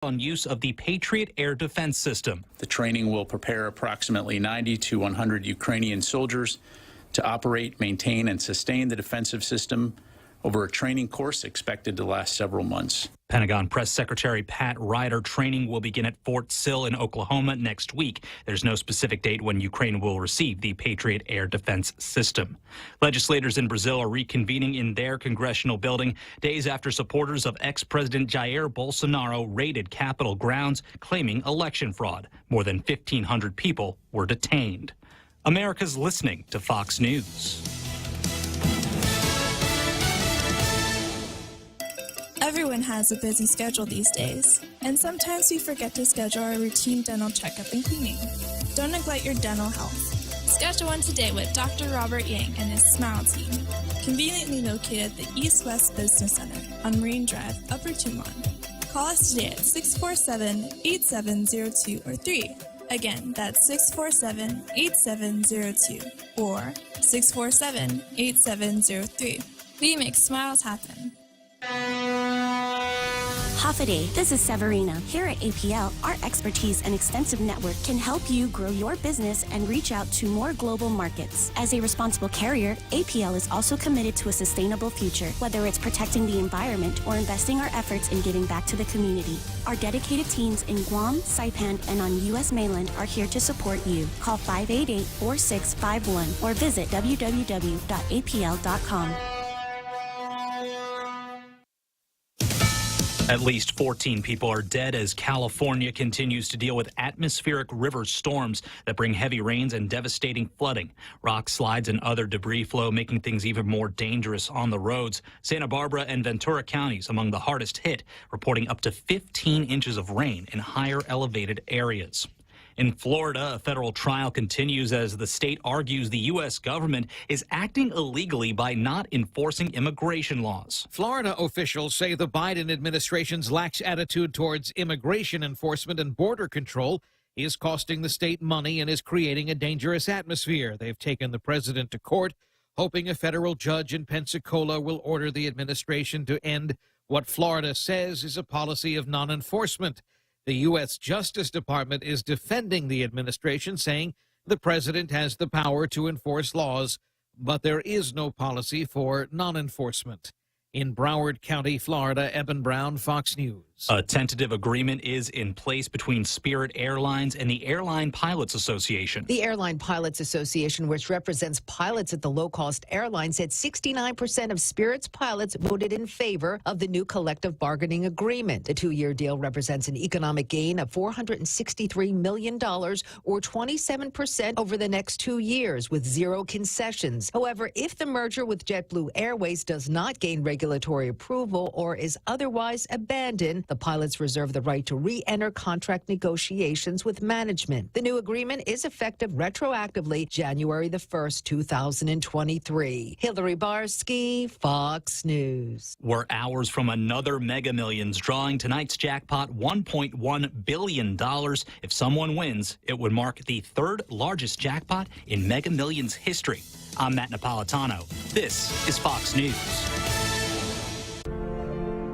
on use of the Patriot air defense system. The training will prepare approximately 90 to 100 Ukrainian soldiers to operate, maintain, and sustain the defensive system over a training course expected to last several months. Pentagon Press Secretary Pat Ryder training will begin at Fort Sill in Oklahoma next week. There's no specific date when Ukraine will receive the Patriot air defense system. Legislators in Brazil are reconvening in their congressional building days after supporters of ex-President Jair Bolsonaro raided Capitol grounds, claiming election fraud. More than 1,500 people were detained. America's listening to Fox News. Everyone has a busy schedule these days, and sometimes we forget to schedule our routine dental checkup and cleaning. Don't neglect your dental health. Schedule one today with Dr. Robert Yang and his Smile Team, conveniently located at the East West Business Center on Marine Drive, Upper Tumon. Call us today at 647-8702 or 3. Again, that's 647-8702 or 647-8703. We make smiles happen. Hoffaday, this is Severina. Here at APL, our expertise and extensive network can help you grow your business and reach out to more global markets. As a responsible carrier, APL is also committed to a sustainable future, whether it's protecting the environment or investing our efforts in giving back to the community. Our dedicated teams in Guam, Saipan, and on U.S. mainland are here to support you. Call 588-4651 or visit www.apl.com. At least 14 people are dead as California continues to deal with atmospheric river storms that bring heavy rains and devastating flooding. Rock slides and other debris flow, making things even more dangerous on the roads. Santa Barbara and Ventura counties among the hardest hit, reporting up to 15 inches of rain in higher elevated areas. In Florida, a federal trial continues as the state argues the U.S. government is acting illegally by not enforcing immigration laws. Florida officials say the Biden administration's lax attitude towards immigration enforcement and border control is costing the state money and is creating a dangerous atmosphere. They've taken the president to court, hoping a federal judge in Pensacola will order the administration to end what Florida says is a policy of non-enforcement. The U.S. Justice Department is defending the administration, saying the president has the power to enforce laws, but there is no policy for non-enforcement. In Broward County, Florida, Eben Brown, Fox News. A tentative agreement is in place between Spirit Airlines and the Airline Pilots Association. The Airline Pilots Association, which represents pilots at the low-cost airlines, said 69% of Spirit's pilots voted in favor of the new collective bargaining agreement. The two-year deal represents an economic gain of $463 million, or 27% over the next 2 years, with zero concessions. However, if the merger with JetBlue Airways does not gain regulatory approval or is otherwise abandoned, the pilots reserve the right to re-enter contract negotiations with management. The new agreement is effective retroactively January the 1st, 2023. Hillary Barsky, Fox News. We're hours from another Mega Millions drawing. Tonight's jackpot, $1.1 billion. If someone wins, it would mark the third largest jackpot in Mega Millions history. I'm Matt Napolitano. This is Fox News.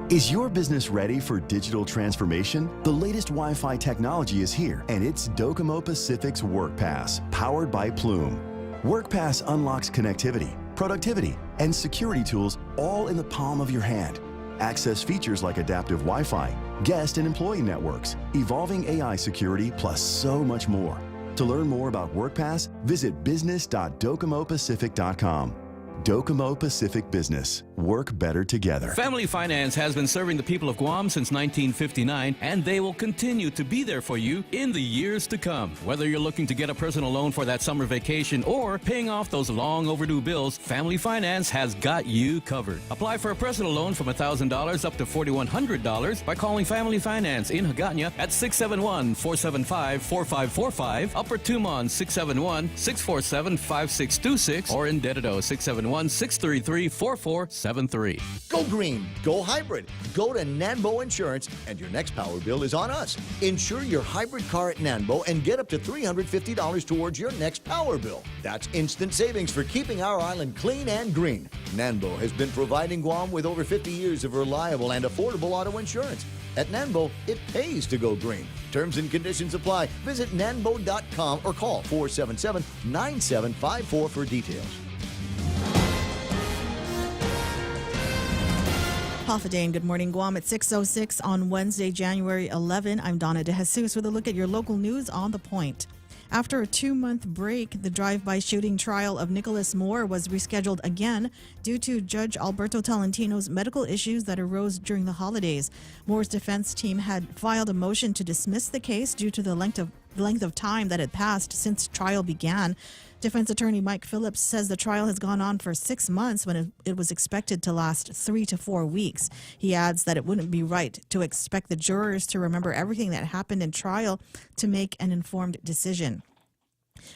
Is your business ready for digital transformation? The latest Wi-Fi technology is here, and it's Docomo Pacific's WorkPass, powered by Plume. WorkPass unlocks connectivity, productivity, and security tools all in the palm of your hand. Access features like adaptive Wi-Fi, guest and employee networks, evolving AI security, plus so much more. To learn more about WorkPass, visit business.docomopacific.com. Docomo Pacific Business. Work better together. Family Finance has been serving the people of Guam since 1959, and they will continue to be there for you in the years to come. Whether you're looking to get a personal loan for that summer vacation or paying off those long overdue bills, Family Finance has got you covered. Apply for a personal loan from $1,000 up to $4,100 by calling Family Finance in Hagåtña at 671-475-4545, Upper Tumon 671-647-5626, or in Dededo 671-633-4473. Go green, go hybrid. Go to Nanbo Insurance, and your next power bill is on us. Insure your hybrid car at Nanbo and get up to $350 towards your next power bill. That's instant savings for keeping our island clean and green. Nanbo has been providing Guam with over 50 years of reliable and affordable auto insurance. At Nanbo, it pays to go green. Terms and conditions apply. Visit nanbo.com or call 477-9754 for details. Half a day and good morning, Guam at 6:06 on Wednesday, January 11. I'm Donna De Jesus with a look at your local news on The Point. After a 2-month break, the drive-by shooting trial of Nicholas Moore was rescheduled again due to Judge Alberto Tolentino's medical issues that arose during the holidays. Moore's defense team had filed a motion to dismiss the case due to the length of time that had passed since trial began. Defense attorney Mike Phillips says the trial has gone on for 6 months when it was expected to last 3 to 4 weeks. He adds that it wouldn't be right to expect the jurors to remember everything that happened in trial to make an informed decision.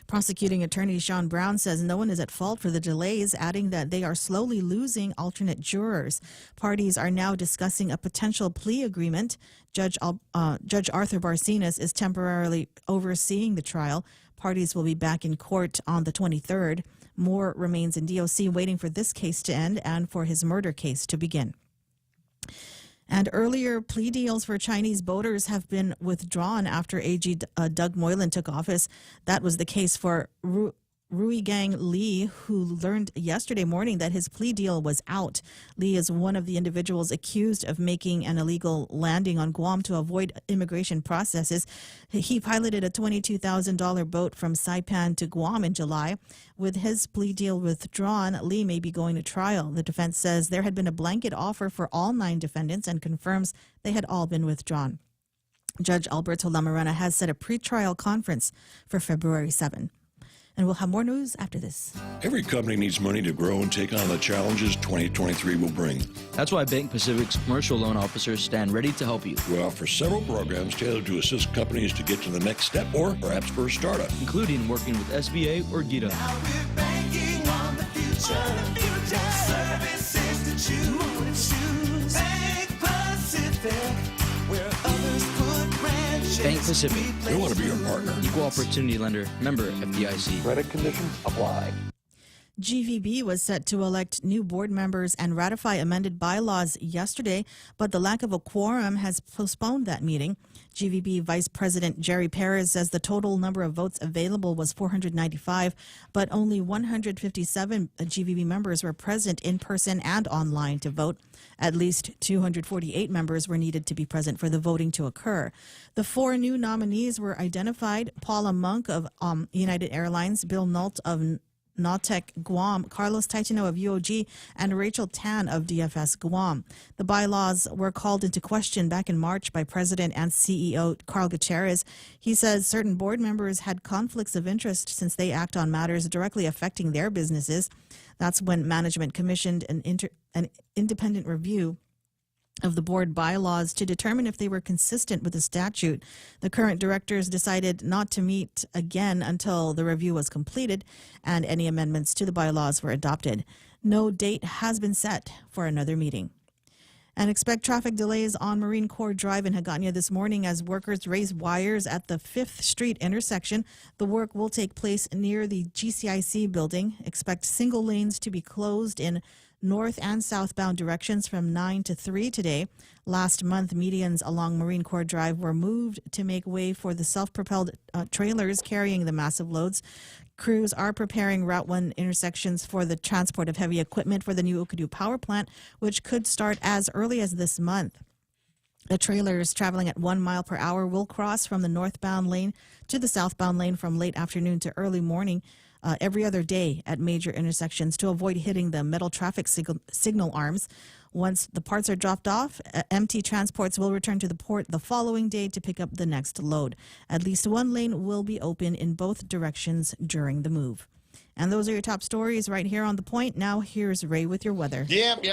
Prosecuting attorney Sean Brown says no one is at fault for the delays, adding that they are slowly losing alternate jurors. Parties are now discussing a potential plea agreement. Judge Arthur Barcenas is temporarily overseeing the trial. Parties will be back in court on the 23rd. Moore remains in DOC waiting for this case to end and for his murder case to begin. And earlier plea deals for Chinese boaters have been withdrawn after AG Doug Moylan took office. That was the case for Rui Gang Lee, who learned yesterday morning that his plea deal was out. Lee is one of the individuals accused of making an illegal landing on Guam to avoid immigration processes. He piloted a $22,000 boat from Saipan to Guam in July. With his plea deal withdrawn, Lee may be going to trial. The defense says there had been a blanket offer for all 9 defendants and confirms they had all been withdrawn. Judge Alberto Lamarana has set a pretrial conference for February 7. And we'll have more news after this. Every company needs money to grow and take on the challenges 2023 will bring. That's why Bank Pacific's commercial loan officers stand ready to help you. We offer several programs tailored to assist companies to get to the next step or perhaps for a startup, including working with SBA or GITA. Now we're banking on the future. Services to choose. Bank Pacific, where others put branches. Bank Pacific. We want to be your partner. Equal opportunity lender. Member FDIC. Credit conditions apply. GVB was set to elect new board members and ratify amended bylaws yesterday, but the lack of a quorum has postponed that meeting. GVB Vice President Jerry Perez says the total number of votes available was 495, but only 157 GVB members were present in person and online to vote. At least 248 members were needed to be present for the voting to occur. The 4 new nominees were identified: Paula Monk of United Airlines, Bill Nault of Nautek Guam, Carlos Taitino of UOG, and Rachel Tan of DFS Guam. The bylaws were called into question back in March by President and CEO Carl Gutierrez. He says certain board members had conflicts of interest since they act on matters directly affecting their businesses. That's when management commissioned an independent review of the board bylaws to determine if they were consistent with the statute. The current directors decided not to meet again until the review was completed and any amendments to the bylaws were adopted. No date has been set for another meeting. And expect traffic delays on Marine Corps Drive in Hagåtña this morning as workers raise wires at the 5th Street intersection. The work will take place near the GCIC building. Expect single lanes to be closed in north and southbound directions from 9 to 3 today. Last month, medians along Marine Corps Drive were moved to make way for the self-propelled trailers carrying the massive loads. Crews are preparing Route 1 intersections for the transport of heavy equipment for the new Ukadu power plant, which could start as early as this month. The trailers traveling at 1 mile per hour will cross from the northbound lane to the southbound lane from late afternoon to early morning every other day at major intersections to avoid hitting the metal traffic signal arms. Once the parts are dropped off, empty transports will return to the port the following day to pick up the next load. At least one lane will be open in both directions during the move. And those are your top stories right here on The Point. Now here's Ray with your weather. Yep.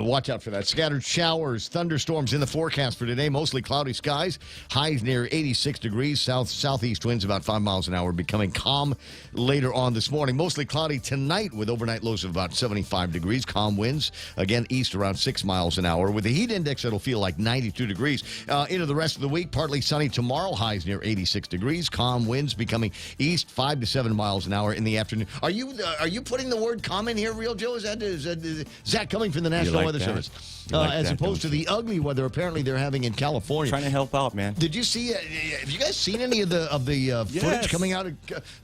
Watch out for that. Scattered showers, thunderstorms in the forecast for today. Mostly cloudy skies. Highs near 86 degrees. Southeast winds about 5 miles an hour. Becoming calm later on this morning. Mostly cloudy tonight with overnight lows of about 75 degrees. Calm winds. Again, east around 6 miles an hour. With a heat index, it'll feel like 92 degrees. Into the rest of the week, partly sunny tomorrow. Highs near 86 degrees. Calm winds becoming east 5 to 7 miles an hour. hour in the afternoon. Are you putting the word common here, Real Joe? Is that coming from the National Weather Service? As opposed to the ugly weather apparently they're having in California. Trying to help out, man. Did you see? Have you guys seen any of the footage coming out?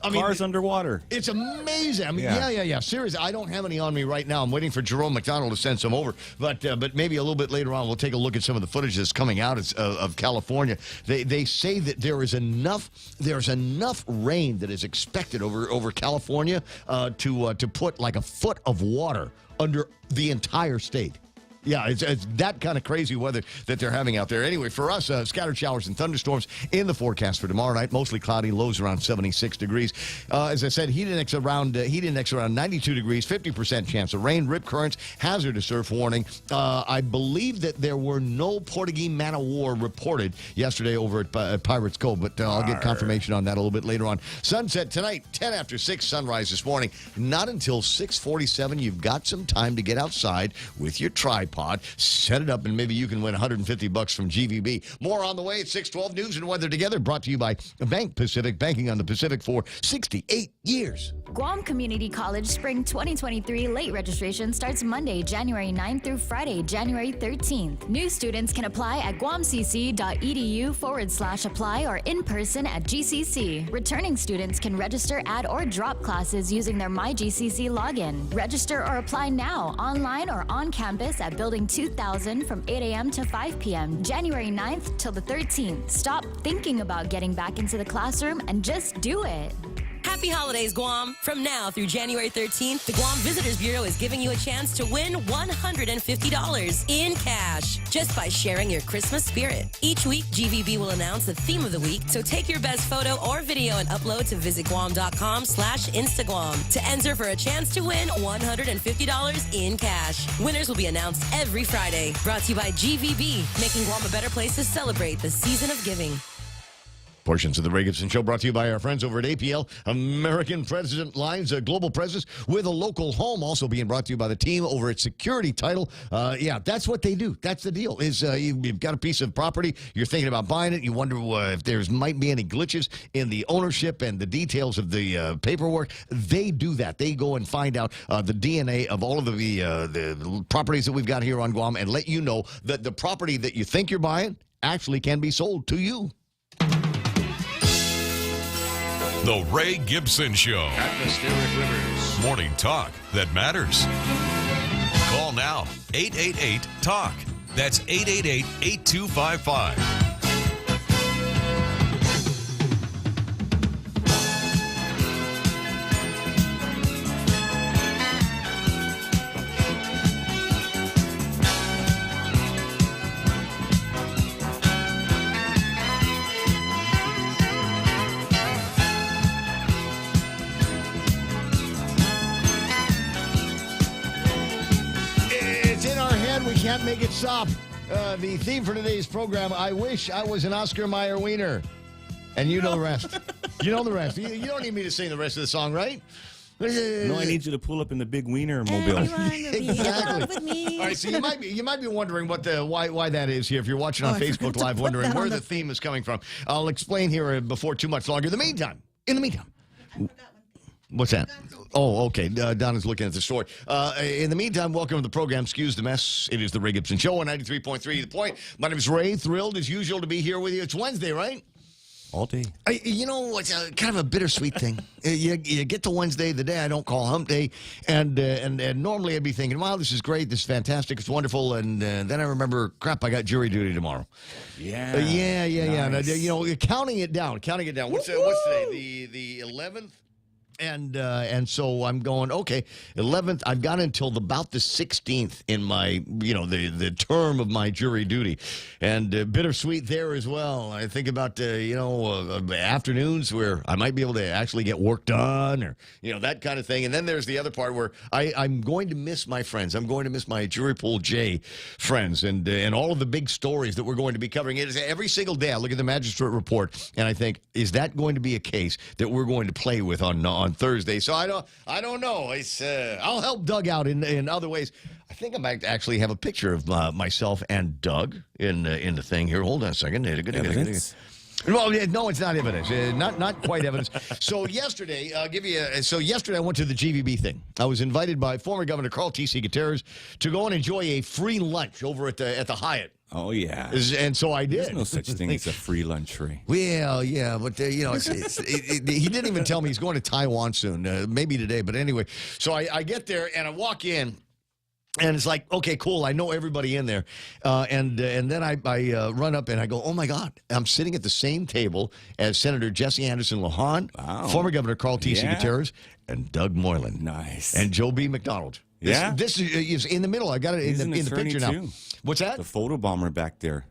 Cars underwater. It's amazing. I mean, Yeah. yeah. Seriously, I don't have any on me right now. I'm waiting for Jerome McDonald to send some over. But maybe a little bit later on, we'll take a look at some of the footage that's coming out of California. They say that there's enough rain that is expected over California to put like a foot of water under the entire state. Yeah, it's that kind of crazy weather that they're having out there. Anyway, for us, scattered showers and thunderstorms in the forecast for tomorrow night. Mostly cloudy, lows around 76 degrees. As I said, heat index around 92 degrees, 50% chance of rain, rip currents, hazardous surf warning. I believe that there were no Portuguese man of war reported yesterday over at Pirates Cove, but I'll get confirmation on that a little bit later on. Sunset tonight, 10 after 6, sunrise this morning. Not until 6:47. You've got some time to get outside with your tripod. Set it up, and maybe you can win $150 from GVB. More on the way at 6:12. News and weather together, brought to you by Bank Pacific, banking on the Pacific for 68 years. Guam Community College Spring 2023 late registration starts Monday, January 9th through Friday, January 13th. New students can apply at guamcc.edu/apply or in person at GCC. Returning students can register, add, or drop classes using their MyGCC login. Register or apply now, online or on campus at Building 2000 from 8 a.m. to 5 p.m., January 9th till the 13th. Stop thinking about getting back into the classroom and just do it. Happy holidays, Guam. From now through January 13th, the Guam Visitors Bureau is giving you a chance to win $150 in cash just by sharing your Christmas spirit. Each week, GVB will announce the theme of the week, so take your best photo or video and upload to visitguam.com/Instagram to enter for a chance to win $150 in cash. Winners will be announced every Friday. Brought to you by GVB, making Guam a better place to celebrate the season of giving. Portions of the Ray Gibson Show brought to you by our friends over at APL, American President Lines, a global presence with a local home. Also being brought to you by the team over at Security Title. That's what they do. That's the deal. Is you've got a piece of property, you're thinking about buying it, you wonder if there might be any glitches in the ownership and the details of the paperwork. They do that. They go and find out the DNA of all of the properties that we've got here on Guam and let you know that the property that you think you're buying actually can be sold to you. The Ray Gibson Show. Atmospheric rivers. Morning talk that matters. Call now. 888-TALK. That's 888-8255. Can't make it stop. The theme for today's program, I wish I was an Oscar Mayer wiener. And you know the rest. You know the rest. You don't need me to sing the rest of the song, right? No, I need you to pull up in the big wiener mobile. Exactly. All right, so you might be wondering why that is here. If you're watching on Facebook Live, wondering where the theme is coming from. I'll explain here before too much longer. In the meantime. What's that? Oh, okay. Donna's looking at the story. In the meantime, welcome to the program. Excuse the mess. It is the Ray Gibson Show on 93.3 The Point. My name is Ray. Thrilled as usual to be here with you. It's Wednesday, right? All day. It's kind of a bittersweet thing. You get to Wednesday, the day I don't call hump day, and normally I'd be thinking, wow, this is great, this is fantastic, it's wonderful, and then I remember, crap, I got jury duty tomorrow. Yeah. Nice. And, counting it down. What's today? The 11th? And so I'm going, okay, 11th, I've got until about the 16th in my, the term of my jury duty. And bittersweet there as well. I think about, afternoons where I might be able to actually get work done or, that kind of thing. And then there's the other part where I'm going to miss my friends. I'm going to miss my Jury Pool J friends and all of the big stories that we're going to be covering. It is every single day I look at the magistrate report and I think, is that going to be a case that we're going to play with on Thursday? So I don't know. I'll help Doug out in other ways. I think I might actually have a picture of myself and Doug in the thing here. Hold on a second. Well, no, it's not evidence. Not quite evidence. So yesterday, yesterday I went to the GVB thing. I was invited by former Governor Carl T.C. Gutierrez to go and enjoy a free lunch over at the Hyatt. Oh, yeah. And so I did. There's no such thing as a free lunch free. Well, yeah, but, he didn't even tell me he's going to Taiwan soon, maybe today. But anyway, so I get there and I walk in. And it's like, okay, cool. I know everybody in there. And then I run up and I go, oh, my God. I'm sitting at the same table as Senator Jesse Anderson Lahan, former Governor Carl T.C. Gutierrez, and Doug Moylan. Nice. And Joe B. McDonald. This is in the middle. I got it in the picture now. Too. What's that? The photo bomber back there.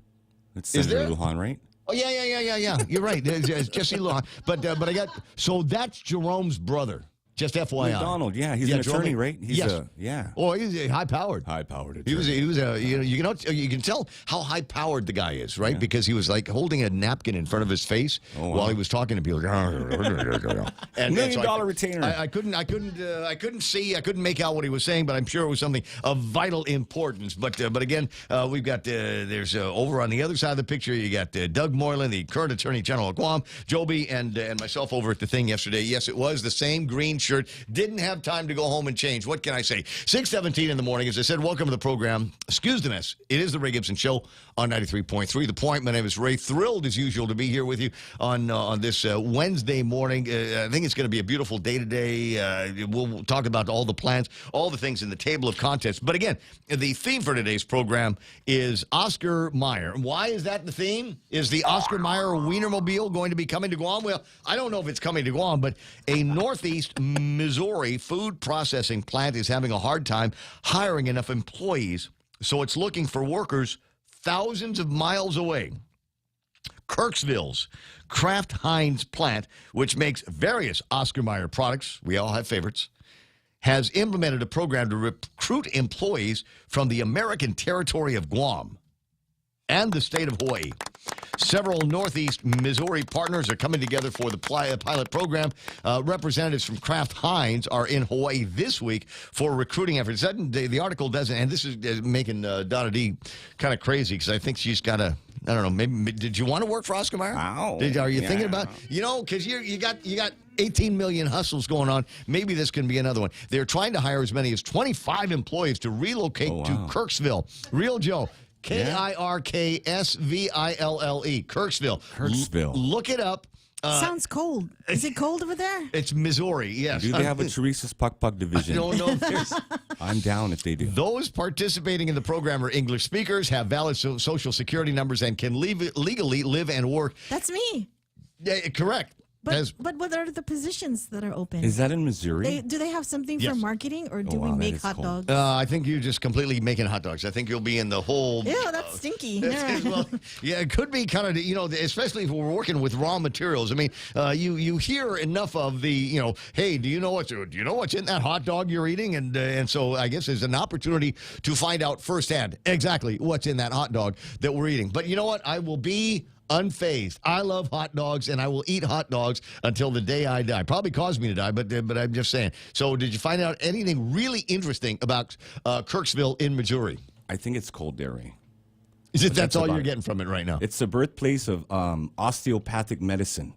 It's Senator Lujan, right? Oh, yeah. You're right. It's Jesse Lujan. But I got, so that's Jerome's brother. Just FYI. McDonald, yeah, he's an attorney, right? He's yes. Oh, he's high powered. High powered attorney. He was you can tell how high powered the guy is, right? Yeah. Because he was like holding a napkin in front of his face while he was talking to people. And $1 million retainer. I couldn't see. I couldn't make out what he was saying, but I'm sure it was something of vital importance. But again, we've got there's over on the other side of the picture. You got Doug Moylan, the current Attorney General of Guam, Joby, and myself over at the thing yesterday. Yes, it was the same green shirt. Didn't have time to go home and change. What can I say? 6:17 in the morning. As I said, welcome to the program. Excuse the mess. It is the Ray Gibson Show on 93.3. The Point. My name is Ray. Thrilled as usual to be here with you on this Wednesday morning. I think it's going to be a beautiful day today. We'll talk about all the plans, all the things in the table of contents. But again, the theme for today's program is Oscar Mayer. Why is that the theme? Is the Oscar Mayer Wienermobile going to be coming to Guam? Well, I don't know if it's coming to Guam, but a Northeast Missouri food processing plant is having a hard time hiring enough employees, so it's looking for workers thousands of miles away. Kirksville's Kraft Heinz plant, which makes various Oscar Mayer products, we all have favorites, has implemented a program to recruit employees from the American territory of Guam and the state of Hawaii. Several Northeast Missouri partners are coming together for the pilot program. Representatives from Kraft Heinz are in Hawaii this week for recruiting efforts. The article doesn't, and this is making Donna D kind of crazy because I think she's got a, I don't know, maybe, did you want to work for Oscar Mayer? Are you thinking about, because you got 18 million hustles going on. Maybe this can be another one. They're trying to hire as many as 25 employees to relocate to Kirksville. Real Joe. Kirksville. Kirksville. Look it up. Sounds cold. Is it cold over there? It's Missouri, yes. Do they have a Teresa's Puck division? I don't know if there's... I'm down if they do. Those participating in the program are English speakers, have valid social security numbers, and can legally live and work. That's me. Yeah, correct. But what are the positions that are open? Is that in Missouri? Do they have something for marketing, or do we make hot dogs? I think you're just completely making hot dogs. I think you'll be in the whole... Ew, that's stinky. Well, yeah, it could be kind of, especially if we're working with raw materials. I mean, you hear enough of the, hey, do you know what's in that hot dog you're eating? And so I guess there's an opportunity to find out firsthand exactly what's in that hot dog that we're eating. But you know what? I will be unfazed. I love hot dogs, and I will eat hot dogs until the day I die. Probably caused me to die, but I'm just saying. So did you find out anything really interesting about Kirksville in Missouri? I think it's cold dairy. That's all you're getting from it right now? It's the birthplace of osteopathic medicine.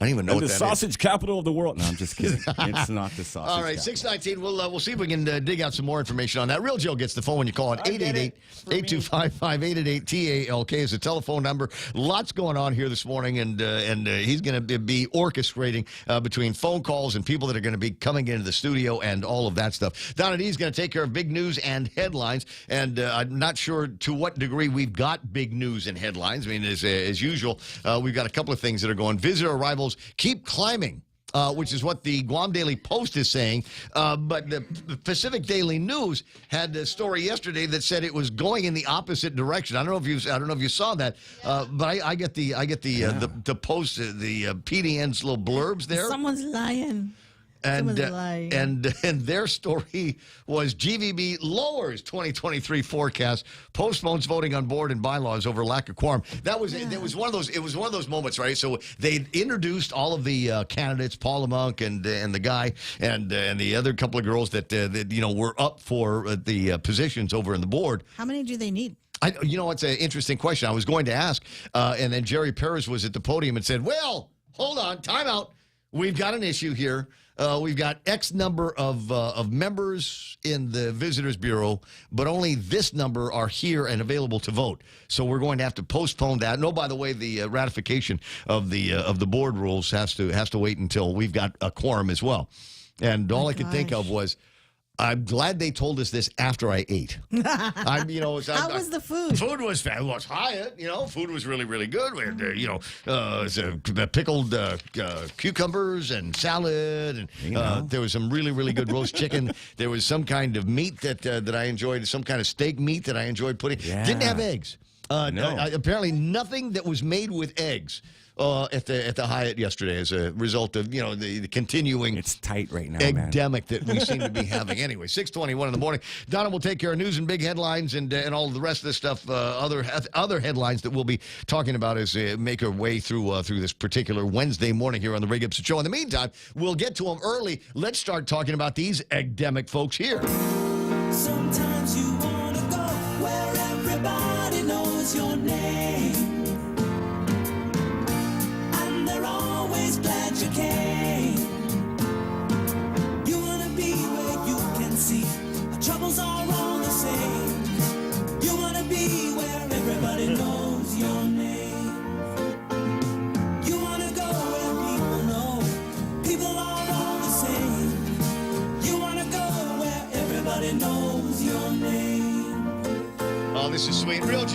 I don't even know what the that sausage is. capital of the world. No, I'm just kidding. It's not the sausage All right, 619. We'll see if we can dig out some more information on that. Real Joe gets the phone when you call it. 888-8255. 888-TALK is the telephone number. Lots going on here this morning, and he's going to be orchestrating between phone calls and people that are going to be coming into the studio and all of that stuff. Donna D is going to take care of big news and headlines, and I'm not sure to what degree we've got big news and headlines. I mean, as usual, we've got a couple of things that are going. Visitor arrivals keep climbing, which is what the Guam Daily Post is saying. But the Pacific Daily News had a story yesterday that said it was going in the opposite direction. I don't know if you saw that, but I get the post, the PDN's little blurbs there. Someone's lying. And their story was GVB lowers 2023 forecast, postpones voting on board and bylaws over lack of quorum. That was it was one of those. It was one of those moments, right? So they introduced all of the candidates, Paula Monk and the guy and the other couple of girls that were up for the positions over in the board. How many do they need? It's an interesting question. I was going to ask, and then Jerry Perez was at the podium and said, well, hold on, time out. We've got an issue here. We've got X number of members in the Visitors Bureau, but only this number are here and available to vote. So we're going to have to postpone that. No, by the way, the ratification of the board rules has to wait until we've got a quorum as well. And all I could think of was, I'm glad they told us this after I ate. How was the food? Food was Hyatt. Food was really, really good. We had, pickled cucumbers and salad, and there was some really, really good roast chicken. There was some kind of meat that I enjoyed, some kind of steak meat that I enjoyed putting. Yeah. Didn't have eggs. No. Apparently, nothing that was made with eggs. At the Hyatt yesterday as a result of the continuing it's tight right now, epidemic that we seem to be having. Anyway, 6:21 in the morning. Donna will take care of news and big headlines and all the rest of the stuff. Other headlines that we'll be talking about as make our way through this particular Wednesday morning here on the Ray Gibson Show. In the meantime, we'll get to them early. Let's start talking about these epidemic folks here. Sometimes you want to go where everybody knows your name. Glad you came. You wanna be where you can see our troubles are all the same. You wanna be where everybody knows your name. You wanna go where people know people are all the same. You wanna go where everybody knows your name. Oh, this is sweet. Real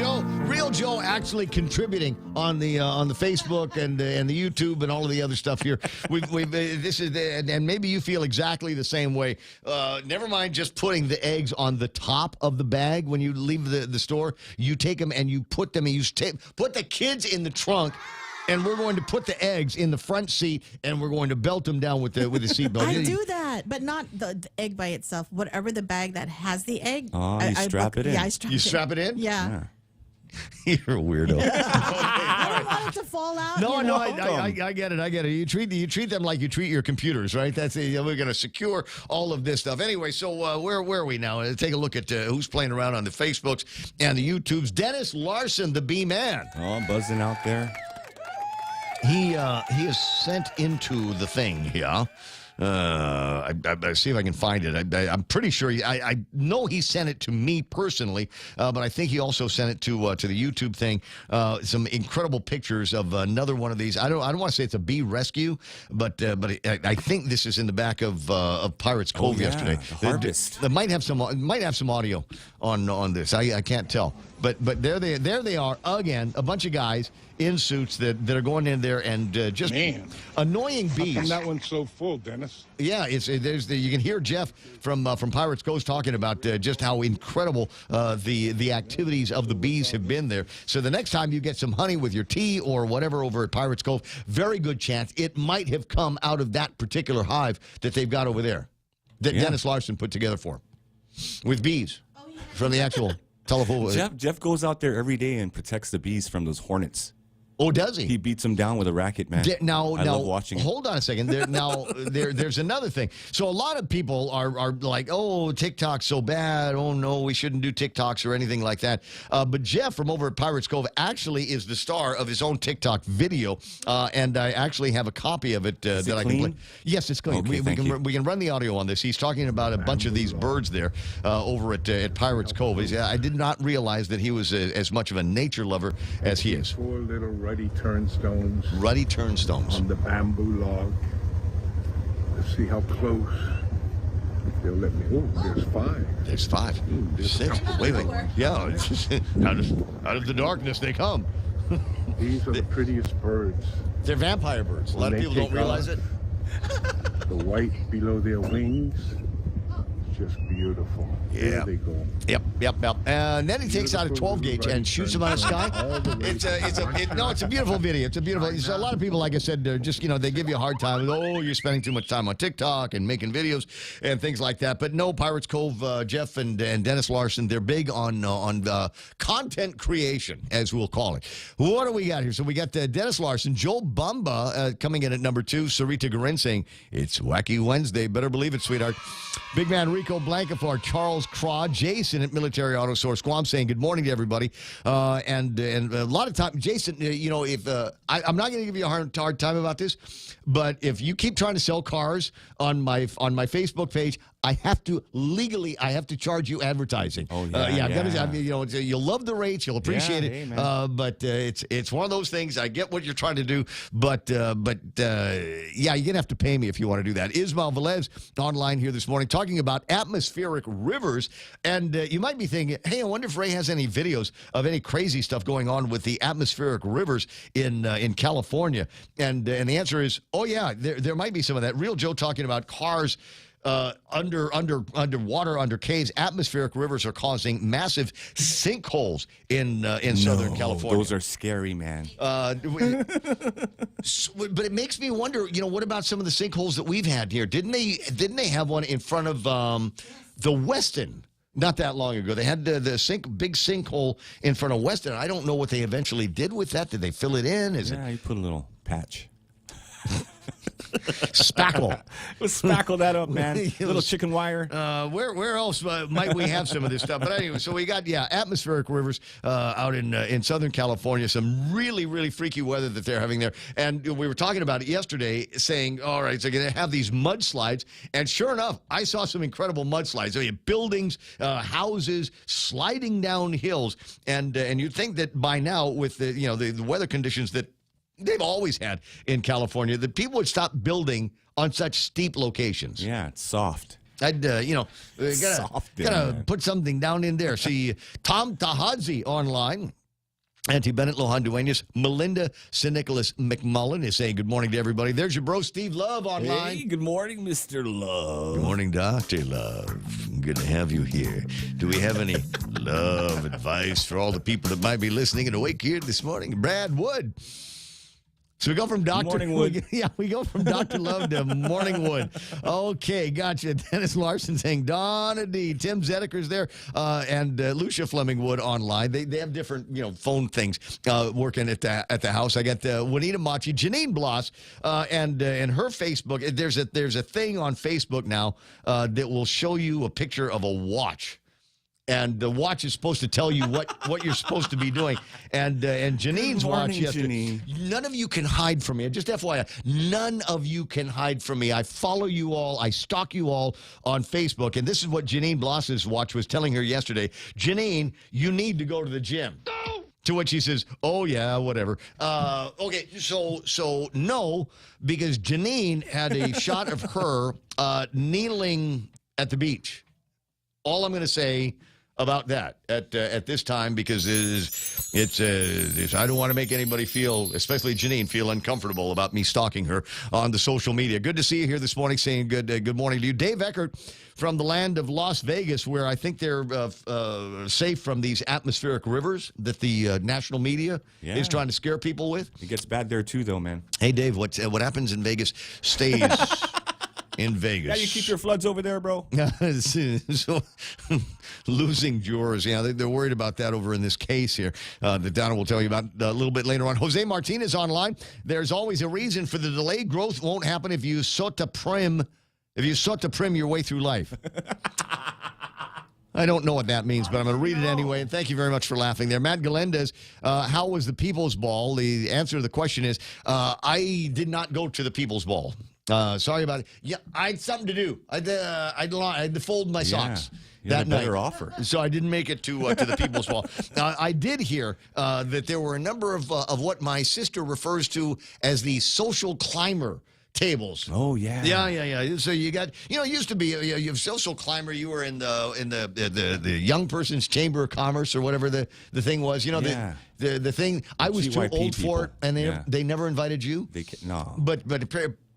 Joe actually contributing on the Facebook and the YouTube and all of the other stuff here. This is and maybe you feel exactly the same way. Never mind just putting the eggs on the top of the bag when you leave the store. You take them and you put them and put the kids in the trunk. And we're going to put the eggs in the front seat, and we're going to belt them down with the seatbelt. I do that, but not the egg by itself. Whatever the bag that has the egg. Oh, you strap it in. Yeah, I strap it in. You strap it in? Yeah. You're a weirdo. I don't want it to fall out. No, I get it. You treat them like you treat your computers, right? We're going to secure all of this stuff. Anyway, so where are we now? Take a look at who's playing around on the Facebooks and the YouTubes. Dennis Larson, the B-Man. Oh, buzzing out there. He is sent into the thing, yeah. I see if I can find it. I'm pretty sure. I know he sent it to me personally, but I think he also sent it to the YouTube thing. Some incredible pictures of another one of these. I don't want to say it's a bee rescue, but I think this is in the back of Pirates Cove yesterday. The harvest. They might have some audio on this. I can't tell. But there they are again. A bunch of guys in suits that are going in there and just annoying bees. How come that one's so full, Dennis? Yeah, you can hear Jeff from Pirates Coast talking about just how incredible the activities of the bees have been there. So the next time you get some honey with your tea or whatever over at Pirates Cove, very good chance it might have come out of that particular hive that they've got over there that Dennis Larson put together for them with bees from the actual telephone. Jeff goes out there every day and protects the bees from those hornets. Oh, does he? He beats them down with a racket, man. I love watching it. Hold on a second. There's another thing. So a lot of people are like, oh, TikTok's so bad. Oh, no, we shouldn't do TikToks or anything like that. But Jeff from over at Pirates Cove actually is the star of his own TikTok video. And I actually have a copy of it that I can play. Yes, it's clean. Okay, we can run the audio on this. He's talking about a bunch of these birds there over at Pirates Cove. I did not realize that he was as much of a nature lover as he is. 4 little ruddy turnstones. Ruddy turnstones. On the bamboo log. Let's see how close. If they'll let me. Oh, there's 5. There's 5. There's 6. Wait. Yeah. Out of the darkness they come. These are the prettiest birds. They're vampire birds. A lot of people don't realize it. The white below their wings. Just beautiful. Yeah. There they go. Yep. And then he takes out a 12 gauge and shoots them out of the sky. It's a beautiful video. It's a beautiful. So a lot of people, like I said, they're just they give you a hard time. Oh, you're spending too much time on TikTok and making videos and things like that. But no, Pirates Cove, Jeff and Dennis Larson, they're big on content creation, as we'll call it. What do we got here? So we got Dennis Larson, Joel Bumba coming in at number 2, Sarita Garin saying it's Wacky Wednesday. Better believe it, sweetheart. Big man Rico Rico Blanca for Charles Craw, Jason at Military Auto Source Guam saying good morning to everybody. And a lot of time, Jason, if I'm not going to give you a hard time about this, but if you keep trying to sell cars on my Facebook page, I have to charge you advertising. Oh yeah, you'll love the rates, you'll appreciate it. Hey, but it's one of those things. I get what you're trying to do, but you're gonna have to pay me if you want to do that. Ismael Velez online here this morning talking about atmospheric rivers, and you might be thinking, hey, I wonder if Ray has any videos of any crazy stuff going on with the atmospheric rivers in California, and the answer is, oh yeah, there might be some of that. Real Joe talking about cars. Underwater, under caves, atmospheric rivers are causing massive sinkholes in Southern California. Those are scary, man. But it makes me wonder, what about some of the sinkholes that we've had here? Didn't they have one in front of the Westin? Not that long ago. They had the big sinkhole in front of Westin. I don't know what they eventually did with that. Did they fill it in? You put a little patch. Spackle. Let's spackle that up, man. Little chicken wire. Where else might we have some of this stuff? But anyway, so we got, atmospheric rivers out in Southern California. Some really, really freaky weather that they're having there. And we were talking about it yesterday, saying, all right, so they're going to have these mudslides. And sure enough, I saw some incredible mudslides. I mean, buildings, houses, sliding down hills. And you'd think that by now, with the weather conditions that they've always had in California, that people would stop building on such steep locations. Yeah, it's soft. I'd, gotta put something down in there. See, Tom Tahadzi online. Auntie Bennett, Lohan Duenas, Melinda St. Nicholas McMullen is saying good morning to everybody. There's your bro, Steve Love, online. Hey, good morning, Mr. Love. Good morning, Dr. Love. Good to have you here. Do we have any love advice for all the people that might be listening and awake here this morning? Brad Wood. So we go from Morning Wood. We go from Dr. Love to Morning Wood. Okay, gotcha. Dennis Larson saying Donna D. Tim Zedeker's there, and Lucia Fleming Wood online. They have different phone things working at the house. I got Juanita Machi, Janine Bloss, and her Facebook. There's a thing on Facebook now that will show you a picture of a watch. And the watch is supposed to tell you what you're supposed to be doing. And Janine's watch yesterday. None of you can hide from me. Just FYI, none of you can hide from me. I follow you all. I stalk you all on Facebook. And this is what Janine Bloss's watch was telling her yesterday. Janine, you need to go to the gym. No! To which he says, oh, yeah, whatever. Okay, so no, because Janine had a shot of her kneeling at the beach. All I'm going to say about that at this time, because it's I don't want to make anybody feel, especially Janine, feel uncomfortable about me stalking her on the social media. Good to see you here this morning, saying good morning to you. Dave Eckert from the land of Las Vegas, where I think they're safe from these atmospheric rivers that the national media is trying to scare people with. It gets bad there too, though, man. Hey, Dave, what happens in Vegas stays in Vegas. Yeah, you keep your floods over there, bro. So, losing jurors, they're worried about that over in this case here that Donna will tell you about a little bit later on. Jose Martinez online. There's always a reason for the delay. Growth won't happen if you sought to prim your way through life. I don't know what that means, but I'm going to read it anyway, and thank you very much for laughing there. Matt Galendez, how was the People's Ball? The answer to the question is, I did not go to the People's Ball. Sorry about it. Yeah, I had something to do. I had to fold my socks that night. Better offer. So I didn't make it to the People's Ball. I did hear that there were a number of what my sister refers to as the social climber tables. Oh yeah. Yeah. So you got, it used to be you have social climber. You were in the young person's chamber of commerce or whatever the thing was. The thing. I was too old for it, and they never invited you. No. But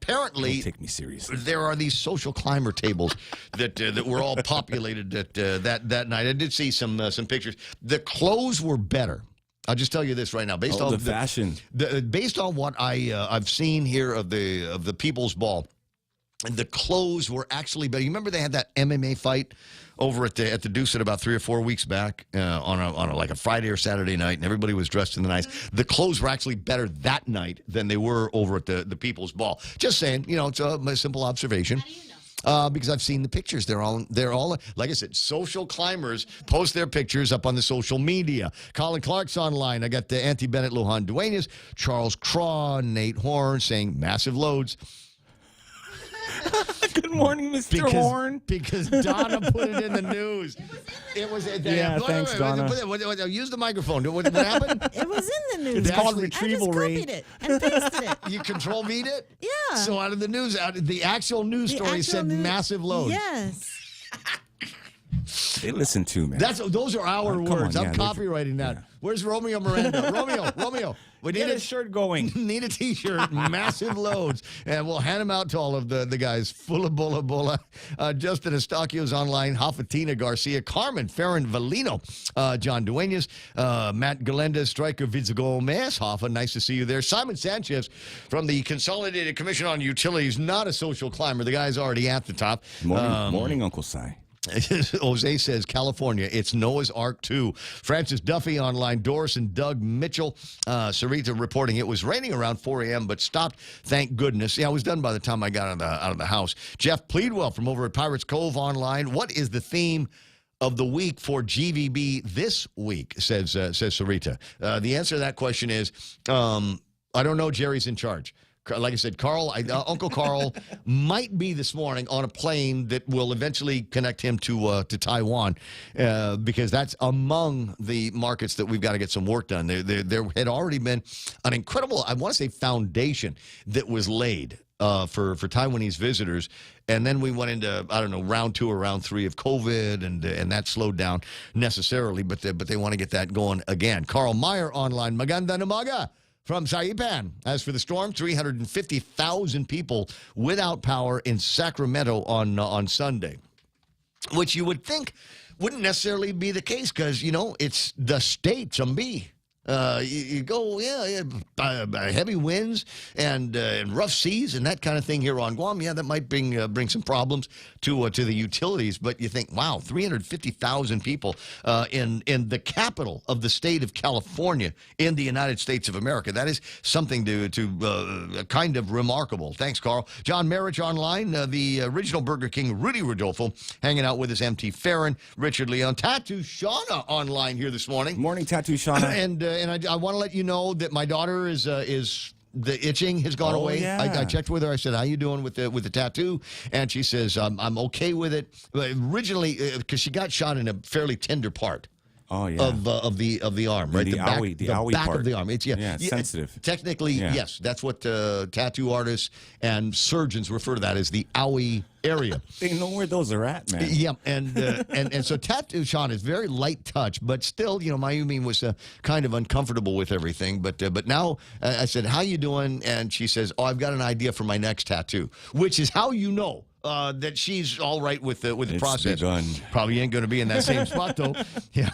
apparently, don't take me seriously. There are these social climber tables that were all populated that night. I did see some pictures. The clothes were better. I'll just tell you this right now, based on the fashion, based on what I've seen here of the People's Ball, the clothes were actually better. You remember they had that MMA fight over at the Deuce about 3 or 4 weeks back on a Friday or Saturday night, and everybody was dressed in the nice. The clothes were actually better that night than they were over at the People's Ball. Just saying, it's a simple observation. because I've seen the pictures. They're all, like I said, social climbers post their pictures up on the social media. Colin Clark's online. I got the Auntie Bennett, Lujan Duenas, Charles Craw, Nate Horn saying massive loads. Good morning, Mr. Horn. Because Donna put it in the news. It was. Thanks, Donna. Use the microphone. What happened? It was in the news. It's called retrieval I rate. just copied it and pasted it. You control V'd it? Yeah. So out of the news, the actual news story said massive loads. Yes. They listen to me. Those are our words. I'm copywriting that. Yeah. Where's Romeo Miranda? Romeo. We need Get a shirt going. Need a T-shirt, massive loads, and we'll hand them out to all of the guys. Full of bulla. Justin Estacchio's online. Hafatina Garcia, Carmen Ferrin Valino, John Duenas, Matt Galenda, Striker Vidzagomez. Hafa, nice to see you there. Simon Sanchez from the Consolidated Commission on Utilities, not a social climber. The guy's already at the top. Morning, Uncle Si. Jose says, California, it's Noah's Ark 2. Francis Duffy online. Doris and Doug Mitchell. Sarita reporting it was raining around 4 a.m., but stopped, thank goodness. Yeah, it was done by the time I got out of the house. Jeff Pleadwell from over at Pirates Cove online. What is the theme of the week for GVB this week, says Sarita. The answer to that question is, I don't know. Jerry's in charge. Like I said, Uncle Carl might be this morning on a plane that will eventually connect him to Taiwan, because that's among the markets that we've got to get some work done. There had already been an incredible, I want to say, foundation that was laid for Taiwanese visitors. And then we went into, I don't know, round 2 or round 3 of COVID, and that slowed down necessarily, but they want to get that going again. Carl Meyer online. Maganda Namaga from Saipan. As for the storm, 350,000 people without power in Sacramento on Sunday, which you would think wouldn't necessarily be the case because, it's the state, Chumbi. You go, heavy winds and rough seas and that kind of thing here on Guam. Yeah, that might bring some problems to the utilities. But you think, wow, 350,000 people in the capital of the state of California in the United States of America. That is something to kind of remarkable. Thanks, Carl. John Marich online, the original Burger King, Rudy Rodolfo, hanging out with us, MT Farron, Richard Leon, Tattoo Shauna online here this morning. Morning, Tattoo Shauna. And I want to let you know that my daughter is the itching has gone away. Yeah. I checked with her. I said, "How you doing with the tattoo?" And she says, "I'm okay with it." But originally, because she got shot in a fairly tender part. Oh yeah, of the arm, right? The back part of the arm. It's sensitive. Technically, yes, that's what tattoo artists and surgeons refer to that as the owie area. They know where those are at, man. Yeah, and so Tattoo Sean is very light touch, but still, Mayumi was kind of uncomfortable with everything. But now I said, "How you doing?" And she says, "Oh, I've got an idea for my next tattoo," which is how you know that she's all right with the process. Begun. Probably ain't going to be in that same spot though. Yeah,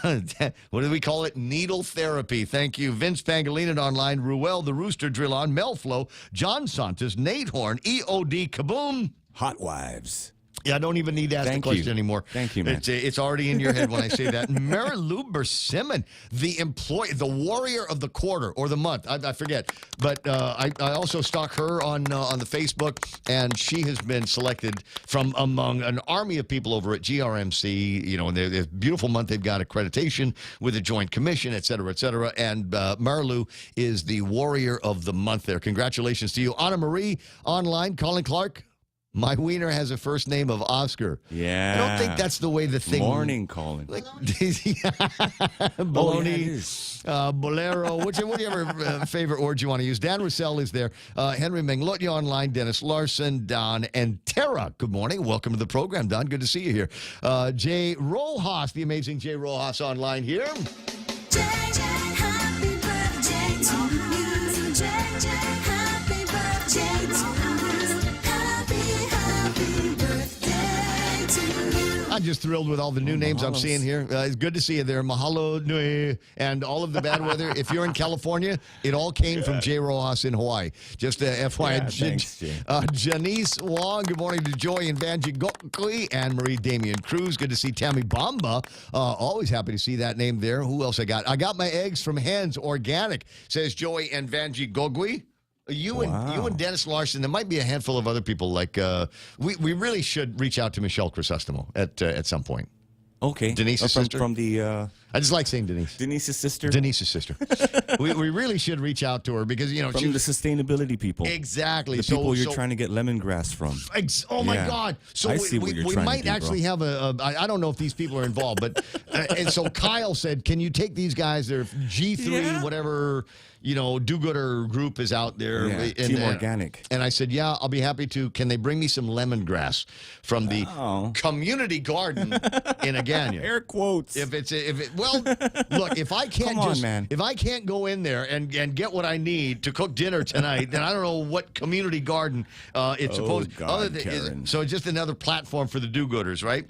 what do we call it? Needle therapy. Thank you, Vince Pangolina online, Ruel the Rooster Drill on, Melflo, John Santos, Nate Horn, EOD Kaboom, Hot Wives. Yeah, I don't even need to ask the question anymore. Thank you, man. It's already in your head when I say that. Mary Lou Bersimmon, the warrior of the quarter or the month, I forget. But I also stalk her on the Facebook, and she has been selected from among an army of people over at GRMC. And they're a beautiful month. They've got accreditation with the Joint Commission, et cetera, et cetera. And Mary Lou is the warrior of the month there. Congratulations to you. Anna Marie online, Colin Clark. My wiener has a first name of Oscar. Yeah. I don't think that's the way the thing... Morning, Colin. Bologna, bolero, whichever favorite word you want to use. Dan Russell is there. Henry Menglotya online, Dennis Larson, Don, and Tara. Good morning. Welcome to the program, Don. Good to see you here. Jay Rojas, the amazing Jay Rojas online here. Happy birthday to you. Happy birthday to you. I'm just thrilled with all the new names I'm seeing here. It's good to see you there. Mahalo Nui and all of the bad weather. If you're in California, it all came from Jay Rojas in Hawaii. Just FYI. Thanks, Jay. Janice Wong, good morning to Joy and Vanji Gokui, Anne-Marie Damian Cruz. Good to see Tammy Bamba. Always happy to see that name there. Who else I got? I got my eggs from hens, organic, says Joy and Vanji Gogui. You and Dennis Larson. There might be a handful of other people. Like we really should reach out to Michelle Crisostomo at some point. Okay. Denise's sister. From the... I just like saying Denise. Denise's sister? Denise's sister. we really should reach out to her because, From the sustainability people. Exactly. The people you're trying to get lemongrass from. Oh, my God. So I see what you're we trying might to do, actually have I don't know if these people are involved, but and so Kyle said, can you take these guys, their G3, whatever, do-gooder group is out there. Yeah, Team Organic. And I said, yeah, I'll be happy to. Can they bring me some lemongrass from the community garden in Agania? Air quotes. Well, look, if I can't if I can't go in there and get what I need to cook dinner tonight, then I don't know what community garden it's supposed. So it's just another platform for the do-gooders, right?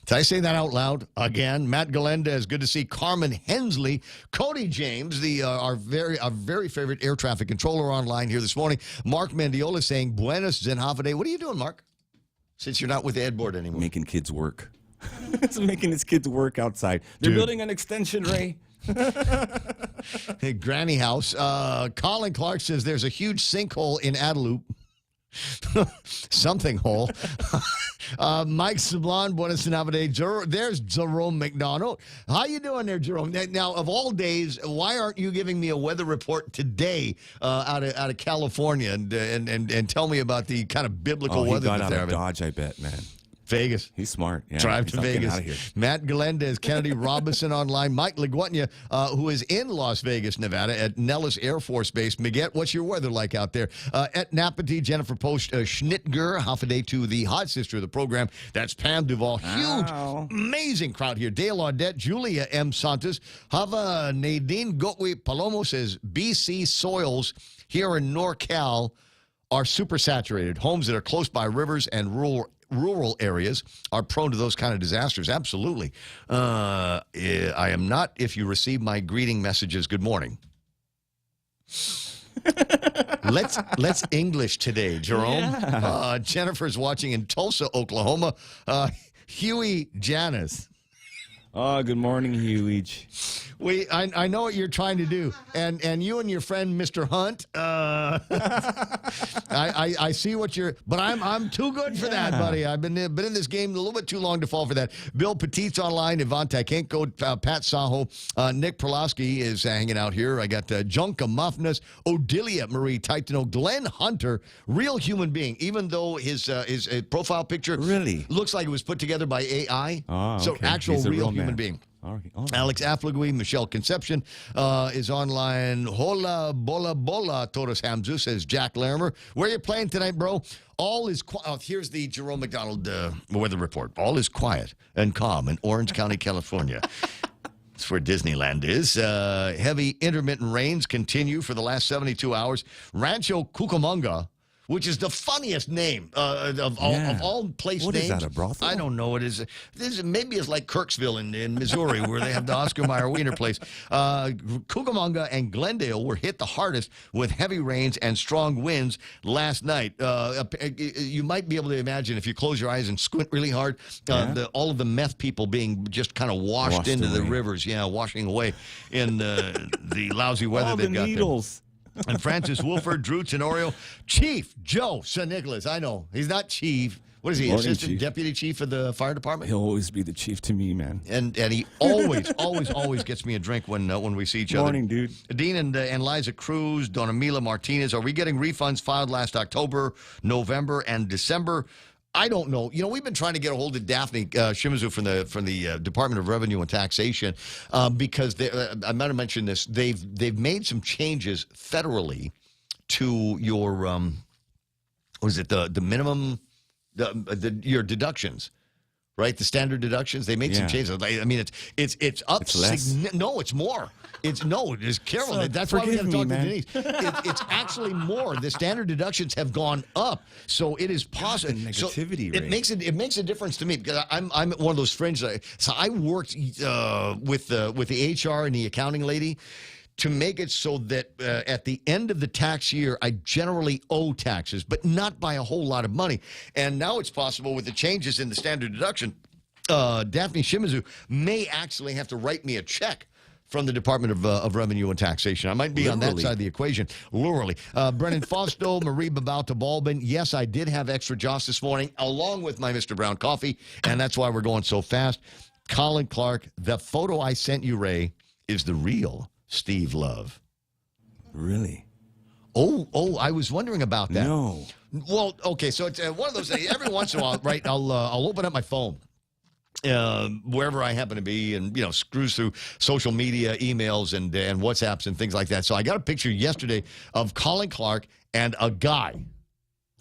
Did I say that out loud again? Matt Galendez, good to see Carmen Hensley, Cody James, our very favorite air traffic controller online here this morning. Mark Mendiola saying Buenos Zenhafade. What are you doing, Mark? Since you're not with the Ed Board anymore, making kids work. It's making his kids work outside. They're building an extension, Ray. Hey, Granny House. Colin Clark says there's a huge sinkhole in Adelup. Something hole. Mike Sablon, Buenos Navide. There's Jerome McDonald. How you doing there, Jerome? Now, of all days, why aren't you giving me a weather report today out of California and tell me about the kind of biblical weather got that out they're of having? Dodge, I bet, man. Vegas. He's smart. Yeah, Drive he's to Vegas. Out of here. Matt Galendez, Kennedy Robinson online. Mike Laguetnia, who is in Las Vegas, Nevada, at Nellis Air Force Base. Miguel, what's your weather like out there? At Napati, Jennifer Post Schnittger, half a day to the hot sister of the program. That's Pam Duvall. Huge, amazing crowd here. Dale Audette, Julia M. Santos, Hava Nadine Gotwe Palomo says BC soils here in NorCal are super saturated. Homes that are close by rivers and rural areas are prone to those kind of disasters. Absolutely. I am not, if you receive my greeting messages, good morning. Let's English today, Jerome. Yeah. Jennifer's watching in Tulsa, Oklahoma. Huey Janice. Oh, good morning, Huey. I know what you're trying to do, and you and your friend Mr. Hunt. I see what you're, but I'm too good for that, buddy. I've been in this game a little bit too long to fall for that. Bill Petit's online. Ivante Kenko, Pat Saho, Nick Perlowski is hanging out here. I got Junka Muffness, Odilia Marie Titano, Glenn Hunter, real human being. Even though his profile picture really looks like it was put together by AI, so okay. actual He's a real man. human being. All right. Alex Afflegui, Michelle Conception is online. Hola, bola, bola, Torres Hamzu, says Jack Larimer. Where are you playing tonight, bro? All is quiet. Here's the Jerome McDonald weather report. All is quiet and calm in Orange County, California. That's where Disneyland is. Heavy intermittent rains continue for the last 72 hours. Rancho Cucamonga, which is the funniest name of all place names. What is that, a brothel? I don't know what it is. Maybe it's like Kirksville in Missouri, where they have the Oscar Mayer Wiener place. Cucamonga and Glendale were hit the hardest with heavy rains and strong winds last night. You might be able to imagine, if you close your eyes and squint really hard, all of the meth people being just kind of washed into the rivers, washing away in the lousy weather they've got needles. And Francis Wolford, Drew Tenorio, Chief Joe San Nicholas. I know he's not chief. What is he? Morning, Assistant Chief. Deputy Chief of the fire department. He'll always be the chief to me, man. And he always gets me a drink when we see each other. Morning, dude. Dean and Liza Cruz, Donna Mila Martinez. Are we getting refunds filed last October, November, and December? I don't know. We've been trying to get a hold of Daphne Shimizu from the Department of Revenue and Taxation because I might have mentioned this. They've made some changes federally to your the minimum your deductions. Right, the standard deductions. They made some changes. I mean, it's up. It's less? No, it's more. It's careful. So, that's why we got to talk to man. Denise. It's actually more. The standard deductions have gone up, so it is possible. Negativity it rate. makes a difference to me because I'm one of those fringe. So I worked with the HR and the accounting lady to make it so that at the end of the tax year, I generally owe taxes, but not by a whole lot of money. And now it's possible with the changes in the standard deduction, Daphne Shimizu may actually have to write me a check from the Department of Revenue and Taxation. I might be on that side of the equation, literally. Brennan Fausto, Marie Babauta Balbin. Yes, I did have extra Joss this morning, along with my Mr. Brown coffee, and that's why we're going so fast. Colin Clark, the photo I sent you, Ray, is the real Steve Love. Really? Oh, I was wondering about that. No. Well, okay, so it's one of those things. Every once in a while, right, I'll open up my phone, wherever I happen to be, and, screws through social media, emails, and WhatsApps and things like that. So I got a picture yesterday of Colin Clark and a guy.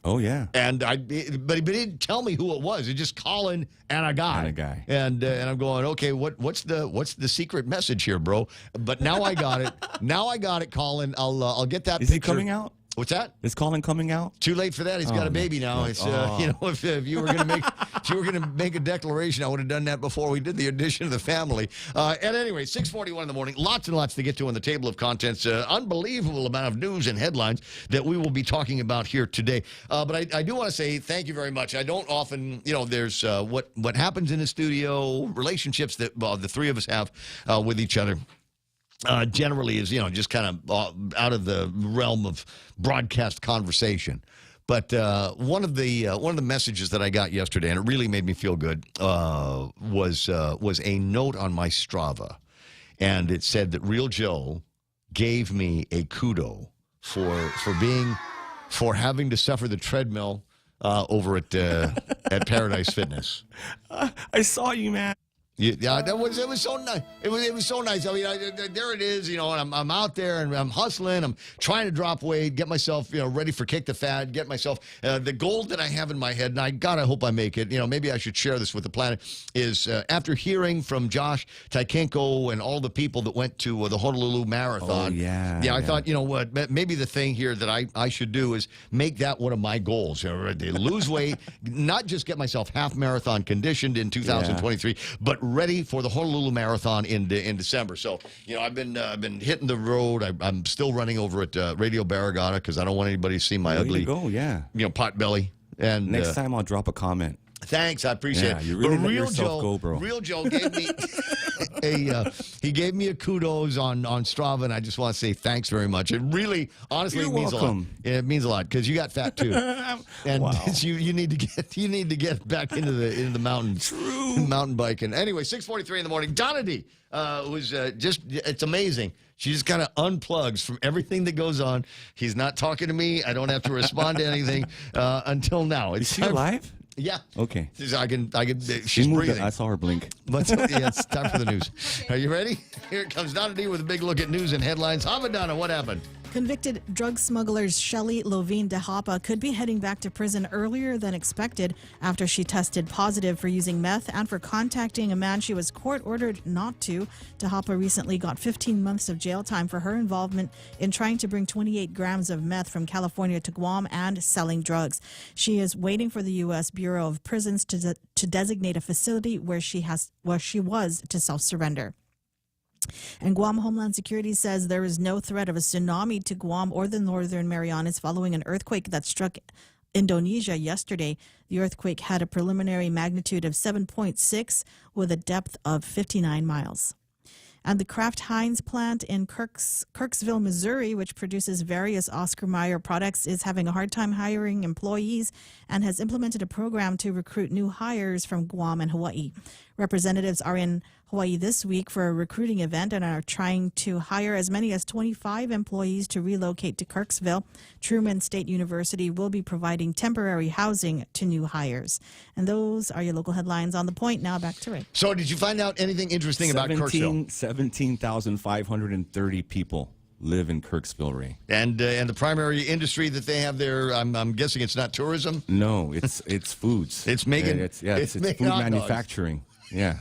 Oh, yeah. And but he didn't tell me who it was. It's just Colin and a guy. And I'm going, okay, what's the secret message here, bro? But now I got it. Now I got it, Colin. I'll get that picture. Is he coming out? What's that? Is Colin coming out? Too late for that. He's got a baby now. It's if you were going to make a declaration, I would have done that before we did the audition of the family. At any rate, 6:41 in the morning. Lots and lots to get to on the table of contents. Unbelievable amount of news and headlines that we will be talking about here today. But I do want to say thank you very much. I don't often, there's what happens in the studio, relationships that the three of us have with each other. Generally is, just kind of out of the realm of broadcast conversation. But one of the messages that I got yesterday, and it really made me feel good, was a note on my Strava. And it said that Real Joe gave me a kudo for having to suffer the treadmill over at Paradise Fitness. I saw you, man. Yeah, it was so nice. It was so nice. I mean, there it is. And I'm out there and I'm hustling. I'm trying to drop weight, get myself ready for Kick the Fad, get myself the goal that I have in my head. And I hope I make it. Maybe I should share this with the planet. Is after hearing from Josh Taikenko and all the people that went to the Honolulu Marathon. Oh, yeah. I thought, maybe the thing here that I should do is make that one of my goals. Lose weight, not just get myself half marathon conditioned in 2023, but ready for the Honolulu Marathon in December. So, I've been hitting the road. I'm still running over at Radio Barragata because I don't want anybody to see my ugly, pot belly. And next time I'll drop a comment. Thanks, I appreciate it. You really let Real yourself Joe, go, bro. Real Joe gave me he gave me a kudos on Strava, and I just want to say thanks very much. It really, honestly, means a lot. It means a lot because you got fat too, and you need to get back into the mountains. True. Mountain biking. Anyway, 6:43 in the morning. Donna D was it's amazing. She just kind of unplugs from everything that goes on. He's not talking to me. I don't have to respond to anything until now. Is she alive? Yeah. Okay. I can. She's breathing. I saw her blink. But it's time for the news. Are you ready? Here it comes. Donna D with a big look at news and headlines. Donna, what happened? Convicted drug smugglers Shelly Lovine DeHapa could be heading back to prison earlier than expected after she tested positive for using meth and for contacting a man she was court-ordered not to. DeHapa recently got 15 months of jail time for her involvement in trying to bring 28 grams of meth from California to Guam and selling drugs. She is waiting for the U.S. Bureau of Prisons to designate a facility where she was to self-surrender. And Guam Homeland Security says there is no threat of a tsunami to Guam or the Northern Marianas following an earthquake that struck Indonesia yesterday. The earthquake had a preliminary magnitude of 7.6 with a depth of 59 miles. And the Kraft Heinz plant in Kirksville, Missouri, which produces various Oscar Mayer products, is having a hard time hiring employees and has implemented a program to recruit new hires from Guam and Hawaii. Representatives are in Hawaii this week for a recruiting event and are trying to hire as many as 25 employees to relocate to Kirksville. Truman State University will be providing temporary housing to new hires. And those are your local headlines on The Point. Now back to Ray. So did you find out anything interesting about Kirksville? 17,530 people live in Kirksville, Ray. And the primary industry that they have there, I'm guessing it's not tourism? No, it's foods. It's making it's food manufacturing. Yeah.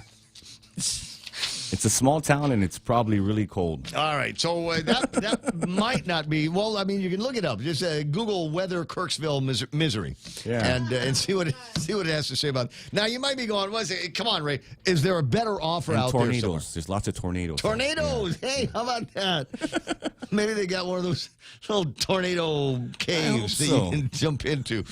It's a small town, and it's probably really cold. All right, so that might not be. Well, I mean, you can look it up. Just Google weather Kirksville, Missouri, and see what it has to say about it. Now, you might be going, come on, Ray. Is there a better offer out there? Tornadoes. There's lots of tornadoes. Tornadoes. Yeah. Hey, how about that? Maybe they got one of those little tornado caves that you can jump into.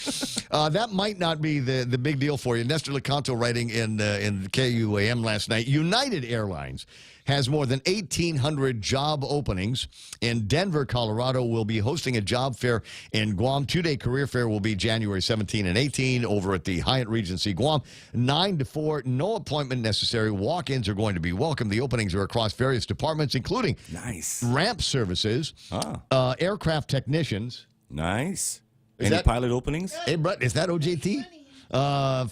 That might not be the big deal for you. Nestor Lecanto writing in KUAM last night. United Airlines Airlines has more than 1,800 job openings. In Denver, Colorado, will be hosting a job fair in Guam. 2-day career fair will be January 17 and 18 over at the Hyatt Regency Guam. 9 to 4, no appointment necessary. Walk-ins are going to be welcome. The openings are across various departments, including ramp services, aircraft technicians. Nice. Is Any pilot openings? Hey, Brett, is that OJT?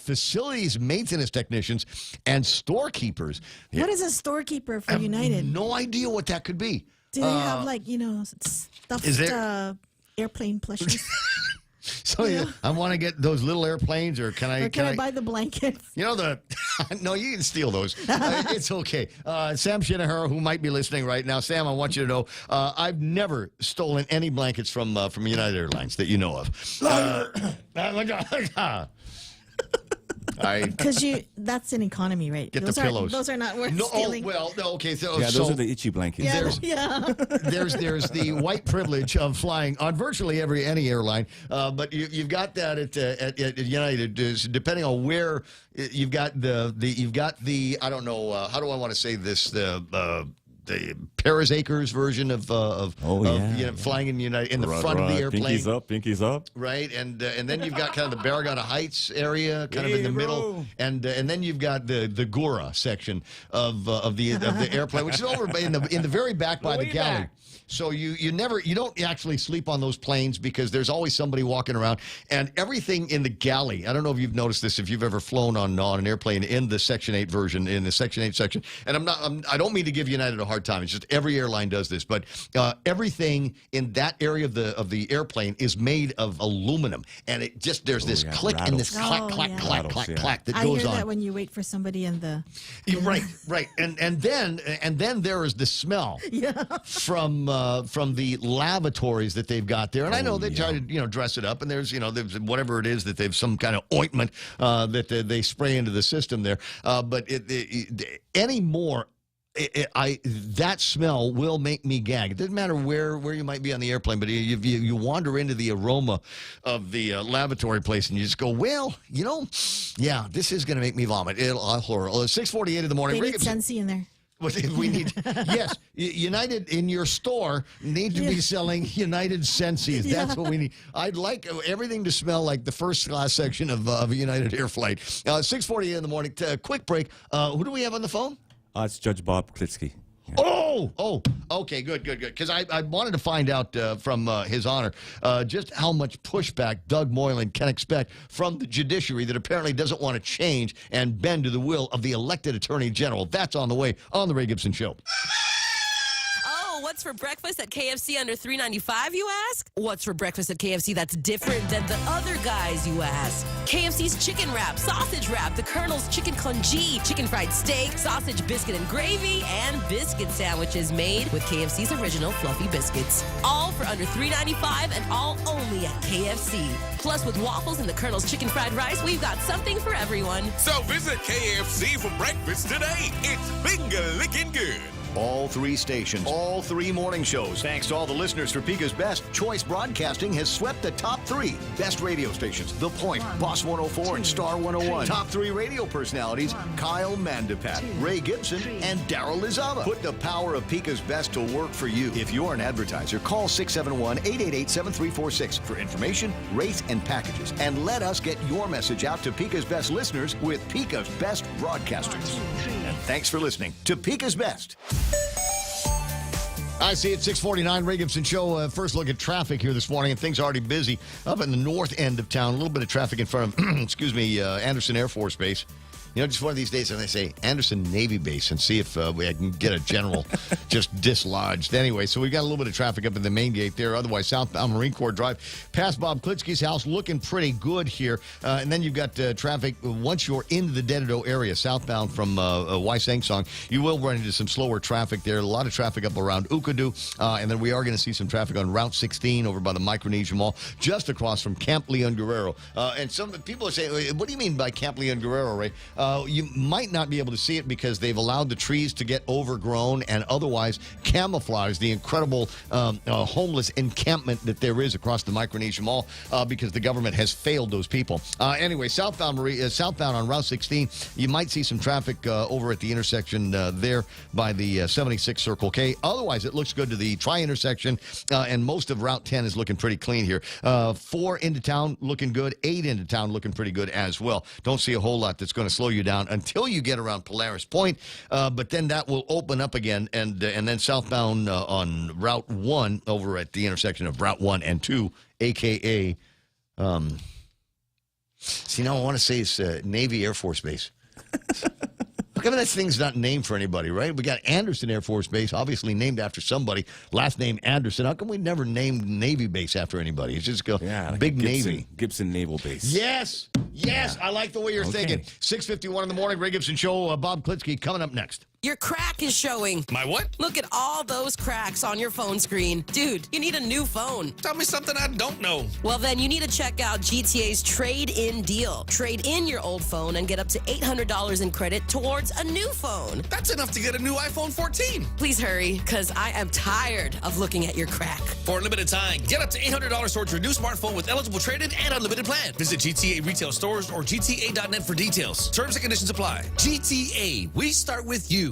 Facilities maintenance technicians and storekeepers. What is a storekeeper for United? No idea what that could be. Do they have stuffed airplane plushies? So I want to get those little airplanes, or can I? Or can I buy the blankets? No, you can steal those. It's okay. Sam Shinohara, who might be listening right now, Sam, I want you to know I've never stolen any blankets from United Airlines that you know of. Because that's an economy rate. Get the pillows. Those are not worth stealing. Okay. Those are the itchy blankets. There's the white privilege of flying on virtually any airline, but you've got that at United. Depending on where you've got the I don't know how do I want to say this the Paris Acres version of flying in United in the front of the airplane. Pinkies up. Right, and then you've got kind of the Barragana Heights area, kind of in the middle, and then you've got the Gura section of the airplane, which is over in the very back by the galley. So you don't actually sleep on those planes because there's always somebody walking around, and everything in the galley. I don't know if you've noticed this if you've ever flown on an airplane in the Section 8 version, in the Section 8 section. And I don't mean to give United a hard time. It's just every airline does this, but everything in that area of the airplane is made of aluminum, and it just there's this click and this clack that I goes hear on. that when you wait for somebody in the right, and then there is the smell from the lavatories that they've got there, and I know they try to dress it up, and there's whatever it is that they've some kind of ointment that they spray into the system there, but anymore. That smell will make me gag. It doesn't matter where you might be on the airplane, but you wander into the aroma of the lavatory place, and you just go, this is going to make me vomit. I'll horror. 6:48 in the morning. They need Sensi in there. We need, yes, United in your store need to be selling United Sensi's. That's what we need. I'd like everything to smell like the first class section of a United Air flight. 6:48 in the morning. Quick break. Who do we have on the phone? It's Judge Bob Klitsky. Yeah. Oh, okay, good. Because I wanted to find out from His Honor just how much pushback Doug Moylan can expect from the judiciary that apparently doesn't want to change and bend to the will of the elected Attorney General. That's on the way on The Ray Gibson Show. What's for breakfast at KFC under $3.95, you ask? What's for breakfast at KFC that's different than the other guys, you ask? KFC's chicken wrap, sausage wrap, the Colonel's chicken congee, chicken fried steak, sausage biscuit and gravy, and biscuit sandwiches made with KFC's original fluffy biscuits. All for under $3.95 and all only at KFC. Plus, with waffles and the Colonel's chicken fried rice, we've got something for everyone. So visit KFC for breakfast today. It's finger-licking good. All three stations, all three morning shows. Thanks to all the listeners for Pika's Best, Choice Broadcasting has swept the top three best radio stations. The Point, Boss 104, and Star 101. Top three radio personalities, Kyle Mandapat, Ray Gibson, and Daryl Lizama. Put the power of Pika's Best to work for you. If you're an advertiser, call 671-888-7346 for information, rates, and packages. And let us get your message out to Pika's Best listeners with Pika's Best Broadcasters. And thanks for listening to Pika's Best. I see it, 6:49, Ray Gibson Show. First look at traffic here this morning, and things are already busy up in the north end of town. A little bit of traffic in front of, Anderson Air Force Base. Just one of these days, I'm going to say Anderson Navy Base and see if I can get a general just dislodged. Anyway, so we've got a little bit of traffic up at the main gate there. Otherwise, southbound Marine Corps Drive past Bob Klitsky's house, looking pretty good here. And then you've got traffic once you're into the Dededo area, southbound from Waisangsong. You will run into some slower traffic there. A lot of traffic up around Ukadu. And then we are going to see some traffic on Route 16 over by the Micronesia Mall, just across from Camp Leon Guerrero. And some people are saying, what do you mean by Camp Leon Guerrero, Ray? You might not be able to see it because they've allowed the trees to get overgrown and otherwise camouflage the incredible homeless encampment that there is across the Micronesia Mall because the government has failed those people. Anyway, southbound on Route 16, you might see some traffic over at the intersection there by the 76 Circle K. Otherwise, it looks good to the tri-intersection, and most of Route 10 is looking pretty clean here. 4 into town looking good, 8 into town looking pretty good as well. Don't see a whole lot that's going to slow you down until you get around Polaris Point, but then that will open up again, and then southbound on Route 1 over at the intersection of Route 1 and 2, a.k.a. See, now I want to say it's Navy Air Force Base. How come that thing's not named for anybody, right? We got Anderson Air Force Base, obviously named after somebody. Last name Anderson. How come we never named Navy Base after anybody? It's just go like big Gibson, Navy. Gibson Naval Base. Yes. I like the way you're thinking. 6:51 in the morning, Ray Gibson Show. Bob Klitsky coming up next. Your crack is showing. My what? Look at all those cracks on your phone screen. Dude, you need a new phone. Tell me something I don't know. Well, then you need to check out GTA's trade-in deal. Trade in your old phone and get up to $800 in credit towards a new phone. That's enough to get a new iPhone 14. Please hurry, because I am tired of looking at your crack. For a limited time, get up to $800 towards your new smartphone with eligible trade-in and unlimited plan. Visit GTA retail stores or GTA.net for details. Terms and conditions apply. GTA, we start with you.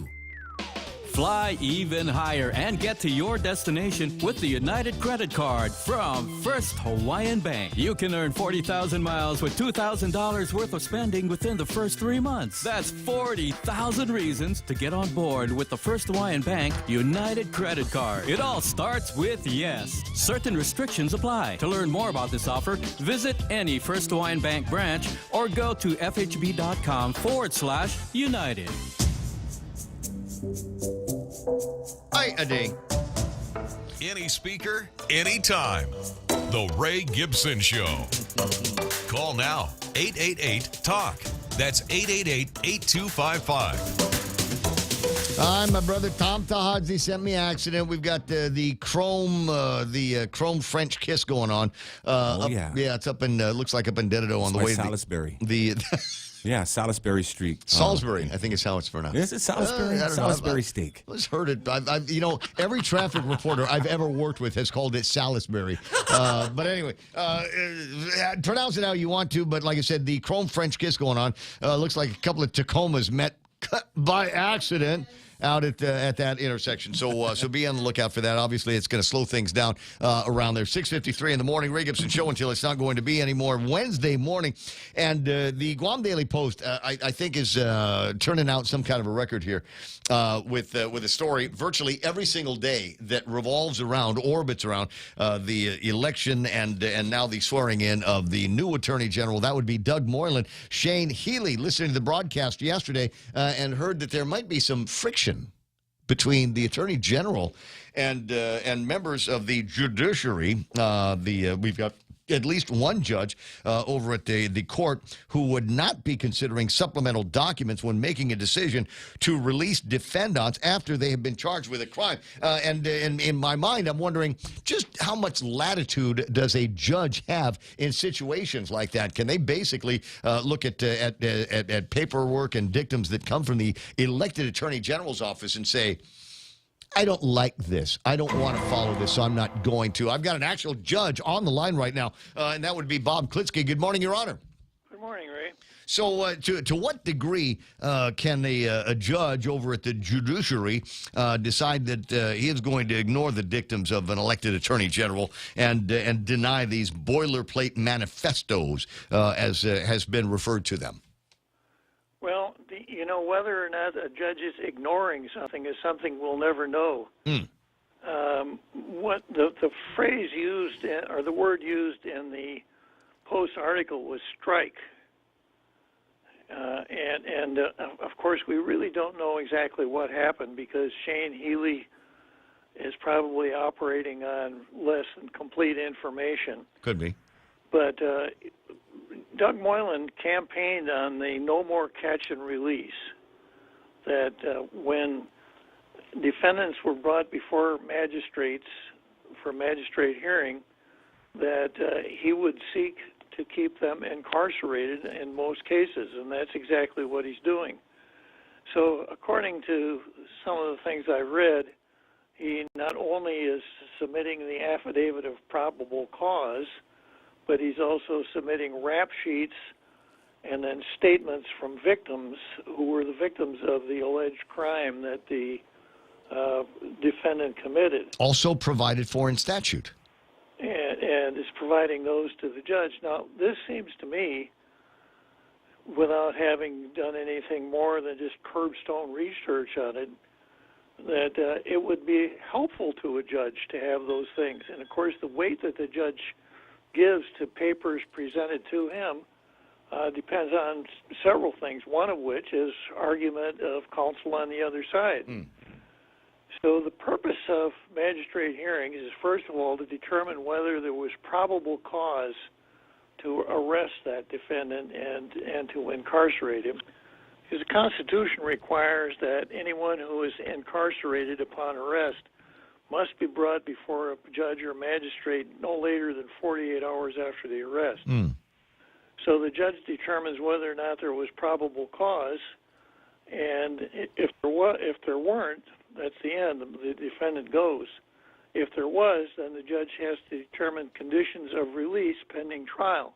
Fly even higher and get to your destination with the United Credit Card from First Hawaiian Bank. You can earn 40,000 miles with $2,000 worth of spending within the first 3 months. That's 40,000 reasons to get on board with the First Hawaiian Bank United Credit Card. It all starts with yes. Certain restrictions apply. To learn more about this offer, visit any First Hawaiian Bank branch or go to fhb.com/United. Hi, Ade. Any speaker, anytime. The Ray Gibson Show. Call now, 888-TALK. That's 888-8255. Hi, my brother Tom Tahadzi sent me an accident. We've got the chrome French kiss going on. Yeah, it's up in looks like up in Dededo on the way to Salisbury. Yeah, Salisbury Street. Salisbury, I think is how it's pronounced. Is it Salisbury? Salisbury steak. I just heard it. Every traffic reporter I've ever worked with has called it Salisbury. But anyway, pronounce it how you want to. But like I said, the chrome French kiss going on. Looks like a couple of Tacomas met by accident out at that intersection. So be on the lookout for that. Obviously, it's going to slow things down around there. 6:53 in the morning, Ray Gibson Show until it's not going to be anymore. Wednesday morning. And the Guam Daily Post, I think, is turning out some kind of a record here with a story virtually every single day that revolves around, orbits around the election and now the swearing in of the new Attorney General. That would be Doug Moylan. Shane Healy, listening to the broadcast yesterday and heard that there might be some friction between the Attorney General and members of the judiciary. We've got at least one judge over at the court who would not be considering supplemental documents when making a decision to release defendants after they have been charged with a crime. And in my mind, I'm wondering just how much latitude does a judge have in situations like that? Can they basically look at paperwork and dictums that come from the elected Attorney General's office and say, I don't like this. I don't want to follow this, so I'm not going to. I've got an actual judge on the line right now, and that would be Bob Klitsky. Good morning, Your Honor. Good morning, Ray. So to what degree can a judge over at the judiciary decide that he is going to ignore the dictums of an elected Attorney General and deny these boilerplate manifestos, as has been referred to them? Well, whether or not a judge is ignoring something is something we'll never know. What the phrase used or the word used in the Post article was strike, and of course we really don't know exactly what happened because Shane Healy is probably operating on less than complete information. Could be, but. Doug Moylan campaigned on the no more catch and release, that when defendants were brought before magistrates for magistrate hearing, that he would seek to keep them incarcerated in most cases, and that's exactly what he's doing. So according to some of the things I've read, he not only is submitting the affidavit of probable cause, but he's also submitting rap sheets and then statements from victims who were the victims of the alleged crime that the defendant committed. Also provided for in statute. And is providing those to the judge. Now, this seems to me, without having done anything more than just curbstone research on it, that it would be helpful to a judge to have those things. And, of course, the weight that the judge gives to papers presented to him depends on several things, one of which is argument of counsel on the other side. So the purpose of magistrate hearings is, first of all, to determine whether there was probable cause to arrest that defendant and to incarcerate him. Because the Constitution requires that anyone who is incarcerated upon arrest must be brought before a judge or magistrate no later than 48 hours after the arrest. So the judge determines whether or not there was probable cause, and if there weren't, that's the end. The defendant goes. If there was, then the judge has to determine conditions of release pending trial.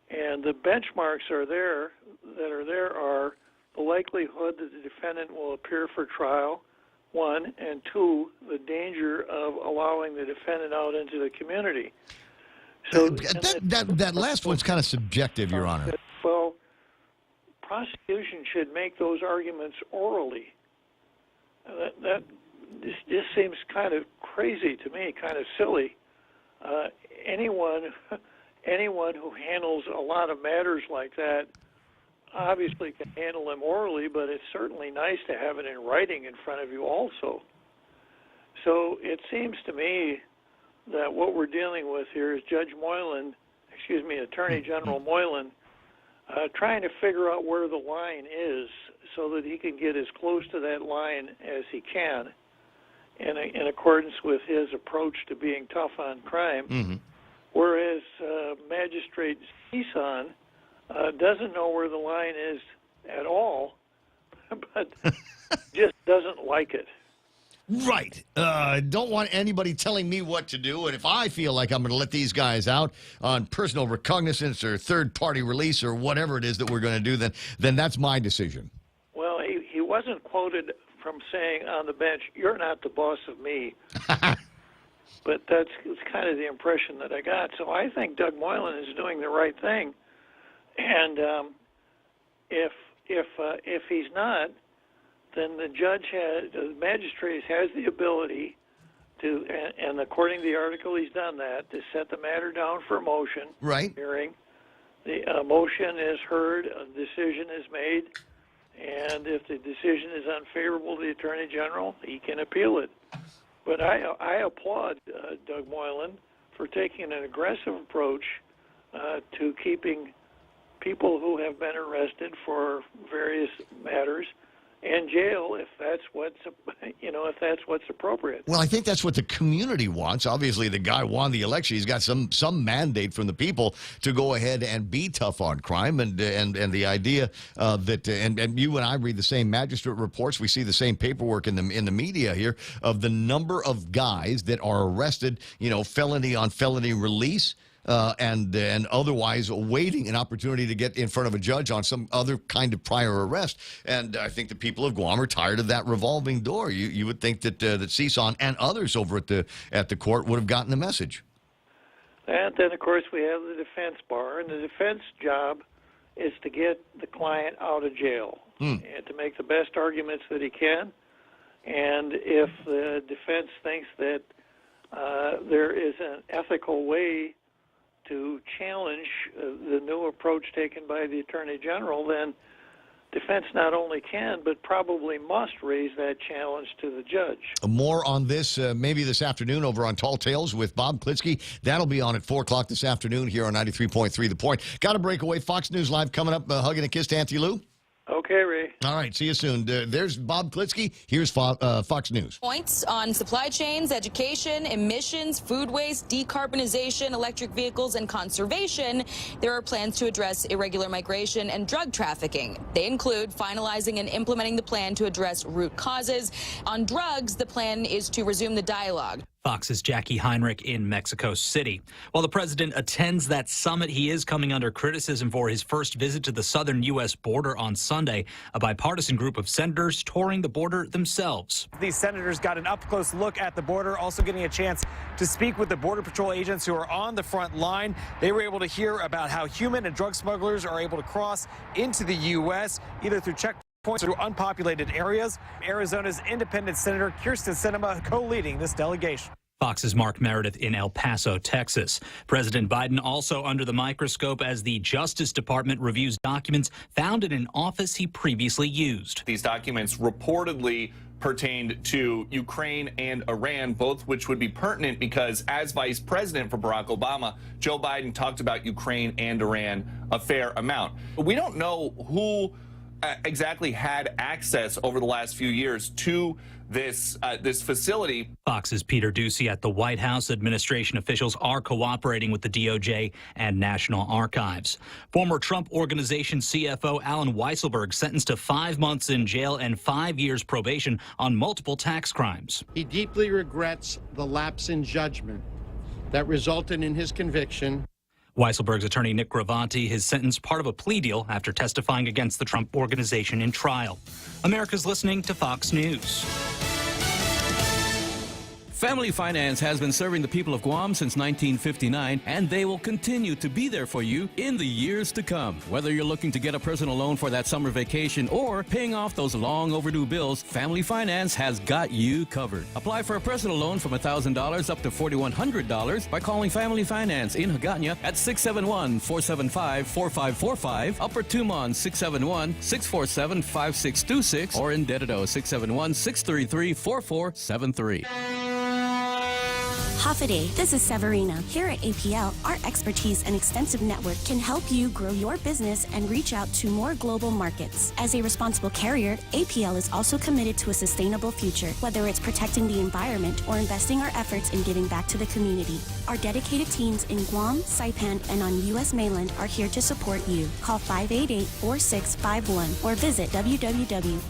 And the benchmarks are there are the likelihood that the defendant will appear for trial, one, and two, the danger of allowing the defendant out into the community. So that last one's kind of subjective, Your Honor. Well, prosecution should make those arguments orally. This just seems kind of crazy to me, kind of silly. Anyone who handles a lot of matters like that obviously can handle them orally, but it's certainly nice to have it in writing in front of you also. So it seems to me that what we're dealing with here is Attorney General Moylan, trying to figure out where the line is so that he can get as close to that line as he can in accordance with his approach to being tough on crime, whereas Magistrate Cison doesn't know where the line is at all, but just doesn't like it. Right. Don't want anybody telling me what to do. And if I feel like I'm going to let these guys out on personal recognizance or third-party release or whatever it is that we're going to do, then that's my decision. Well, he wasn't quoted from saying on the bench, "You're not the boss of me." But it's kind of the impression that I got. So I think Doug Moylan is doing the right thing. And if he's not, then the magistrate has the ability to, and according to the article, he's done that, to set the matter down for motion. Right. Hearing. The motion is heard, a decision is made, and if the decision is unfavorable to the Attorney General, he can appeal it. But I applaud Doug Moylan for taking an aggressive approach to keeping people who have been arrested for various matters in jail if that's what's appropriate. Well, I think that's what the community wants. Obviously, the guy won the election. He's got some mandate from the people to go ahead and be tough on crime, and the idea that and you and I read the same magistrate reports. We see the same paperwork in the media here of the number of guys that are arrested, felony on felony release. And otherwise awaiting an opportunity to get in front of a judge on some other kind of prior arrest. And I think the people of Guam are tired of that revolving door. You would think that Cison and others over at the court would have gotten the message. And then, of course, we have the defense bar, and the defense job is to get the client out of jail and to make the best arguments that he can. And if the defense thinks that there is an ethical way to challenge the new approach taken by the Attorney General, then defense not only can, but probably must raise that challenge to the judge. More on this maybe this afternoon over on Tall Tales with Bob Klitsky. That'll be on at 4 o'clock this afternoon here on 93.3 The Point. Got a breakaway. Fox News Live coming up. Hugging a kiss to Auntie Lou. Okay, Ray. All right, see you soon. There's Bob Klitsky. Here's Fox News. Points on supply chains, education, emissions, food waste, decarbonization, electric vehicles, and conservation. There are plans to address irregular migration and drug trafficking. They include finalizing and implementing the plan to address root causes. On drugs, the plan is to resume the dialogue. Fox's Jackie Heinrich in Mexico City. While the president attends that summit, he is coming under criticism for his first visit to the southern U.S. border on Sunday. A bipartisan group of senators touring the border themselves. These senators got an up-close look at the border, also getting a chance to speak with the Border Patrol agents who are on the front line. They were able to hear about how human and drug smugglers are able to cross into the U.S., either through checkpoints through unpopulated areas. Arizona's independent Senator Kyrsten Sinema co-leading this delegation. Fox's Mark Meredith in El Paso, Texas. President Biden also under the microscope as the Justice Department reviews documents found in an office he previously used. These documents reportedly pertained to Ukraine and Iran, both which would be pertinent because as vice president for Barack Obama, Joe Biden talked about Ukraine and Iran a fair amount. But we don't know who exactly had access over the last few years to this facility. Fox's Peter Ducey at the White House. Administration officials are cooperating with the DOJ and National Archives. Former Trump Organization CFO Alan Weisselberg sentenced to 5 months in jail and 5 years probation on multiple tax crimes. He deeply regrets the lapse in judgment that resulted in his conviction. Weisselberg's attorney Nick Gravanti, his sentence part of a plea deal after testifying against the Trump Organization in trial. America's listening to Fox News. Family Finance has been serving the people of Guam since 1959, and they will continue to be there for you in the years to come. Whether you're looking to get a personal loan for that summer vacation or paying off those long overdue bills, Family Finance has got you covered. Apply for a personal loan from $1,000 up to $4,100 by calling Family Finance in Hagåtña at 671-475-4545, Upper Tumon 671-647-5626, or in Dededo 671-633-4473. Hafaday, this is Severina. Here at APL, our expertise and extensive network can help you grow your business and reach out to more global markets. As a responsible carrier, APL is also committed to a sustainable future, whether it's protecting the environment or investing our efforts in giving back to the community. Our dedicated teams in Guam, Saipan, and on U.S. mainland are here to support you. Call 588-4651 or visit www.apl.com.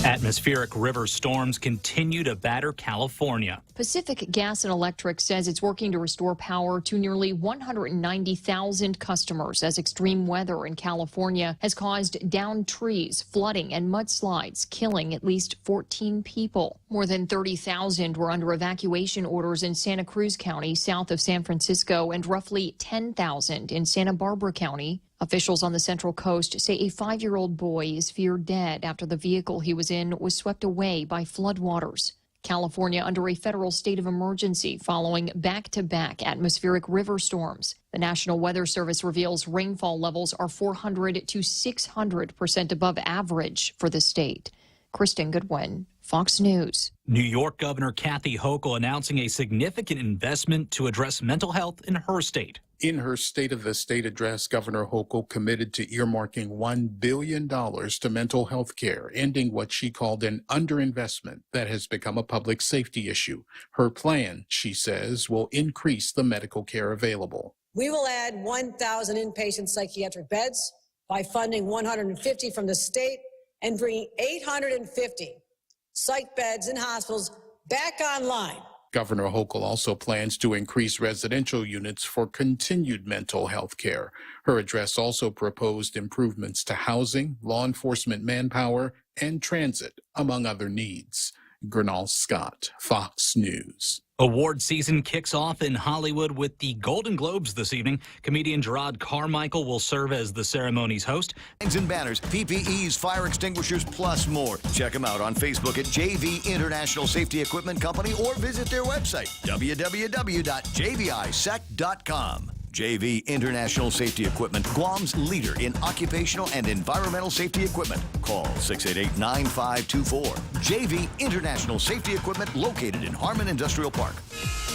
Atmospheric river storms continue to batter California. Pacific Gas and Electric says it's working to restore power to nearly 190,000 customers as extreme weather in California has caused downed trees, flooding, and mudslides, killing at least 14 people. More than 30,000 were under evacuation orders in Santa Cruz County, south of San Francisco, and roughly 10,000 in Santa Barbara County. Officials on the Central Coast say a 5-year-old boy is feared dead after the vehicle he was in was swept away by floodwaters. California under a federal state of emergency following back-to-back atmospheric river storms. The National Weather Service reveals rainfall levels are 400 to 600% above average for the state. Kristen Goodwin, Fox News. New York Governor Kathy Hochul announcing a significant investment to address mental health in her state. In her State of the State address, Governor Hochul committed to earmarking $1 billion to mental health care, ending what she called an underinvestment that has become a public safety issue. Her plan, she says, will increase the medical care available. We will add 1,000 inpatient psychiatric beds by funding 150 from the state and bringing 850 psych beds in hospitals back online. Governor Hochul also plans to increase residential units for continued mental health care. Her address also proposed improvements to housing, law enforcement manpower, and transit, among other needs. Gernal Scott, Fox News. Award season kicks off in Hollywood with the Golden Globes this evening. Comedian Gerard Carmichael will serve as the ceremony's host. And banners, PPEs, fire extinguishers, plus more. Check them out on Facebook at JV International Safety Equipment Company or visit their website, www.jvisec.com. JV International Safety Equipment, Guam's leader in occupational and environmental safety equipment. Call 688-9524. JV International Safety Equipment located in Harmon Industrial Park.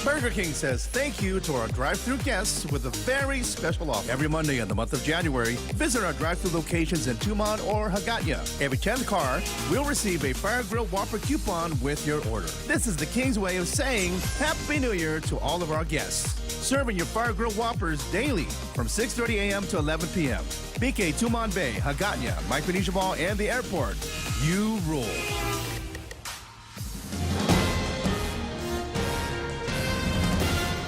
Burger King says thank you to our drive-thru guests with a very special offer. Every Monday in the month of January, visit our drive-thru locations in Tumon or Hagåtña. Every 10th car will receive a Fire Grill Whopper coupon with your order. This is the King's way of saying Happy New Year to all of our guests. Serving your Fire Grill Whoppers daily from 6:30 a.m. to 11 p.m. BK, Tumon Bay, Hagåtña, Micronesia Mall, and the airport. You rule.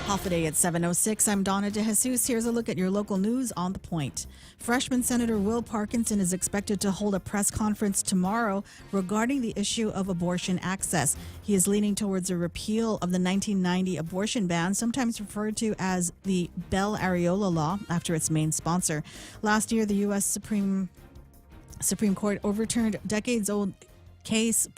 Half a day at 7:06. I'm Donna DeJesus. Here's a look at your local news on The Point. Freshman Senator Will Parkinson is expected to hold a press conference tomorrow regarding the issue of abortion access. He is leaning towards a repeal of the 1990 abortion ban, sometimes referred to as the Bell-Areola Law, after its main sponsor. Last year, the U.S. Supreme Court overturned decades-old case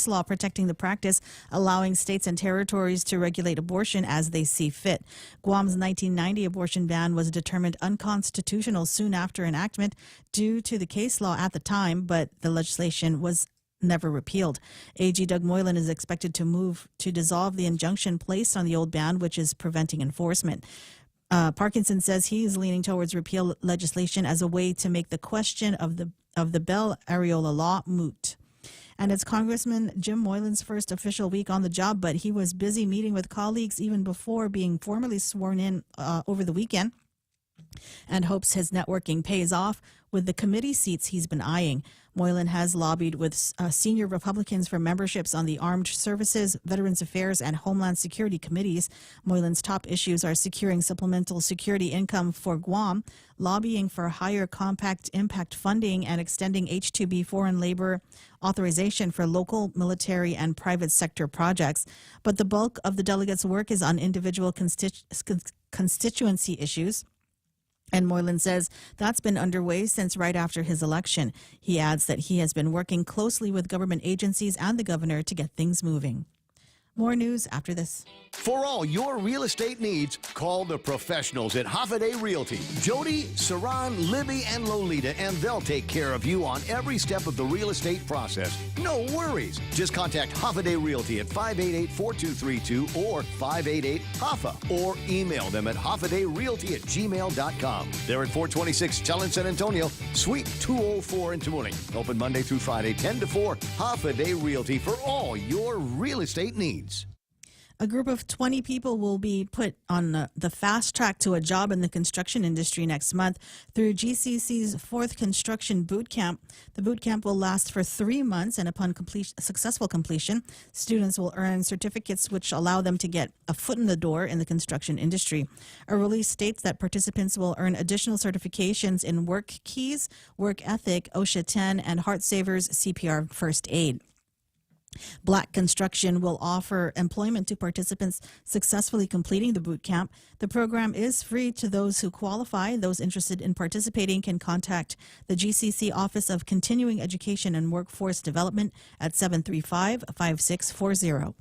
law protecting the practice, allowing states and territories to regulate abortion as they see fit. Guam's 1990 abortion ban was determined unconstitutional soon after enactment due to the case law at the time, but the legislation was never repealed. AG Doug Moylan is expected to move to dissolve the injunction placed on the old ban, which is preventing enforcement. Parkinson says he is leaning towards repeal legislation as a way to make the question of the Bell-Areola Law moot. And it's Congressman Jim Moylan's first official week on the job, but he was busy meeting with colleagues even before being formally sworn in over the weekend, and hopes his networking pays off with the committee seats he's been eyeing. Moylan has lobbied with senior Republicans for memberships on the Armed Services, Veterans Affairs, and Homeland Security committees. Moylan's top issues are securing supplemental security income for Guam, lobbying for higher compact impact funding, and extending H-2B foreign labor authorization for local, military, and private sector projects. But the bulk of the delegates' work is on individual constituency issues. And Moylan says that's been underway since right after his election. He adds that he has been working closely with government agencies and the governor to get things moving. More news after this. For all your real estate needs, call the professionals at Hoffaday Realty. Jody, Saran, Libby, and Lolita, and they'll take care of you on every step of the real estate process. No worries. Just contact Hoffaday Realty at 588-4232 or 588-HOFFA, or email them at hoffadayrealty@gmail.com. They're at 426 Chell in San Antonio, Suite 204 in Tamuning. Open Monday through Friday, 10 to 4. Hoffaday Realty for all your real estate needs. A group of 20 people will be put on the fast track to a job in the construction industry next month through GCC's 4th Construction Boot Camp. The boot camp will last for 3 months, and upon successful completion, students will earn certificates which allow them to get a foot in the door in the construction industry. A release states that participants will earn additional certifications in work keys, work ethic, OSHA 10, and Heart Savers CPR First Aid. Black Construction will offer employment to participants successfully completing the boot camp. The program is free to those who qualify. Those interested in participating can contact the GCC Office of Continuing Education and Workforce Development at 735-5640.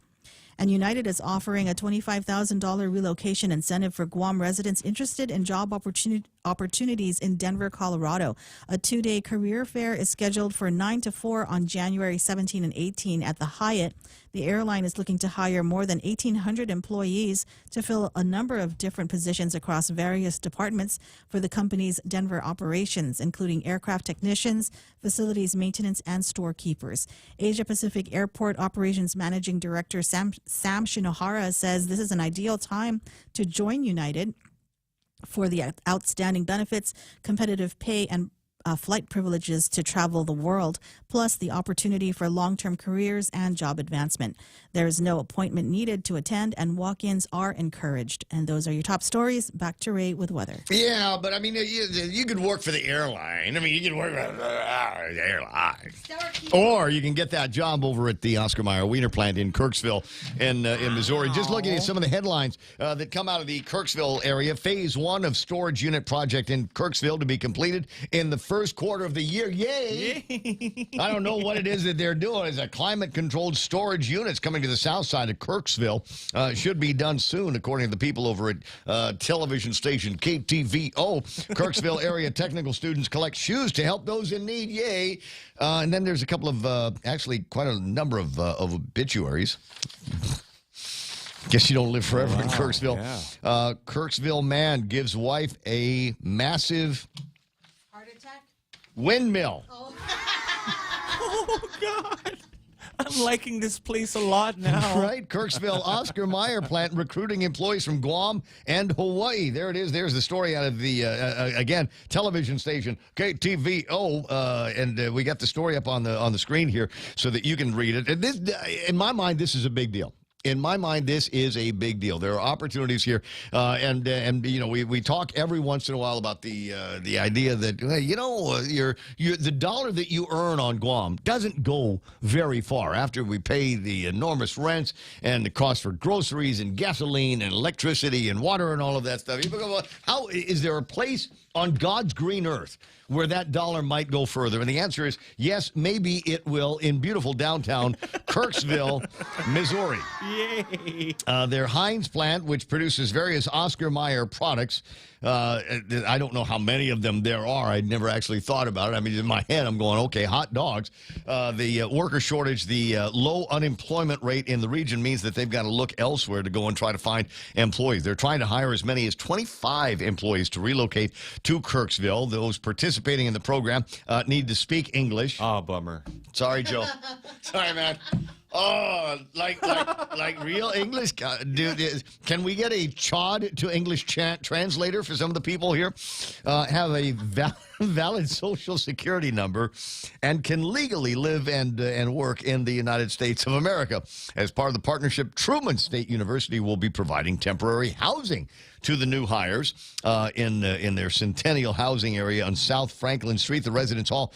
And United is offering a $25,000 relocation incentive for Guam residents interested in job opportunities in Denver, Colorado. A 2-day career fair is scheduled for 9 to 4 on January 17 and 18 at the Hyatt. The airline is looking to hire more than 1,800 employees to fill a number of different positions across various departments for the company's Denver operations, including aircraft technicians, facilities maintenance, and storekeepers. Asia Pacific Airport Operations Managing Director Sam Shinohara says this is an ideal time to join United for the outstanding benefits, competitive pay, and flight privileges to travel the world, plus the opportunity for long-term careers and job advancement. There is no appointment needed to attend, and walk-ins are encouraged. And those are your top stories. Back to Ray with weather. Yeah, but I mean, you could work for the airline. I mean, you could work for the airline. Or you can get that job over at the Oscar Mayer Wiener plant in Kirksville in Missouri. Just looking at some of the headlines that come out of the Kirksville area. Phase 1 of storage unit project in Kirksville to be completed in the first quarter of the year. Yay! I don't know what it is that they're doing. It's a climate-controlled storage units coming to the south side of Kirksville. Should be done soon, according to the people over at television station KTVO. Kirksville area technical students collect shoes to help those in need. Yay! And then there's a couple of, actually quite a number of obituaries. Guess you don't live forever in Wow, Kirksville. yeah. Kirksville man gives wife a massive Heart attack? windmill. Oh, God. I'm liking this place a lot now. Right? Kirksville Oscar Mayer plant recruiting employees from Guam and Hawaii. There it is. There's the story out of the, again, television station KTVO. And we got the story up on the screen here so that you can read it. And this, in my mind, this is a big deal. In my mind, this is a big deal. There are opportunities here, and you know, we talk every once in a while about the idea that, hey, you know, the dollar that you earn on Guam doesn't go very far after we pay the enormous rents and the cost for groceries and gasoline and electricity and water and all of that stuff. You go, how is there a place on God's green earth where that dollar might go further? And the answer is yes, maybe it will in beautiful downtown Kirksville, Missouri. Yay. Their Heinz plant, which produces various Oscar Mayer products, I don't know how many of them there are. I never actually thought about it. I mean, in my head, I'm going, okay, hot dogs. The worker shortage, the low unemployment rate in the region means that they've got to look elsewhere to go and try to find employees. They're trying to hire as many as 25 employees to relocate to Kirksville. Those participating in the program need to speak English. Oh, bummer. Sorry, Joe. Sorry, man. Oh, like real English? Dude, can we get a Chad to English translator for some of the people here? Have a valid social security number and can legally live and work in the United States of America. As part of the partnership, Truman State University will be providing temporary housing to the new hires in their Centennial housing area on South Franklin Street. The residence hall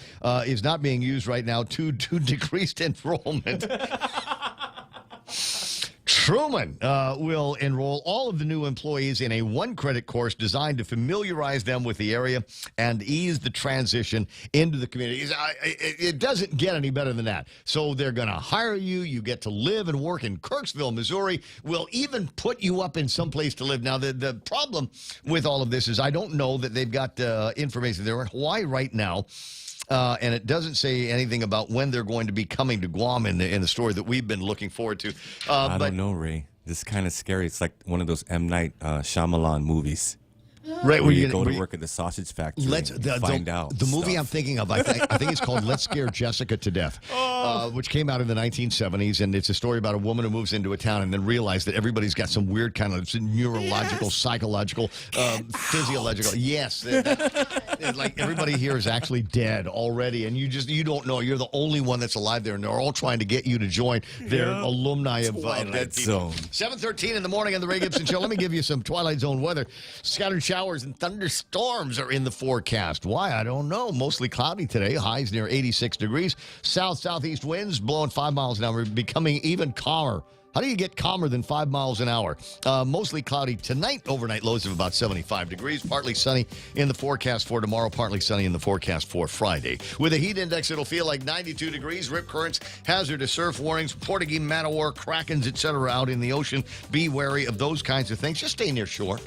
is not being used right now due to decreased enrollment. Truman will enroll all of the new employees in a one-credit course designed to familiarize them with the area and ease the transition into the community. It doesn't get any better than that. So they're going to hire you. You get to live and work in Kirksville, Missouri. We'll even put you up in some place to live. Now, the problem with all of this is I don't know that they've got information. They're in Hawaii right now. And it doesn't say anything about when they're going to be coming to Guam in the story that we've been looking forward to. I don't know, Ray. This is kind of scary. It's like one of those M. Night Shyamalan movies. Right, where you go to work at the sausage factory and find out the movie I'm thinking of, I think it's called Let's Scare Jessica to Death, which came out in the 1970s, and it's a story about a woman who moves into a town and then realizes that everybody's got some weird kind of neurological, psychological, physiological. Yes, like everybody here is actually dead already, and you don't know. You're the only one that's alive there, and they're all trying to get you to join their alumni of Twilight Zone. 7:13 in the morning on the Ray Gibson Show. Let me give you some Twilight Zone weather. Scattered showers and thunderstorms are in the forecast. Why? I don't know. Mostly cloudy today. Highs near 86 degrees. South-southeast winds blowing 5 miles an hour, becoming even calmer. How do you get calmer than 5 miles an hour? Mostly cloudy tonight. Overnight lows of about 75 degrees. Partly sunny in the forecast for tomorrow. Partly sunny in the forecast for Friday. With a heat index, it'll feel like 92 degrees. Rip currents, hazardous surf warnings, Portuguese man o' war, krakens, etc. out in the ocean. Be wary of those kinds of things. Just stay near shore.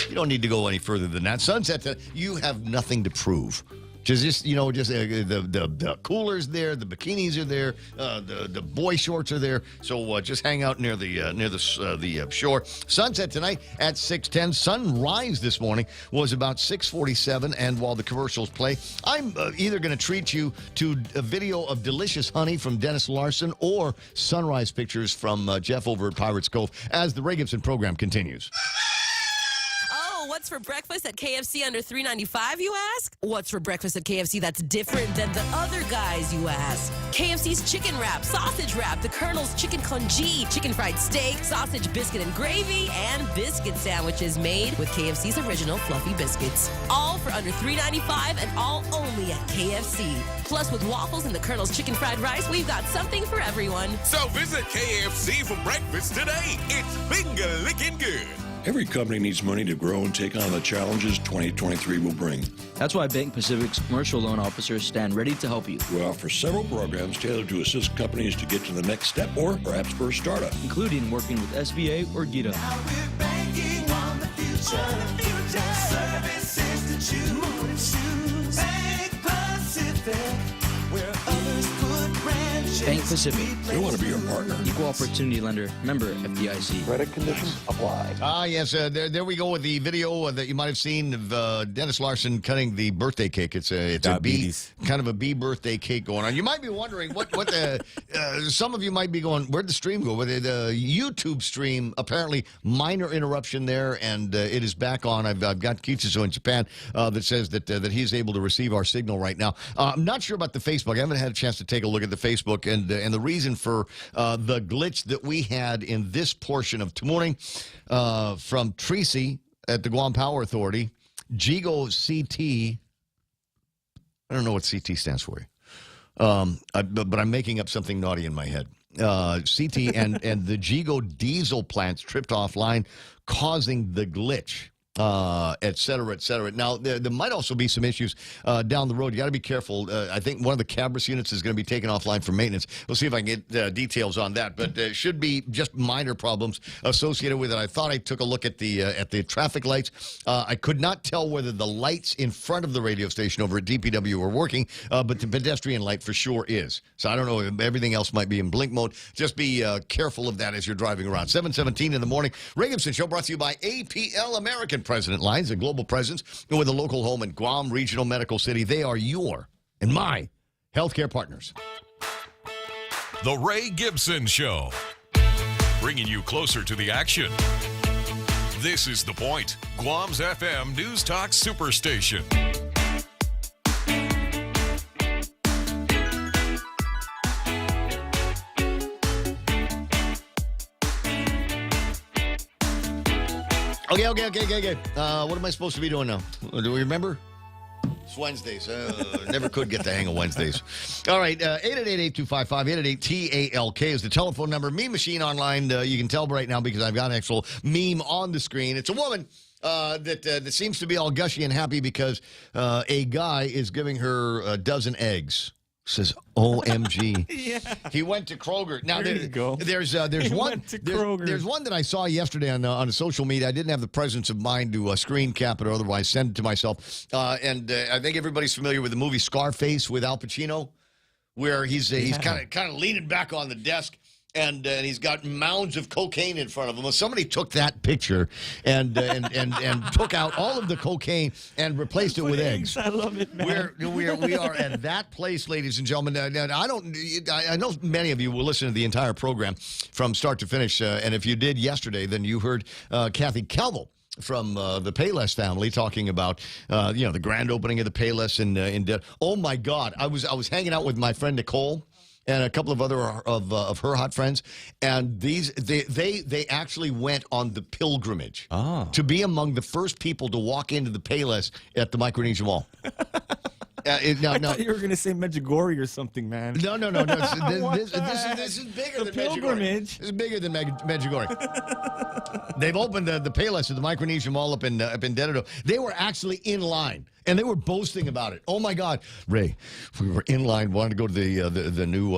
You don't need to go any further than that. Sunset, you have nothing to prove. Just the coolers there, the bikinis are there, the boy shorts are there. So just hang out near the shore. Sunset tonight at 6:10. Sunrise this morning was about 6:47. And while the commercials play, I'm either going to treat you to a video of delicious honey from Dennis Larson or sunrise pictures from Jeff over at Pirates Cove as the Ray Gibson program continues. What's for breakfast at KFC under $3.95, you ask? What's for breakfast at KFC that's different than the other guys, you ask? KFC's chicken wrap, sausage wrap, the Colonel's chicken congee, chicken fried steak, sausage biscuit and gravy, and biscuit sandwiches made with KFC's original fluffy biscuits. All for under $3.95 and all only at KFC. Plus, with waffles and the Colonel's chicken fried rice, we've got something for everyone. So visit KFC for breakfast today. It's finger-licking good. Every company needs money to grow and take on the challenges 2023 will bring. That's why Bank Pacific's commercial loan officers stand ready to help you. We offer several programs tailored to assist companies to get to the next step or perhaps for a startup. Including working with SBA or GITA. Now we're banking on the future. Services to choose. Bank Pacific, where others put branches. Bank Pacific. We want to be your partner. Equal Opportunity Lender. Member FDIC. Credit conditions apply. Yes, there we go with the video that you might have seen of Dennis Larson cutting the birthday cake. It's a bee, kind of a bee birthday cake going on. You might be wondering what the some of you might be going, where'd the stream go? With the YouTube stream, apparently minor interruption there, and it is back on. I've got Kichiso in Japan that says that he's able to receive our signal right now. I'm not sure about the Facebook. I haven't had a chance to take a look at the Facebook, and the reason for the glitch that we had in this portion of morning from Tracy at the Guam Power Authority, Jigo CT. I don't know what CT stands for. But I'm making up something naughty in my head. CT and the Jigo diesel plants tripped offline, causing the glitch. Et cetera, et cetera. Now, there might also be some issues down the road. You got to be careful. I think one of the Cabris units is going to be taken offline for maintenance. We'll see if I can get details on that, but it should be just minor problems associated with it. I thought I took a look at the traffic lights. I could not tell whether the lights in front of the radio station over at DPW were working, but the pedestrian light for sure is. So I don't know. Everything else might be in blink mode. Just be careful of that as you're driving around. 7:17 in the morning. Ray Gibson Show brought to you by APL American President Lines, a global presence with a local home in Guam Regional Medical City. They are your and my healthcare partners. The Ray Gibson Show, bringing you closer to the action. This is The Point, Guam's FM News Talk Superstation. Okay. What am I supposed to be doing now? Do we remember? It's Wednesdays. Never could get the hang of Wednesdays. All right, 888-8255, 888-TALK is the telephone number. Meme Machine Online, you can tell right now because I've got an actual meme on the screen. It's a woman that seems to be all gushy and happy because a guy is giving her a dozen eggs. Says OMG. Yeah. He went to Kroger. Now there you go. There's one that I saw yesterday on social media. I didn't have the presence of mind to screen cap it or otherwise send it to myself. And I think everybody's familiar with the movie Scarface with Al Pacino, where he's kind of leaning back on the desk. And he's got mounds of cocaine in front of him. Well, somebody took that picture and took out all of the cocaine and replaced it with eggs. I love it, man. We are at that place, ladies and gentlemen. I know many of you will listen to the entire program from start to finish. And if you did yesterday, then you heard Kathy Calvo from the Payless family talking about the grand opening of the Payless in oh my God, I was hanging out with my friend Nicole and a couple of other of her hot friends, and they actually went on the pilgrimage to be among the first people to walk into the Payless at the Micronesia Mall. I thought you were going to say Medjugorje or something, man. No. This is bigger than Medjugorje. This is bigger than Medjugorje. They've opened the Payless at the Micronesia Mall up in Dededo. They were actually in line. And they were boasting about it. Oh my God, Ray, we were in line, wanted to go to the new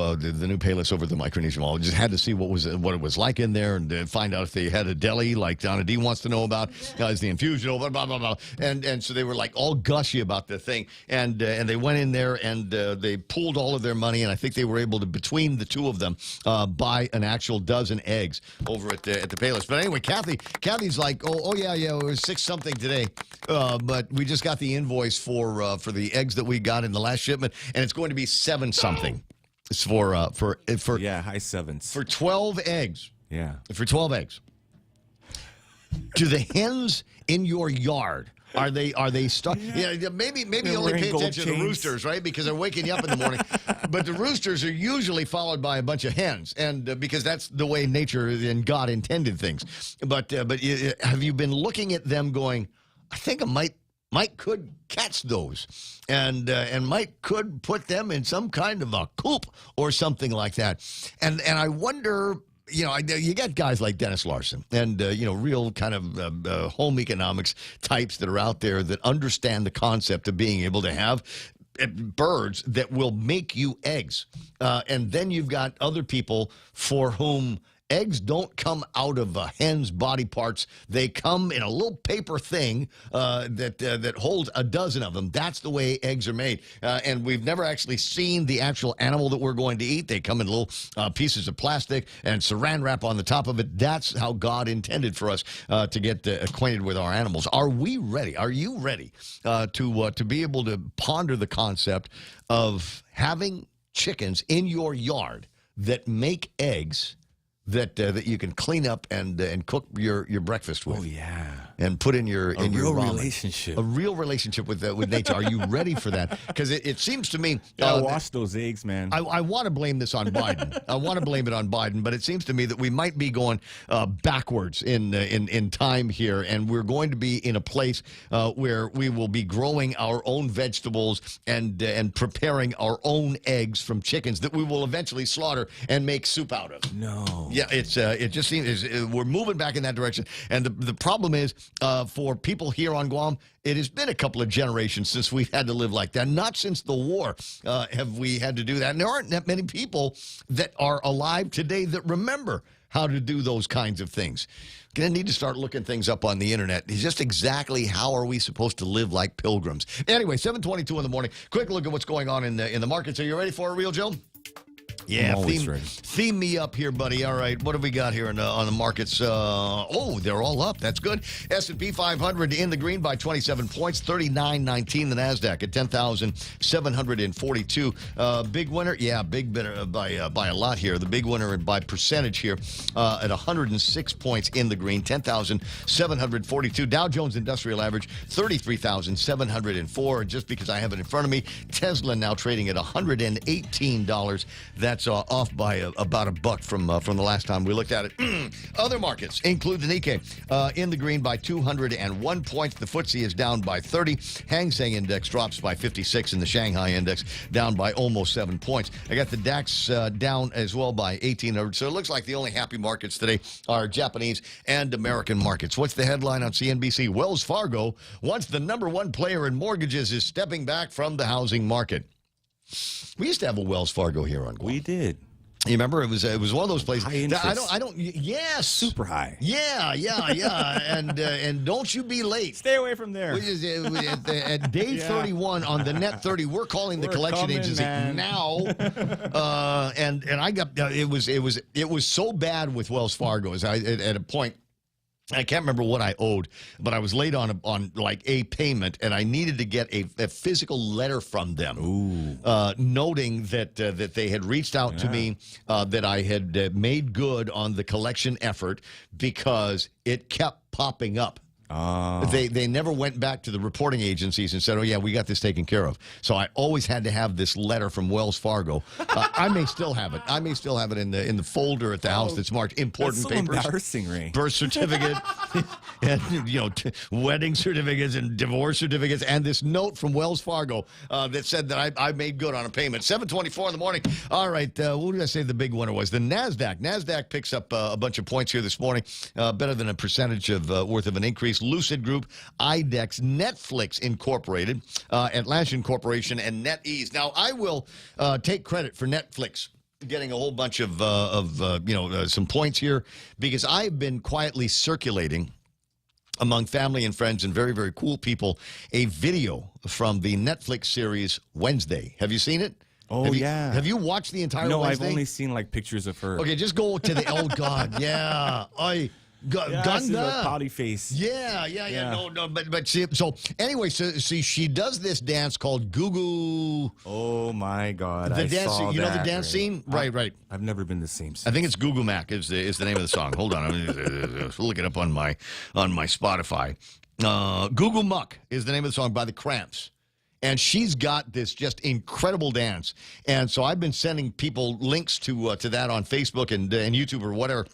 Payless over at the Micronesia Mall. We just had to see what it was like in there and find out if they had a deli like Donna D wants to know about. Is the infusion over? Blah blah blah. And so they were like all gushy about the thing. And they went in there and they pulled all of their money. And I think they were able to, between the two of them, buy an actual dozen eggs over at the Payless. But anyway, Kathy's like, oh yeah, it was 6 something today, but we just got the invoice for the eggs that we got in the last shipment, and it's going to be 7 something. It's for high 7s for 12 eggs. Yeah, for 12 eggs. Do the hens in your yard? Are they Yeah, maybe you only pay attention to the roosters, right? Because they're waking you up in the morning. But the roosters are usually followed by a bunch of hens, and because that's the way nature and God intended things. But have you been looking at them going, I think I Mike could catch those, and Mike could put them in some kind of a coop or something like that. And I wonder, you get guys like Dennis Larson and, real kind of home economics types that are out there that understand the concept of being able to have birds that will make you eggs. And then you've got other people for whom Eggs don't come out of hen's body parts. They come in a little paper thing that holds a dozen of them. That's the way eggs are made. And we've never actually seen the actual animal that we're going to eat. They come in little pieces of plastic and saran wrap on the top of it. That's how God intended for us to get acquainted with our animals. Are we ready? Are you ready to be able to ponder the concept of having chickens in your yard that make eggs that you can clean up and cook your breakfast with? Oh, yeah. And put in your real ramen. relationship. A real relationship with nature. Are you ready for that? Because it seems to me... wash those eggs, man. I want to blame this on Biden. I want to blame it on Biden, but it seems to me that we might be going backwards in time here, and we're going to be in a place where we will be growing our own vegetables and preparing our own eggs from chickens that we will eventually slaughter and make soup out of. No. Yeah, it just seems we're moving back in that direction. And the problem is for people here on Guam, it has been a couple of generations since we've had to live like that. Not since the war have we had to do that. And there aren't that many people that are alive today that remember how to do those kinds of things. Going to need to start looking things up on the internet. It's just exactly how are we supposed to live like pilgrims. Anyway, 7:22 in the morning. Quick look at what's going on in the markets. Are you ready for it, Real Joe? Yeah, theme me up here, buddy. All right, what have we got here on the markets? Oh, they're all up. That's good. S&P 500 in the green by 27 points, 39.19. The NASDAQ at 10,742. Big winner? Yeah, big winner by a lot here. The big winner by percentage here at 106 points in the green, 10,742. Dow Jones Industrial Average, 33,704. Just because I have it in front of me, Tesla now trading at $118. That's off by about $1 from the last time we looked at it. Other markets include the Nikkei in the green by 201 points. The FTSE is down by 30. Hang Seng Index drops by 56, and the Shanghai Index down by almost 7 points. I got the DAX down as well by 1,800. So it looks like the only happy markets today are Japanese and American markets. What's the headline on CNBC? Wells Fargo, once the #1 player in mortgages, is stepping back from the housing market. We used to have a Wells Fargo here on Guam. We did. You remember it was one of those places. High interest. Yes, super high. Yeah, and don't you be late. Stay away from there. At day 31 on the net 30, we're calling the collection agency now. And I got it was so bad with Wells Fargo as at a point. I can't remember what I owed, but I was late on like a payment, and I needed to get a physical letter from them, noting that they had reached out to me, that I had made good on the collection effort because it kept popping up. They never went back to the reporting agencies and said, "Oh yeah, we got this taken care of." So I always had to have this letter from Wells Fargo. I may still have it. I may still have it in the folder at the house that's marked important papers. That's so embarrassing, Ray. Birth certificate, and wedding certificates and divorce certificates, and this note from Wells Fargo that said that I made good on a payment. 7:24 in the morning. All right, what did I say the big winner was? The NASDAQ. NASDAQ picks up a bunch of points here this morning, better than a percentage of worth of an increase. Lucid Group, IDEX, Netflix Incorporated, Atlassian Corporation, and NetEase. Now, I will take credit for Netflix getting a whole bunch of some points here, because I've been quietly circulating among family and friends and very, very cool people a video from the Netflix series Wednesday. Have you seen it? Oh, yeah. Have you watched the entire No, Wednesday? I've only seen like pictures of her. Okay, just go to the, oh, God, yeah. Gunda. Potty face. Yeah. No, but she, so anyway, see, she does this dance called Goo Goo. Oh my God! The dance, saw you know that, the dance scene, right? I've never been the same. I think it's Goo Goo Mac is the name of the song. Hold on, I'm gonna look it up on my Spotify. Goo Goo Muck is the name of the song by the Cramps. And she's got this just incredible dance. And so I've been sending people links to that on Facebook and YouTube or whatever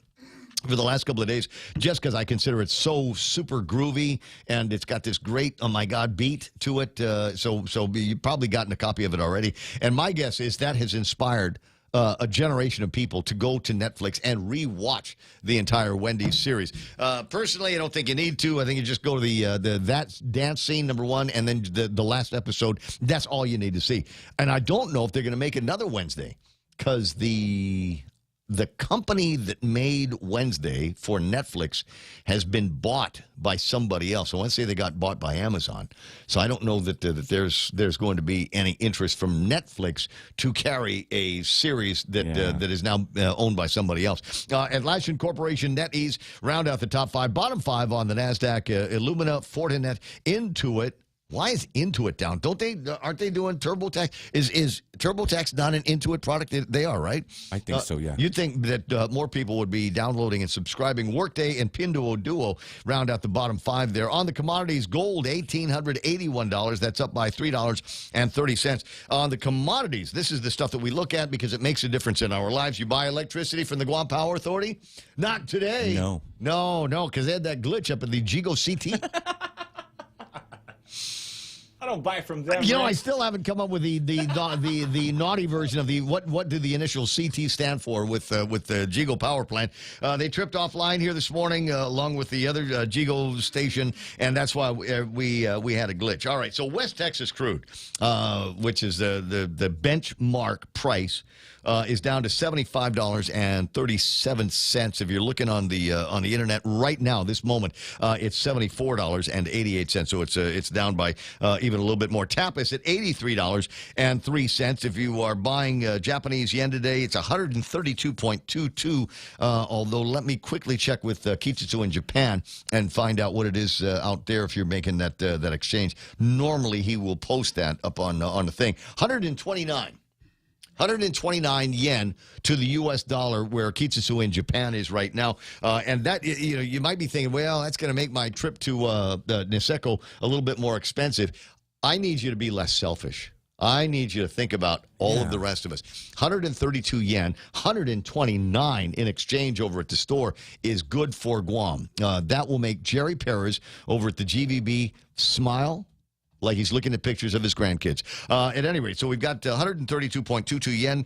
for the last couple of days, just because I consider it so super groovy, and it's got this great, oh my God, beat to it. So you've probably gotten a copy of it already. And my guess is that has inspired a generation of people to go to Netflix and re-watch the entire Wendy's series. Personally, I don't think you need to. I think you just go to that dance scene, #1, and then the last episode. That's all you need to see. And I don't know if they're going to make another Wednesday, because the the company that made Wednesday for Netflix has been bought by somebody else. I want to say they got bought by Amazon. So I don't know that there's going to be any interest from Netflix to carry a series that that is now owned by somebody else. Atlassian Corporation, NetEase round out the top 5. Bottom 5 on the NASDAQ, Illumina, Fortinet, Intuit. Why is Intuit down? Aren't they doing TurboTax? Is TurboTax not an Intuit product? They are, right? I think so, yeah. You'd think that more people would be downloading and subscribing. Workday and Pinduoduo round out the bottom 5 there. On the commodities, gold, $1,881. That's up by $3.30. On the commodities, this is the stuff that we look at because it makes a difference in our lives. You buy electricity from the Guam Power Authority? Not today. No, because they had that glitch up at the Jigo CT. I don't buy from them. You know, I still haven't come up with the naughty version of the what do the initial CT stand for with the Jigo power plant. They tripped offline here this morning along with the other Jigo station, and that's why we had a glitch. All right, so West Texas crude, which is the benchmark price, is down to $75.37. If you're looking on the internet right now, this moment, it's $74.88. So it's down by even a little bit more. Tapas at $83.03. If you are buying Japanese yen today, it's 132.22. Although let me quickly check with Kitsutsu in Japan and find out what it is out there if you're making that exchange. Normally he will post that up on the thing. 129 yen to the U.S. dollar, where Kitsutsu in Japan is right now. And that, you might be thinking, well, that's going to make my trip to Niseko a little bit more expensive. I need you to be less selfish. I need you to think about all of the rest of us. 132 yen, 129 in exchange over at the store is good for Guam. That will make Jerry Perez over at the GVB smile like he's looking at pictures of his grandkids. At any rate, so we've got 132.22 yen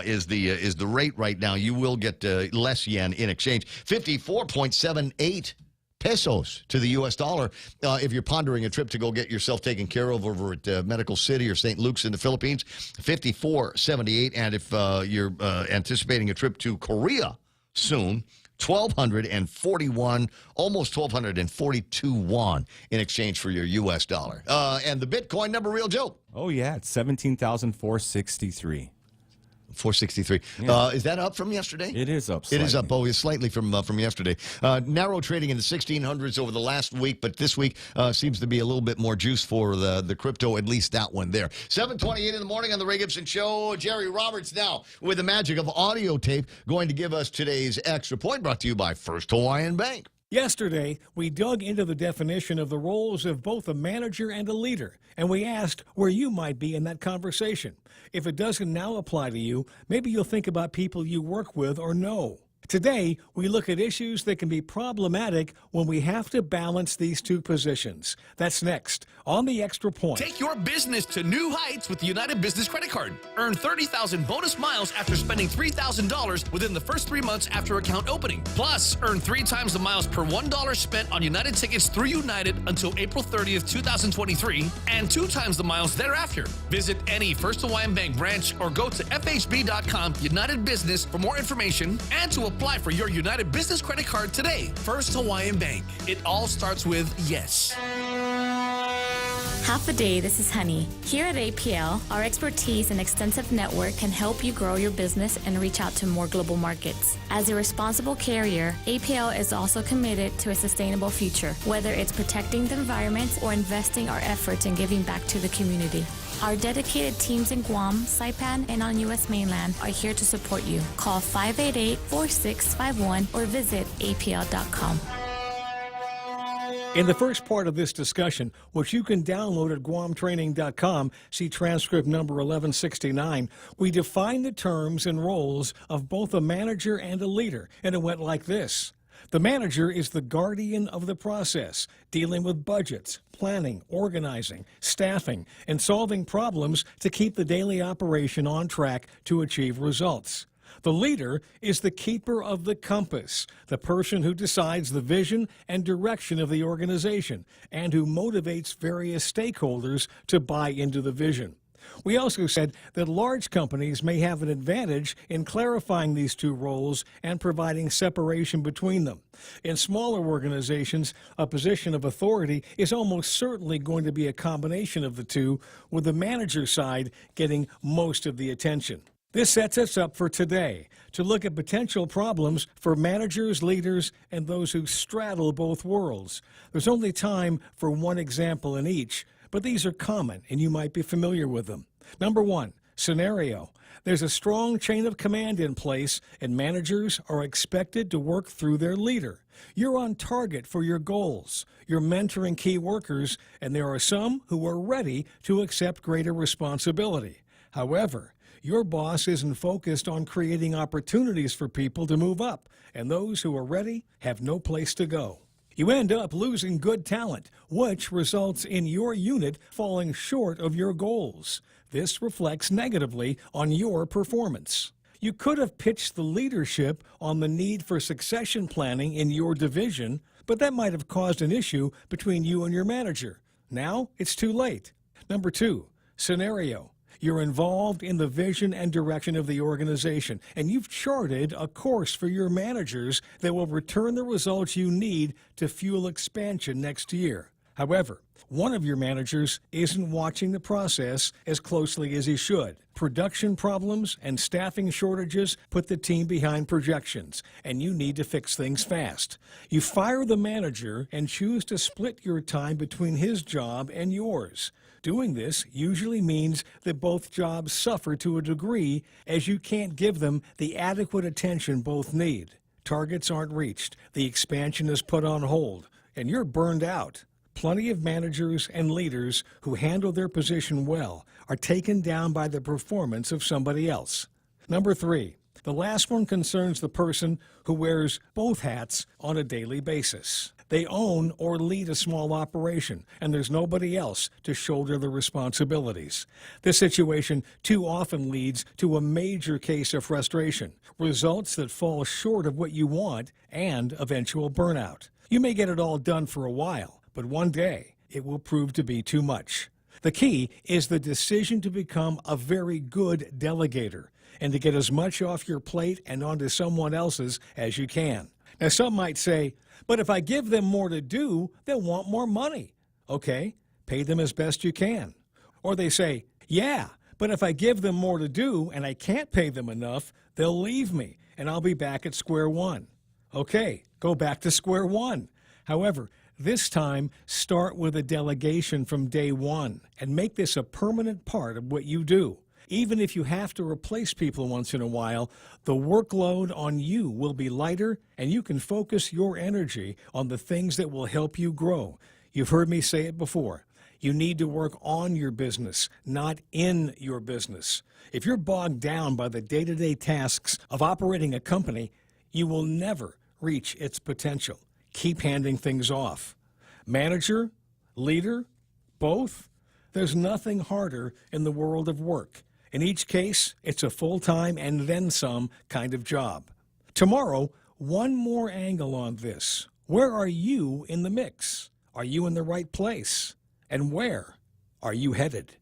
is the rate right now. You will get less yen in exchange. 54.78 pesos to the U.S. dollar if you're pondering a trip to go get yourself taken care of over at Medical City or St. Luke's in the Philippines. 54.78, and if you're anticipating a trip to Korea soon, 1,241, almost 1,242 won in exchange for your U.S. dollar. And the Bitcoin number, real Joe. Oh, yeah, it's 17,463. 463. Yeah. Is that up from yesterday? It is up slightly. It is up, slightly from yesterday. Narrow trading in the 1600s over the last week, but this week seems to be a little bit more juice for the crypto, at least that one there. 7:28 in the morning on the Ray Gibson Show. Jerry Roberts now with the magic of audio tape going to give us today's Extra Point, brought to you by First Hawaiian Bank. Yesterday, we dug into the definition of the roles of both a manager and a leader, and we asked where you might be in that conversation. If it doesn't now apply to you, maybe you'll think about people you work with or know. Today, we look at issues that can be problematic when we have to balance these two positions. That's next on the Extra Point. Take your business to new heights with the United Business Credit Card. Earn 30,000 bonus miles after spending $3,000 within the first 3 months after account opening. Plus, earn 3 times the miles per $1 spent on United tickets through United until April 30th, 2023, and 2 times the miles thereafter. Visit any First Hawaiian Bank branch or go to fhb.com United Business for more information and to apply for your United Business Credit Card today. First Hawaiian Bank. It all starts with yes. Half a day, this is Honey. Here at APL, our expertise and extensive network can help you grow your business and reach out to more global markets. As a responsible carrier, APL is also committed to a sustainable future, whether it's protecting the environment or investing our efforts in giving back to the community. Our dedicated teams in Guam, Saipan, and on U.S. mainland are here to support you. Call 588-4651 or visit apl.com. In the first part of this discussion, which you can download at guamtraining.com, see transcript number 1169, we define the terms and roles of both a manager and a leader, and it went like this. The manager is the guardian of the process, dealing with budgets, planning, organizing, staffing, and solving problems to keep the daily operation on track to achieve results. The leader is the keeper of the compass, the person who decides the vision and direction of the organization and who motivates various stakeholders to buy into the vision. We also said that large companies may have an advantage in clarifying these two roles and providing separation between them. In smaller organizations, a position of authority is almost certainly going to be a combination of the two, with the manager side getting most of the attention. This sets us up for today to look at potential problems for managers, leaders, and those who straddle both worlds. There's only time for one example in each, but these are common and you might be familiar with them. Number one, scenario. There's a strong chain of command in place and managers are expected to work through their leader. You're on target for your goals. You're mentoring key workers, and there are some who are ready to accept greater responsibility. However, your boss isn't focused on creating opportunities for people to move up, and those who are ready have no place to go. You end up losing good talent, which results in your unit falling short of your goals. This reflects negatively on your performance. You could have pitched the leadership on the need for succession planning in your division, but that might have caused an issue between you and your manager. Now it's too late. Number two, scenario. You're involved in the vision and direction of the organization, and you've charted a course for your managers that will return the results you need to fuel expansion next year. However, one of your managers isn't watching the process as closely as he should. Production problems and staffing shortages put the team behind projections, and you need to fix things fast. You fire the manager and choose to split your time between his job and yours. Doing this usually means that both jobs suffer to a degree, as you can't give them the adequate attention both need. Targets aren't reached, the expansion is put on hold, and you're burned out. Plenty of managers and leaders who handle their position well are taken down by the performance of somebody else. Number three, the last one concerns the person who wears both hats on a daily basis. They own or lead a small operation, and there's nobody else to shoulder the responsibilities. This situation too often leads to a major case of frustration, results that fall short of what you want, and eventual burnout. You may get it all done for a while, but one day it will prove to be too much. The key is the decision to become a very good delegator and to get as much off your plate and onto someone else's as you can. Now, some might say, but if I give them more to do, they'll want more money. Okay, pay them as best you can. Or they say, yeah, but if I give them more to do and I can't pay them enough, they'll leave me and I'll be back at square one. Okay, go back to square one. However, this time, start with a delegation from day one and make this a permanent part of what you do. Even if you have to replace people once in a while, the workload on you will be lighter and you can focus your energy on the things that will help you grow. You've heard me say it before. You need to work on your business, not in your business. If you're bogged down by the day-to-day tasks of operating a company, you will never reach its potential. Keep handing things off. Manager, leader, both? There's nothing harder in the world of work. In each case, it's a full-time and then some kind of job. Tomorrow, one more angle on this. Where are you in the mix? Are you in the right place? And where are you headed?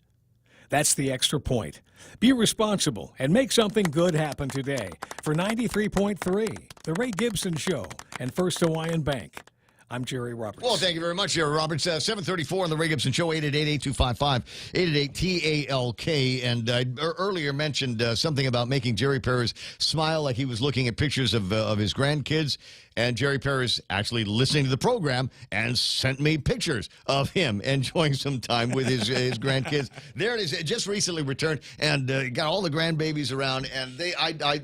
That's the extra point. Be responsible and make something good happen today. For 93.3, The Ray Gibson Show, and First Hawaiian Bank. I'm Jerry Roberts. Well, thank you very much, Jerry Roberts. 734 on the Ray Gibson Show, 888-8255, 888-TALK. And I earlier mentioned something about making Jerry Perez smile like he was looking at pictures of his grandkids. And Jerry Perez actually listening to the program and sent me pictures of him enjoying some time with his grandkids. There it is. It just recently returned and got all the grandbabies around. And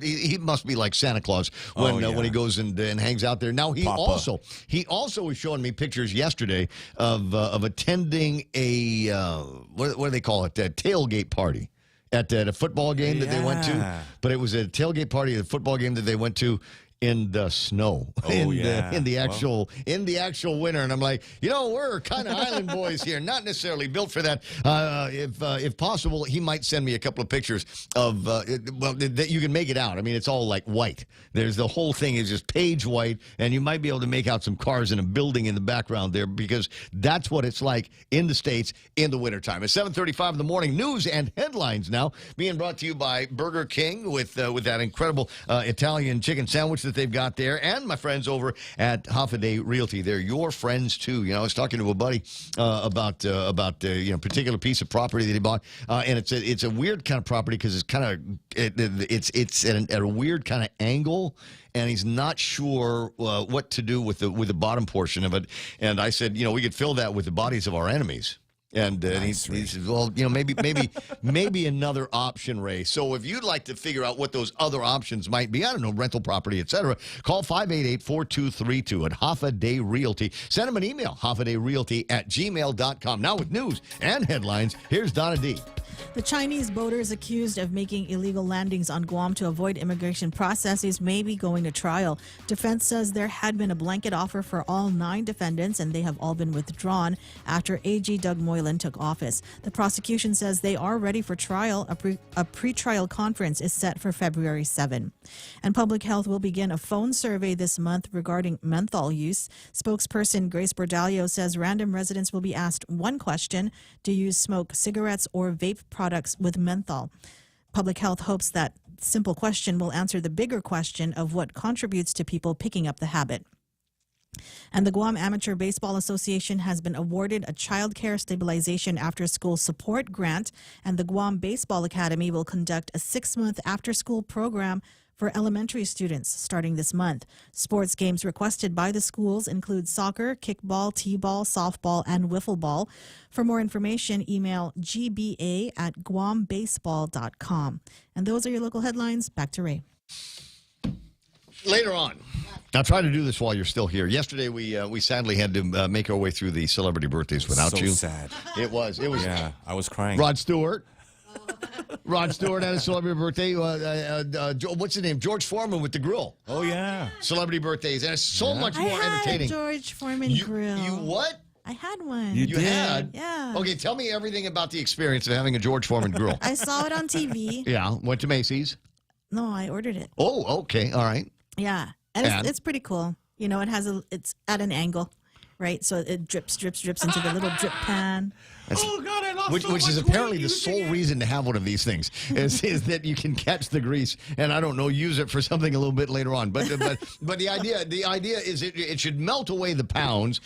he must be like Santa Claus when he goes and hangs out there. Now, he also was showing me pictures yesterday of attending a, what do they call it, a tailgate party at a football game that they went to. But it was a tailgate party at a football game that they went to in the snow. Oh, in the actual winter. And I'm like, we're kind of island boys here, not necessarily built for that. If possible, he might send me a couple of pictures of that you can make it out. I mean, it's all like white. There's the whole thing is just page white, and you might be able to make out some cars in a building in the background there, because that's what it's like in the States in the wintertime. At 7:35 in the morning, news and headlines now being brought to you by Burger King with that incredible Italian chicken sandwich that they've got there, and my friends over at Half a Day Realty. They're your friends too. I was talking to a buddy about particular piece of property that he bought, and it's a weird kind of property because it's kind of it's at a weird kind of angle, and he's not sure what to do with the bottom portion of it. And I said, we could fill that with the bodies of our enemies. And he says, well, maybe another option, Ray. So if you'd like to figure out what those other options might be, I don't know, rental property, etc., call 588-4232 at Half a Day Realty. Send them an email, halfadayrealty@gmail.com. Now with news and headlines, here's Donna D. The Chinese boaters accused of making illegal landings on Guam to avoid immigration processes may be going to trial. Defense says there had been a blanket offer for all 9 defendants, and they have all been withdrawn after AG Doug Moylan took office. The prosecution says they are ready for trial. A pre-trial conference is set for February 7. And Public Health will begin a phone survey this month regarding menthol use. Spokesperson Grace Bordallo says random residents will be asked one question: do you smoke cigarettes or vape products with menthol? Public Health hopes that simple question will answer the bigger question of what contributes to people picking up the habit. And the Guam Amateur Baseball Association has been awarded a child care stabilization after-school support grant, and the Guam Baseball Academy will conduct a 6-month after-school program for elementary students starting this month. Sports games requested by the schools include soccer, kickball, t-ball, softball, and wiffle ball. For more information, email gba@guambaseball.com. And those are your local headlines. Back to Ray. Later on. Now, try to do this while you're still here. Yesterday, we sadly had to make our way through the celebrity birthdays without you. So sad. It was. Yeah, I was crying. Rod Stewart. Rod Stewart had a celebrity birthday. What's his name? George Foreman with the grill. Oh, yeah. Celebrity birthdays. And it's so much more entertaining. George Foreman grill. You what? I had one. You had? Yeah. Okay, tell me everything about the experience of having a George Foreman grill. I saw it on TV. Yeah. Went to Macy's. No, I ordered it. Oh, okay. All right. Yeah. And it's pretty cool. It's at an angle, right? So it drips into the little drip pan. Oh, God, I lost which is apparently the sole reason to have one of these things is that you can catch the grease and, I don't know, use it for something a little bit later on. But the idea is it should melt away the pounds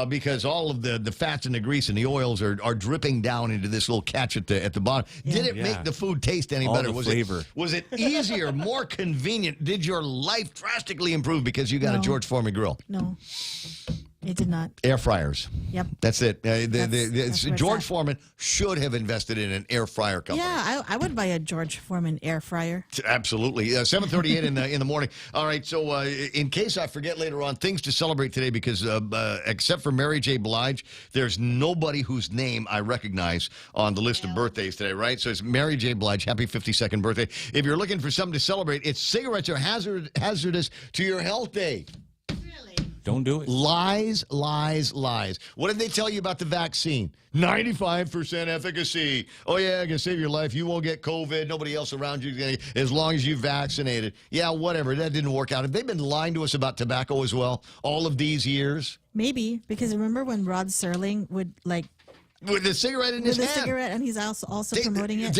because all of the fats and the grease and the oils are dripping down into this little catch at the bottom. Yeah. Did it make the food taste any better? Was flavor. Was it easier, more convenient? Did your life drastically improve because you got a George Foreman grill? No. It did not. Air fryers. Yep. That's it. That's George Foreman should have invested in an air fryer company. Yeah, I would buy a George Foreman air fryer. Absolutely. 7:38 in the morning. All right. So in case I forget later on, things to celebrate today because except for Mary J. Blige, there's nobody whose name I recognize on the list of birthdays today, right? So it's Mary J. Blige. Happy 52nd birthday. If you're looking for something to celebrate, it's cigarettes are hazardous to your health day. Don't do it. Lies, lies, lies. What did they tell you about the vaccine? 95% efficacy. Oh, yeah, I can save your life. You won't get COVID. Nobody else around you as long as you're vaccinated. Yeah, whatever. That didn't work out. Have they been lying to us about tobacco as well all of these years? Maybe, because remember when Rod Serling would, with the cigarette in his hand. With the cigarette, and he's also promoting it.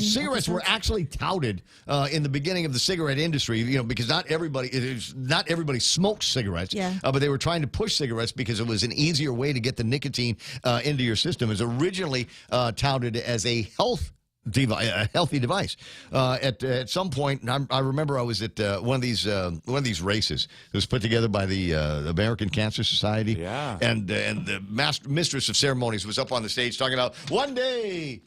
Cigarettes were actually touted in the beginning of the cigarette industry, because not everybody smokes cigarettes. Yeah. But they were trying to push cigarettes because it was an easier way to get the nicotine into your system. It was originally touted as a healthy device. At some point, and I remember I was at one of these races. It was put together by the American Cancer Society. Yeah. And the mistress of ceremonies was up on the stage talking about one day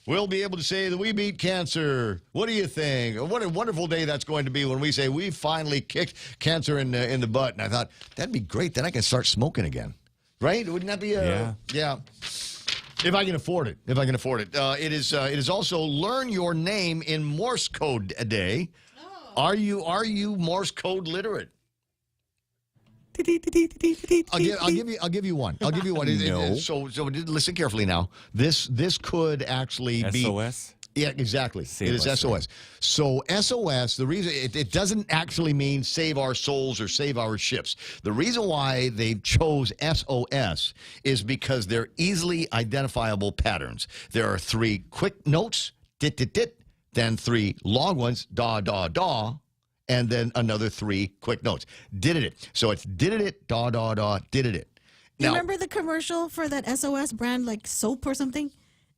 we'll be able to say that we beat cancer. What do you think? What a wonderful day that's going to be when we say we finally kicked cancer in the butt. And I thought that'd be great. Then I can start smoking again. Right? Wouldn't that be yeah. If I can afford it. It is also Learn Your Name in Morse Code Day. Are you Morse code literate? I'll give you one. No. So listen carefully now. This could actually be SOS? Yeah, exactly. Save it is us, SOS. right? So SOS, the reason it doesn't actually mean save our souls or save our ships. The reason why they chose SOS is because they're easily identifiable patterns. There are 3 quick notes, dit, dit, dit, then 3 long ones, da, da, da, and then another 3 quick notes. Did it. So it's did it, da, da, da, did it. You remember the commercial for that SOS brand, like soap or something?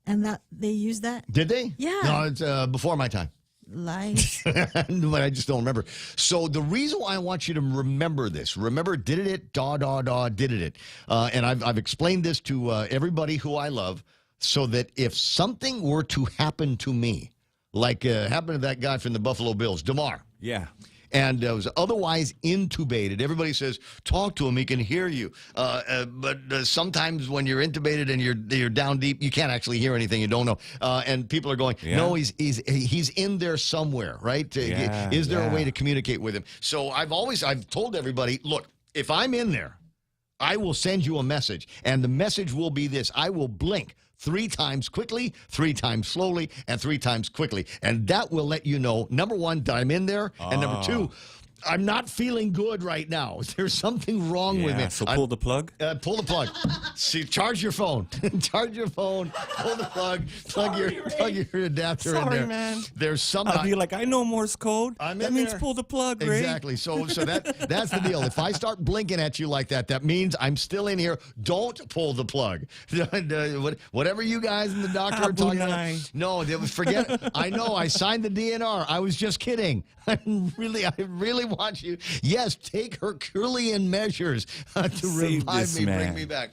And that they used that? Did they? Yeah. No, it's before my time. Lies. But I just don't remember. So the reason why I want you to remember this, remember did it, da, da, da, did it. And I've explained this to everybody who I love so that if something were to happen to me, like happened to that guy from the Buffalo Bills, DeMar. Yeah. And was otherwise intubated. Everybody says, talk to him, he can hear you. But sometimes when you're intubated and you're down deep, you can't actually hear anything, you don't know. And people are going, no, he's in there somewhere, right? Yeah, Is there a way to communicate with him? So I've told everybody, look, if I'm in there, I will send you a message. And the message will be this: I will blink 3 times quickly, 3 times slowly, and 3 times quickly. And that will let you know, number 1, that I'm in there, and number 2, I'm not feeling good right now. There's something wrong with me. So pull the plug? Pull the plug. See, charge your phone. Charge your phone. Pull the plug. Plug your adapter in there. Sorry, man. There's some. I'll be like, I know Morse code. That means pull the plug, Ray. Exactly. So that's the deal. If I start blinking at you like that, that means I'm still in here. Don't pull the plug. Whatever you guys in the doctor are talking about. No, forget. I know. I signed the DNR. I was just kidding. I really want you. Yes, take Herculean measures to revive me, bring me back.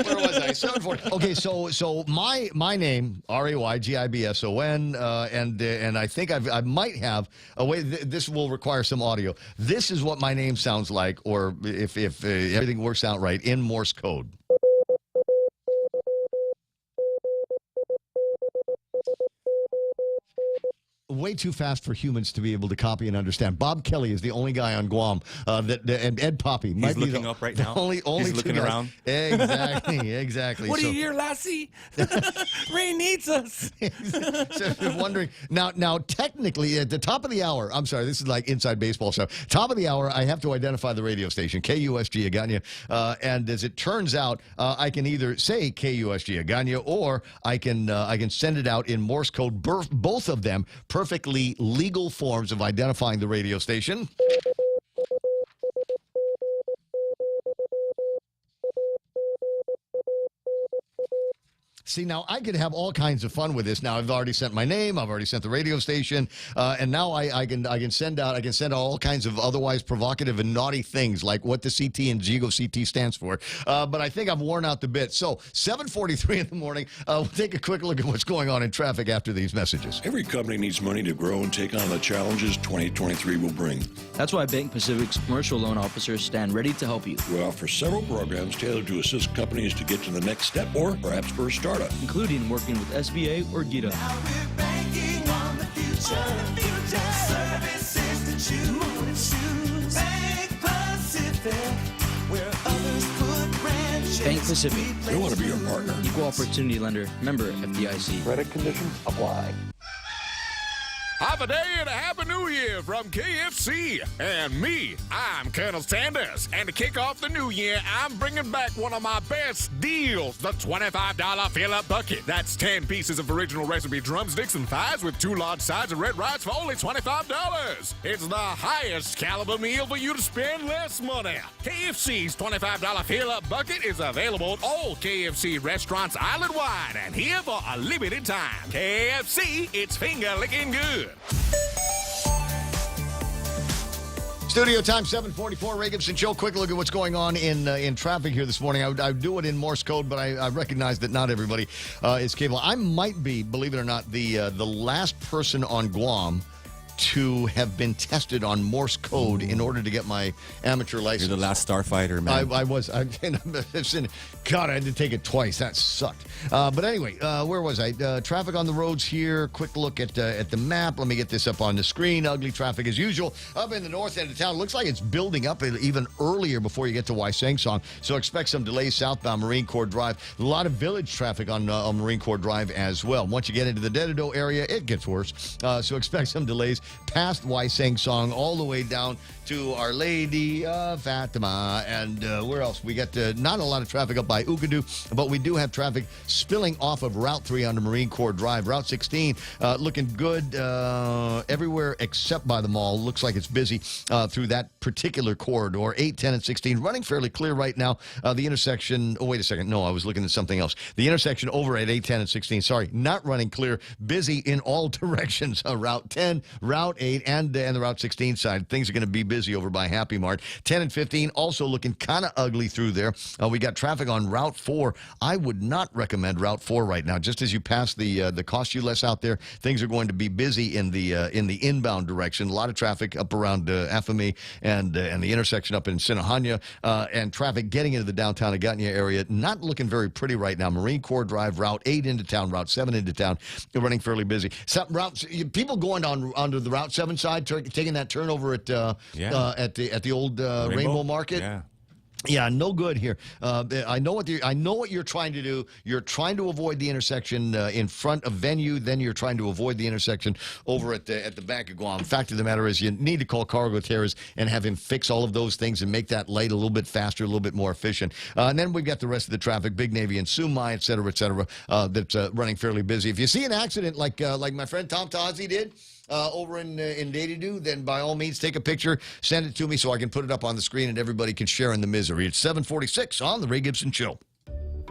Where was I? 740. Okay, so my name, RAYGIBSON, and I think I might have a way. This will require some audio. This is what my name sounds like, or if everything works out right, in Morse code. Way too fast for humans to be able to copy and understand. Bob Kelly is the only guy on Guam and Ed Poppy might be looking up right now. Only He's looking around. Exactly. What do you hear, Lassie? Ray needs us. So I'm wondering now. Technically, at the top of the hour, I'm sorry, this is like inside baseball stuff. Top of the hour, I have to identify the radio station, KUSG Agana, and as it turns out, I can either say KUSG Agana or I can send it out in Morse code. Both of them perfectly legal forms of identifying the radio station. See, now I could have all kinds of fun with this. Now I've already sent my name, I've already sent the radio station, and now I can send out all kinds of otherwise provocative and naughty things like what the CT and Gigo CT stands for. But I think I've worn out the bit. So 7:43 in the morning. We'll take a quick look at what's going on in traffic after these messages. Every company needs money to grow and take on the challenges 2023 will bring. That's why Bank Pacific's commercial loan officers stand ready to help you. We offer several programs tailored to assist companies to get to the next step or perhaps for a startup, including working with SBA or GITA. Banking on the future. Services that you choose. Bank Pacific, where others put branches. Bank Pacific. We want to be your partner. Equal opportunity lender. Member FDIC. Credit conditions apply. Have a day and a Happy New Year from KFC. And me, I'm Colonel Sanders. And to kick off the new year, I'm bringing back one of my best deals, the $25 fill-up bucket. That's 10 pieces of original recipe drumsticks and thighs with 2 large sides of red rice for only $25. It's the highest caliber meal for you to spend less money. KFC's $25 fill-up bucket is available at all KFC restaurants island-wide and here for a limited time. KFC, it's finger-licking good. Studio time 7:44. Ray Gibson Show. Quick look at what's going on in traffic here this morning. I do it in Morse code, but I recognize that not everybody is capable. I might be, believe it or not, the last person on Guam to have been tested on Morse code in order to get my amateur license. You're the last starfighter, man. I was. God, I had to take it twice. That sucked. But anyway, where was I? Traffic on the roads here. Quick look at the map. Let me get this up on the screen. Ugly traffic as usual. Up in the north end of town. Looks like it's building up even earlier before you get to Waisangsong. So expect some delays southbound Marine Corps Drive. A lot of village traffic on Marine Corps Drive as well. Once you get into the Dededo area, it gets worse. So expect some delays past Waisangsong all the way down to Our Lady Fatima. And where else? We got not a lot of traffic up by Ukadu, but we do have traffic spilling off of Route 3 onto Marine Corps Drive. Route 16 looking good everywhere except by the mall. Looks like it's busy through that particular corridor. 8, 10, and 16 running fairly clear right now. The intersection, oh, wait a second. No, I was looking at something else. The intersection over at 8, 10, and 16, sorry, not running clear. Busy in all directions. Route 10, Route 8, and the Route 16 side. Things are going to be busy over by Happy Mart. 10 and 15 also looking kind of ugly through there. We got traffic on Route 4. I would not recommend Route 4 right now. Just as you pass the Cost You Less out there, things are going to be busy in the inbound direction. A lot of traffic up around Afami and the intersection up in Sinahanya, and traffic getting into the downtown Agutnia area. Not looking very pretty right now. Marine Corps Drive, Route 8 into town, Route 7 into town. They're running fairly busy. People going onto the Route 7 side, taking that turn over at the old Rainbow Market. Yeah, no good here. I know what you're trying to do. You're trying to avoid the intersection in front of Venue. Then you're trying to avoid the intersection over at the Bank of Guam. Fact of the matter is, you need to call Carl Gutierrez and have him fix all of those things and make that light a little bit faster, a little bit more efficient. And then we've got the rest of the traffic, Big Navy and Sumai, et cetera, that's running fairly busy. If you see an accident like my friend Tom Tazi did, over in Daydidu, then by all means take a picture, send it to me so I can put it up on the screen and everybody can share in the misery. It's 7:46 on the Ray Gibson Show.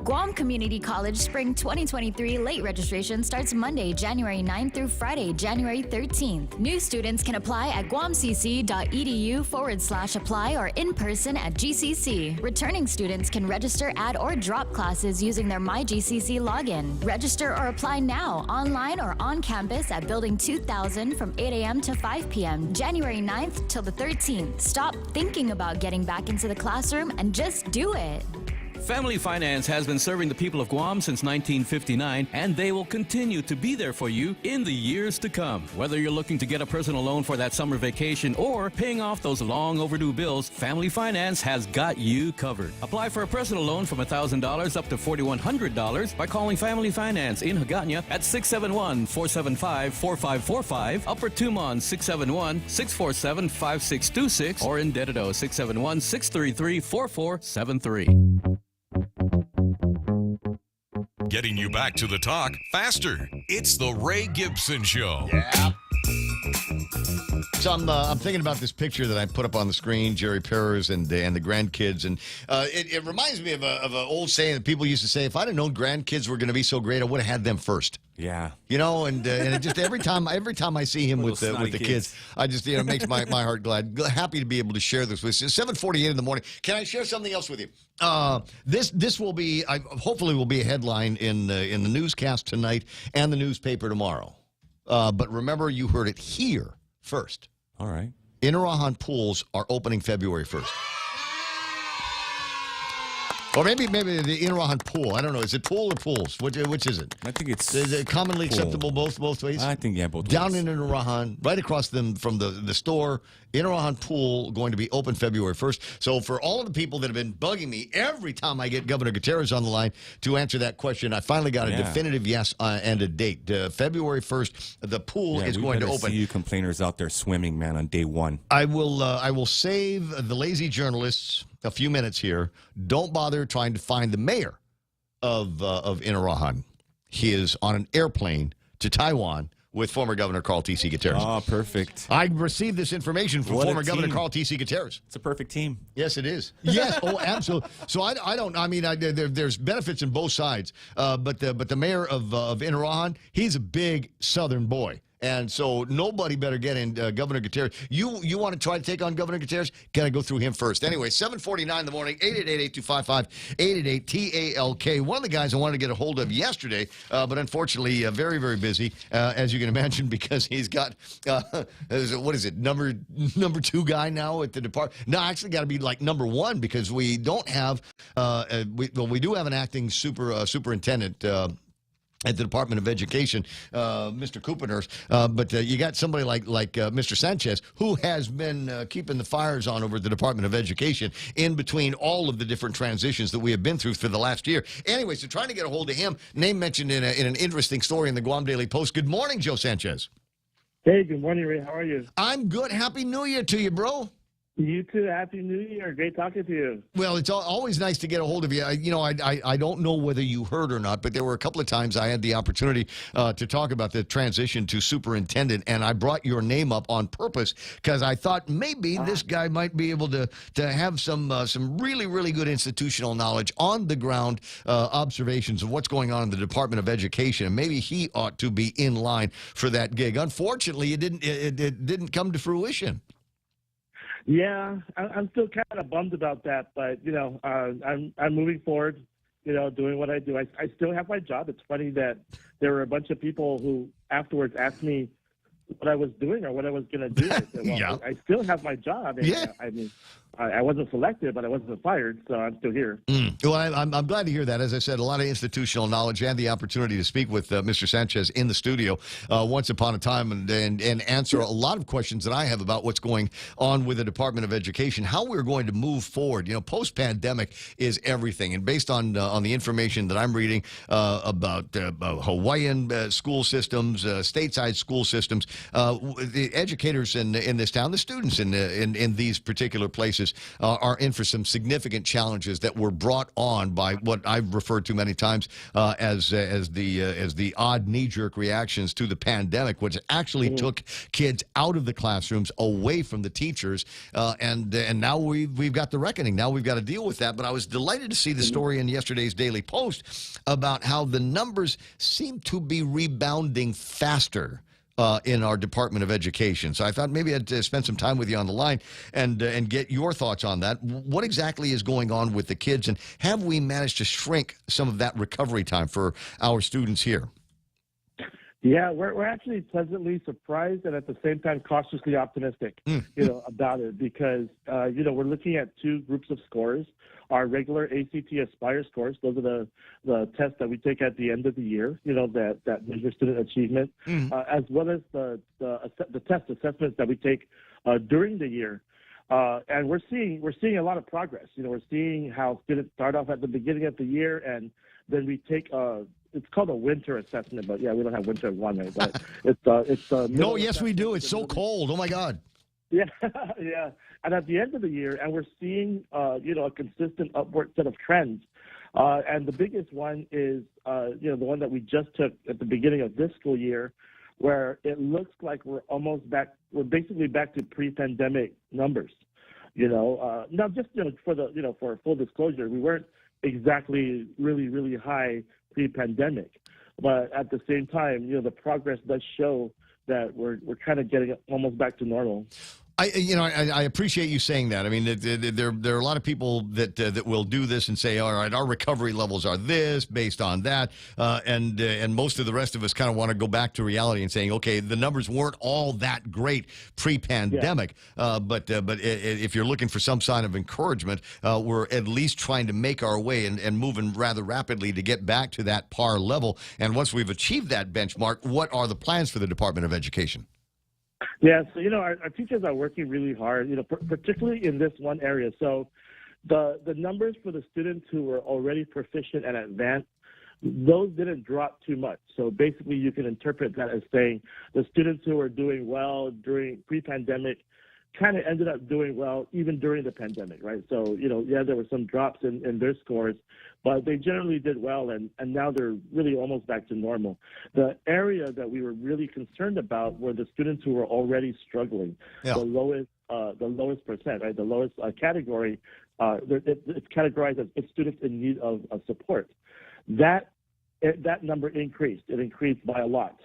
Guam Community College Spring 2023 late registration starts Monday, January 9th through Friday, January 13th. New students can apply at guamcc.edu/apply or in person at GCC. Returning students can register, add, or drop classes using their MyGCC login. Register or apply now, online or on campus at Building 2000 from 8 a.m. to 5 p.m., January 9th till the 13th. Stop thinking about getting back into the classroom and just do it. Family Finance has been serving the people of Guam since 1959, and they will continue to be there for you in the years to come. Whether you're looking to get a personal loan for that summer vacation or paying off those long overdue bills, Family Finance has got you covered. Apply for a personal loan from $1,000 up to $4,100 by calling Family Finance in Hagåtña at 671-475-4545, Upper Tumon 671-647-5626, or in Dededo 671-633-4473. Getting you back to the talk faster. It's the Ray Gibson Show. Yeah. So I'm thinking about this picture that I put up on the screen, Jerry Perez and the grandkids, and it reminds me of an old saying that people used to say, if I'd have known grandkids were going to be so great, I would have had them first. Yeah. You know, and it just every time I see him with the kids, I just, it makes my heart glad. Happy to be able to share this with you. 7:48 in the morning. Can I share something else with you? This will be, hopefully will be a headline in the newscast tonight and the newspaper tomorrow. But remember, you heard it here first. All right. Inarahan pools are opening February 1st. Or maybe the Inarahan pool. I don't know. Is it pool or pools? Which is it? I think it's Is it commonly pool. Acceptable both ways? I think, yeah, both Down ways. in Inarahan, right across them from the store, Inarahan pool going to be open February 1st. So for all of the people that have been bugging me every time I get Governor Gutierrez on the line to answer that question, I finally got a definitive yes and a date. February 1st, the pool is going to open. See you complainers out there swimming, man, on day one. I will save the lazy journalists a few minutes here. Don't bother trying to find the mayor of Inarahan. He is on an airplane to Taiwan with former Governor Carl T.C. Gutierrez. Oh, perfect. I received this information from former Governor Carl T.C. Gutierrez. It's a perfect team. Yes, it is. Yes, oh, absolutely. So there's benefits in both sides. But the mayor of Inarahan, he's a big Southern boy. And so nobody better get in Governor Gutierrez. You want to try to take on Governor Gutierrez? Got to go through him first. Anyway, 7:49 in the morning, 888-825-5888-TALK. One of the guys I wanted to get a hold of yesterday, but unfortunately very, very busy, as you can imagine, because he's got, what is it, number 2 guy now at the department? No, actually got to be like number 1 because we don't have, we do have an acting superintendent, at the Department of Education, Mr. Coupenhurst, but you got somebody like Mr. Sanchez, who has been keeping the fires on over at the Department of Education in between all of the different transitions that we have been through for the last year. Anyway, so trying to get a hold of him, name mentioned in an interesting story in the Guam Daily Post. Good morning, Joe Sanchez. Hey, good morning, Ray. How are you? I'm good. Happy New Year to you, bro. You too. Happy New Year. Great talking to you. Well, it's always nice to get a hold of you. I don't know whether you heard or not, but there were a couple of times I had the opportunity to talk about the transition to superintendent, and I brought your name up on purpose because I thought maybe this guy might be able to have some really, really good institutional knowledge, on the ground observations of what's going on in the Department of Education, and maybe he ought to be in line for that gig. Unfortunately, it didn't come to fruition. Yeah, I'm still kind of bummed about that, but I'm moving forward. Doing what I do. I still have my job. It's funny that there were a bunch of people who afterwards asked me what I was doing or what I was going to do. I said, well, yeah. I still have my job. And, yeah. I mean, I wasn't selected, but I wasn't fired, so I'm still here. Well, I'm glad to hear that. As I said, a lot of institutional knowledge. I had the opportunity to speak with Mr. Sanchez in the studio once upon a time and answer a lot of questions that I have about what's going on with the Department of Education, how we're going to move forward. Post-pandemic is everything. And based on the information that I'm reading about Hawaiian school systems, stateside school systems, the educators in this town, the students in these particular places, are in for some significant challenges that were brought on by what I've referred to many times as the odd knee-jerk reactions to the pandemic, which actually took kids out of the classrooms, away from the teachers, and now we've got the reckoning. Now we've got to deal with that. But I was delighted to see the story in yesterday's Daily Post about how the numbers seem to be rebounding faster in our Department of Education. So I thought maybe I'd spend some time with you on the line and get your thoughts on that. What exactly is going on with the kids, and have we managed to shrink some of that recovery time for our students here? Yeah, we're actually pleasantly surprised and at the same time cautiously optimistic, about it because, we're looking at 2 groups of scores. Our regular ACT Aspire scores, those are the tests that we take at the end of the year, that measure student achievement, as well as the test assessments that we take during the year. And we're seeing a lot of progress. We're seeing how students start off at the beginning of the year, and then we take it's called a winter assessment, but yeah, we don't have winter in Guam, but it's no, yes, we do. It's so cold. Oh my God. Yeah, yeah. And at the end of the year, and we're seeing, a consistent upward set of trends. And the biggest one is, the one that we just took at the beginning of this school year, where it looks like we're almost back. We're basically back to pre-pandemic numbers. Now just for full disclosure, we weren't exactly really, really high pre-pandemic, but at the same time, the progress does show that we're kind of getting almost back to normal. I appreciate you saying that. I mean, there are a lot of people that will do this and say, all right, our recovery levels are this based on that, and most of the rest of us kind of want to go back to reality and saying, okay, the numbers weren't all that great pre-pandemic, but if you're looking for some sign of encouragement, we're at least trying to make our way and moving rather rapidly to get back to that par level. And once we've achieved that benchmark, what are the plans for the Department of Education? Yeah, so, our teachers are working really hard, particularly in this one area. So the numbers for the students who were already proficient and advanced, those didn't drop too much. So basically you can interpret that as saying the students who were doing well during pre-pandemic kind of ended up doing well even during the pandemic, right? So, there were some drops in their scores, but they generally did well, and now they're really almost back to normal. The area that we were really concerned about were the students who were already struggling, the lowest percent, right? The lowest category. It's categorized as students in need of support. That number increased. It increased by a lot.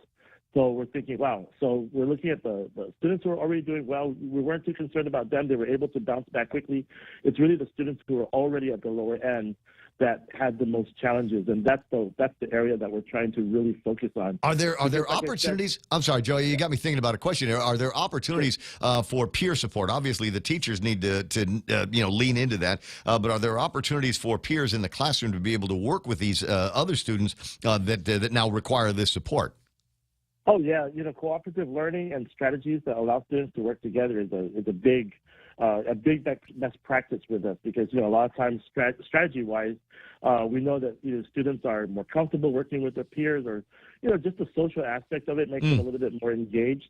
So we're thinking, wow. So we're looking at the students who are already doing well. We weren't too concerned about them. They were able to bounce back quickly. It's really the students who are already at the lower end that had the most challenges, and that's the area that we're trying to really focus on. Are there opportunities? I'm sorry, Joey, you got me thinking about a question here. Are there opportunities for peer support? Obviously, the teachers need to lean into that, but are there opportunities for peers in the classroom to be able to work with these other students that now require this support? Oh yeah, cooperative learning and strategies that allow students to work together is a big best practice with us, because a lot of times strategy-wise, we know that students are more comfortable working with their peers, or just the social aspect of it makes them a little bit more engaged.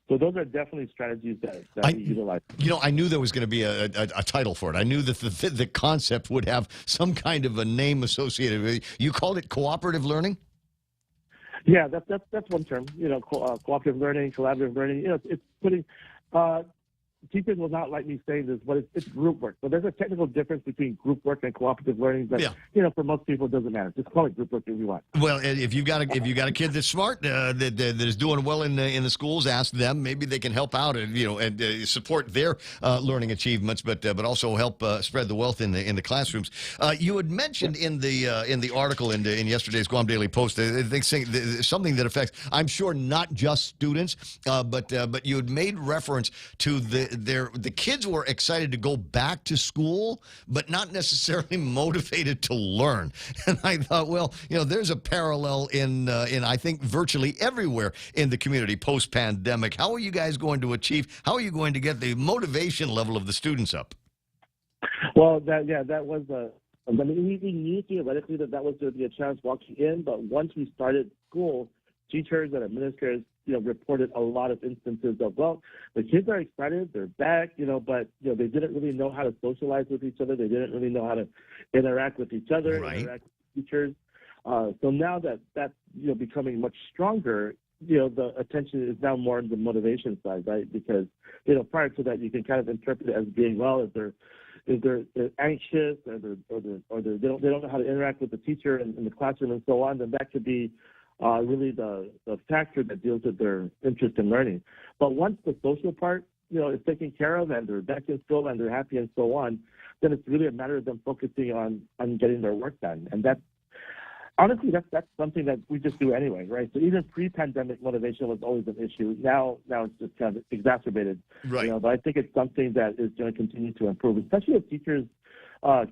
So those are definitely strategies that we utilize. I knew there was going to be a title for it. I knew that the concept would have some kind of a name associated with it. You called it cooperative learning? Yeah, that's one term. Cooperative learning, collaborative learning. It's putting. Teachers will not like me saying this, but it's group work. But there's a technical difference between group work and cooperative learning. But for most people, it doesn't matter. Just call it group work if you want. Well, if you've got a kid that's smart, that is doing well in the schools, ask them. Maybe they can help out and support their learning achievements, but also help spread the wealth in the classrooms. You had mentioned in the article in yesterday's Guam Daily Post, I think something that affects, I'm sure, not just students, but you had made reference to the kids were excited to go back to school, but not necessarily motivated to learn. And I thought, well, there's a parallel in I think virtually everywhere in the community post-pandemic. How are you guys going to how are you going to get the motivation level of the students up? Well, that was we knew theoretically that was going to be a challenge walking in, but once we started school, teachers and administrators reported a lot of instances of, well, the kids are excited, they're back, but they didn't really know how to socialize with each other. They didn't really know how to interact with each other, interact with teachers. So now that's becoming much stronger, the attention is now more on the motivation side, right? Because prior to that, you can kind of interpret it as being, well, if they're anxious or they don't know how to interact with the teacher in the classroom and so on, then that could be really the factor that deals with their interest in learning. But once the social part, is taken care of and they're back in school and they're happy and so on, then it's really a matter of them focusing on getting their work done. And that's something that we just do anyway, right? So even pre-pandemic, motivation was always an issue. Now it's just kind of exacerbated. Right. But I think it's something that is going to continue to improve, especially if teachers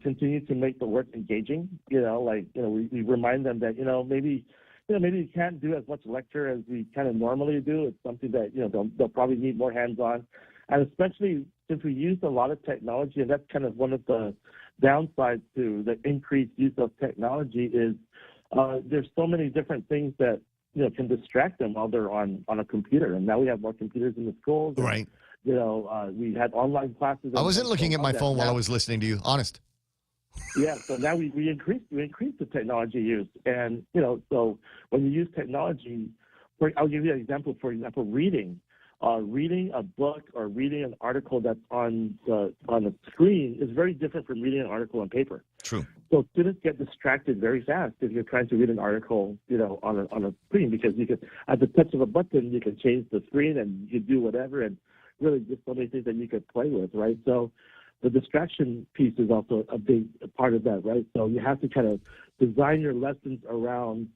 continue to make the work engaging. We remind them that maybe you can't do as much lecture as we kind of normally do. It's something that, they'll probably need more hands-on. And especially since we use a lot of technology, and that's kind of one of the downsides to the increased use of technology is there's so many different things that, can distract them while they're on a computer. And now we have more computers in the schools. Right. And, we had online classes. I wasn't looking at my phone while I was listening to you, honest. Yeah, so now we increased the technology use, and so when you use technology, I'll give you an example. For example, reading a book or reading an article that's on the screen is very different from reading an article on paper. True. So students get distracted very fast if you're trying to read an article, on a screen, because you can, at the touch of a button, you can change the screen and you can do whatever, and really just so many things that you could play with, right? So the distraction piece is also a big part of that, right? So you have to kind of design your lessons around,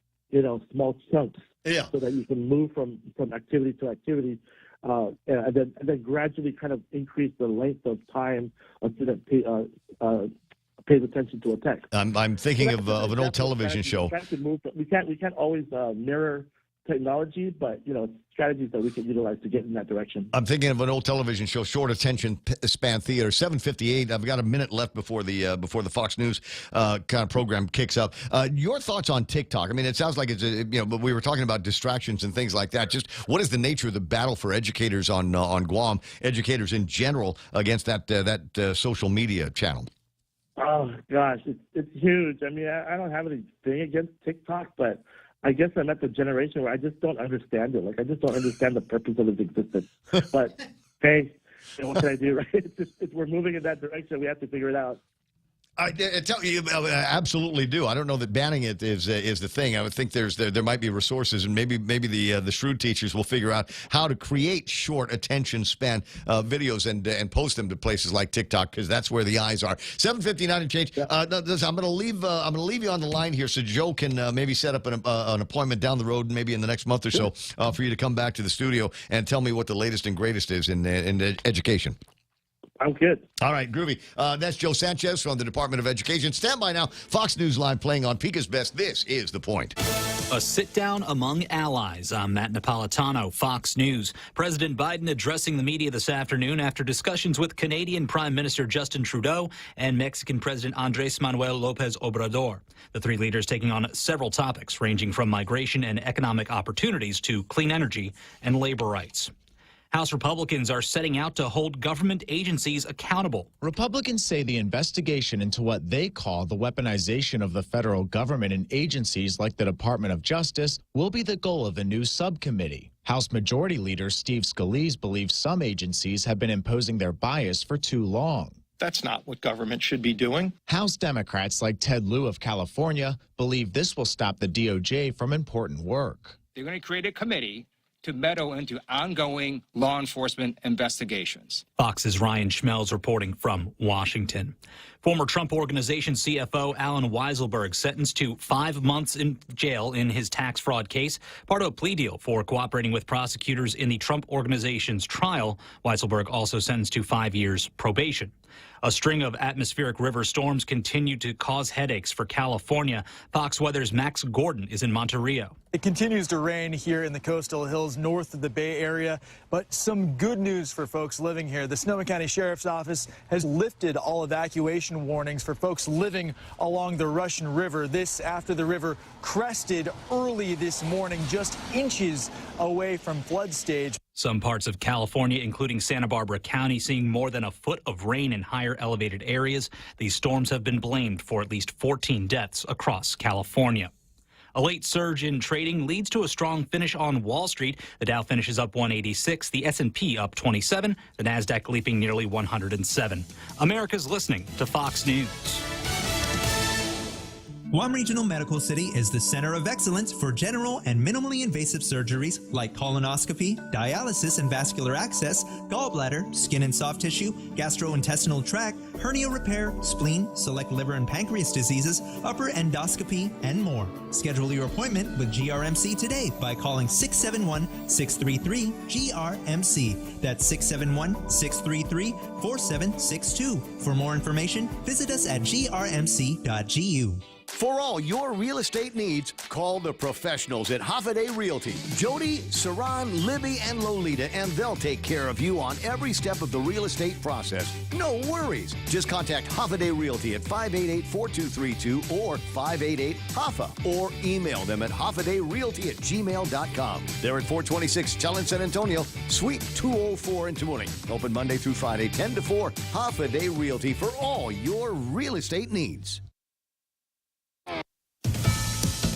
small chunks, so that you can move from activity to activity, and then gradually kind of increase the length of time a student pays attention to a text. I'm thinking of an old television show. We can't always mirror technology, but strategies that we can utilize to get in that direction. I'm thinking of an old television show, short attention span theater. 7:58. I've got a minute left before the Fox News kind of program kicks up. Your thoughts on TikTok? I mean, it sounds like it's but we were talking about distractions and things like that. Just what is the nature of the battle for educators on Guam, educators in general, against that social media channel? Oh gosh, it's huge. I mean, I don't have anything against TikTok, but I guess I'm at the generation where I just don't understand it. Like, I just don't understand the purpose of its existence. But, hey, what can I do, right? We're moving in that direction. We have to figure it out. I tell you, absolutely do. I don't know that banning it is the thing. I would think there might be resources, and maybe the shrewd teachers will figure out how to create short attention span videos and post them to places like TikTok, because that's where the eyes are. 7:59 and change. I'm going to leave you on the line here so Joe can maybe set up an appointment down the road, maybe in the next month or so, for you to come back to the studio and tell me what the latest and greatest is in education. I'm good. All right, groovy. That's Joe Sanchez from the Department of Education. Stand by now. Fox News Live playing on Pika's Best. This is The Point. A sit-down among allies. I'm Matt Napolitano, Fox News. President Biden addressing the media this afternoon after discussions with Canadian Prime Minister Justin Trudeau and Mexican President Andrés Manuel López Obrador. The three leaders taking on several topics ranging from migration and economic opportunities to clean energy and labor rights. House Republicans are setting out to hold government agencies accountable. Republicans say the investigation into what they call the weaponization of the federal government and agencies like the Department of Justice will be the goal of the new subcommittee. House Majority Leader Steve Scalise believes some agencies have been imposing their bias for too long. That's not what government should be doing. House Democrats like Ted Lieu of California believe this will stop the DOJ from important work. They're going to create a committee to meddle into ongoing law enforcement investigations. Fox's Ryan Schmelz reporting from Washington. Former Trump Organization CFO Alan Weiselberg sentenced to 5 months in jail in his tax fraud case, part of a plea deal for cooperating with prosecutors in the Trump Organization's trial. Weiselberg also sentenced to 5 years probation. A string of atmospheric river storms continue to cause headaches for California. Fox Weather's Max Gordon is in Monterey. It continues to rain here in the coastal hills north of the Bay Area, but some good news for folks living here. The Sonoma County Sheriff's Office has lifted all evacuation warnings for folks living along the Russian River. This after the river crested early this morning, just inches away from flood stage. Some parts of California, including Santa Barbara County, seeing more than a foot of rain in higher elevated areas. These storms have been blamed for at least 14 deaths across California. A late surge in trading leads to a strong finish on Wall Street. The Dow finishes up 186, the S&P up 27, the Nasdaq leaping nearly 107. America's listening to Fox News. Guam Regional Medical City is the center of excellence for general and minimally invasive surgeries like colonoscopy, dialysis and vascular access, gallbladder, skin and soft tissue, gastrointestinal tract, hernia repair, spleen, select liver and pancreas diseases, upper endoscopy, and more. Schedule your appointment with GRMC today by calling 671-633-GRMC. That's 671-633-4762. For more information, visit us at grmc.gu. For all your real estate needs, call the professionals at Hoffaday Realty. Jody, Saran, Libby, and Lolita, and they'll take care of you on every step of the real estate process. No worries. Just contact Hoffaday Realty at 588-4232 or 588-HOFFA or email them at hoffadayrealty@gmail.com. They're at 426 Chelon, San Antonio, Suite 204 in Tamuning. Open Monday through Friday, 10 to 4. Hoffaday Realty for all your real estate needs.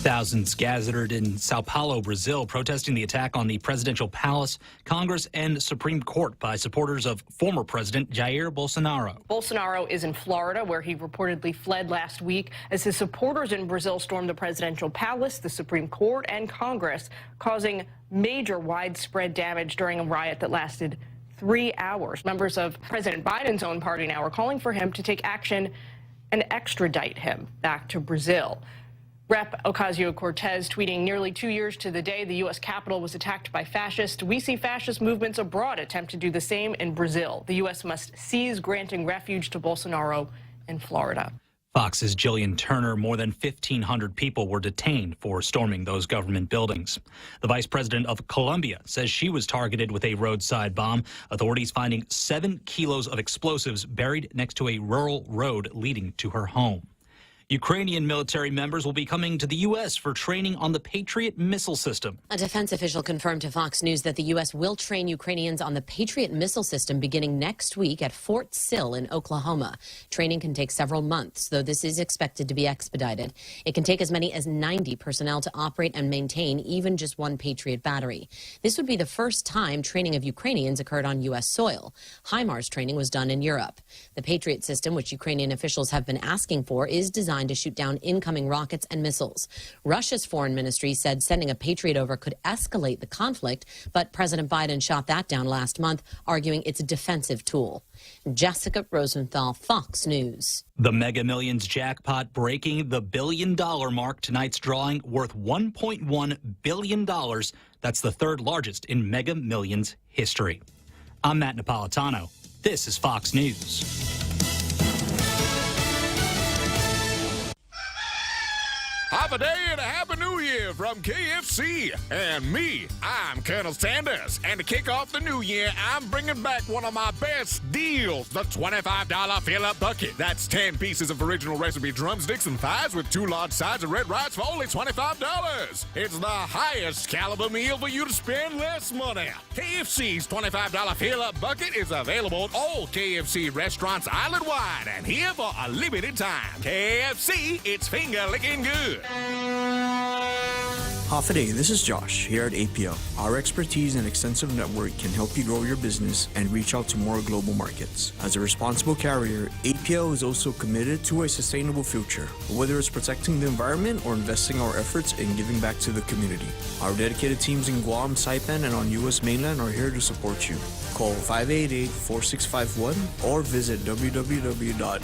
Thousands gathered in Sao Paulo, Brazil, protesting the attack on the presidential palace, Congress, and Supreme Court by supporters of former President Jair Bolsonaro. Bolsonaro is in Florida, where he reportedly fled last week as his supporters in Brazil stormed the presidential palace, the Supreme Court, and Congress, causing major widespread damage during a riot that lasted 3 hours. Members of President Biden's own party now are calling for him to take action and extradite him back to Brazil. Rep. Ocasio-Cortez tweeting, nearly 2 years to the day the U.S. Capitol was attacked by fascists. We see fascist movements abroad attempt to do the same in Brazil. The U.S. must cease granting refuge to Bolsonaro in Florida. Fox's Jillian Turner, more than 1,500 people were detained for storming those government buildings. The vice president of Colombia says she was targeted with a roadside bomb. Authorities finding 7 kilos of explosives buried next to a rural road leading to her home. Ukrainian military members will be coming to the U.S. for training on the Patriot missile system. A defense official confirmed to Fox News that the U.S. will train Ukrainians on the Patriot missile system beginning next week at Fort Sill in Oklahoma. Training can take several months, though this is expected to be expedited. It can take as many as 90 personnel to operate and maintain even just one Patriot battery. This would be the first time training of Ukrainians occurred on U.S. soil. HIMARS training was done in Europe. The Patriot system, which Ukrainian officials have been asking for, is designed to shoot down incoming rockets and missiles. Russia's foreign ministry said sending a Patriot over could escalate the conflict, but President Biden shot that down last month, arguing it's a defensive tool. Jessica Rosenthal, Fox News. The Mega Millions jackpot breaking the $1 billion mark. Tonight's drawing worth $1.1 billion. That's the third largest in Mega Millions history. I'm Matt Napolitano. This is Fox News. Have a day and a happy new year from KFC. And me, I'm Colonel Sanders. And to kick off the new year, I'm bringing back one of my best deals, the $25 fill-up bucket. That's 10 pieces of original recipe drumsticks and thighs with 2 large sides of red rice for only $25. It's the highest caliber meal for you to spend less money. KFC's $25 fill-up bucket is available at all KFC restaurants island-wide and here for a limited time. KFC, it's finger-licking good. Half a day, this is Josh here at APO. Our expertise and extensive network can help you grow your business and reach out to more global markets. As a responsible carrier, APO is also committed to a sustainable future, whether it's protecting the environment or investing our efforts in giving back to the community. Our dedicated teams in Guam, Saipan, and on U.S. mainland are here to support you. Call 588-4651 or visit www.apo.com.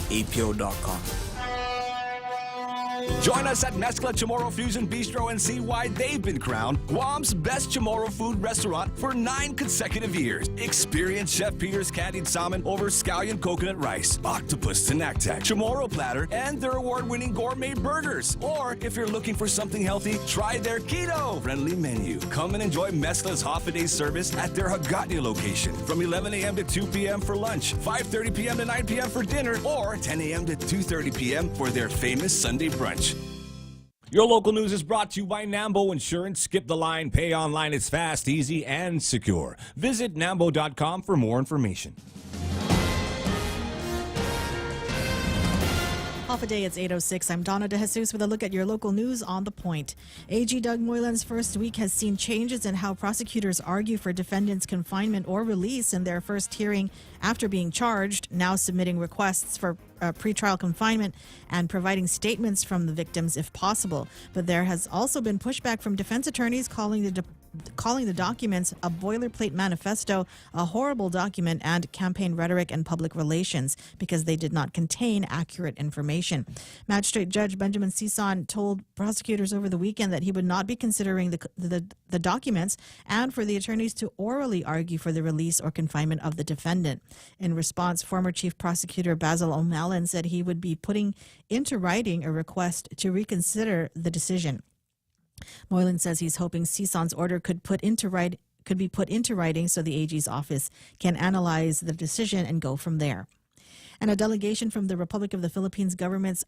Join us at Mezcla Chamorro Fusion Bistro and see why they've been crowned Guam's best Chamorro food restaurant for 9 consecutive years. Experience Chef Peter's candied salmon over scallion coconut rice, octopus tinactac, Chamorro platter, and their award-winning gourmet burgers. Or if you're looking for something healthy, try their keto-friendly menu. Come and enjoy Mezcla's half-a-day service at their Hagåtña location from 11 a.m. to 2 p.m. for lunch, 5:30 p.m. to 9 p.m. for dinner, or 10 a.m. to 2:30 p.m. for their famous Sunday brunch. Your local news is brought to you by Nambo Insurance. Skip the line, pay online. It's fast, easy, and secure. Visit Nambo.com for more information. Half a day, it's 8:06. I'm Donna DeJesus with a look at your local news on The Point. AG Doug Moylan's first week has seen changes in how prosecutors argue for defendants' confinement or release in their first hearing after being charged, now submitting requests for pretrial confinement and providing statements from the victims if possible. But there has also been pushback from defense attorneys calling the documents a boilerplate manifesto, a horrible document, and campaign rhetoric and public relations because they did not contain accurate information. Magistrate Judge Benjamin Sison told prosecutors over the weekend that he would not be considering the documents and for the attorneys to orally argue for the release or confinement of the defendant. In response, former Chief Prosecutor Basil O'Malley said he would be putting into writing a request to reconsider the decision. Moylan says he's hoping Sison's order could be put into writing so the AG's office can analyze the decision and go from there. And a delegation from the Republic of the Philippines government's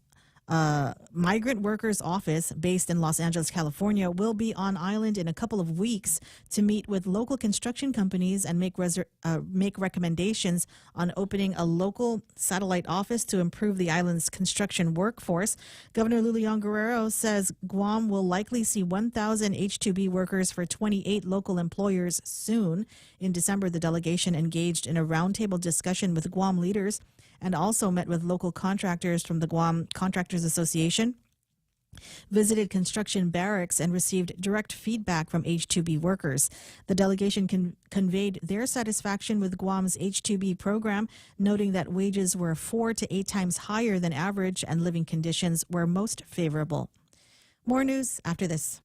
migrant workers office based in Los Angeles, California, will be on island in a couple of weeks to meet with local construction companies and make recommendations on opening a local satellite office to improve the island's construction workforce. Governor Lulian Guerrero says Guam will likely see 1,000 H-2B workers for 28 local employers soon. In December, the delegation engaged in a roundtable discussion with Guam leaders and also met with local contractors from the Guam Contractors Association, visited construction barracks, and received direct feedback from H-2B workers. The delegation conveyed their satisfaction with Guam's H-2B program, noting that wages were 4 to 8 times higher than average and living conditions were most favorable. More news after this.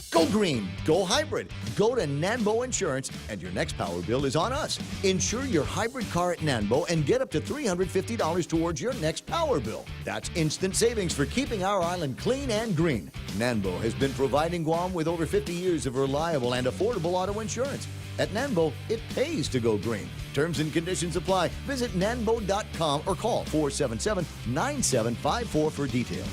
Go green, go hybrid. Go to Nanbo Insurance, and your next power bill is on us. Insure your hybrid car at Nanbo and get up to $350 towards your next power bill. That's instant savings for keeping our island clean and green. Nanbo has been providing Guam with over 50 years of reliable and affordable auto insurance. At Nanbo, it pays to go green. Terms and conditions apply. Visit nanbo.com or call 477-9754 for details.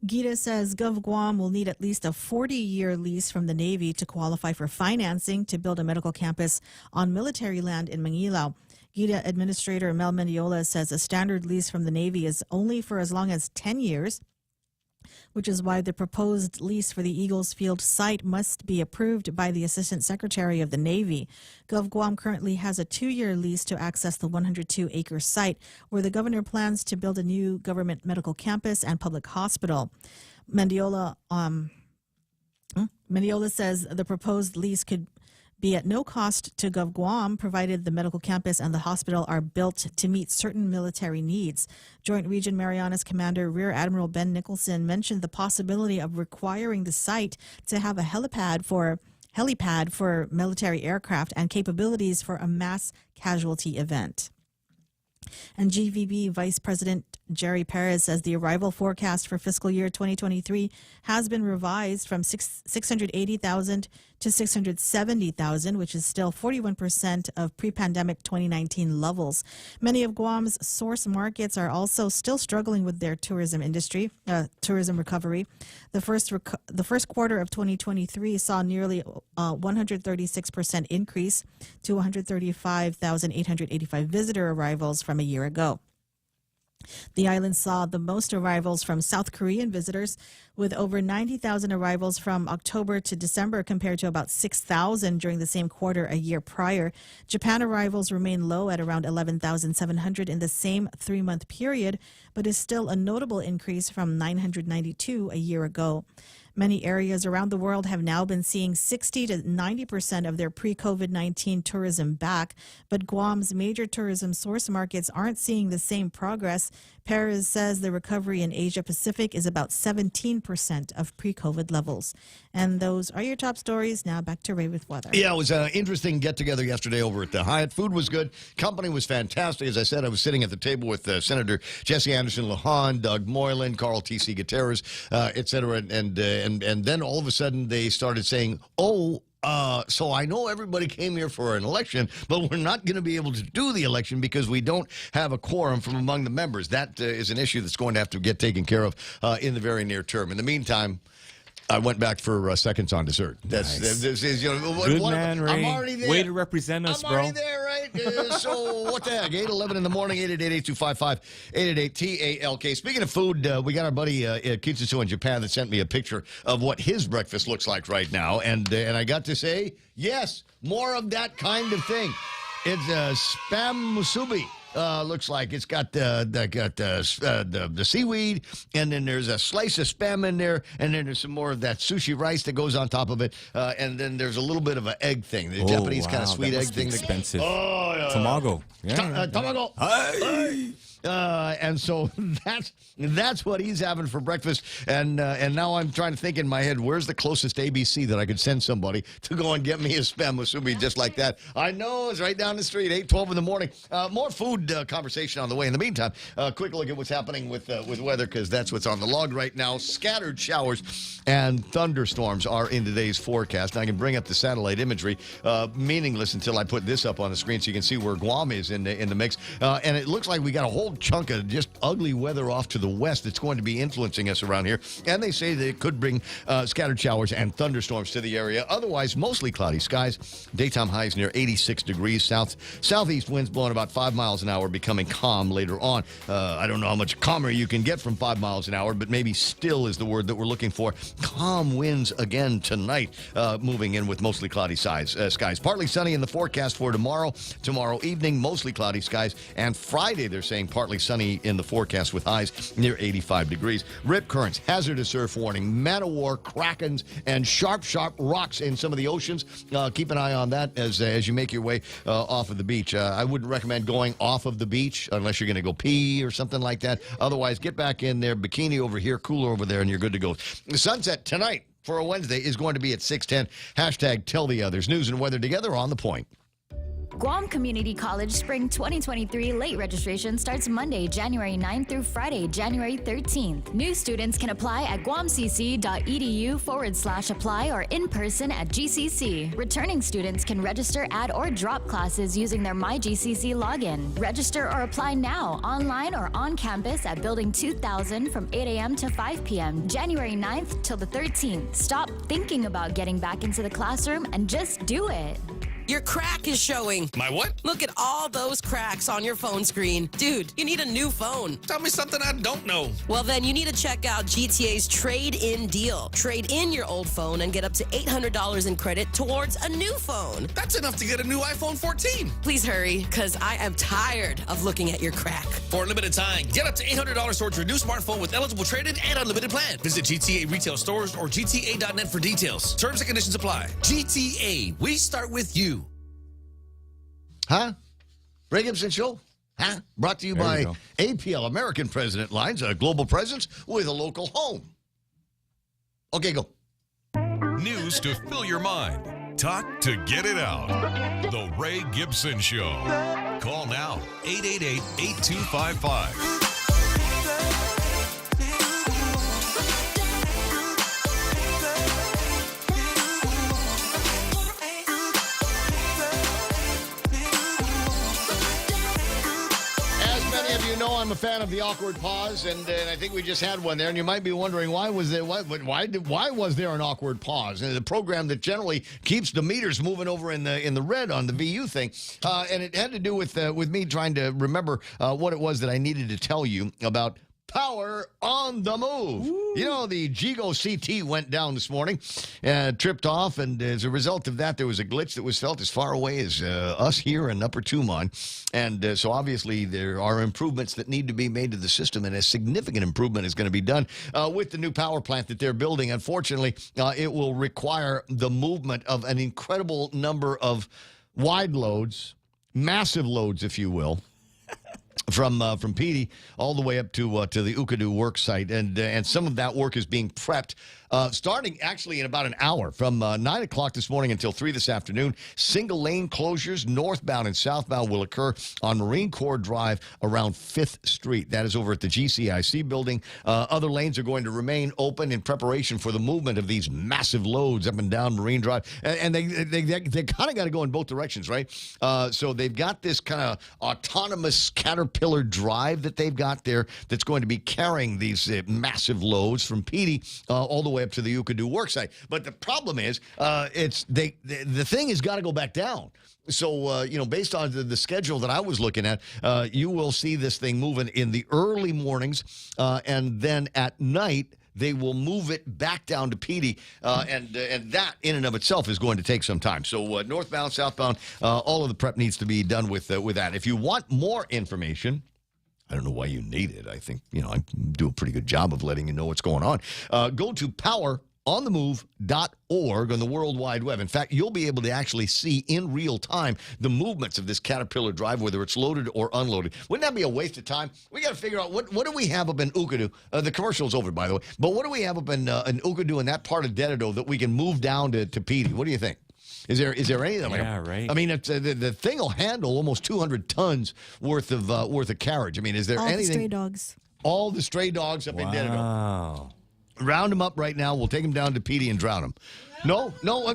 Gita says Gov Guam will need at least a 40-year lease from the Navy to qualify for financing to build a medical campus on military land in Mangilaw. Gita Administrator Mel Mendiola says a standard lease from the Navy is only for as long as 10 years, which is why the proposed lease for the Eagles Field site must be approved by the Assistant Secretary of the Navy. Gov Guam currently has a 2-year lease to access the 102-acre site where the governor plans to build a new government medical campus and public hospital. Mendiola says the proposed lease could be at no cost to Gov Guam, provided the medical campus and the hospital are built to meet certain military needs. Joint Region Marianas Commander Rear Admiral Ben Nicholson mentioned the possibility of requiring the site to have a helipad for military aircraft and capabilities for a mass casualty event. And GVB Vice President Jerry Perez says the arrival forecast for fiscal year 2023 has been revised from 680,000 to 670,000, which is still 41% of pre-pandemic 2019 levels. Many of Guam's source markets are also still struggling with their tourism recovery. The first quarter of 2023 saw nearly 136% increase to 135,885 visitor arrivals from a year ago. The island saw the most arrivals from South Korean visitors, with over 90,000 arrivals from October to December compared to about 6,000 during the same quarter a year prior. Japan arrivals remain low at around 11,700 in the same 3-month period, but is still a notable increase from 992 a year ago. Many areas around the world have now been seeing 60 to 90% of their pre-COVID-19 tourism back, but Guam's major tourism source markets aren't seeing the same progress. Perez says the recovery in Asia Pacific is about 17% of pre-COVID levels. And those are your top stories. Now back to Ray with weather. Yeah, it was an interesting get-together yesterday over at the Hyatt. Food was good. Company was fantastic. As I said, I was sitting at the table with Senator Jesse Anderson Lahan, Doug Moylan, Carl T.C. Gutierrez, et cetera. And then all of a sudden they started saying, so I know everybody came here for an election, but we're not going to be able to do the election because we don't have a quorum from among the members. That is an issue that's going to have to get taken care of in the very near term. In the meantime, I went back for seconds on dessert. That's Good man, Ray. I'm already there. Way to represent us, I'm bro. already there, right? So what the heck? 8:11 in the morning, 888-8255, 888-TALK. Speaking of food, we got our buddy Kitsusu in Japan that sent me a picture of what his breakfast looks like right now, and I got to say, yes, more of that kind of thing. It's spam musubi. Looks like it's got the seaweed, and then there's a slice of spam in there, and then there's some more of that sushi rice that goes on top of it, and then there's a little bit of an egg thing, the Japanese kind of sweet egg thing. Expensive. Oh, yeah. Tamago. Tamago. Hey. And so that's what he's having for breakfast, and now I'm trying to think in my head, where's the closest ABC that I could send somebody to go and get me a spam musubi just like that? I know, it's right down the street, 8:12 in the morning. More food conversation on the way. In the meantime, quick look at what's happening with weather, because that's what's on the log right now. Scattered showers and thunderstorms are in today's forecast. And I can bring up the satellite imagery, meaningless until I put this up on the screen so you can see where Guam is in the mix. And it looks like we got a whole chunk of just ugly weather off to the west that's going to be influencing us around here. And they say that it could bring scattered showers and thunderstorms to the area. Otherwise, mostly cloudy skies. Daytime highs near 86 degrees. Southeast winds blowing about 5 miles an hour, becoming calm later on. I don't know how much calmer you can get from 5 miles an hour, but maybe still is the word that we're looking for. Calm winds again tonight, moving in with mostly cloudy skies. Partly sunny in the forecast for tomorrow. Tomorrow evening, mostly cloudy skies. And Friday, they're saying partly sunny in the forecast with highs near 85 degrees. Rip currents, hazardous surf warning, man-o-war, krakens, and sharp rocks in some of the oceans. Keep an eye on that as you make your way off of the beach. I wouldn't recommend going off of the beach unless you're going to go pee or something like that. Otherwise, get back in there, bikini over here, cooler over there, and you're good to go. The sunset tonight for a Wednesday is going to be at 6:10. Hashtag tell the others. News and weather together on The Point. Guam Community College Spring 2023 late registration starts Monday, January 9th through Friday, January 13th. New students can apply at guamcc.edu/apply or in person at GCC. Returning students can register, add, or drop classes using their MyGCC login. Register or apply now, online or on campus at Building 2000 from 8 a.m. to 5 p.m., January 9th till the 13th. Stop thinking about getting back into the classroom and just do it. Your crack is showing. My what? Look at all those cracks on your phone screen. Dude, you need a new phone. Tell me something I don't know. Well, then you need to check out GTA's trade-in deal. Trade in your old phone and get up to $800 in credit towards a new phone. That's enough to get a new iPhone 14. Please hurry, because I am tired of looking at your crack. For a limited time, get up to $800 towards your new smartphone with eligible trade-in and unlimited plan. Visit GTA retail stores or GTA.net for details. Terms and conditions apply. GTA, we start with you. Huh? Ray Gibson Show? Huh? Brought to you by APL, American President Lines, a global presence with a local home. Okay, go. News to fill your mind. Talk to get it out. The Ray Gibson Show. Call now, 888-8255. I'm a fan of the awkward pause, and I think we just had one there. And you might be wondering why was there why was there an awkward pause? And the program that generally keeps the meters moving over in the red on the VU thing, and it had to do with me trying to remember what it was that I needed to tell you about. Power on the move. Ooh. You know, the Gigo CT went down this morning, tripped off, and as a result of that, there was a glitch that was felt as far away as us here in Upper Tumon. And so obviously there are improvements that need to be made to the system, and a significant improvement is going to be done with the new power plant that they're building. Unfortunately, it will require the movement of an incredible number of wide loads, massive loads, if you will, from Petey all the way up to the Ukadu work site, and some of that work is being prepped starting actually in about an hour from 9 o'clock this morning until 3 this afternoon. Single lane closures northbound and southbound will occur on Marine Corps Drive around 5th Street. That is over at the GCIC building. Other lanes are going to remain open in preparation for the movement of these massive loads up and down Marine Drive, and they kind of got to go in both directions, right? So they've got this kind of autonomous Caterpillar drive that they've got there that's going to be carrying these massive loads from Petey all the way up to the Ukadu worksite. But the problem is, the thing has got to go back down. So, based on the schedule that I was looking at, you will see this thing moving in the early mornings, and then at night, they will move it back down to Petey, and that in and of itself is going to take some time. So northbound, southbound, all of the prep needs to be done with that. If you want more information, I don't know why you need it. I think, I do a pretty good job of letting you know what's going on. Go to poweronthemove.org on the World Wide Web. In fact, you'll be able to actually see in real time the movements of this Caterpillar drive, whether it's loaded or unloaded. Wouldn't that be a waste of time? We got to figure out what do we have up in Ukadu. The commercial's over, by the way. But what do we have up in Ukadu in that part of Dededo that we can move down to Petey? What do you think? Is there any of them? Yeah, right. I mean, it's, the thing will handle almost 200 tons worth of carriage. I mean, is there all anything? The stray dogs. All the stray dogs up in Dededo. Wow. Round them up right now. We'll take them down to Petey and drown them. No. I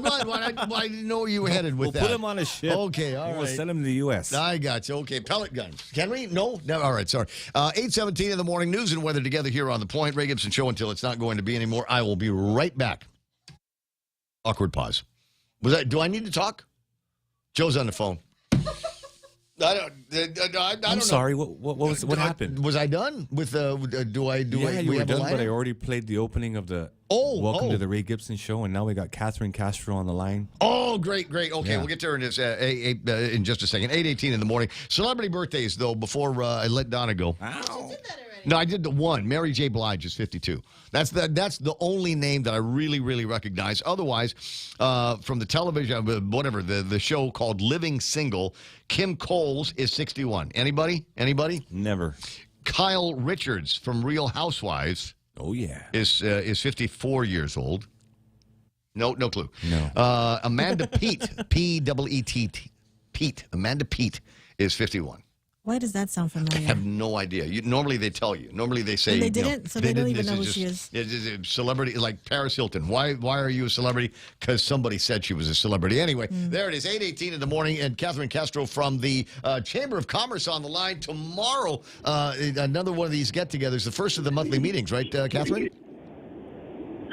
didn't know where you were headed with that. We'll put them on a ship. Okay, all right. We'll send them to the U.S. I got you. Okay, pellet guns. Can we? No? All right, sorry. 8:17 in the morning. News and weather together here on The Point. Ray Gibson Show until it's not going to be anymore. I will be right back. Awkward pause. Do I need to talk? Joe's on the phone. I don't sorry. know. What happened? Was I done with you were done, but I already played the opening of the Welcome to the Ray Gibson Show, and now we got Catherine Castro on the line. Oh, great. Okay, We'll get to her in just a second. 8:18 in the morning. Celebrity birthdays, though, before I let Donna go. Ow. No, I did the one. Mary J. Blige is 52. That's the only name that I really, really recognize. Otherwise, from the television, the show called Living Single, Kim Coles is 61. Anybody? Never. Kyle Richards from Real Housewives. Oh, yeah. Is 54 years old. No clue. No. Amanda Peet, P-E-E-T-T. Pete. Amanda Pete is 51. Why does that sound I familiar? have no idea. Normally they tell you. Normally they say. And they you know, didn't, so they don't even this know who just- she is. It's just a celebrity, like Paris Hilton. Why are you a celebrity? Because somebody said she was a celebrity. Anyway, there it is, 8:18 in the morning, and Catherine Castro from the Chamber of Commerce on the line tomorrow. Another one of these get-togethers, the first of the monthly meetings, right, Catherine?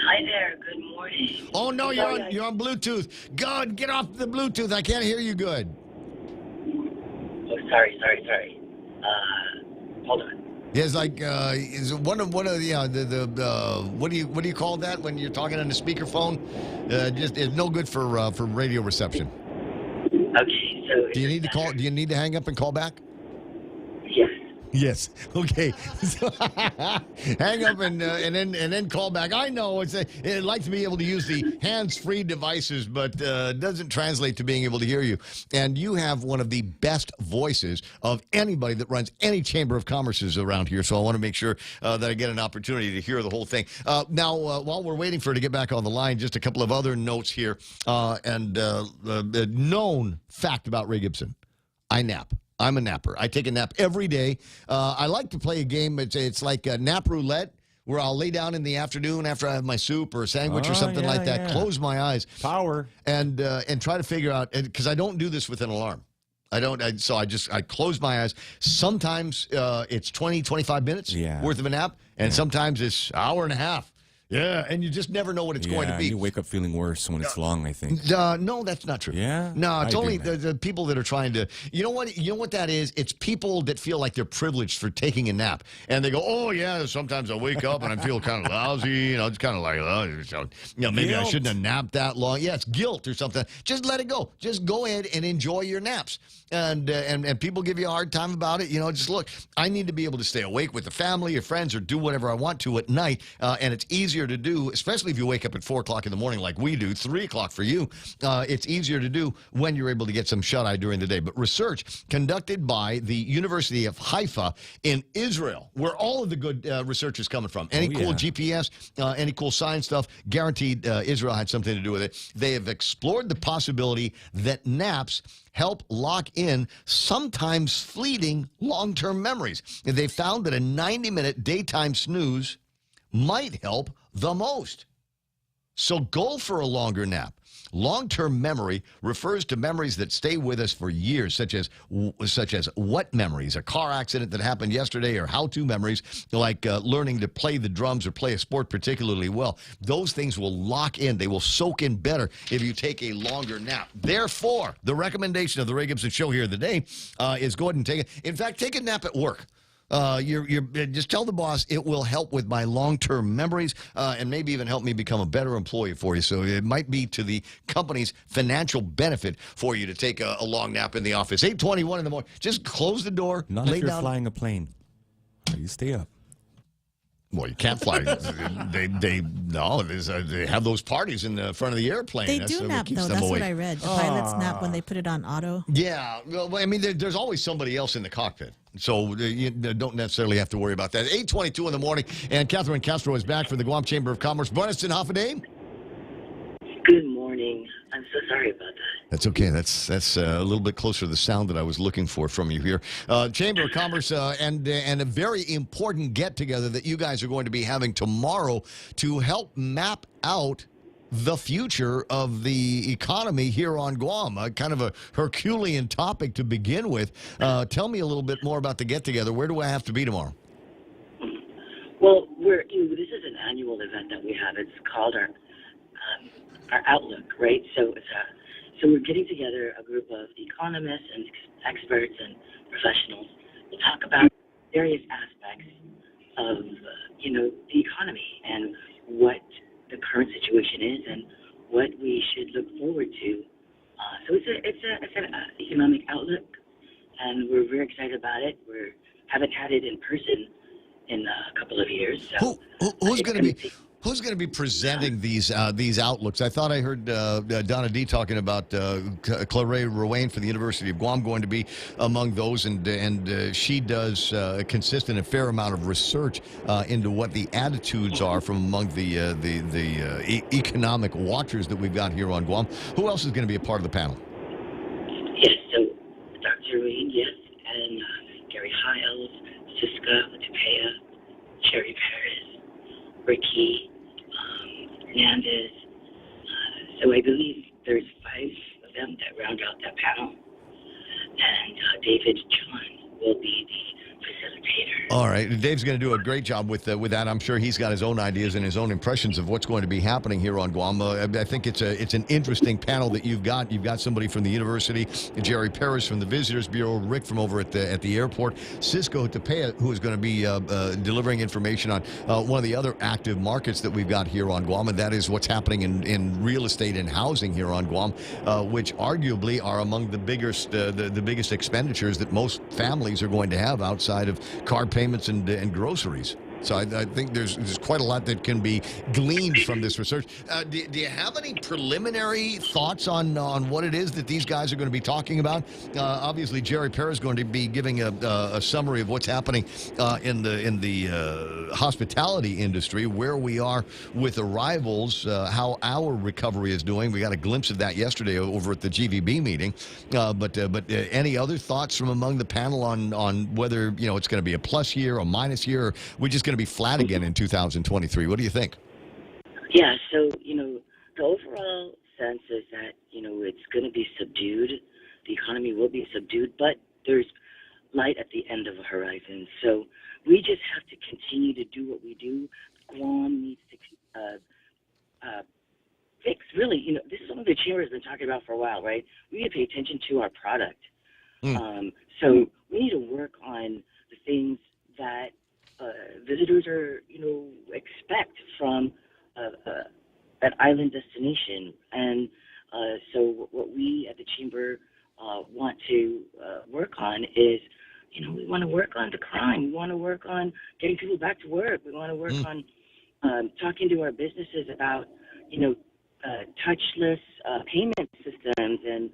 Hi there. Good morning. Oh no, you're on Bluetooth. God, get off the Bluetooth. I can't hear you good. Oh, sorry. Hold on. Yeah, it's like is one of the what do you call that when you're talking on a speakerphone? Just it's no good for radio reception. Okay, so Do you need to call? Do you need to hang up and call back? yes. Yes. Okay. So, hang up and then call back. I know it likes to be able to use the hands-free devices, but doesn't translate to being able to hear you. And you have one of the best voices of anybody that runs any Chamber of Commerce's around here. So I want to make sure that I get an opportunity to hear the whole thing. Now, while we're waiting for her to get back on the line, just a couple of other notes here. The known fact about Ray Gibson: I nap. I'm a napper. I take a nap every day. I like to play a game. It's like a nap roulette, where I'll lay down in the afternoon after I have my soup or a sandwich or something like that, close my eyes, and try to figure out, because I don't do this with an alarm. I close my eyes. Sometimes it's 20, 25 minutes worth of a nap, and sometimes it's an hour and a half. Yeah, and you just never know what it's going to be. You wake up feeling worse when it's long, I think. No, that's not true. Yeah? No, it's I only do, the people that are trying to. You know what that is? It's people that feel like they're privileged for taking a nap, and they go, "Oh yeah, sometimes I wake up and I feel kind of lousy. It's kind of like, maybe I shouldn't have napped that long. Yeah, it's guilt or something. Just let it go. Just go ahead and enjoy your naps." And people give you a hard time about it. Just look, I need to be able to stay awake with the family or friends or do whatever I want to at night. And it's easier to do, especially if you wake up at 4 o'clock in the morning like we do, 3 o'clock for you. It's easier to do when you're able to get some shut-eye during the day. But research conducted by the University of Haifa in Israel, where all of the good research is coming from. Any cool GPS, any cool science stuff, guaranteed Israel had something to do with it. They have explored the possibility that naps help lock in sometimes fleeting long-term memories. They found that a 90-minute daytime snooze might help the most. So go for a longer nap. Long-term memory refers to memories that stay with us for years, such as what memories, a car accident that happened yesterday, or how-to memories like learning to play the drums or play a sport particularly well. Those things will lock in. They will soak in better if you take a longer nap. Therefore, the recommendation of the Ray Gibson Show here today is go ahead and take it. In fact, take a nap at work. Just tell the boss it will help with my long-term memories and maybe even help me become a better employee for you. So it might be to the company's financial benefit for you to take a long nap in the office. 8:21 in the morning. Just close the door. Not lay if you're down. flying a plane. You stay up. Well, you can't fly. They have those parties in the front of the airplane. They do nap, though. That's what I read. The pilots nap when they put it on auto. Yeah. Well, I mean, there's always somebody else in the cockpit. So you don't necessarily have to worry about that. 8:22 in the morning, and Catherine Castro is back for the Guam Chamber of Commerce. Buenos and Hafadame. Good morning. I'm so sorry about that. That's okay. That's a little bit closer to the sound that I was looking for from you here. Chamber of Commerce and a very important get-together that you guys are going to be having tomorrow to help map out the future of the economy here on Guam. Kind of a Herculean topic to begin with. Tell me a little bit more about the get-together. Where do I have to be tomorrow? Well, this is an annual event that we have. It's called our Outlook, right? So we're getting together a group of economists and experts and professionals to talk about various aspects of the economy and what the current situation is and what we should look forward to. So it's an economic outlook, and we're very excited about it. We haven't had it in person in a couple of years. So Who's going to be presenting these outlooks? I thought I heard Donna D talking about Claire Rowan for the University of Guam going to be among those, and she does consistent a fair amount of research into what the attitudes are from among the economic watchers that we've got here on Guam. Who else is going to be a part of the panel? Yes, so Serene, yes, and Gary Hiles, Siska Tapea, Cherry Perez, Ricky, Hernandez. So I believe there's 5 of them that round out that panel. And David John will be the facilitator. All right. Dave's going to do a great job with that. I'm sure he's got his own ideas and his own impressions of what's going to be happening here on Guam. I think it's an interesting panel that you've got. You've got somebody from the university, Jerry Perez from the Visitors Bureau, Rick from over at the airport, Cisco Tapea, who is going to be delivering information on one of the other active markets that we've got here on Guam, and that is what's happening in real estate and housing here on Guam, which arguably are among the biggest expenditures that most families are going to have outside of car payments and groceries. So I think there's quite a lot that can be gleaned from this research. Do you have any preliminary thoughts on what it is that these guys are going to be talking about? Obviously, Jerry Perez is going to be giving a summary of what's happening in the hospitality industry, where we are with arrivals, how our recovery is doing. We got a glimpse of that yesterday over at the GVB meeting. But any other thoughts from among the panel on whether it's going to be a plus year, a minus year, or we're just going to be flat again in 2023? What do you think? Yeah, so, the overall sense is that, it's going to be subdued. The economy will be subdued, but there's light at the end of the horizon. So we just have to continue to do what we do. Guam needs to fix, really, this is something the Chamber has been talking about for a while, right? We need to pay attention to our product. So we need to work on the things that visitors are, expect from an island destination. And so what we at the Chamber want to work on is, we want to work on the crime. We want to work on getting people back to work. We want to work on talking to our businesses about, touchless payment systems and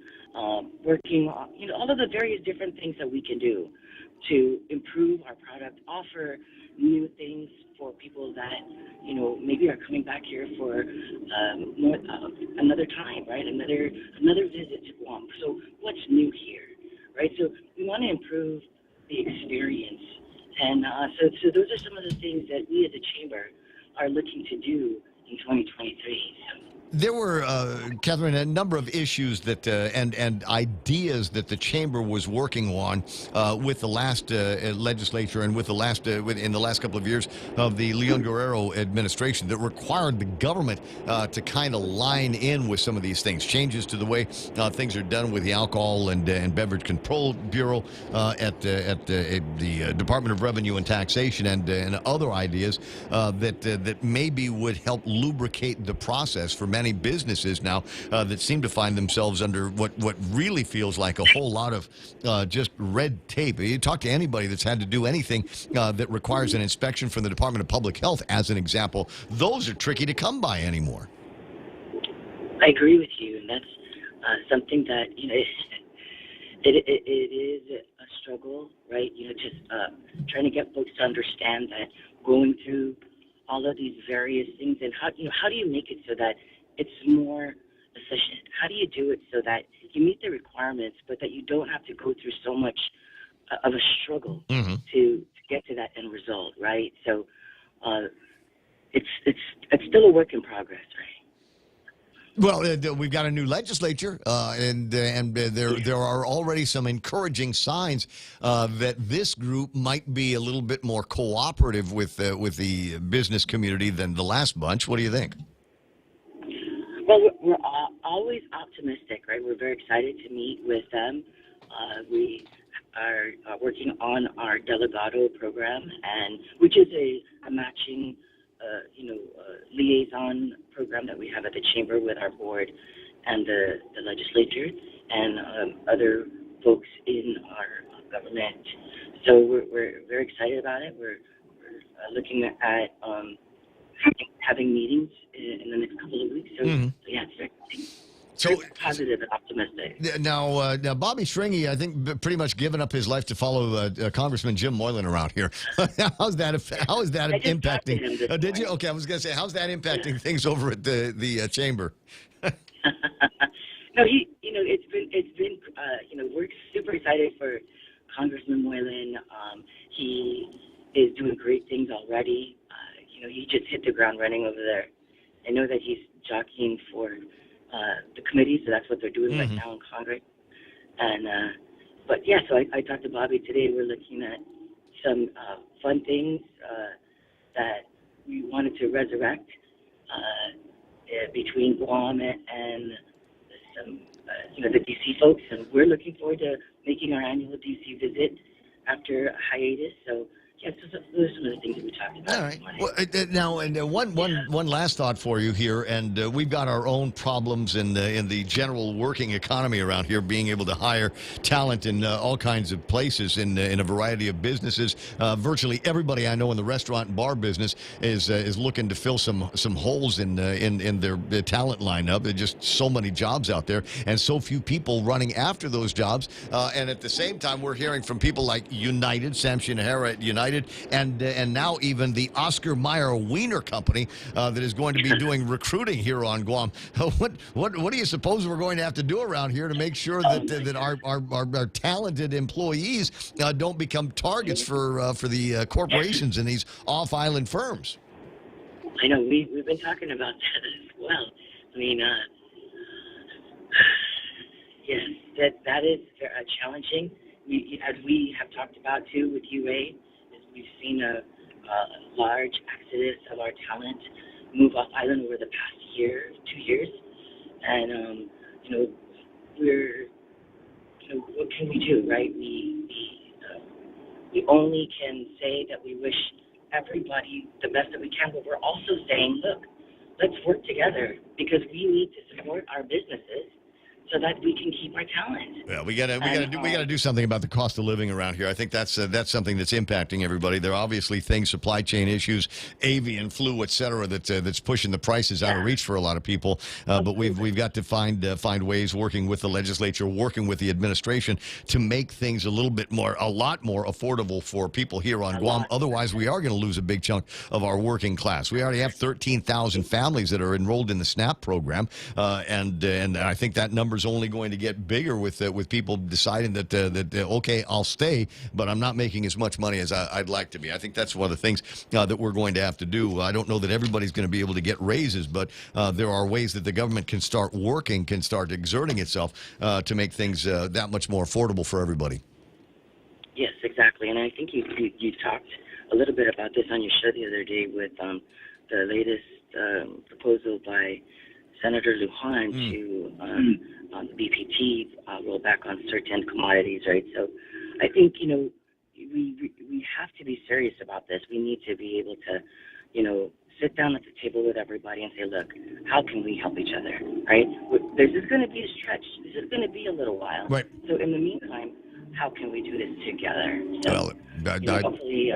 working on, all of the various different things that we can do to improve our product, offer new things for people that, maybe are coming back here for another time, right? Another visit to Guam. So what's new here, right? So we want to improve the experience. And so those are some of the things that we as a Chamber are looking to do in 2023. There were, Catherine, a number of issues that and ideas that the Chamber was working on with the last legislature and with the last in the last couple of years of the Leon Guerrero administration that required the government to kind of line in with some of these things. Changes to the way things are done with the Alcohol and Beverage Control Bureau at the Department of Revenue and Taxation and other ideas that maybe would help lubricate the process for many businesses now that seem to find themselves under what really feels like a whole lot of just red tape. You talk to anybody that's had to do anything that requires an inspection from the Department of Public Health, as an example, those are tricky to come by anymore. I agree with you, and that's something that, it is a struggle, right? Just trying to get folks to understand that going through all of these various things, and how do you make it so that it's more efficient? How do you do it so that you meet the requirements, but that you don't have to go through so much of a struggle to get to that end result, right? So it's still a work in progress, right? Well, we've got a new legislature, and there are already some encouraging signs that this group might be a little bit more cooperative with the business community than the last bunch. What do you think? Well, we're always optimistic, right? We're very excited to meet with them. We are working on our Delegado program, which is a matching, liaison program that we have at the Chamber with our board and the legislature and other folks in our government. So we're very excited about it. We're looking at having meetings in the next couple of weeks. So, yeah, it's very exciting. So positive and optimistic. Now Bobby Stringy, I think, pretty much given up his life to follow Congressman Jim Moylan around here. How is that impacting? Did you? Okay, I was going to say, how's that impacting things over at the Chamber? No, he we're super excited for Congressman Moylan. He is doing great things already. He just hit the ground running over there. I know that he's jockeying for the committee, so that's what they're doing right now in Congress. And so I talked to Bobby today. We're looking at some fun things that we wanted to resurrect between Guam and some, the D.C. folks, and we're looking forward to making our annual D.C. visit after a hiatus. So, yeah, those are some of the things that we talked about. All right. Well, one last thought for you here, and we've got our own problems in the general working economy around here, being able to hire talent in all kinds of places in a variety of businesses. Virtually everybody I know in the restaurant and bar business is looking to fill some holes in their talent lineup. There's just so many jobs out there, and so few people running after those jobs. And at the same time, we're hearing from people like United, Sam Shinahara at United, and now even the Oscar Mayer Wiener Company that is going to be doing recruiting here on Guam. What do you suppose we're going to have to do around here to make sure that our talented employees don't become targets for the corporations and these off-island firms? I know we've been talking about that as well. I mean, yes, that is challenging. As we have talked about too with UA. We've seen a large exodus of our talent move off island over the past 2 years, and what can we do, right? We only can say that we wish everybody the best that we can, but we're also saying, look, let's work together because we need to support our businesses so that we can keep our talent. Yeah, we gotta do something about the cost of living around here. I think that's something that's impacting everybody. There are obviously things, supply chain issues, avian flu, et cetera, that's pushing the prices out of reach for a lot of people. But we've got to find ways, working with the legislature, working with the administration, to make things a lot more affordable for people here on Guam. Otherwise, we are going to lose a big chunk of our working class. We already have 13,000 families that are enrolled in the SNAP program, and I think that number's only going to get bigger with people deciding that okay, I'll stay, but I'm not making as much money as I'd like to be. I think that's one of the things that we're going to have to do. I don't know that everybody's going to be able to get raises, but there are ways that the government can start exerting itself to make things that much more affordable for everybody. Yes, exactly. And I think you talked a little bit about this on your show the other day with the latest proposal by Senator Lujan to on the BPT roll back on certain commodities, right? So I think, we have to be serious about this. We need to be able to, sit down at the table with everybody and say, look, how can we help each other, right? This is going to be a stretch. This is going to be a little while. Right. So in the meantime, how can we do this together? So, hopefully...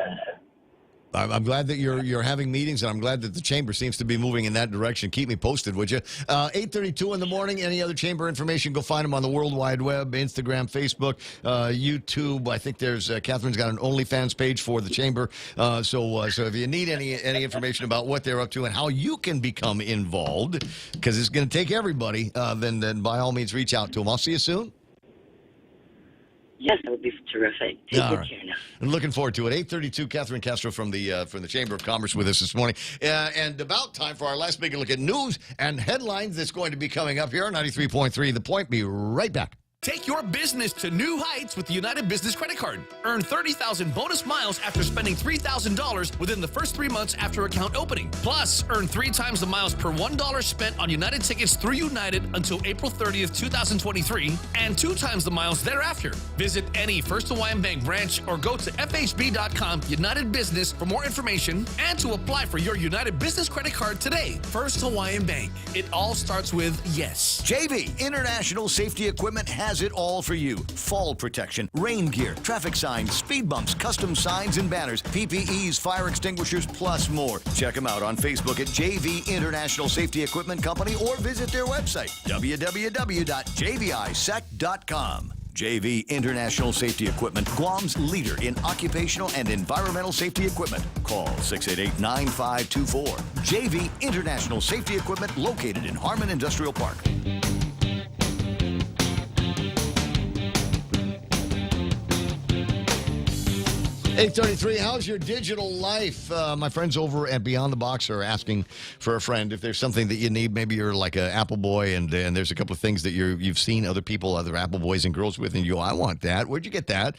I'm glad that you're having meetings, and I'm glad that the chamber seems to be moving in that direction. Keep me posted, would you? 8:32 in the morning. Any other chamber information, go find them on the World Wide Web, Instagram, Facebook, YouTube. I think there's Catherine's got an OnlyFans page for the chamber. So if you need any information about what they're up to and how you can become involved, because it's going to take everybody, then by all means reach out to them. I'll see you soon. Yes, that would be terrific. Take good care now. I'm looking forward to it. 8:32, Catherine Castro from the Chamber of Commerce with us this morning. And about time for our last big look at news and headlines that's going to be coming up here on 93.3 The Point. Be right back. Take your business to new heights with the United Business Credit Card. Earn 30,000 bonus miles after spending $3,000 within the first 3 months after account opening. Plus, earn 3 times the miles per $1 spent on United tickets through United until April 30th, 2023, and 2 times the miles thereafter. Visit any First Hawaiian Bank branch or go to fhb.com United Business for more information and to apply for your United Business Credit Card today. First Hawaiian Bank. It all starts with yes. JV International Safety Equipment has it all for you. Fall protection, rain gear, traffic signs, speed bumps, custom signs and banners, PPEs, fire extinguishers, plus more. Check them out on Facebook at JV International Safety Equipment Company or visit their website, www.jvisec.com. JV International Safety Equipment, Guam's leader in occupational and environmental safety equipment. Call 688-9524. JV International Safety Equipment, located in Harmon Industrial Park. 8:33, how's your digital life? My friends over at Beyond the Box are asking for a friend. If there's something that you need, maybe you're like an Apple boy and there's a couple of things that you've seen other Apple boys and girls with, and you go, I want that. Where'd you get that?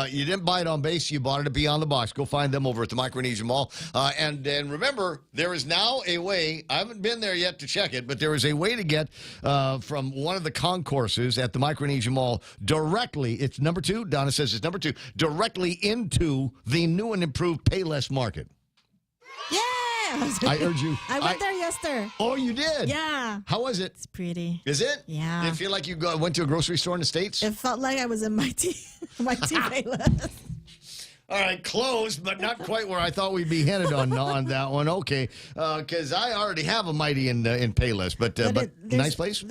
You didn't buy it on base. You bought it at Beyond the Box. Go find them over at the Micronesia Mall. And remember, there is now a way, I haven't been there yet to check it, but there is a way to get from one of the concourses at the Micronesia Mall directly, it's number 2, Donna says it's number 2, directly into the new and improved Payless Market. Yeah! I urge you. I went there yesterday. Oh, you did? Yeah. How was it? It's pretty. Is it? Yeah. Did it feel like you went to a grocery store in the States? It felt like I was in Mighty Payless. All right, close, but not quite where I thought we'd be headed on that one. Okay, because I already have a Mighty in Payless, but nice place.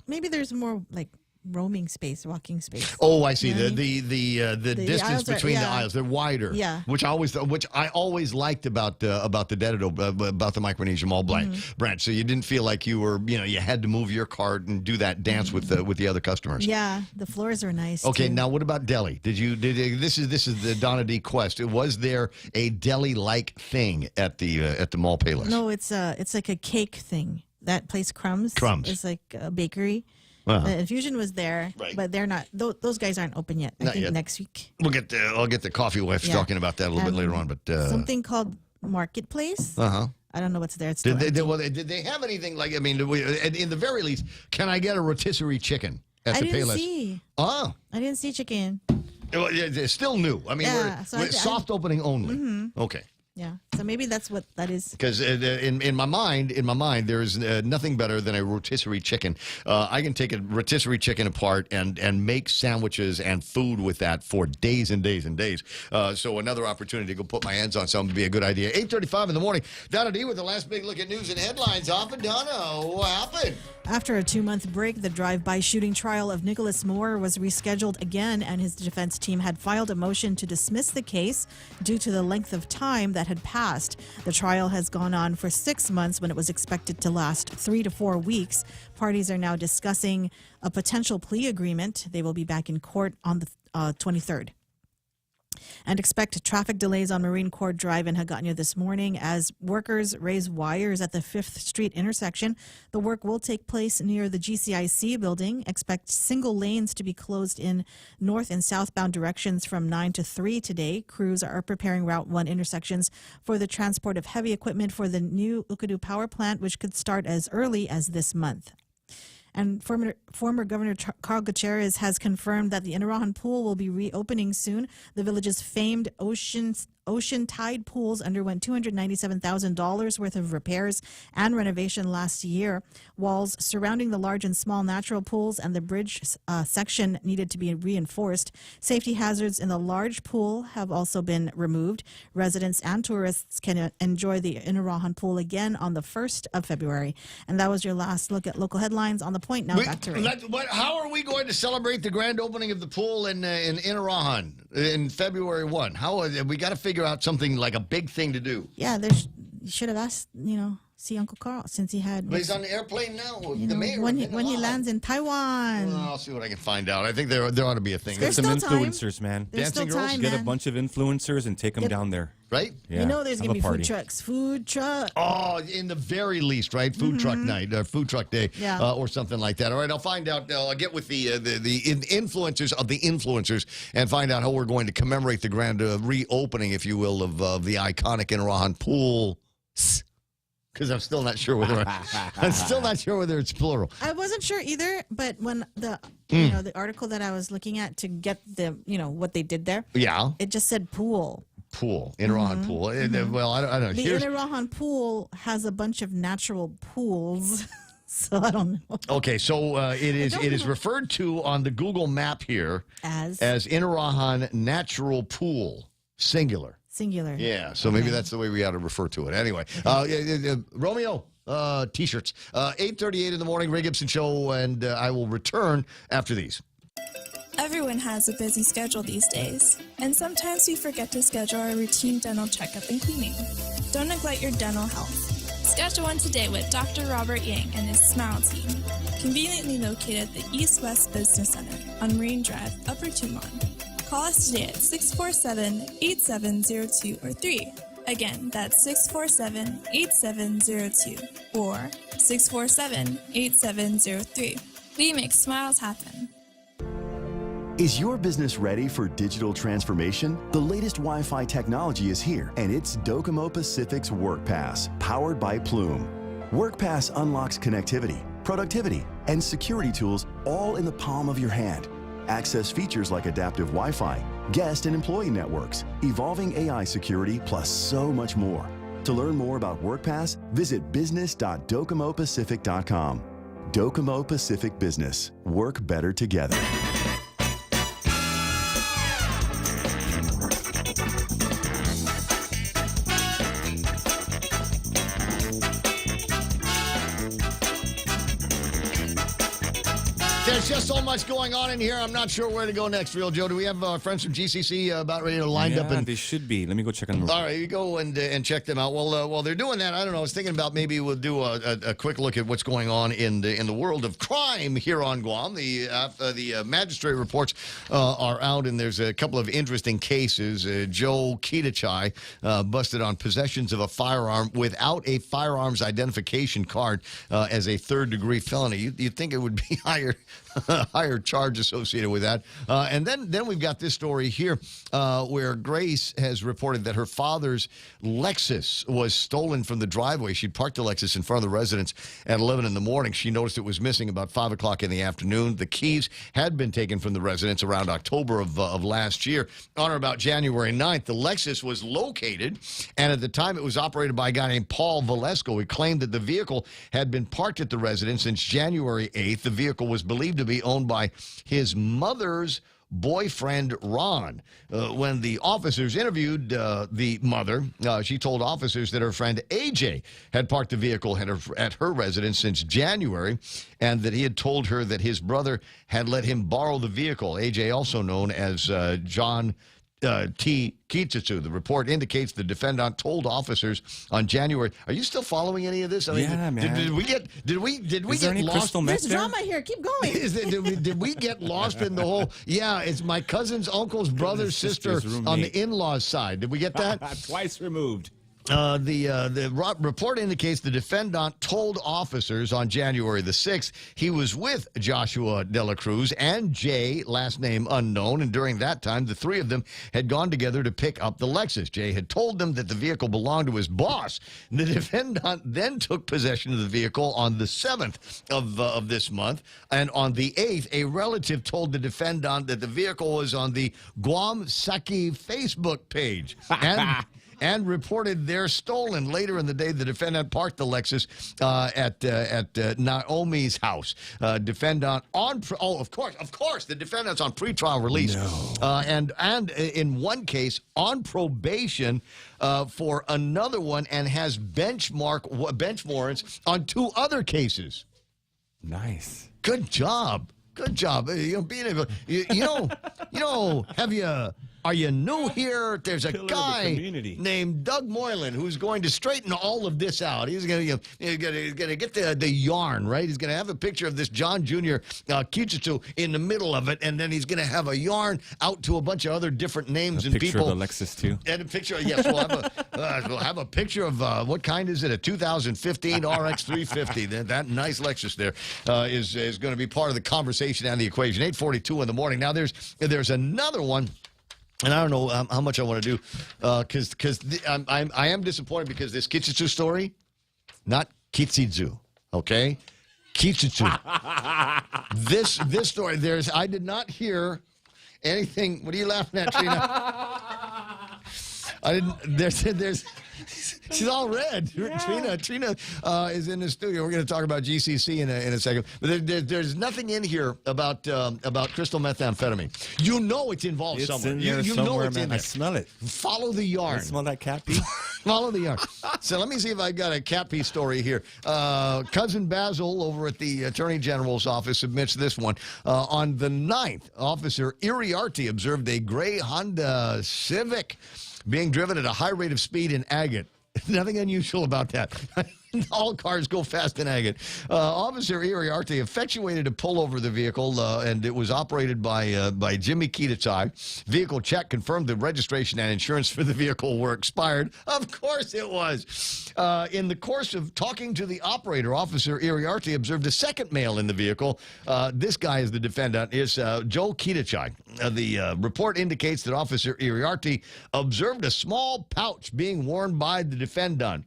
Maybe there's more like roaming space, walking space. Oh, I see. You know the distance between the aisles, they're wider. Yeah. Which I always liked about the about the Micronesia Mall branch. So you didn't feel like you were, you had to move your cart and do that dance with the other customers. Yeah, the floors are nice. Okay, too. now what about deli? This is the Donna D quest. Was there a deli like thing at the mall Payless? No, it's like a cake thing. That place Crumbs. It's like a bakery. Uh-huh. The Infusion was there, but they're not. Those guys aren't open yet. I think next week. I'll get the coffee wife talking about that a little bit later on. But something called Marketplace. I don't know what's there. It's did they have anything like? I mean, in the very least, can I get a rotisserie chicken at the Payless? I didn't see. Oh, I didn't see chicken. Well, it's still new. I mean, we're soft opening only. Mm-hmm. Okay. Yeah, so maybe that's what that is. Because in my mind, there is nothing better than a rotisserie chicken. I can take a rotisserie chicken apart and make sandwiches and food with that for days and days and days. So another opportunity to go put my hands on something would be a good idea. 8:35 in the morning. Donna D with the last big look at news and headlines. Off and Donna, what happened? After a 2-month break, the drive-by shooting trial of Nicholas Moore was rescheduled again, and his defense team had filed a motion to dismiss the case due to the length of time that had passed. The trial has gone on for 6 months when it was expected to last 3 to 4 weeks. Parties are now discussing a potential plea agreement. They will be back in court on the 23rd. And expect traffic delays on Marine Corps Drive in Hagåtña this morning as workers raise wires at the 5th Street intersection. The work will take place near the GCIC building. Expect single lanes to be closed in north and southbound directions from 9 to 3 today. Crews are preparing Route 1 intersections for the transport of heavy equipment for the new Ukadu power plant, which could start as early as this month. And former Governor Carl Gutierrez has confirmed that the Inarajan Pool will be reopening soon. The village's famed Ocean Tide pools underwent $297,000 worth of repairs and renovation last year. Walls surrounding the large and small natural pools and the bridge section needed to be reinforced. Safety hazards in the large pool have also been removed. Residents and tourists can enjoy the Inarajan Pool again on the 1st of February. And that was your last look at local headlines. On the point now, back to Ray. How are we going to celebrate the grand opening of the pool in Inarajan in February 1? We got to figure out something like a big thing to do. Yeah, you should have asked, see Uncle Carl since he had. But he's on the airplane now. The mayor when he lands in Taiwan. Well, I'll see what I can find out. I think there ought to be a thing. Get some influencers, man. Dancing girls. Get a bunch of influencers and take them down there. Right? Yeah. There's going to be food trucks. Food truck. Oh, in the very least, right? Food truck night, food truck day, or something like that. All right, I'll find out. I'll get with the influencers of the influencers and find out how we're going to commemorate the grand reopening, if you will, of the iconic Inarajan Pool. Because I'm still not sure whether it's plural. I wasn't sure either, but when the article that I was looking at to get the what they did there, it just said pool. Inarajan Pool. Well, I don't know. The Inarajan Pool has a bunch of natural pools, so I don't know. Okay, so it is referred to on the Google map here as Inarajan Natural Pool, singular. Yeah, so maybe that's the way we ought to refer to it. Anyway, Romeo, T-shirts. 8:38 in the morning, Ray Gibson Show, and I will return after these. Everyone has a busy schedule these days, and sometimes we forget to schedule our routine dental checkup and cleaning. Don't neglect your dental health. Schedule one today with Dr. Robert Yang and his Smile Team, conveniently located at the East West Business Center on Marine Drive, Upper Tumon. Call us today at 647-8702 or 3. Again, that's 647-8702 or 647-8703. We make smiles happen. Is your business ready for digital transformation? The latest Wi-Fi technology is here, and it's Docomo Pacific's WorkPass, powered by Plume. WorkPass unlocks connectivity, productivity, and security tools all in the palm of your hand. Access features like adaptive Wi-Fi, guest and employee networks, evolving AI security, plus so much more. To learn more about WorkPass, visit business.docomopacific.com. Docomo Pacific Business. Work better together. There's just so much going on in here. I'm not sure where to go next, Real Joe. Do we have our friends from GCC about ready to line up? And they should be. Let me go check on them. All right, you go and check them out. Well, while they're doing that, I don't know. I was thinking about maybe we'll do a quick look at what's going on in the world of crime here on Guam. The magistrate reports are out, and there's a couple of interesting cases. Joe Kitachai busted on possessions of a firearm without a firearms identification card as a third-degree felony. You'd think it would be higher charge associated with that. And then we've got this story here where Grace has reported that her father's Lexus was stolen from the driveway. She'd parked the Lexus in front of the residence at 11 in the morning. She noticed it was missing about 5 o'clock in the afternoon. The keys had been taken from the residence around October of last year. On or about January 9th, the Lexus was located, and at the time it was operated by a guy named Paul Valesco. He claimed that the vehicle had been parked at the residence since January 8th. The vehicle was believed to be owned by his mother's boyfriend, Ron. When the officers interviewed the mother, she told officers that her friend AJ had parked the vehicle at her residence since January, and that he had told her that his brother had let him borrow the vehicle. AJ, also known as John T. Kitsutsu. The report indicates the defendant told officers on January. Are you still following any of this? I mean, yeah, man. Did we get lost? There's drama here. Keep going. Did we get lost in the whole? Yeah, it's my cousin's uncle's brother's sister on the in-laws side. Did we get that? Twice removed. The report indicates the defendant told officers on January the 6th he was with Joshua De La Cruz and Jay, last name unknown, and during that time, the three of them had gone together to pick up the Lexus. Jay had told them that the vehicle belonged to his boss. The defendant then took possession of the vehicle on the 7th of this month, and on the 8th, a relative told the defendant that the vehicle was on the Guam Saki Facebook page. And reported they're stolen. Later in the day, the defendant parked the Lexus at Naomi's house. Defendant of course, the defendant's on pretrial release. No. And in one case, on probation for another one, and has bench warrants on 2 other cases. Nice. Good job. Good job. Are you new here? There's a guy named Doug Moylan who's going to straighten all of this out. He's going to get the yarn, right? He's going to have a picture of this John Jr. Kitsutsu in the middle of it, and then he's going to have a yarn out to a bunch of other different names and people. A picture of the Lexus, too. And a picture, yes. We'll have a picture of, what kind is it? A 2015 RX 350. That nice Lexus there is going to be part of the conversation and the equation. 8:42 in the morning. Now, there's another one. And I don't know how much I want to do, because I am disappointed because this Kitsutsu story, not Kitsitsu, okay? Kitsutsu. This story, I did not hear anything. What are you laughing at, Trina? I didn't. She's all red. Trina is in the studio. We're going to talk about GCC in a second. But there's nothing in here about crystal methamphetamine. You know it's involved somewhere. You know it's in there. I smell it. Follow the yarn. I smell that cat pee. Follow the yarn. So let me see if I got a cat pee story here. Cousin Basil over at the Attorney General's office submits this one. On the 9th, Officer Iriarte observed a gray Honda Civic being driven at a high rate of speed in Agate. Nothing unusual about that. All cars go fast in Agate. Officer Iriarte effectuated a pull over the vehicle, and it was operated by Jimmy Kitachai. Vehicle check confirmed the registration and insurance for the vehicle were expired. Of course it was. In the course of talking to the operator, Officer Iriarte observed a second male in the vehicle. This guy is the defendant, is Joe Kitachai. The report indicates that Officer Iriarte observed a small pouch being worn by the defendant.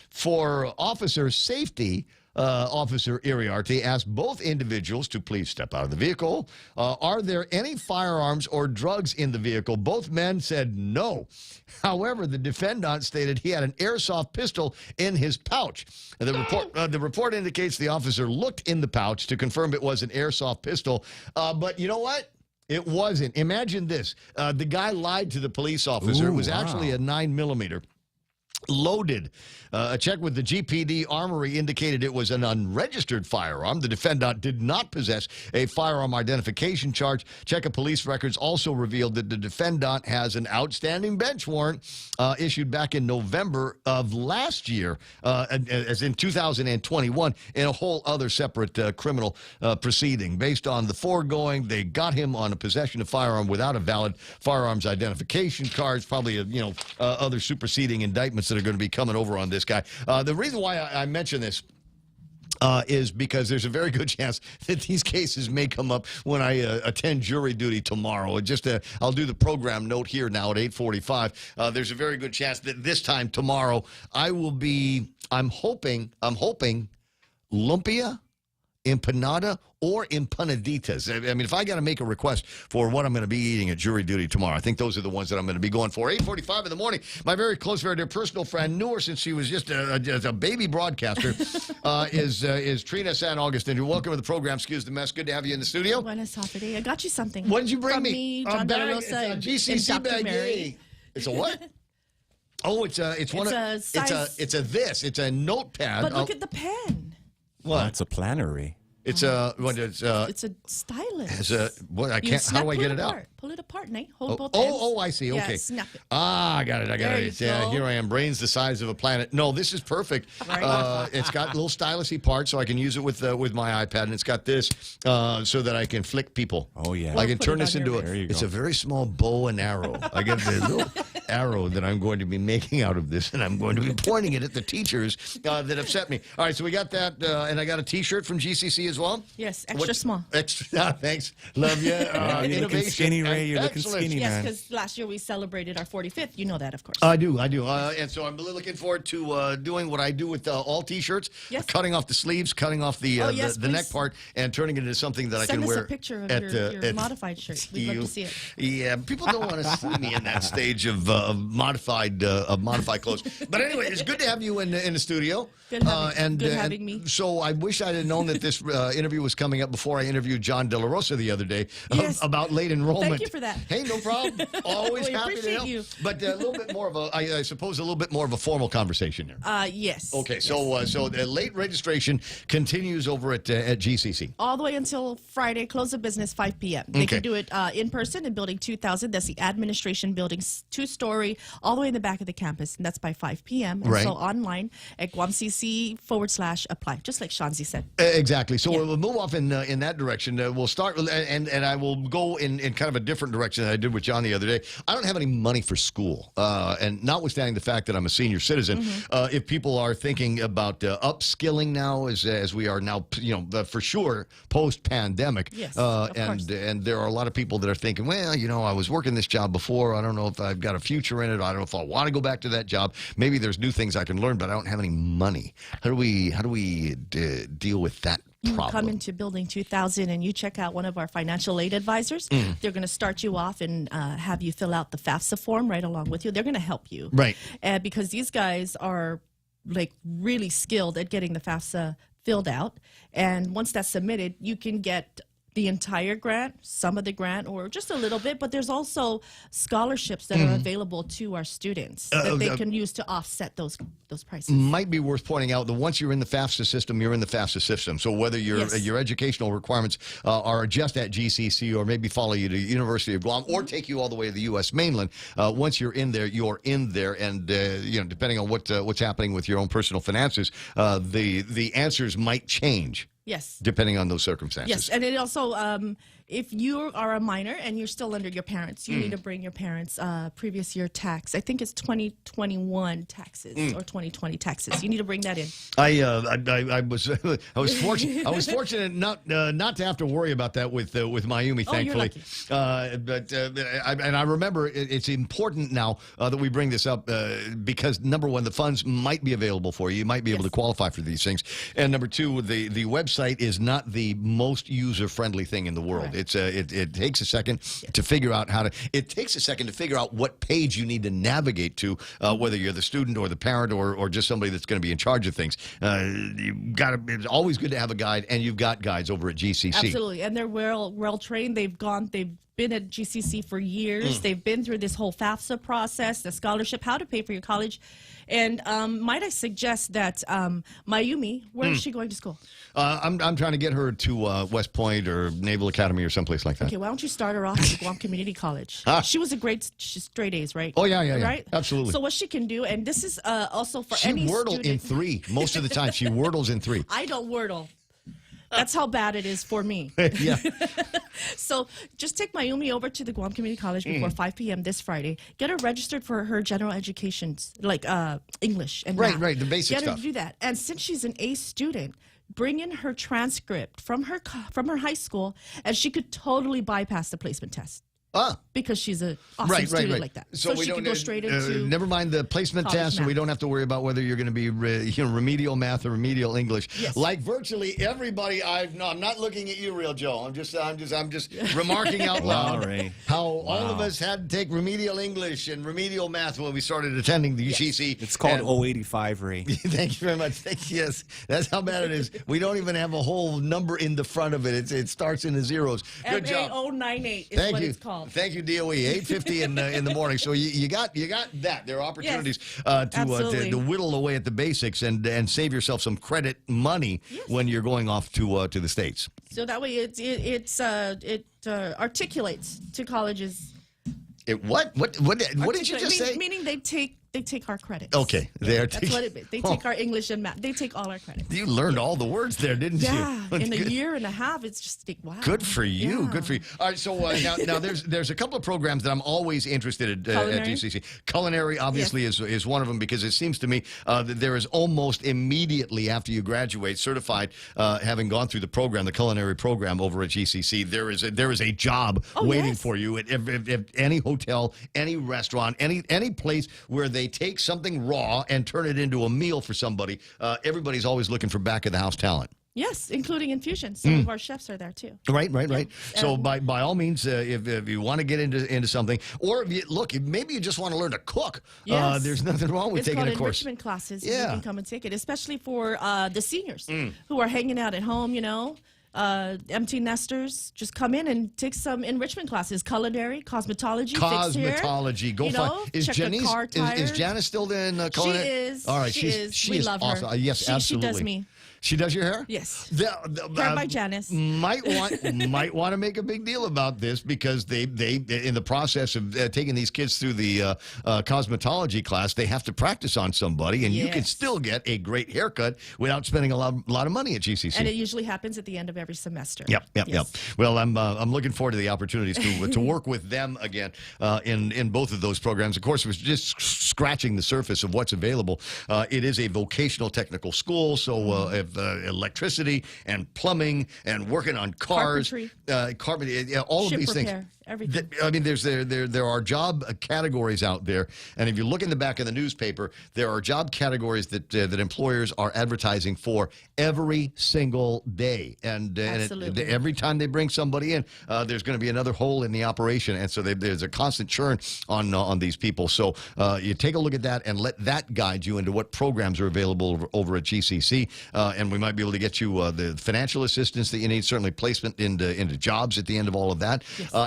For officer safety, Officer Iriarte asked both individuals to please step out of the vehicle. Are there any firearms or drugs in the vehicle? Both men said no. However, the defendant stated he had an airsoft pistol in his pouch. The report indicates the officer looked in the pouch to confirm it was an airsoft pistol. But you know what? It wasn't. Imagine this. The guy lied to the police officer. It was actually a 9mm. Loaded. A check with the GPD Armory indicated it was an unregistered firearm. The defendant did not possess a firearm identification charge. Check of police records also revealed that the defendant has an outstanding bench warrant issued back in November of last year, as in 2021, in a whole other separate criminal proceeding. Based on the foregoing, they got him on a possession of firearm without a valid firearms identification card. Probably, other superseding indictments that are going to be coming over on this guy. The reason why I mention this is because there's a very good chance that these cases may come up when I attend jury duty tomorrow. I'll do the program note here now at 8:45. There's a very good chance that this time tomorrow I will be. I'm hoping lumpia, empanada, or empanaditas. I mean, if I got to make a request for what I'm going to be eating at jury duty tomorrow, I think those are the ones that I'm going to be going for. 8:45 in the morning. My very close, very dear personal friend, knew her since she was just a baby broadcaster, is Trina San Augustine. Welcome to the program. Excuse the mess. Good to have you in the studio. Buenas tardes. I got you something. What did you bring From me? John bag. De La Rosa It's a GCC and Dr. bag. Mary. Yay. It's a what? Oh, it's a notepad. But look at the pen. What? It's a plannery. It's a stylus. It's a what? I can't. How do I get it out? Pull it apart, Nate. Hold both ends. Oh, I see. Okay. Yeah, snap it. I got it. There you go. Here I am. Brains the size of a planet. No, this is perfect. Right. It's got little stylusy parts, so I can use it with my iPad, and it's got this so that I can flick people. Oh yeah. I can turn this into It's a very small bow and arrow. I get the little arrow that I'm going to be making out of this, and I'm going to be pointing it at the teachers that have sent me. All right, so we got that, and I got a T-shirt from GCC as well. Yes, extra small. Extra. Thanks. Love you. You're looking skinny, Ray. You're looking skinny, yes, man. because last year we celebrated our 45th. You know that, of course. I do. And so I'm really looking forward to doing what I do with all T-shirts, cutting off the sleeves, cutting off the neck part, and turning it into something that I can wear. Send us a picture of your modified shirt. We'd love to see it. Yeah, people don't want to see me in that stage of modified clothes. But anyway, it's good to have you in the studio. Good having me. So I wish I'd have known that this interview was coming up before I interviewed John De La Rosa the other day about late enrollment. Thank you for that. Hey, no problem. Always We happy to appreciate help. you. But a little bit more of I suppose a little bit more of a formal conversation here. Yes. Okay, so the late registration continues over at GCC. All the way until Friday, close of business, 5 p.m. They can do it in person in Building 2000. That's the administration building, 2-story, all the way in the back of the campus. And that's by 5 p.m. And so online at guamcc.com/apply, just like Shanzi said. Exactly. So we'll move off in that direction. We'll start, and I will go in kind of a different direction than I did with John the other day. I don't have any money for school. And notwithstanding the fact that I'm a senior citizen, if people are thinking about upskilling now, as we are now, for sure, post-pandemic, yes, and there are a lot of people that are thinking, well, I was working this job before. I don't know if I've got a future in it. I don't know if I want to go back to that job. Maybe there's new things I can learn, but I don't have any money. How do we deal with that problem? Come into Building 2000 and you check out one of our financial aid advisors. They're going to start you off and have you fill out the FAFSA form right along with you. They're going to help you. Right. Because these guys are like really skilled at getting the FAFSA filled out. And once that's submitted, you can get the entire grant, some of the grant, or just a little bit, but there's also scholarships that are available to our students that they can use to offset those prices. Might be worth pointing out that once you're in the FAFSA system, you're in the FAFSA system. So whether your educational requirements are just at GCC or maybe follow you to University of Guam or take you all the way to the U.S. mainland, once you're in there, you're in there. And, depending on what's happening with your own personal finances, the answers might change. Yes. Depending on those circumstances. Yes, and it also, if you are a minor and you're still under your parents, you need to bring your parents' previous year tax. I think it's 2021 taxes or 2020 taxes. You need to bring that in. I was fortunate not to have to worry about that with Mayumi, thankfully. And I remember it's important now that we bring this up because number one, the funds might be available for you. You might be able to qualify for these things, and number two, the website is not the most user-friendly thing in the world. Right. It takes a second to figure out it takes a second to figure out what page you need to navigate to, whether you're the student or the parent or just somebody that's going to be in charge of things. It's always good to have a guide, and you've got guides over at GCC. Absolutely, and they're well trained. They've been at GCC for years. They've been through this whole FAFSA process, the scholarship, how to pay for your college. And might I suggest that Mayumi, where is she going to school? I'm trying to get her to West Point or Naval Academy or someplace like that. Okay, why don't you start her off at Guam Community College? She was she's straight A's, right? Oh, yeah. Right? Absolutely. So what she can do, and this is also for she any wordle student. in 3 most of the time. She wordles in 3. I don't wordle. That's how bad it is for me. Yeah. So just take Mayumi over to the Guam Community College before 5 p.m. this Friday. Get her registered for her general education, like English and math. Right, the basic stuff. Get her to do that. And since she's an A student, bring in her transcript from her high school, and she could totally bypass the placement test. Because she's an awesome student like that. So she can go straight into never mind the placement test, and we don't have to worry about whether you're going to be remedial math or remedial English. Yes. Like virtually everybody I'm not looking at you, Real Joe. I'm just remarking out loud how all of us had to take remedial English and remedial math when we started attending the UCC. It's called 085, Ray. Thank you very much. Yes, that's how bad it is. We don't even have a whole number in the front of it. It starts in the zeros. Good job. MA098 is what it's called. Thank you, DOE. 8:50 in the morning. So you got that. There are opportunities to whittle away at the basics and save yourself some credit money when you're going off to the States. So that way it articulates to colleges. What did you just say? Meaning they take our credits. Okay. That's what it means. They take our English and math. They take all our credits. You learned all the words there, didn't you? Yeah. In a year and a half, it's just wow. Good for you. Yeah. Good for you. All right. So now there's a couple of programs that I'm always interested in at GCC. Culinary, obviously, is one of them because it seems to me that there is almost immediately after you graduate, certified, having gone through the culinary program over at GCC, there is a job waiting for you at any hotel, any restaurant, any place where they take something raw and turn it into a meal for somebody. Everybody's always looking for back of the house talent. Yes, including infusion. Some of our chefs are there too. Right. Yeah. So by all means, if you want to get into something, or maybe you just want to learn to cook. Yes. There's nothing wrong with taking a course. It's called enrichment classes. Yeah. You can come and take it, especially for the seniors who are hanging out at home. Empty nesters, just come in and take some enrichment classes: culinary, cosmetology, fixed hair. Go find. Is Janice still in culinary? She is. All right, she is. We love awesome. her. Yes, absolutely. She does me. She does your hair? Yes. Hair by Janice. Might want to make a big deal about this because they in the process of taking these kids through the cosmetology class, they have to practice on somebody, and you can still get a great haircut without spending a lot of money at GCC. And it usually happens at the end of every semester. Yep. Well, I'm looking forward to the opportunities to work with them again in both of those programs. Of course, we're just scratching the surface of what's available. It is a vocational technical school, so if electricity and plumbing and working on cars, carpentry, all of these things. Everything. I mean, there are job categories out there, and if you look in the back of the newspaper, there are job categories that employers are advertising for every single day, and every time they bring somebody in, there's going to be another hole in the operation, and so there's a constant churn on these people. So you take a look at that and let that guide you into what programs are available over at GCC, and we might be able to get you the financial assistance that you need, certainly placement into jobs at the end of all of that,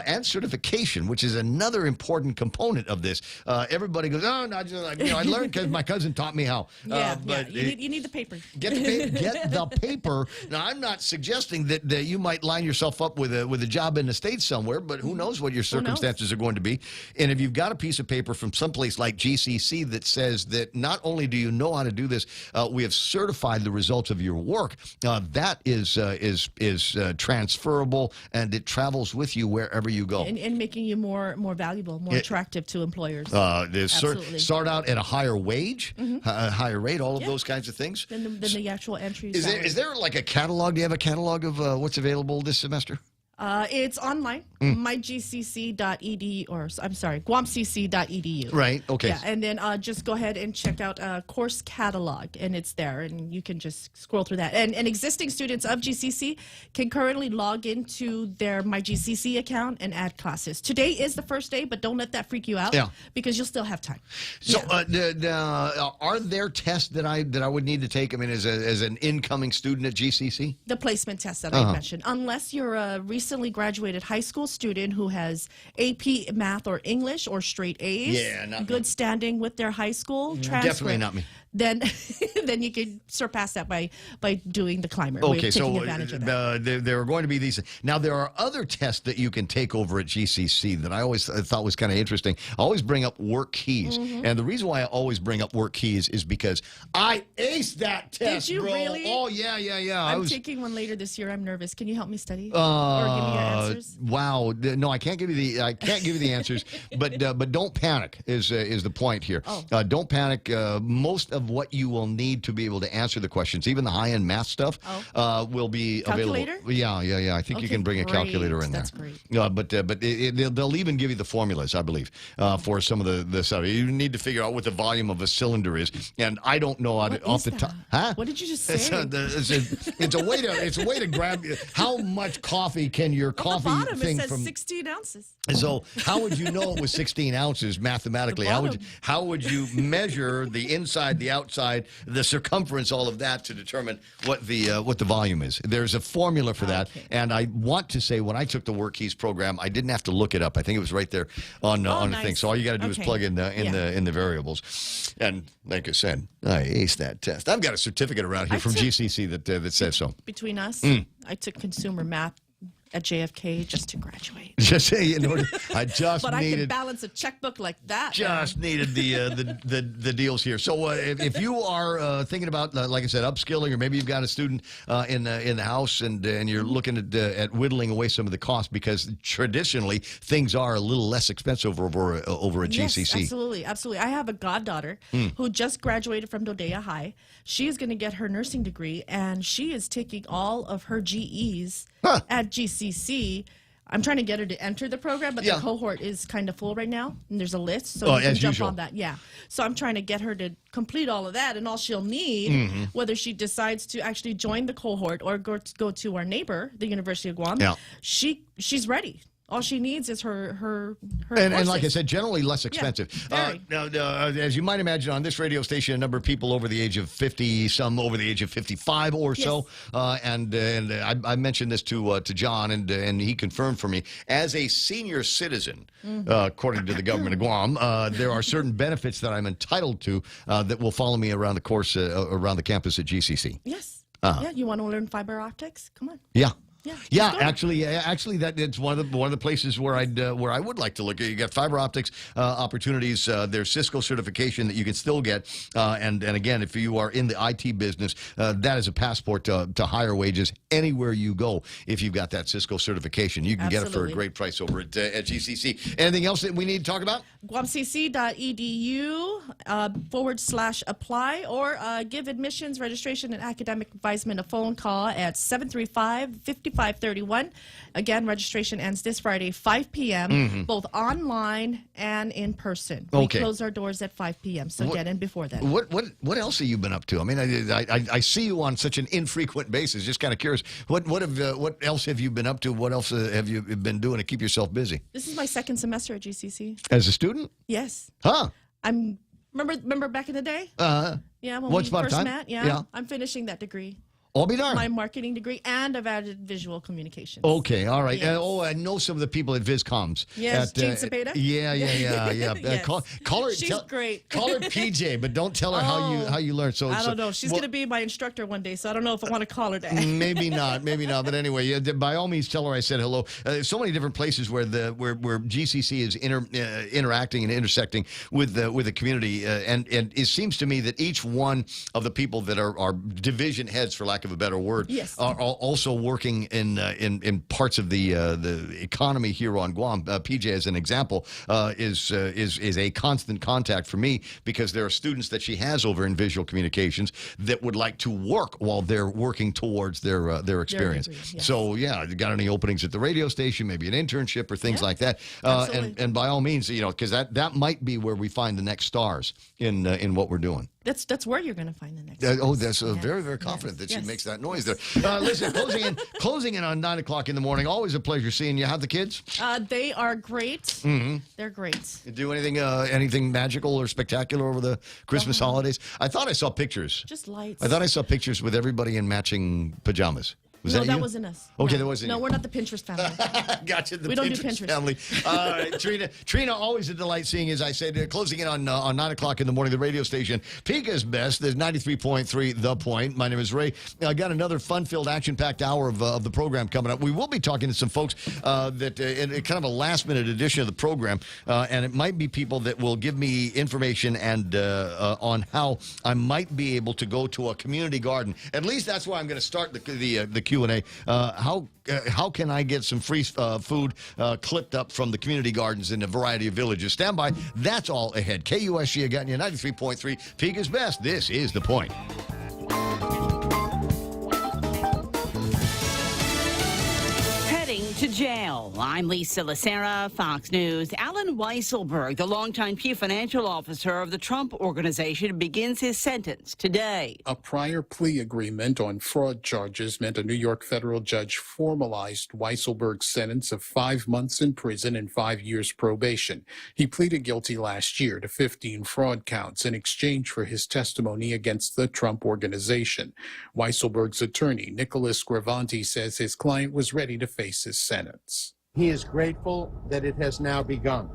and certification, which is another important component of this. Everybody goes, oh, no, I learned because my cousin taught me how. But you need the paper. Get the paper. Now, I'm not suggesting that you might line yourself up with a job in the States somewhere, but who knows what your circumstances are going to be. And if you've got a piece of paper from someplace like GCC that says that not only do you know how to do this, we have certified the results of your work, that is transferable, and it travels with you wherever you go. And making you more valuable, more attractive to employers. Start out at a higher wage, a higher rate, all of those kinds of things. Than the actual entry. Is there like a catalog? Do you have a catalog of what's available this semester? It's online, mygcc.edu, or I'm sorry, guamcc.edu. Right, okay. Yeah, and then just go ahead and check out course catalog, and it's there, and you can just scroll through that. And existing students of GCC can currently log into their MyGCC account and add classes. Today is the first day, but don't let that freak you out, because you'll still have time. So are there tests that I would need to take, I mean, as an incoming student at GCC? The placement test that I mentioned, unless you're a recently graduated high school student who has AP Math or English or straight A's, good standing with their high school transcript. Definitely not me. Then you can surpass that by doing the climber. Okay, taking advantage of that. There are going to be these. Now, there are other tests that you can take over at GCC that I always thought was kind of interesting. I always bring up work keys. And the reason why I always bring up work keys is because I aced that test, Did you bro. really? Oh, yeah. I'm taking one later this year. I'm nervous. Can you help me study? Or give me your answers? Wow. No, I can't give you the answers, but don't panic is the point here. Don't panic. Most of what you will need to be able to answer the questions, even the high-end math stuff, will be Calculator? available. Yeah. I think you can bring a calculator in there. That's great. But they'll even give you the formulas, I believe, for some of the stuff. You need to figure out what the volume of a cylinder is, and I don't know off the top. Huh? What did you just say? It's a way to grab. How much coffee can your coffee on the bottom, thing it says from? 16 ounces. So how would you know it was 16 ounces mathematically? How would you measure the inside, the outside, the circumference, all of that to determine what the volume is? There's a formula for that, and I want to say when I took the Work Keys program, I didn't have to look it up. I think it was right there on the thing. So all you got to do is plug in the variables. And like I said, I aced that test. I've got a certificate around here from GCC that says so. Between us, I took consumer math at JFK just to graduate. Just say, I just but needed. I can balance a checkbook like that. Just needed the deals here. So if you are thinking about, like I said, upskilling, or maybe you've got a student in the house and you're looking at whittling away some of the cost, because traditionally things are a little less expensive over at GCC. Absolutely. I have a goddaughter who just graduated from Dodea High. She is going to get her nursing degree, and she is taking all of her GEs at GCC. I'm trying to get her to enter the program, but the cohort is kind of full right now, and there's a list, so you can jump on that. Yeah. So I'm trying to get her to complete all of that, and all she'll need, whether she decides to actually join the cohort or go to our neighbor, the University of Guam, she's ready. All she needs is her and like I said, generally less expensive. Now, as you might imagine, on this radio station, a number of people over the age of 50, some over the age of 55 or so. And I mentioned this to John, and he confirmed for me, as a senior citizen, according to the government of Guam, there are certain benefits that I'm entitled to that will follow me around the course, around the campus at GCC. Yes. You want to learn fiber optics? Come on. Actually, that it's one of the places where I would like to look at. You got fiber optics opportunities. There's Cisco certification that you can still get, and again, if you are in the IT business, that is a passport to higher wages anywhere you go. If you've got that Cisco certification, you can get it for a great price over at GCC. Anything else that we need to talk about? guamcc.edu/apply, or give admissions, registration, and academic advisement a phone call at 735-50 531. Again, registration ends this Friday, 5 p.m., both online and in person. We close our doors at 5 p.m., so get in before then. What else have you been up to? I mean, I see you on such an infrequent basis. Just kind of curious. What else have you been up to? What else have you been doing to keep yourself busy? This is my second semester at GCC. As a student? Yes. Huh. I'm remember back in the day? Yeah, when Once we upon a first time? met. Yeah. I'm finishing that degree. I'll be darned. My marketing degree, and I've added visual communications. Okay, all right. Yes. I know some of the people at VizComs. Yes, Jane Cepeda? Yeah. Yes. Call her. She's great. Call her PJ, but don't tell her how you learn. So I don't know. She's going to be my instructor one day, so I don't know if I want to call her that. Maybe not. But anyway, by all means, tell her I said hello. So many different places where GCC is interacting and intersecting with the community, and it seems to me that each one of the people that are division heads, for lack of a better word, are also working in parts of the economy here on Guam. PJ, as an example, is a constant contact for me because there are students that she has over in visual communications that would like to work while they're working towards their experience. So you got any openings at the radio station, maybe an internship or things like that, and by all means, because that might be where we find the next stars in what we're doing. That's where you're going to find the next. That's very, very confident that she makes that noise there. Listen, closing in on 9 o'clock in the morning. Always a pleasure seeing you. How the kids? They are great. They're great. You do anything magical or spectacular over the Christmas holidays? I thought I saw pictures. Just lights. I thought I saw pictures with everybody in matching pajamas. That wasn't us. Okay, that wasn't you. No, we're not the Pinterest family. Gotcha. We don't do Pinterest family. Trina, always a delight seeing you. As I said, closing in on 9 o'clock in the morning, the radio station. Pika's best. There's 93.3 The Point. My name is Ray. I got another fun-filled, action-packed hour of the program coming up. We will be talking to some folks that in kind of a last-minute edition of the program, and it might be people that will give me information and on how I might be able to go to a community garden. At least that's where I'm going to start the Q&A. How can I get some free food clipped up from the community gardens in a variety of villages? Stand by. That's all ahead. KUSG got you 93.3. Pika's best. This is The Point. To jail. I'm Lisa Lacera, Fox News. Alan Weisselberg, the longtime chief financial officer of the Trump Organization, begins his sentence today. A prior plea agreement on fraud charges meant a New York federal judge formalized Weisselberg's sentence of 5 months in prison and 5 years probation. He pleaded guilty last year to 15 fraud counts in exchange for his testimony against the Trump Organization. Weisselberg's attorney, Nicholas Gravanti, says his client was ready to face his sentence. He is grateful that it has now begun.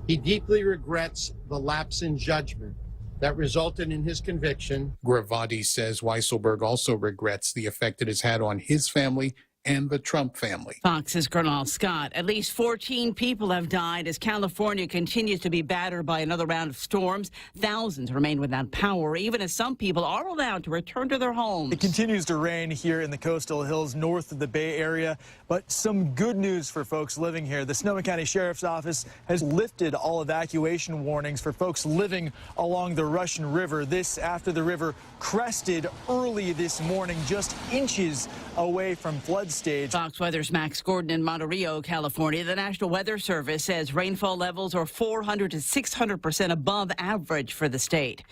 He deeply regrets the lapse in judgment that resulted in his conviction. Gravanti says Weisselberg also regrets the effect it has had on his family and the Trump family. Fox's Gernal Scott. At least 14 people have died as California continues to be battered by another round of storms. Thousands remain without power, even as some people are allowed to return to their homes. It continues to rain here in the coastal hills north of the Bay Area, but some good news for folks living here. The Sonoma County Sheriff's Office has lifted all evacuation warnings for folks living along the Russian River. This after the river crested early this morning, just inches away from flood stage. Fox Weather's Max Gordon in Monterey, California. The National Weather Service says rainfall levels are 400 to 600% above average for the state.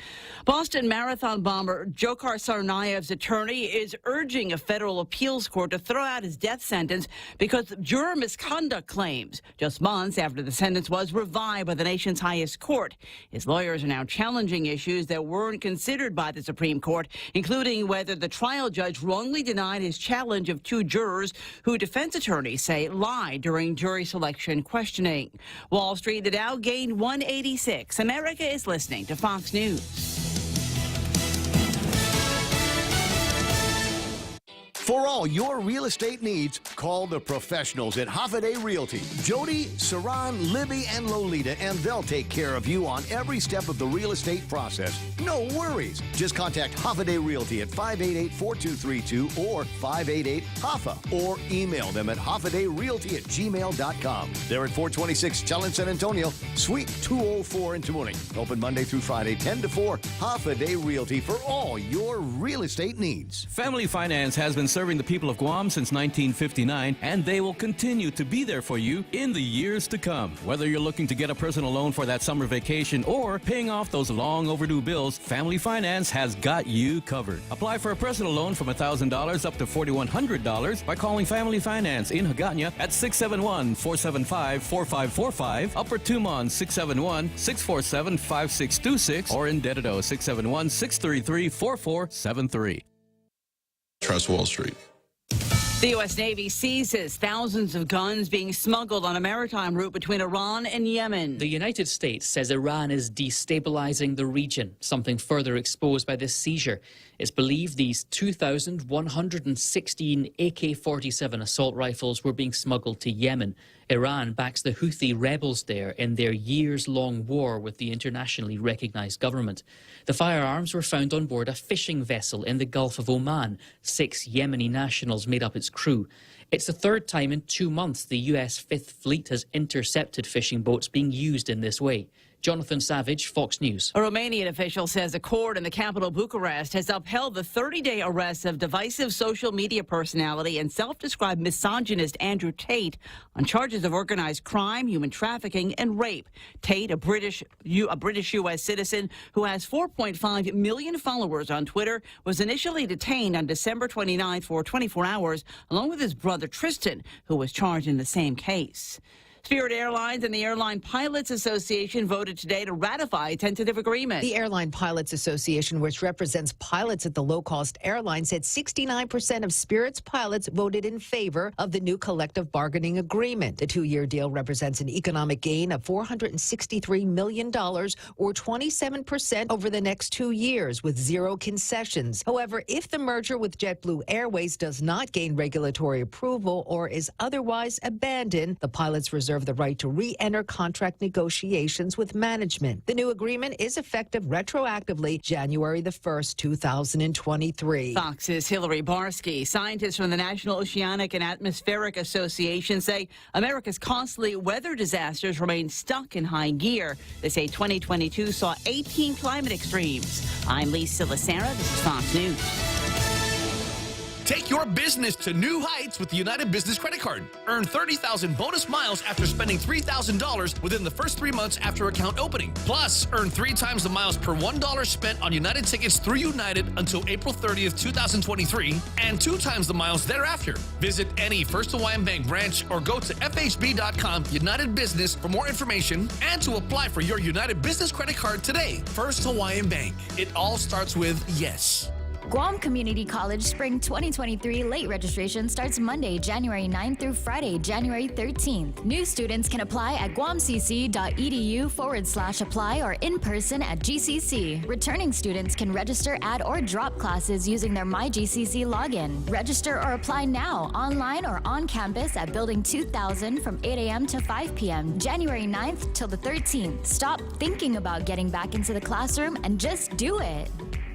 Boston Marathon bomber Dzhokhar Tsarnaev's attorney is urging a federal appeals court to throw out his death sentence because of juror misconduct claims, just months after the sentence was revived by the nation's highest court. His lawyers are now challenging issues that weren't considered by the Supreme Court, including whether the trial judge wrongly denied his challenge of two jurors who defense attorneys say lied during jury selection questioning. Wall Street, the Dow gained 186. America is listening to Fox News. For all your real estate needs, call the professionals at Hoffaday Realty. Jody, Saran, Libby, and Lolita, and they'll take care of you on every step of the real estate process. No worries. Just contact Hoffaday Realty at 588-4232 or 588-HOFFA or email them at hoffadayrealty@gmail.com. They're at 426 Challenge San Antonio, Suite 204 in Tamuning. Open Monday through Friday, 10 to 4. Hoffaday Realty for all your real estate needs. Family Finance has been serving the people of Guam since 1959, and they will continue to be there for you in the years to come. Whether you're looking to get a personal loan for that summer vacation or paying off those long overdue bills, Family Finance has got you covered. Apply for a personal loan from $1,000 up to $4,100 by calling Family Finance in Hagåtña at 671-475-4545, Upper Tumon 671-647-5626, or in Dededo 671-633-4473. Trust Wall Street. The U.S. Navy seizes thousands of guns being smuggled on a maritime route between Iran and Yemen. The United States says Iran is destabilizing the region, something further exposed by this seizure. It's believed these 2,116 AK-47 assault rifles were being smuggled to Yemen. Iran backs the Houthi rebels there in their years-long war with the internationally recognized government. The firearms were found on board a fishing vessel in the Gulf of Oman. 6 Yemeni nationals made up its crew. It's the third time in 2 months the U.S. Fifth Fleet has intercepted fishing boats being used in this way. Jonathan Savage, Fox News. A Romanian official says a court in the capital Bucharest has upheld the 30-day arrest of divisive social media personality and self-described misogynist Andrew Tate on charges of organized crime, human trafficking, and rape. Tate, a British U.S. citizen who has 4.5 million followers on Twitter, was initially detained on December 29th for 24 hours, along with his brother Tristan, who was charged in the same case. Spirit Airlines and the Airline Pilots Association voted today to ratify a tentative agreement. The Airline Pilots Association, which represents pilots at the low-cost airline, said 69% of Spirit's pilots voted in favor of the new collective bargaining agreement. The 2-year deal represents an economic gain of $463 million, or 27% over the next 2 years, with 0 concessions. However, if the merger with JetBlue Airways does not gain regulatory approval or is otherwise abandoned, the pilots reserve the right to re-enter contract negotiations with management. The new agreement is effective retroactively January the 1st, 2023. Fox's Hillary Barsky. Scientists from the National Oceanic and Atmospheric Association say America's costly weather disasters remain stuck in high gear. They say 2022 saw 18 climate extremes. I'm Lisa Lacera. This is Fox News. Take your business to new heights with the United Business Credit Card. Earn 30,000 bonus miles after spending $3,000 within the first 3 months after account opening. Plus, earn 3 times the miles per $1 spent on United tickets through United until April 30th, 2023, and 2 times the miles thereafter. Visit any First Hawaiian Bank branch or go to fhb.com United Business for more information and to apply for your United Business Credit Card today. First Hawaiian Bank. It all starts with yes. Guam Community College Spring 2023 late registration starts Monday, January 9th through Friday, January 13th. New students can apply at guamcc.edu/apply or in person at GCC. Returning students can register, add, or drop classes using their MyGCC login. Register or apply now, online or on campus at Building 2000 from 8 a.m. to 5 p.m., January 9th till the 13th. Stop thinking about getting back into the classroom and just do it.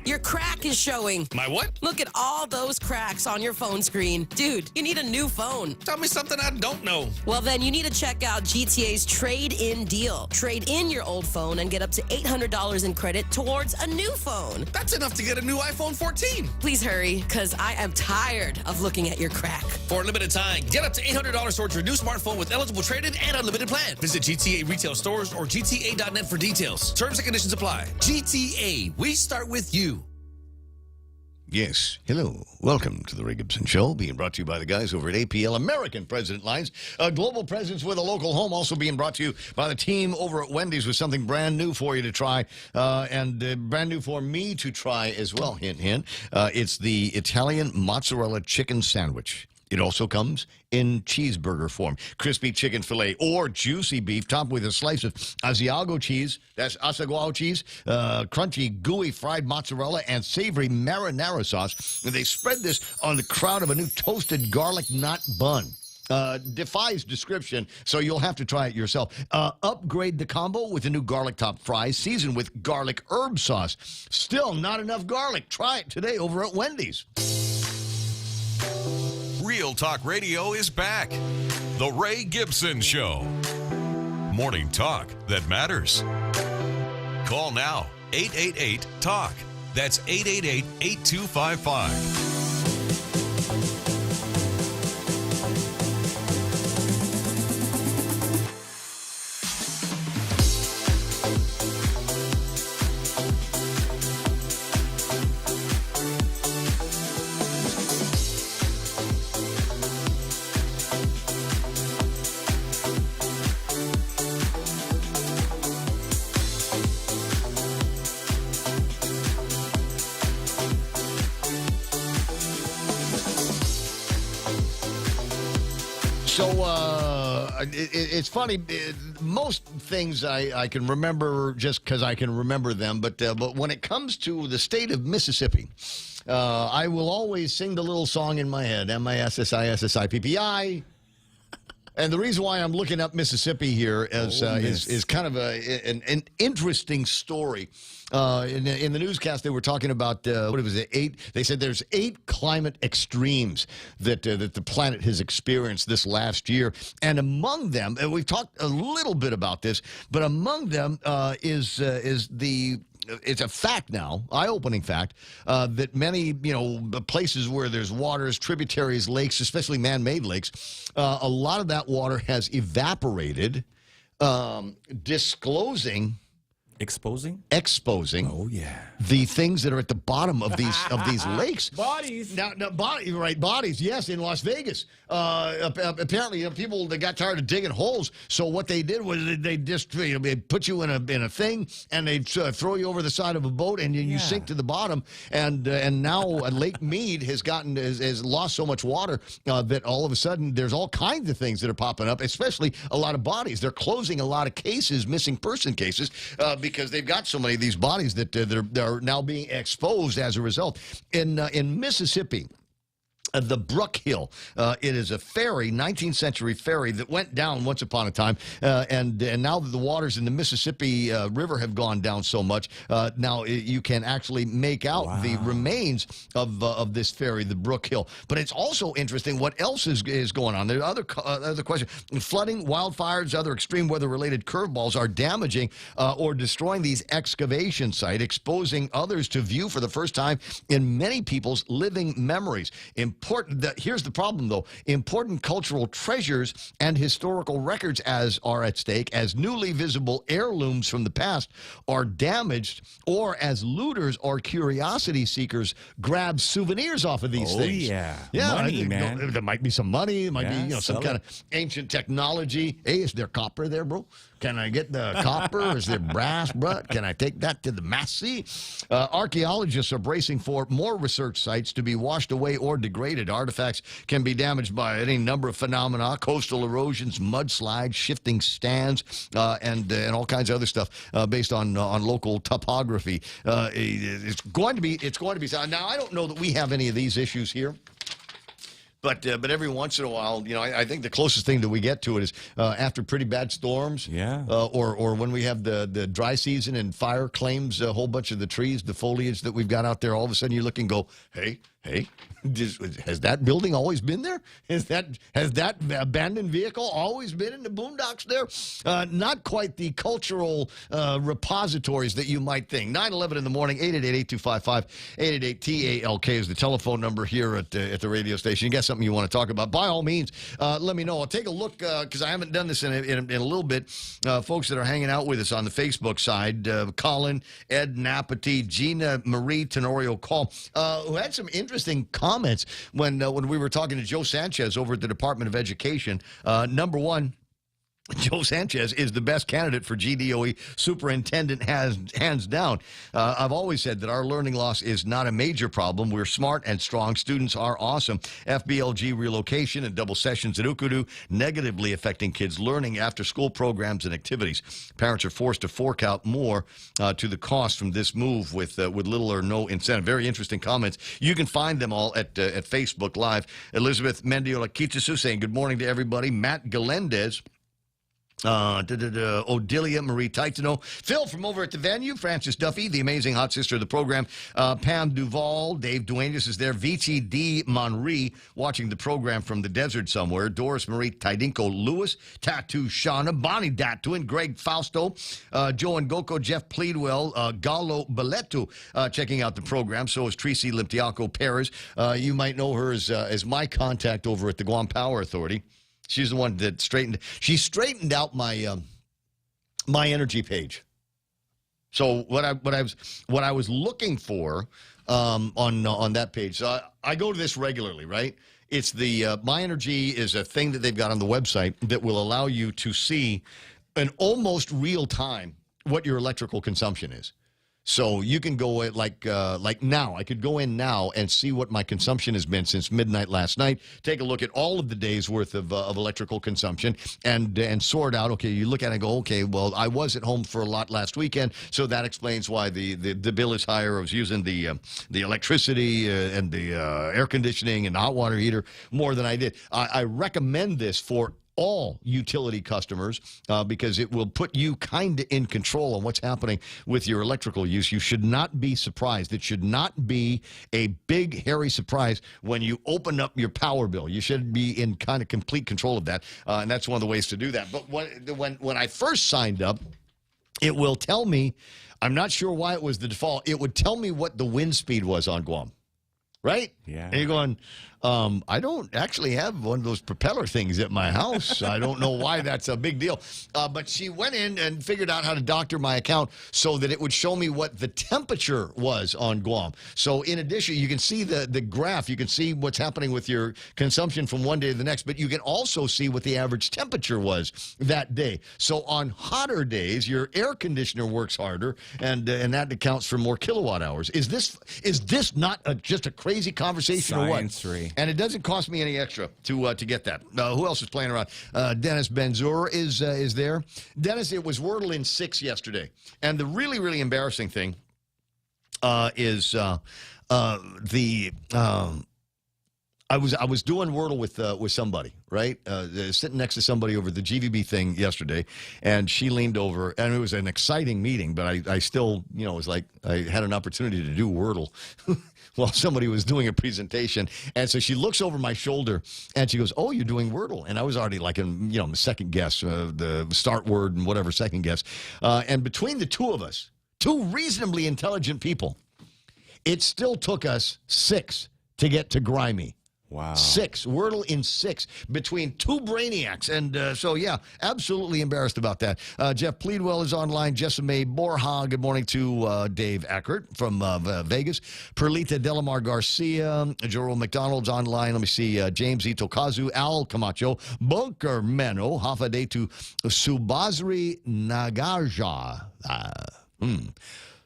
Your crack is showing. My what? Look at all those cracks on your phone screen. Dude, you need a new phone. Tell me something I don't know. Well, then you need to check out GTA's trade-in deal. Trade in your old phone and get up to $800 in credit towards a new phone. That's enough to get a new iPhone 14. Please hurry, because I am tired of looking at your crack. For a limited time, get up to $800 towards your new smartphone with eligible trade-in and unlimited plan. Visit GTA retail stores or gta.net for details. Terms and conditions apply. GTA, we start with you. Yes. Hello. Welcome to the Ray Gibson Show, being brought to you by the guys over at APL, American President Lines. A global presence with a local home, also being brought to you by the team over at Wendy's with something brand new for you to try, and brand new for me to try as well, hint, hint. It's the Italian mozzarella chicken sandwich. It also comes in cheeseburger form. Crispy chicken fillet or juicy beef topped with a slice of Asiago cheese. That's Asaguao cheese. Crunchy, gooey fried mozzarella and savory marinara sauce. And they spread this on the crown of a new toasted garlic nut bun. Defies description, so you'll have to try it yourself. Upgrade the combo with a new garlic top fries seasoned with garlic herb sauce. Still not enough garlic. Try it today over at Wendy's. Real Talk Radio is back. The Ray Gibson Show. Morning talk that matters. Call now, 888-TALK. That's 888-8255. So it's funny. Most things I can remember just because I can remember them. But when it comes to the state of Mississippi, I will always sing the little song in my head, MISSISSIPPI. And the reason why I'm looking up Mississippi here is kind of an interesting story. In the newscast, they were talking about, what was it, 8? They said there's 8 climate extremes that the planet has experienced this last year. And among them, and we've talked a little bit about this, but among them is it's a fact now, eye-opening fact, that many, places where there's waters, tributaries, lakes, especially man-made lakes, a lot of that water has evaporated, exposing. Oh yeah. The things that are at the bottom of these lakes. Bodies. Now, bodies. Yes, in Las Vegas. Apparently, people that got tired of digging holes. So what they did was they just they put you in a thing and they throw you over the side of a boat and you sink to the bottom. And now Lake Mead has lost so much water that all of a sudden there's all kinds of things that are popping up, especially a lot of bodies. They're closing a lot of cases, missing person cases, because they've got so many of these bodies that are now being exposed as a result. In Mississippi, the Brook Hill. It is a ferry, 19th century ferry that went down once upon a time, and now that the waters in the Mississippi River have gone down so much, now you can actually make out the remains of this ferry, the Brook Hill. But it's also interesting what else is going on. There are other questions. Flooding, wildfires, other extreme weather-related curveballs are damaging or destroying these excavation sites, exposing others to view for the first time in many people's living memories. Here's the problem, though. Important cultural treasures and historical records are at stake as newly visible heirlooms from the past are damaged, or as looters or curiosity seekers grab souvenirs off of these things. Yeah, money, man. There might be some money. It might be some kind of ancient technology. Hey, is there copper there, bro? Can I get the copper? Is there brass, bro? Can I take that to the Massey? Archaeologists are bracing for more research sites to be washed away or degraded. Artifacts can be damaged by any number of phenomena: coastal erosions, mudslides, shifting stands, and all kinds of other stuff based on local topography. It's going to be. Now, I don't know that we have any of these issues here. But every once in a while, I think the closest thing that we get to it is after pretty bad storms, or when we have the dry season and fire claims a whole bunch of the trees, the foliage that we've got out there. All of a sudden, you look and go, hey, has that building always been there? Has that abandoned vehicle always been in the boondocks there? Not quite the cultural repositories that you might think. 9:11 in the morning, 888-8255, 888-TALK is the telephone number here at the radio station. You got something you want to talk about, by all means, let me know. I'll take a look, because I haven't done this in a little bit. Folks that are hanging out with us on the Facebook side, Colin, Ed Napati, Gina Marie Tenorio Call, who had some interesting comments when we were talking to Joe Sanchez over at the Department of Education. Number one, Joe Sanchez is the best candidate for GDOE superintendent, hands down. I've always said that our learning loss is not a major problem. We're smart and strong. Students are awesome. FBLG relocation and double sessions at Ukudu negatively affecting kids' learning after school programs and activities. Parents are forced to fork out more to the cost from this move with little or no incentive. Very interesting comments. You can find them all at Facebook Live. Elizabeth Mendiola Kitsusu saying good morning to everybody. Matt Galendez. Odilia Marie Titano, Phil from over at the venue, Francis Duffy, the amazing hot sister of the program, Pam Duval, Dave Duenas is there, VTD Monri watching the program from the desert somewhere, Doris Marie Tidinko Lewis, Tattoo Shauna, Bonnie Datuin, Greg Fausto, Joe and Goko, Jeff Pleadwell, Gallo Belletu checking out the program. So is Tracy Limtiaco Perez. You might know her as my contact over at the Guam Power Authority. She's the one that straightened out my my energy page. So what I was looking for on that page. So I go to this regularly, right? It's the My Energy is a thing that they've got on the website that will allow you to see in almost real time what your electrical consumption is. So you can go at like now. I could go in now and see what my consumption has been since midnight last night. Take a look at all of the days worth of electrical consumption and sort out. Okay, you look at it and go, okay, well, I was at home for a lot last weekend, so that explains why the bill is higher. I was using the electricity and the air conditioning and the hot water heater more than I did. I recommend this for all utility customers because it will put you kind of in control on what's happening with your electrical use. You should not be surprised. It should not be a big, hairy surprise when you open up your power bill. You should be in kind of complete control of that, and that's one of the ways to do that. But when I first signed up, it will tell me, I'm not sure why it was the default, it would tell me what the wind speed was on Guam. Right? Yeah. And you're going, I don't actually have one of those propeller things at my house. I don't know why that's a big deal. But she went in and figured out how to doctor my account so that it would show me what the temperature was on Guam. So in addition, you can see the graph. You can see what's happening with your consumption from one day to the next, but you can also see what the average temperature was that day. So on hotter days, your air conditioner works harder, and that accounts for more kilowatt hours. Is this not just a crazy conversation or what? Science-free. And it doesn't cost me any extra to get that. Who else is playing around? Dennis Benzur is there. Dennis, it was Wordle in 6 yesterday. And the really, really embarrassing thing is I was doing Wordle with somebody, right? Sitting next to somebody over the GVB thing yesterday, and she leaned over, and it was an exciting meeting, but I still, it was like I had an opportunity to do Wordle while somebody was doing a presentation. And so she looks over my shoulder, and she goes, "Oh, you're doing Wordle." And I was already like in, second guess, the start word and whatever second guess. And between the two of us, two reasonably intelligent people, it still took us 6 to get to Grimy. Wow. 6. Wordle in 6 between two brainiacs. And so, yeah, absolutely embarrassed about that. Jeff Pleadwell is online. Jessime Borja. Good morning to Dave Eckert from Vegas. Perlita Delamar Garcia. Jerome McDonald's online. Let me see. James Itokazu. Al Camacho. Bunker Meno. Hafa de to Subazri Nagaja.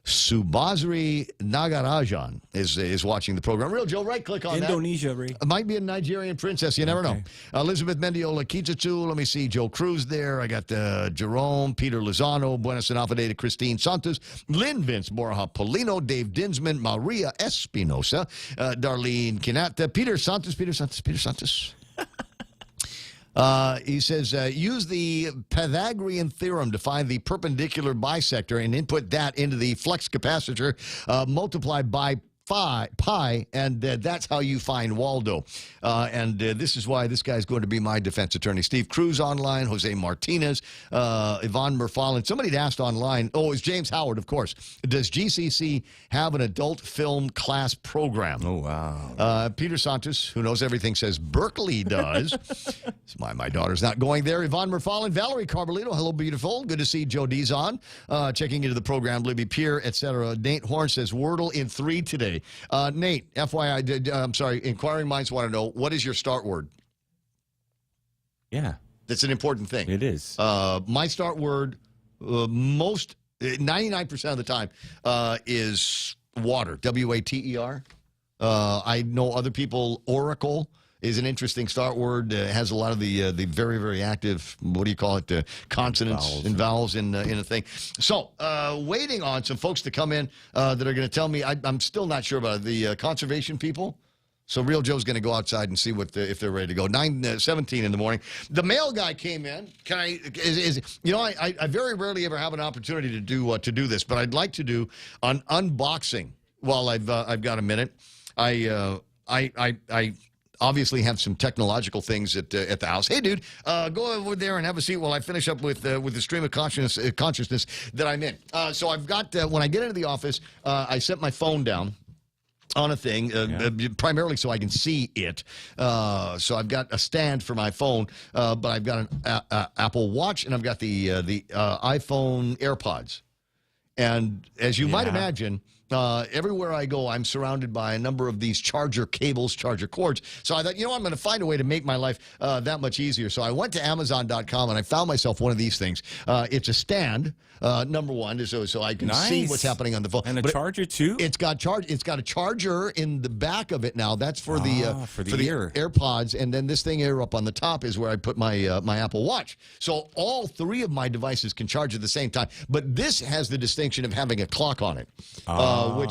Subazri Nagarajan is watching the program. Real Joe, right-click on Indonesia, that. It might be a Nigerian princess. You never know. Elizabeth Mendiola Kitatu. Let me see. Joe Cruz there. I got Jerome, Peter Lozano, Buenos Aires to Christine Santos, Lynn Vince, Borja Polino, Dave Dinsman, Maria Espinosa, Darlene Kinata, Peter Santos. He says, use the Pythagorean theorem to find the perpendicular bisector and input that into the flux capacitor, multiply by pi, and that's how you find Waldo. And this is why this guy's going to be my defense attorney. Steve Cruz online, Jose Martinez, Yvonne Merfalin. Somebody had asked online, it's James Howard, of course. Does GCC have an adult film class program? Oh, wow. Peter Santos, who knows everything, says Berkeley does. My daughter's not going there. Yvonne Merfalin, Valerie Carbolito, hello, beautiful. Good to see Joe D's on. Checking into the program, Libby Pierre, etc. Nate Horn says Wordle in 3 today. Nate, FYI, I'm sorry, inquiring minds want to know, what is your start word? Yeah. That's an important thing. It is. My start word, 99% of the time, is water, W-A-T-E-R. I know other people, Oracle is an interesting start word. Has a lot of the very, very active, what do you call it, consonants and vowels in a thing. So, waiting on some folks to come in that are going to tell me. I'm still not sure about the conservation people. So Real Joe's going to go outside and see if they're ready to go. 9:17 in the morning. The mail guy came in. Can I? I very rarely ever have an opportunity to do this, but I'd like to do an unboxing while I've got a minute. I obviously have some technological things at the house. Hey, dude, go over there and have a seat while I finish up with the stream of consciousness that I'm in. So I've got, when I get into the office, I set my phone down on a thing, primarily so I can see it. So I've got a stand for my phone, but I've got an Apple Watch, and I've got the iPhone AirPods. And as you might imagine, everywhere I go, I'm surrounded by a number of these charger cables, charger cords. So I thought, I'm going to find a way to make my life that much easier. So I went to Amazon.com and I found myself one of these things. It's a stand, number one, so I can see what's happening on the phone. And a charger too? It's got a charger in the back of it now. That's for the AirPods, and then this thing here up on the top is where I put my my Apple Watch. So all three of my devices can charge at the same time. But this has the distinction of having a clock on it,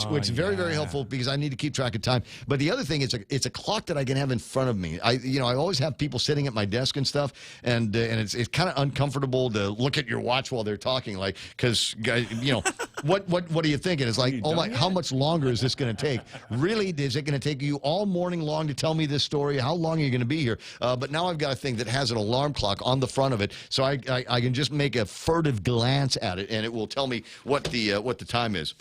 which is very, very helpful because I need to keep track of time. But the other thing is it's a clock that I can have in front of me. I always have people sitting at my desk and stuff, and it's kind of uncomfortable to look at your watch while they're talking, like, because what are you thinking? It's like, oh my, how much longer is this going to take? Really, is it going to take you all morning long to tell me this story? How long are you going to be here? But now I've got a thing that has an alarm clock on the front of it, so I can just make a furtive glance at it, and it will tell me what the time is.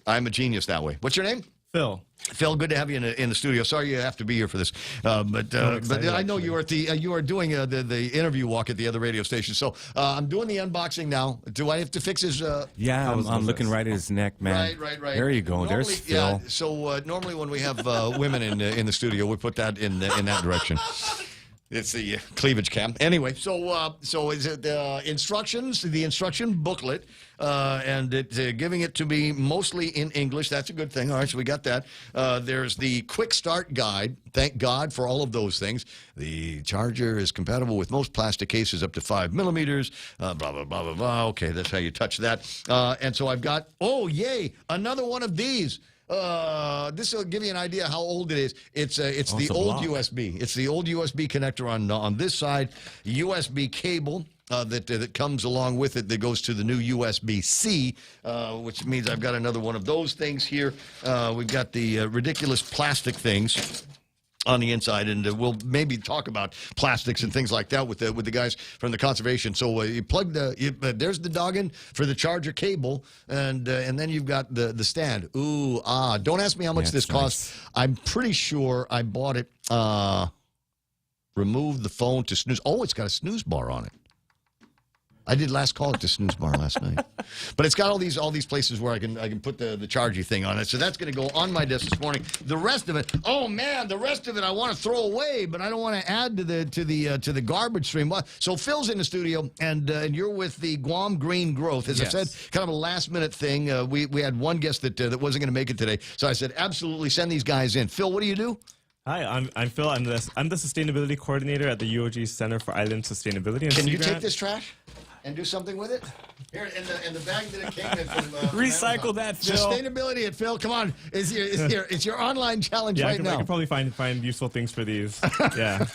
I'm a genius that way. What's your name? Phil. Phil, good to have you in the studio. Sorry you have to be here for this, but I know you were at you are doing the interview walk at the other radio station. So I'm doing the unboxing now. Do I have to fix his? Yeah, I'm looking right at his neck, man. Right. There you go. Normally, There's Phil. Yeah, so normally when we have women in the studio, we put that in that direction. It's the cleavage cam. Anyway, so is it instructions, the instruction booklet, and giving it to me mostly in English. That's a good thing. All right, so we got that. There's the quick start guide. Thank God for all of those things. The charger is compatible with most plastic cases up to 5 millimeters. Blah, blah, blah, blah, blah. Okay, that's how you touch that. And so I've got, oh, yay, another one of these. This will give you an idea how old it is. It's the old USB. It's the old USB connector on this side. USB cable that comes along with it that goes to the new USB-C, which means I've got another one of those things here. We've got the ridiculous plastic things on the inside, and we'll maybe talk about plastics and things like that with the guys from the conservation. So you plug there's the noggin for the charger cable, and then you've got the stand. Ooh, don't ask me how much this costs. Nice. I'm pretty sure I bought it. Remove the phone to snooze. Oh, it's got a snooze bar on it. I did last call at the snooze bar last night, but it's got all these places where I can put the chargy thing on it. So that's going to go on my desk this morning. The rest of it, oh man, the rest of it I want to throw away, but I don't want to add to the garbage stream. So Phil's in the studio, and you're with the Guam Green Growth. As I said, kind of a last minute thing. We had one guest that wasn't going to make it today, so I said absolutely send these guys in. Phil, what do you do? Hi, I'm Phil. I'm the sustainability coordinator at the UOG Center for Island Sustainability. And Can you take this trash and do something with it? Here, in the bag that it came in from... Recycle that, Phil. Sustainability at Phil. Come on. It's your online challenge right now. I can probably find useful things for these. Yeah.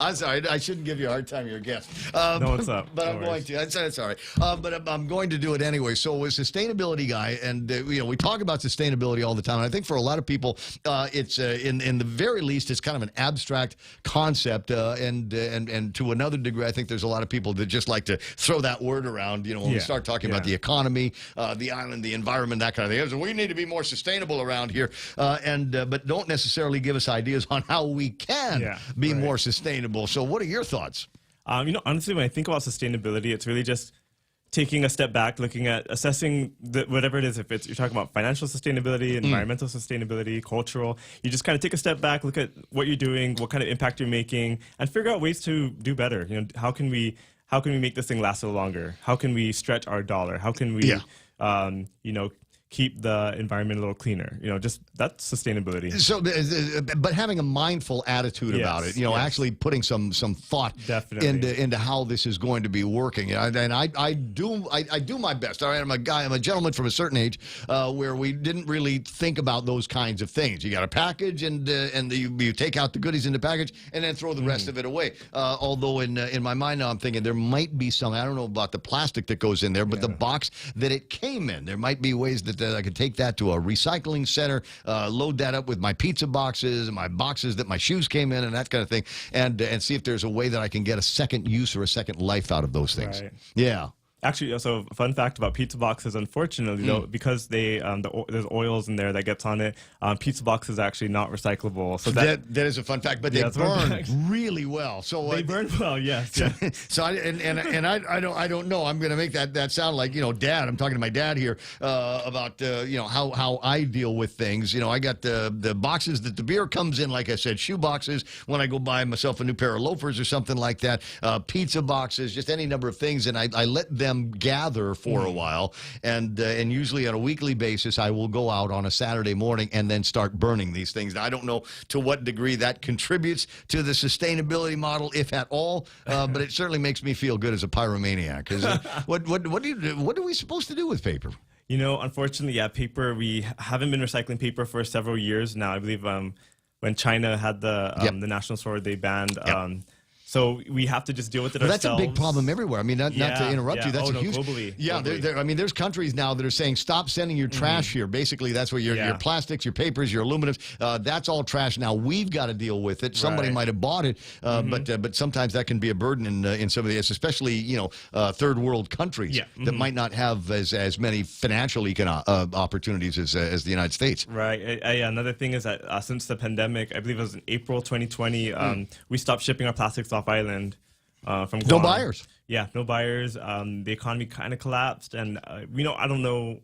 I'm sorry. I shouldn't give you a hard time. You're a guest. No, what's up? But I'm going to. It's all right. But I'm going to do it anyway. So a sustainability guy, and we talk about sustainability all the time. And I think for a lot of people, it's in the very least, it's kind of an abstract concept. And to another degree, I think there's a lot of people that just like to throw that word around, when we start talking about the economy, the island, the environment, that kind of thing. So we need to be more sustainable around here, but don't necessarily give us ideas on how we can be more sustainable. So what are your thoughts? Honestly, when I think about sustainability, it's really just taking a step back, looking at assessing whatever it is. If you're talking about financial sustainability, environmental sustainability, cultural, you just kind of take a step back, look at what you're doing, what kind of impact you're making, and figure out ways to do better. How can we make this thing last a little longer? How can we stretch our dollar? How can we, keep the environment a little cleaner? Just that's sustainability. So, but having a mindful attitude about it, actually putting some thought into how this is going to be working. And I do my best. All right, I'm a gentleman from a certain age where we didn't really think about those kinds of things. You got a package, and you take out the goodies in the package, and then throw the rest of it away. Although in my mind now I'm thinking there might be some, I don't know about the plastic that goes in there, but the box that it came in, there might be ways that I could take that to a recycling center, load that up with my pizza boxes and my boxes that my shoes came in and that kind of thing, and see if there's a way that I can get a second use or a second life out of those things. Right. Yeah. Actually, so fun fact about pizza boxes, unfortunately, though, because they there's oils in there that gets on it, pizza box is actually not recyclable. So that is a fun fact, but they burn really well. So they burn well, yes. Yeah. So I don't know. I'm going to make that sound like, Dad. I'm talking to my dad here about how I deal with things. I got the boxes that the beer comes in, like I said, shoe boxes when I go buy myself a new pair of loafers or something like that, pizza boxes, just any number of things, and I let them gather for a while, and usually on a weekly basis I will go out on a Saturday morning and then start burning these things. Now, I don't know to what degree that contributes to the sustainability model, if at all, but it certainly makes me feel good as a pyromaniac. What are we supposed to do with paper? Unfortunately, paper, we haven't been recycling paper for several years now. I believe when China had the national sword, they banned so we have to just deal with it ourselves. That's a big problem everywhere. I mean, not to interrupt you. That's huge. Globally. Yeah, globally. There's countries now that are saying stop sending your trash here. Basically, that's where your plastics, your papers, your aluminums, that's all trash now. We've got to deal with it. Somebody might have bought it, but sometimes that can be a burden in some of the, especially third world countries that might not have as many financial opportunities as the United States. Right. Another thing is that since the pandemic, I believe it was in April 2020, we stopped shipping our plastics off island from Guam. No buyers. Yeah, no buyers. The economy kind of collapsed, and I don't know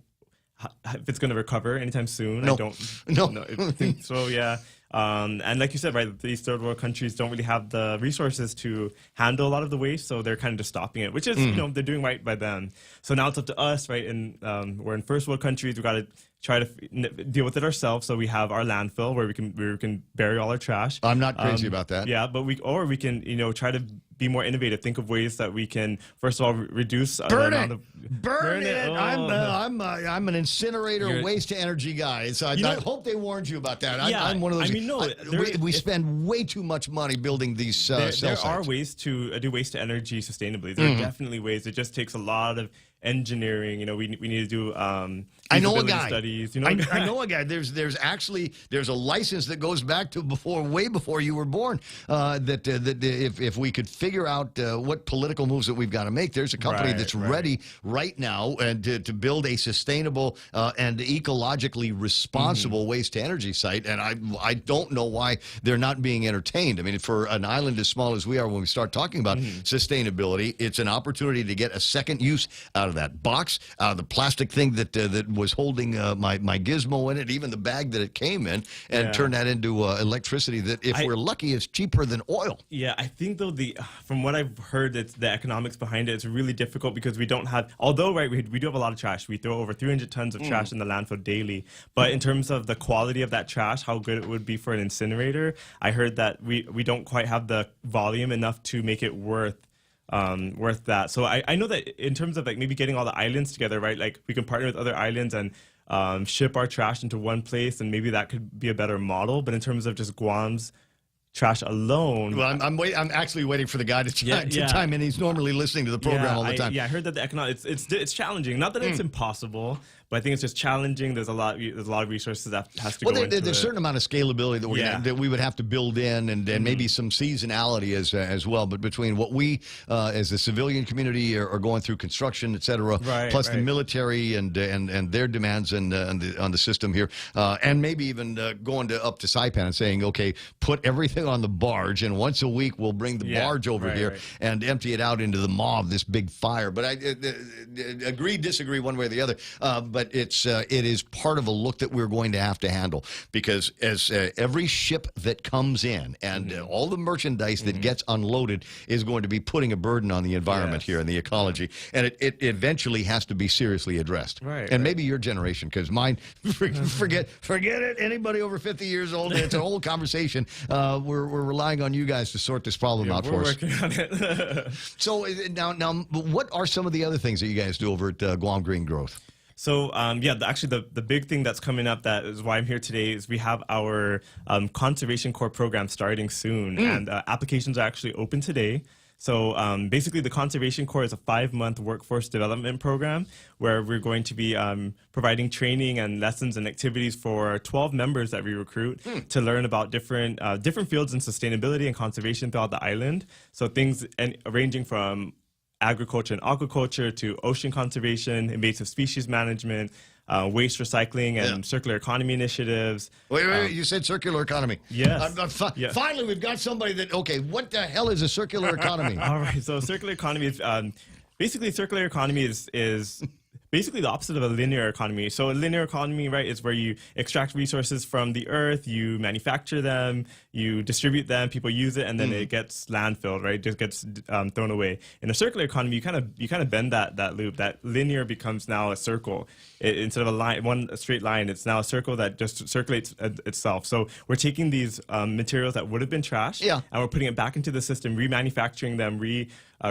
if it's going to recover anytime soon. No. I don't think so. Yeah. And like you said, right, these third world countries don't really have the resources to handle a lot of the waste, so they're kind of just stopping it, which is, they're doing right by them. So now it's up to us, right? And we're in first world countries. We've got to try to deal with it ourselves. So we have our landfill where we can bury all our trash. I'm not crazy about that. Yeah, but we can try to be more innovative. Think of ways that we can, first of all, reduce the amount of burn it. Oh. I'm an incinerator waste to energy guy. So I hope they warned you about that. I'm one of those. We spend way too much money building these cell sites. There are ways to do waste to energy sustainably. There are definitely ways. It just takes a lot of engineering. We need to do I know a guy. Studies. I know a guy. There's a license that goes back to way before you were born. That if we could figure out what political moves that we've got to make, there's a company that's ready right now and to build a sustainable and ecologically responsible waste to energy site. And I don't know why they're not being entertained. I mean, for an island as small as we are, when we start talking about sustainability, it's an opportunity to get a second use out of that box, out of the plastic thing that was holding my gizmo in it, even the bag that it came in, and turn that into electricity that, if we're lucky, is cheaper than oil. Yeah, I think, though, from what I've heard, it's the economics behind it. It's really difficult because we don't have, although, right, we do have a lot of trash. We throw over 300 tons of trash in the landfill daily. But in terms of the quality of that trash, how good it would be for an incinerator, I heard that we don't quite have the volume enough to make it worth that. So I know that in terms of maybe getting all the islands together, right? Like we can partner with other islands and ship our trash into one place, and maybe that could be a better model. But in terms of just Guam's trash alone, well, I'm actually waiting for the guy to chime in. He's normally listening to the program all the time. I heard that the economic it's challenging. Not that it's impossible, but I think it's just challenging. There's a lot of resources that has to go into there's a certain amount of scalability that we would have to build in, and maybe some seasonality as well. But between what we as the civilian community are going through, construction, et cetera, plus the military and their demands on the system here, and maybe even going up to Saipan and saying, okay, put everything on the barge, and once a week we'll bring the barge over here and empty it out into the maw of this big fire. But I agree, disagree one way or the other. But it is part of a look that we're going to have to handle, because as every ship that comes in and all the merchandise that gets unloaded is going to be putting a burden on the environment here and the ecology, and it eventually has to be seriously addressed. Maybe your generation, because mine, forget it. Anybody over 50 years old, it's an old conversation. We're relying on you guys to sort this problem out for us. We're working on it. So now, what are some of the other things that you guys do over at Guam Green Growth? So, actually, the big thing that's coming up, that is why I'm here today, is we have our Conservation Corps program starting soon, and applications are actually open today. So basically, the Conservation Corps is a 5-month workforce development program where we're going to be providing training and lessons and activities for 12 members that we recruit to learn about different fields in sustainability and conservation throughout the island. So things ranging from agriculture and aquaculture to ocean conservation, invasive species management, waste recycling and circular economy initiatives. Wait, you said circular economy. Yes. Finally, we've got somebody that, okay, what the hell is a circular economy? All right, so circular economy is, basically circular economy is basically the opposite of a linear economy. So a linear economy, right, is where you extract resources from the earth, you manufacture them, you distribute them, people use it, and then it gets landfilled, right? It just gets thrown away. In a circular economy, you kind of bend that loop. That linear becomes now a circle. Instead of a straight line, it's now a circle that just circulates itself. So we're taking these materials that would have been trash, and we're putting it back into the system, remanufacturing them,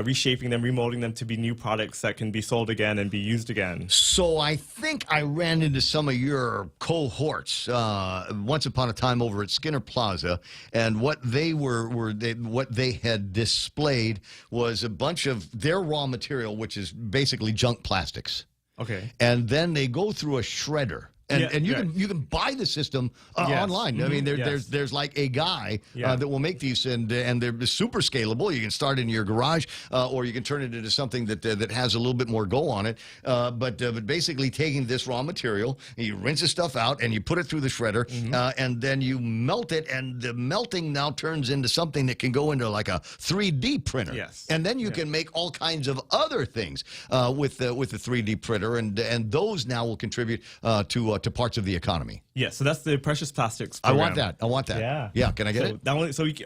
reshaping them, remolding them to be new products that can be sold again and be used again. So I think I ran into some of your cohorts once upon a time over at Skinner Plaza, and what they what they had displayed was a bunch of their raw material, which is basically junk plastics. Okay. And then they go through a shredder. And you can buy the system online. I mean, there's like a guy that will make these, and they're super scalable. You can start in your garage, or you can turn it into something that has a little bit more go on it. But basically, taking this raw material, and you rinse the stuff out, and you put it through the shredder, and then you melt it, and the melting now turns into something that can go into like a 3D printer. Yes. And then you can make all kinds of other things with the 3D printer, and those now will contribute to parts of the economy. Yeah, so that's the precious plastics program. I want that. Yeah. Can I get it? That one, so you can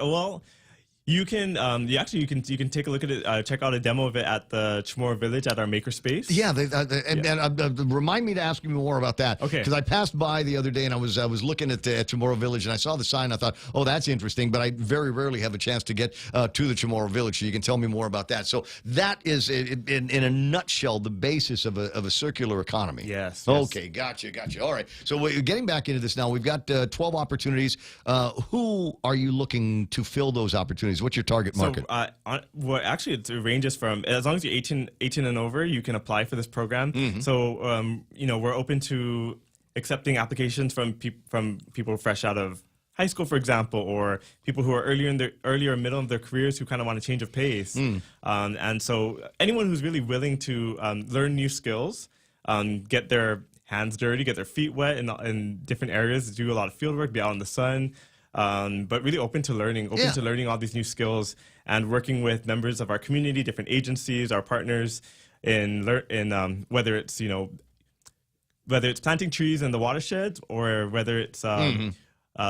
you can take a look at it, check out a demo of it at the Chamorro Village at our makerspace. Yeah, and remind me to ask you more about that. Okay. Because I passed by the other day and I was looking at Chamorro Village and I saw the sign. I thought, oh, that's interesting. But I very rarely have a chance to get to the Chamorro Village, so you can tell me more about that. So that is, in a nutshell, the basis of a circular economy. Yes. Okay, gotcha. All right. So we're getting back into this now. We've got 12 opportunities. Who are you looking to fill those opportunities? What's your target market? Well, actually, it ranges from, as long as you're 18 and over, you can apply for this program. So, we're open to accepting applications from people fresh out of high school, for example, or people who are earlier middle of their careers who kind of want a change of pace. And so anyone who's really willing to learn new skills, get their hands dirty, get their feet wet in different areas, do a lot of field work, be out in the sun, but really open to learning all these new skills and working with members of our community, different agencies, our partners in whether it's planting trees in the watersheds or whether it's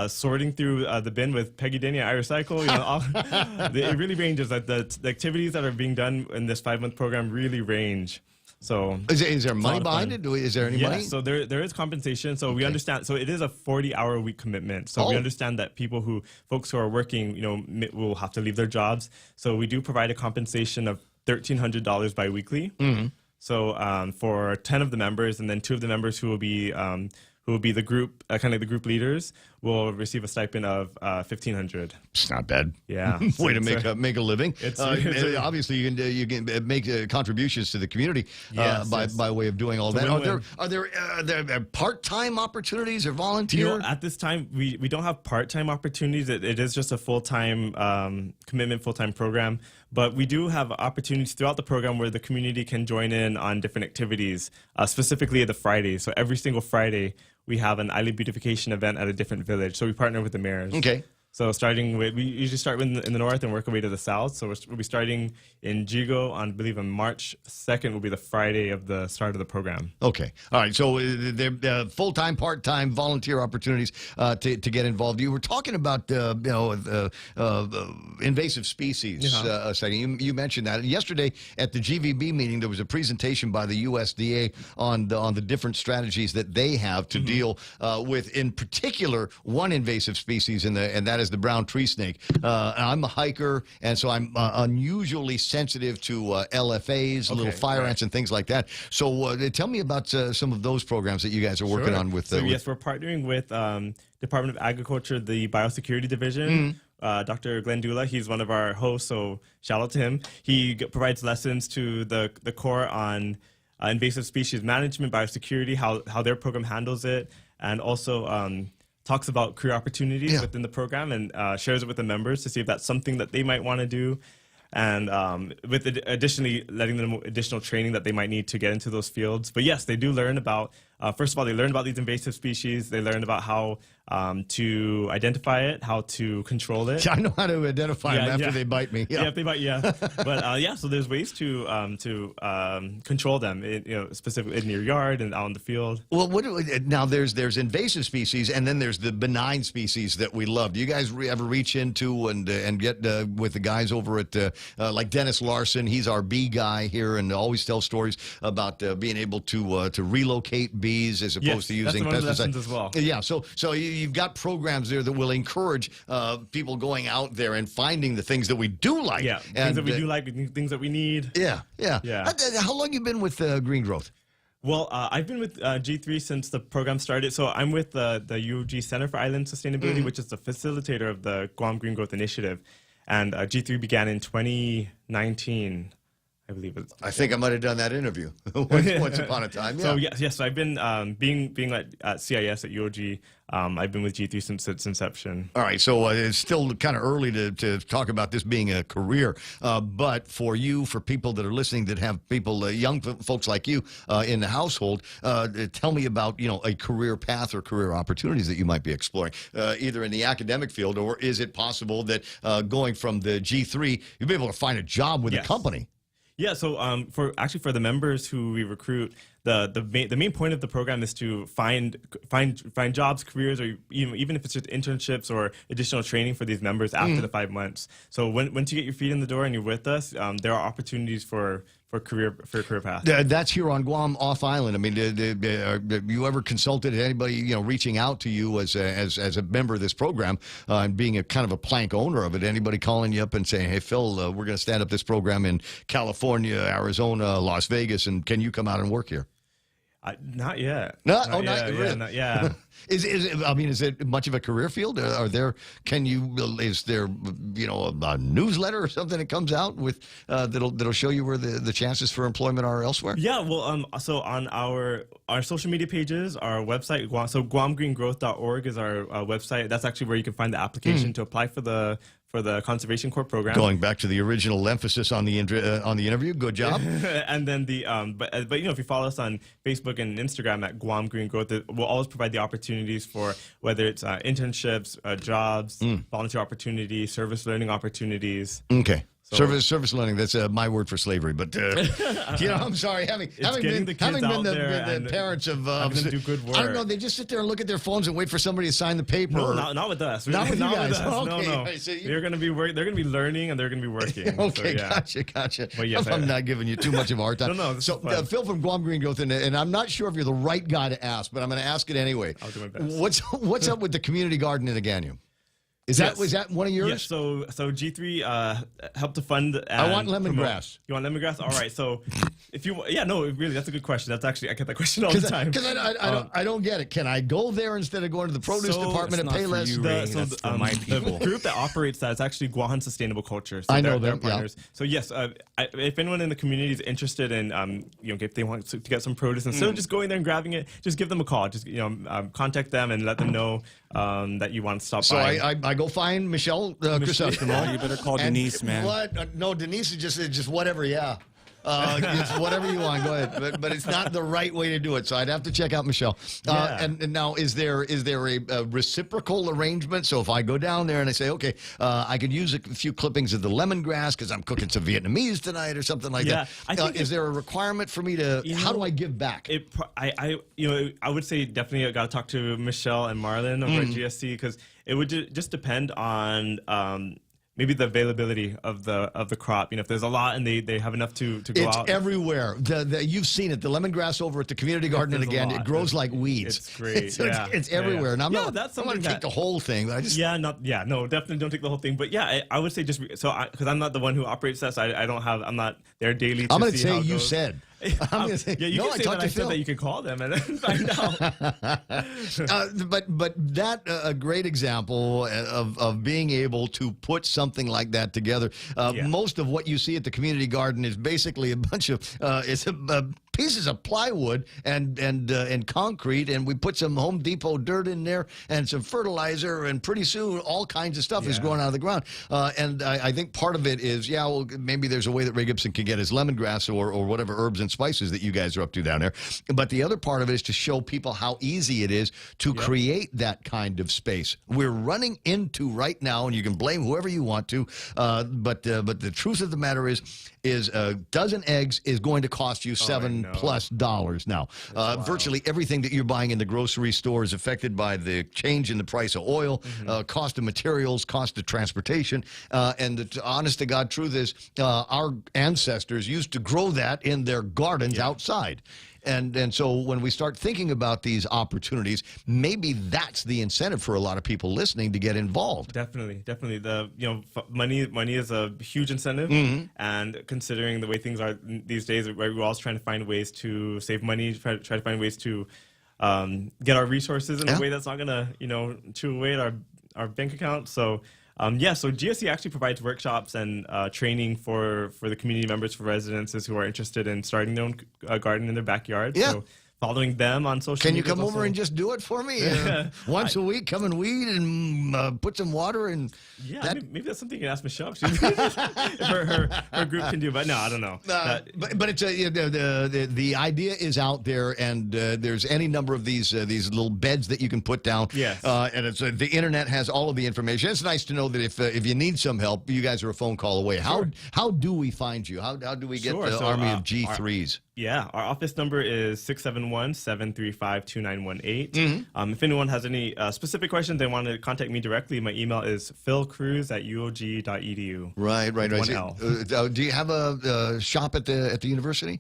sorting through the bin with Peggy Denny at iRecycle. It really ranges. The activities that are being done in this 5-month program really range. So is there money behind it? Is there any money? So there is compensation. So we understand. So it is a 40-hour week commitment. So we understand that folks who are working, will have to leave their jobs. So we do provide a compensation of $1,300 biweekly. So for 10 of the members, and then 2 of the members who will be the group, kind of the group leaders, will receive a stipend of $1,500. It's not bad. Yeah, way to make a living. Obviously, you can make contributions to the community by way of doing all that. Are there part-time opportunities or volunteer? At this time, we don't have part-time opportunities. It is just a full-time commitment, full-time program. But we do have opportunities throughout the program where the community can join in on different activities, specifically the Fridays. So every single Friday, we have an island beautification event at a different village. So we partner with the mayors. Okay. So we usually start in the north and work our way to the south. So we'll be starting in Jigo on, I believe, on March 2nd will be the Friday of the start of the program. Okay. All right. So they're full-time, part-time, volunteer opportunities to get involved. You were talking about, invasive species a second. You mentioned that. Yesterday at the GVB meeting, there was a presentation by the USDA on the different strategies that they have to deal with, in particular, one invasive species, and that is the brown tree snake. I'm a hiker, and so I'm unusually sensitive to LFAs, little fire ants, and things like that. So tell me about some of those programs that you guys are working on with. Yes, we're partnering with Department of Agriculture, the Biosecurity Division. Dr. Glenn Dula, he's one of our hosts, so shout out to him. He provides lessons to the Corps on invasive species management, biosecurity, how their program handles it, and also talks about career opportunities within the program and shares it with the members to see if that's something that they might want to do. and with additionally letting them additional training that they might need to get into those fields. But yes, they do learn about, first of all, they learn about these invasive species. They learn about how to identify it, how to control it. I know how to identify them after they bite me. Yeah, if they bite, But so there's ways to control them, specifically in your yard and out in the field. Well, now there's invasive species, and then there's the benign species that we love. Do you guys ever reach into and get with the guys over at like Dennis Larson? He's our bee guy here, and always tells stories about being able to relocate bees as opposed to using pesticides as well. Yeah, so you've got programs there that will encourage people going out there and finding the things that we do like. Yeah, things that we do like, things that we need. Yeah. How long you been with Green Growth? Well, I've been with G3 since the program started. So I'm with the UOG Center for Island Sustainability, which is the facilitator of the Guam Green Growth Initiative. And G3 began in 2019, I believe. I think I might have done that interview once upon a time. Yeah. So so I've been being at CIS at UOG. I've been with G3 since its inception. All right, so it's still kind of early to talk about this being a career, but for people that are listening that have people, young folks like you in the household, tell me about a career path or career opportunities that you might be exploring, either in the academic field, or is it possible that going from the G3 you'll be able to find a job with a company? Yeah, so for the members who we recruit, the main point of the program is to find jobs, careers, or even if it's just internships or additional training for these members after the 5 months. So once you get your feet in the door and you're with us, there are opportunities for a career path. That's here on Guam off island. I mean, have you ever consulted anybody reaching out to you as a member of this program and being a kind of a plank owner of it? Anybody calling you up and saying, "Hey Phil, we're going to stand up this program in California, Arizona, Las Vegas, and can you come out and work here?" Not yet. Not yet. Really? Yeah. Is it much of a career field? Is there a newsletter or something that comes out with that'll show you where the chances for employment are elsewhere? Yeah, well, so on our social media pages, our website, so guamgreengrowth.org is our website. That's actually where you can find the application to apply for the Conservation Corps program. Going back to the original emphasis on the interview, good job. And then but if you follow us on Facebook and Instagram at Guam Green Growth, we'll always provide the opportunities for whether it's internships, jobs, volunteer opportunities, service learning opportunities. Okay. Service learning, that's my word for slavery, but I'm sorry, having been the parents of having them do good work. I don't know, they just sit there and look at their phones and wait for somebody to sign the paper. No, not with us. Not with you guys. No. Right, so they're going to be learning and they're going to be working. Okay, so, gotcha. But yes, I'm not giving you too much of a hard time. No. So Phil from Guam Green Growth, and I'm not sure if you're the right guy to ask, but I'm going to ask it anyway. I'll do my best. What's up with the community garden in the Ganyum? Was that one of yours? Yes, so G3 helped to fund. I want lemongrass. You want lemongrass? All right. So if you, really, that's a good question. That's actually, I get that question all the time. Because I don't get it. Can I go there instead of going to the produce department and pay less? The group that operates that is actually Guam Sustainable Culture. So I know them. Partners. So yes, if anyone in the community is interested in, if they want to get some produce, instead of just going there and grabbing it, just give them a call. Just contact them and let them know that you want to stop by. So I go find Michelle Chrysostomo. You better call Denise, man. What? No, Denise is just whatever. Yeah. It's whatever you want. Go ahead, but it's not the right way to do it. So I'd have to check out Michelle. And now, is there a reciprocal arrangement? So if I go down there and I say, okay, I could use a few clippings of the lemongrass because I'm cooking some Vietnamese tonight or something like that. Is there a requirement for me to? How do I give back? I would say definitely I got to talk to Michelle and Marlon over at GSC because it would just depend on. Maybe the availability of the crop. If there's a lot and they have enough to go out. It's everywhere. You've seen it. The lemongrass over at the community garden, and again, it grows like weeds. It's great. It's everywhere. And I'm not going to take the whole thing. But I just no, definitely don't take the whole thing. But I would say just because I'm not the one who operates that, so I'm not there daily. I'm going to say you said. I'm gonna say, you can say that I said that you can call them and find out. But that a great example of being able to put something like that together. Most of what you see at the community garden is basically a bunch of pieces of plywood and concrete, and we put some Home Depot dirt in there and some fertilizer, and pretty soon all kinds of stuff is growing out of the ground. And I think part of it is, well, maybe there's a way that Ray Gibson can get his lemongrass or whatever herbs and spices that you guys are up to down there. But the other part of it is to show people how easy it is to create that kind of space. We're running into right now, and you can blame whoever you want to, but the truth of the matter is a dozen eggs is going to cost you $7+ now. Virtually everything that you're buying in the grocery store is affected by the change in the price of oil, cost of materials, cost of transportation, and the honest to God truth is our ancestors used to grow that in their gardens outside. And so when we start thinking about these opportunities, maybe that's the incentive for a lot of people listening to get involved. Definitely. The money is a huge incentive, and considering the way things are these days, we're always trying to find ways to save money, try to find ways to get our resources in a way that's not gonna chew away at our bank account. So. So GSC actually provides workshops and training for the community members, for residents who are interested in starting their own garden in their backyard. Yeah. So following them on social media. Can you come over and just do it for me? Once a week, come and weed and put some water in. Yeah, maybe that's something you can ask Michelle. Her group can do, but no, I don't know. But it's the idea is out there, and there's any number of these little beds that you can put down. Yes. And it's the internet has all of the information. It's nice to know that if you need some help, you guys are a phone call away. How do we find you? How do we get the army of G3s? Our office number is 671-735-2918. If anyone has any specific questions, they want to contact me directly, my email is philcruz@uog.edu. Right. One L. Do you have a shop at the university?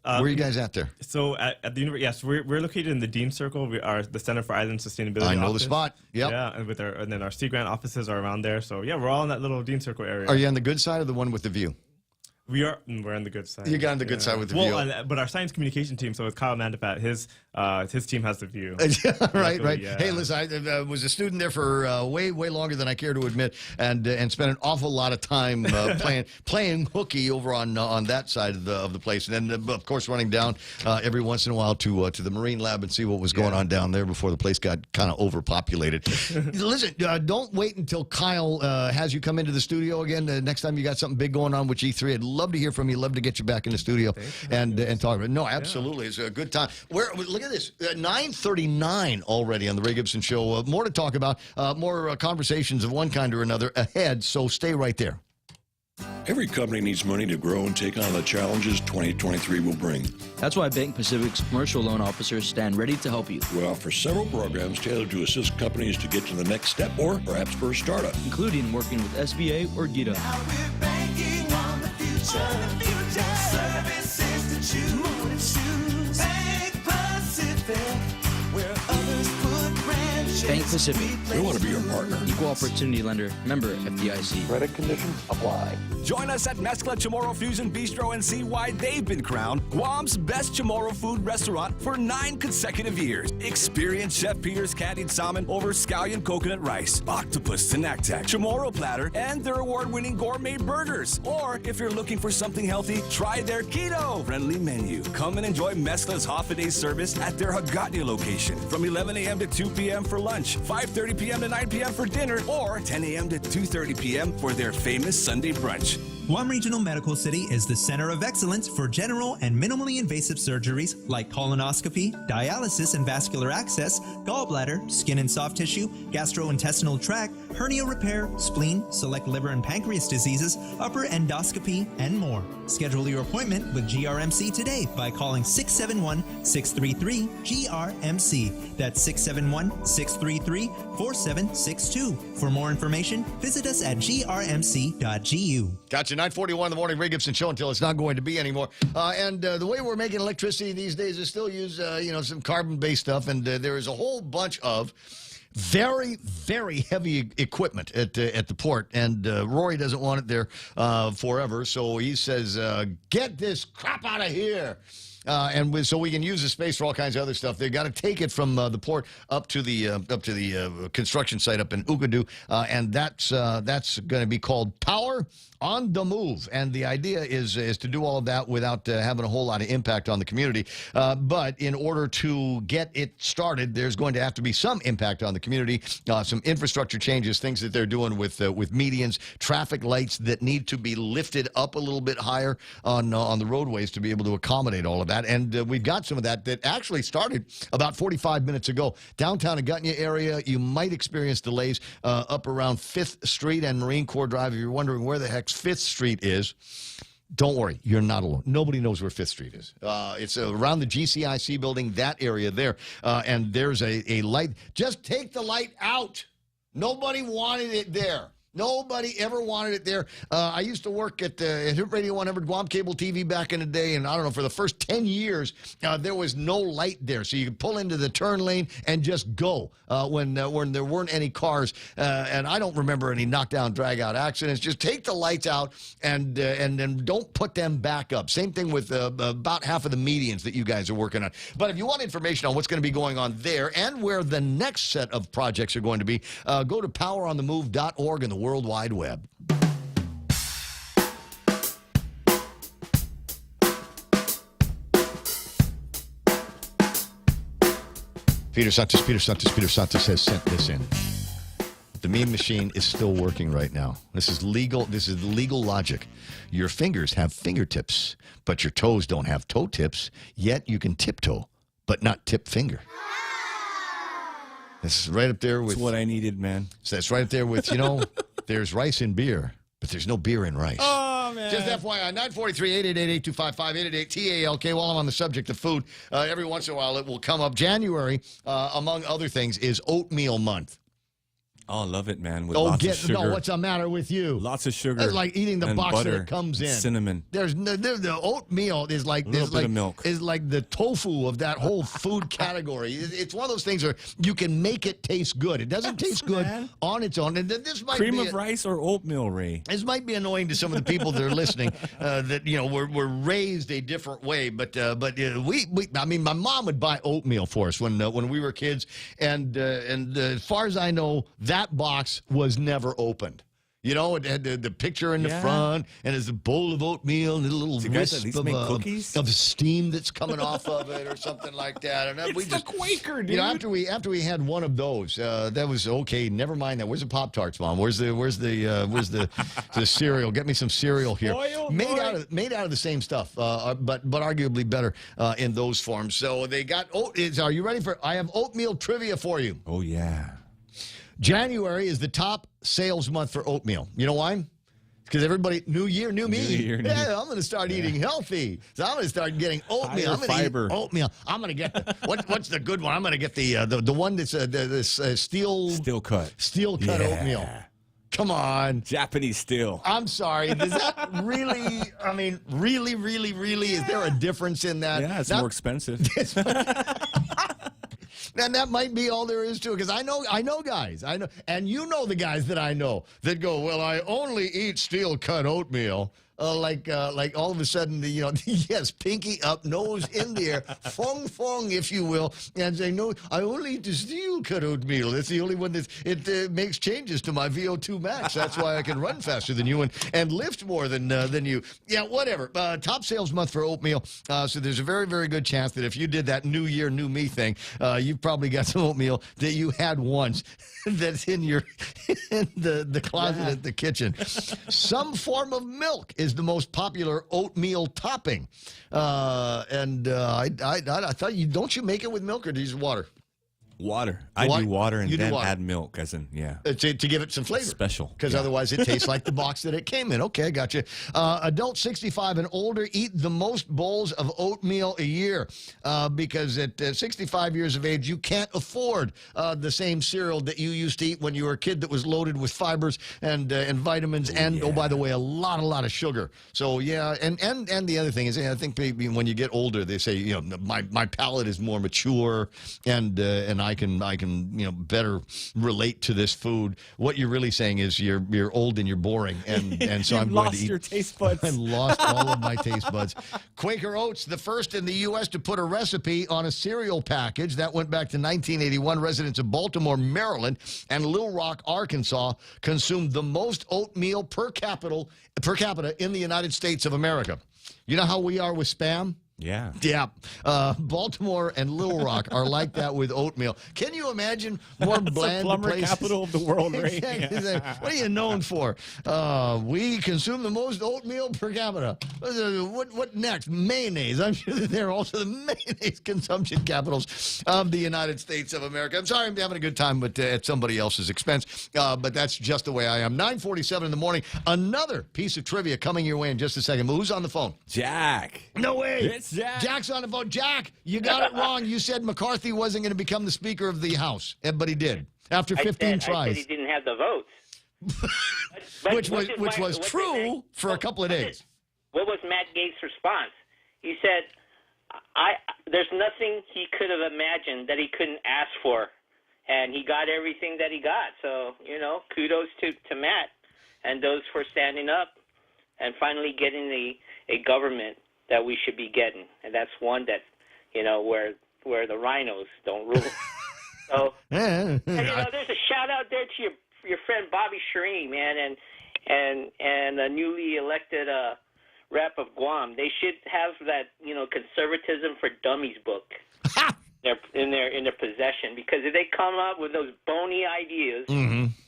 Where are you guys at there? So at the university, yes, we're located in the Dean Circle. We are the Center for Island Sustainability. I know office. the spot. Yep. Yeah, and then our Sea Grant offices are around there. So yeah, we're all in that little Dean Circle area. Are you on the good side or the one with the view? We're on the good side. You got on the good side with the view. But our science communication team, so with Kyle Mandapat, his team has the view. Right. Yeah. Hey, listen, I was a student there for way longer than I care to admit, and spent an awful lot of time playing hooky over on that side of the place, and then of course running down every once in a while to the Marine Lab and see what was going on down there before the place got kind of overpopulated. Listen, don't wait until Kyle has you come into the studio again. Next time you got something big going on with G3, I'd love to hear from you. Love to get you back in the studio and talk about it. No, absolutely. It's a good time. Look at this. 9:39 already on the Ray Gibson Show. More to talk about. More conversations of one kind or another ahead. So stay right there. Every company needs money to grow and take on the challenges 2023 will bring. That's why Bank Pacific's commercial loan officers stand ready to help you. We offer several programs tailored to assist companies to get to the next step or perhaps for a startup, including working with SBA or GITA. Services to choose. Bank Pacific, where others put branches. Bank Pacific. We want to be your partner. Equal opportunity lender. Member FDIC. Credit conditions apply. Join us at Mezcla Chamorro Fusion Bistro and see why they've been crowned Guam's best Chamorro food restaurant for 9 consecutive years. Experience Chef Peter's candied salmon over scallion coconut rice, octopus tinactac, Chamorro platter, and their award-winning gourmet burgers. Or if you're looking for something healthy, try their keto-friendly menu. Come and enjoy Mezcla's half-a-day service at their Hagåtña location from 11 a.m. to 2 p.m. for lunch, 5:30 p.m. to 9 p.m. for dinner, or 10 a.m. to 2:30 p.m. for their famous Sunday brunch. Guam Regional Medical City is the center of excellence for general and minimally invasive surgeries like colonoscopy, dialysis and vascular access, gallbladder, skin and soft tissue, gastrointestinal tract, hernia repair, spleen, select liver and pancreas diseases, upper endoscopy, and more. Schedule your appointment with GRMC today by calling 671-633-GRMC. That's 671-633-4762. For more information, visit us at grmc.gu. Gotcha. 9:41 in the morning, Ray Gibson Show until it's not going to be anymore. And the way we're making electricity these days is still use some carbon-based stuff, and there is a whole bunch of very, very heavy equipment at the port, and Rory doesn't want it there forever, so he says, get this crap out of here. So we can use the space for all kinds of other stuff. They got to take it from the port up to the construction site up in Ukadu, and that's going to be called Power on the Move. And the idea is to do all of that without having a whole lot of impact on the community. But in order to get it started, there's going to have to be some impact on the community, some infrastructure changes, things that they're doing with medians, traffic lights that need to be lifted up a little bit higher on the roadways to be able to accommodate all of that. And we've got some of that actually started about 45 minutes ago. Downtown Agutnya area, you might experience delays up around 5th Street and Marine Corps Drive. If you're wondering where the heck 5th Street is, don't worry, you're not alone. Nobody knows where 5th Street is. It's around the GCIC building, that area there. And there's a light. Just take the light out. Nobody wanted it there. Nobody ever wanted it there. I used to work at Hit Radio 100 Guam Cable TV back in the day, and I don't know, for the first 10 years, there was no light there. So you could pull into the turn lane and just go when there weren't any cars. And I don't remember any knockdown, drag-out accidents. Just take the lights out and then don't put them back up. Same thing with about half of the medians that you guys are working on. But if you want information on what's going to be going on there and where the next set of projects are going to be, go to poweronthemove.org and the World Wide Web. Peter Santos has sent this in. The meme machine is still working right now. This is legal. This is legal logic. Your fingers have fingertips, but your toes don't have toe tips. Yet you can tiptoe, but not tip finger. This is right up there with... That's what I needed, man. So that's right up there with, there's rice in beer, but there's no beer in rice. Oh, man. Just FYI, 943-888-8255, 888-TALK. While I'm on the subject of food, every once in a while it will come up. January, among other things, is oatmeal month. Oh, I love it, man. With lots of sugar. No, what's the matter with you? Lots of sugar. It's like eating the box butter, that it comes in. Cinnamon. The oatmeal is like bit of milk. Is like the tofu of that whole food category. It's one of those things where you can make it taste good. It doesn't taste good on its own. And this might cream be of rice or oatmeal, Ray. This might be annoying to some of the people that are listening. That were raised a different way. But I mean, my mom would buy oatmeal for us when we were kids, and as far as I know, that box was never opened. It had the picture in the front, and there's a bowl of oatmeal and a little wisp of steam that's coming off of it or something like that. And it's the Quaker, dude. After we had one of those, that was okay. Never mind that. Where's the Pop-Tarts, Mom? Where's the cereal? Get me some cereal here. Made out of the same stuff, but arguably better in those forms. So they got are you ready for? I have oatmeal trivia for you. Oh yeah. January is the top sales month for oatmeal. You know why? Because everybody, new year, new me. I'm going to start eating healthy. So I'm going to start getting oatmeal. I'm going to eat oatmeal. I'm going to get what's the good one? I'm going to get the one that's this steel cut oatmeal. Come on. Japanese steel. I'm sorry. Does that really, really, is there a difference in that? Yeah, it's more expensive. And that might be all there is to it, because I know guys, and the guys that I know that go, well, I only eat steel-cut oatmeal. Like all of a sudden, yes, pinky up, nose in the air, fong, if you will, and say, no, I only eat the steel-cut oatmeal. It's the only one that makes changes to my VO2 max. That's why I can run faster than you and lift more than you. Yeah, whatever. Top sales month for oatmeal. So there's a very, very good chance that if you did that new year, new me thing, you've probably got some oatmeal that you had once that's in the closet at the kitchen. Some form of milk is the most popular oatmeal topping. I thought don't you make it with milk, or do you use water? Water. I do water and then add milk, as in, to give it some flavor. Special. Because otherwise it tastes like the box that it came in. Okay, I got you. Adults 65 and older eat the most bowls of oatmeal a year because at 65 years of age, you can't afford the same cereal that you used to eat when you were a kid that was loaded with fibers and vitamins oh, by the way, a lot of sugar. So, yeah, and the other thing is, I think maybe when you get older, they say, my palate is more mature and I can better relate to this food. What you're really saying is you're old and you're boring, and so I'm going to eat. Your taste buds. I lost all of my taste buds. Quaker Oats, the first in the U.S. to put a recipe on a cereal package. That went back to 1981. Residents of Baltimore, Maryland, and Little Rock, Arkansas, consumed the most oatmeal per capita in the United States of America. You know how we are with Spam? Yeah. Yeah. Baltimore and Little Rock are like that with oatmeal. Can you imagine more bland plumber places? capital of the world, right? Exactly. What are you known for? We consume the most oatmeal per capita. What next? Mayonnaise. I'm sure that they're also the mayonnaise consumption capitals of the United States of America. I'm sorry I'm having a good time, but at somebody else's expense. But that's just the way I am. 9:47 in the morning. Another piece of trivia coming your way in just a second. But who's on the phone? Jack. No way. It's Jack. Jack's on the phone. Jack, you got it wrong. You said McCarthy wasn't going to become the Speaker of the House, but he did after 15 tries. I said he didn't have the votes. which was true for a couple of days. What was Matt Gaetz' response? He said, there's nothing he could have imagined that he couldn't ask for, and he got everything that he got. So, kudos to Matt and those for standing up and finally getting a government that we should be getting, and that's one that, where the rhinos don't rule. So, and, there's a shout out there to your friend Bobby Shireen, man, and a newly elected rep of Guam. They should have that, conservatism for dummies book in their possession, because if they come up with those bony ideas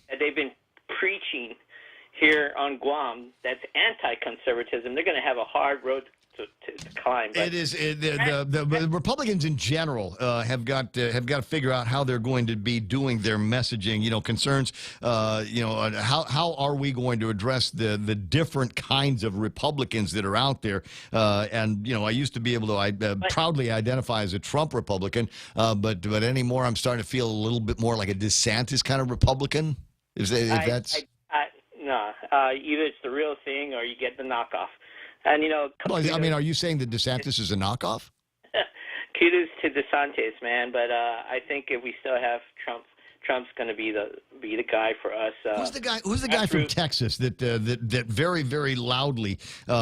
that they've been preaching here on Guam, that's anti-conservatism, they're going to have a hard road to climb. But it is the Republicans in general have got to figure out how they're going to be doing their messaging. Concerns. How are we going to address the different kinds of Republicans that are out there? I used to be able to proudly identify as a Trump Republican, but anymore I'm starting to feel a little bit more like a DeSantis kind of Republican. No, either it's the real thing or you get the knockoff. And, are you saying that DeSantis is a knockoff? Kudos to DeSantis, man. But I think if we still have Trump's going to be the guy for us. Who's the guy from Texas that very, very loudly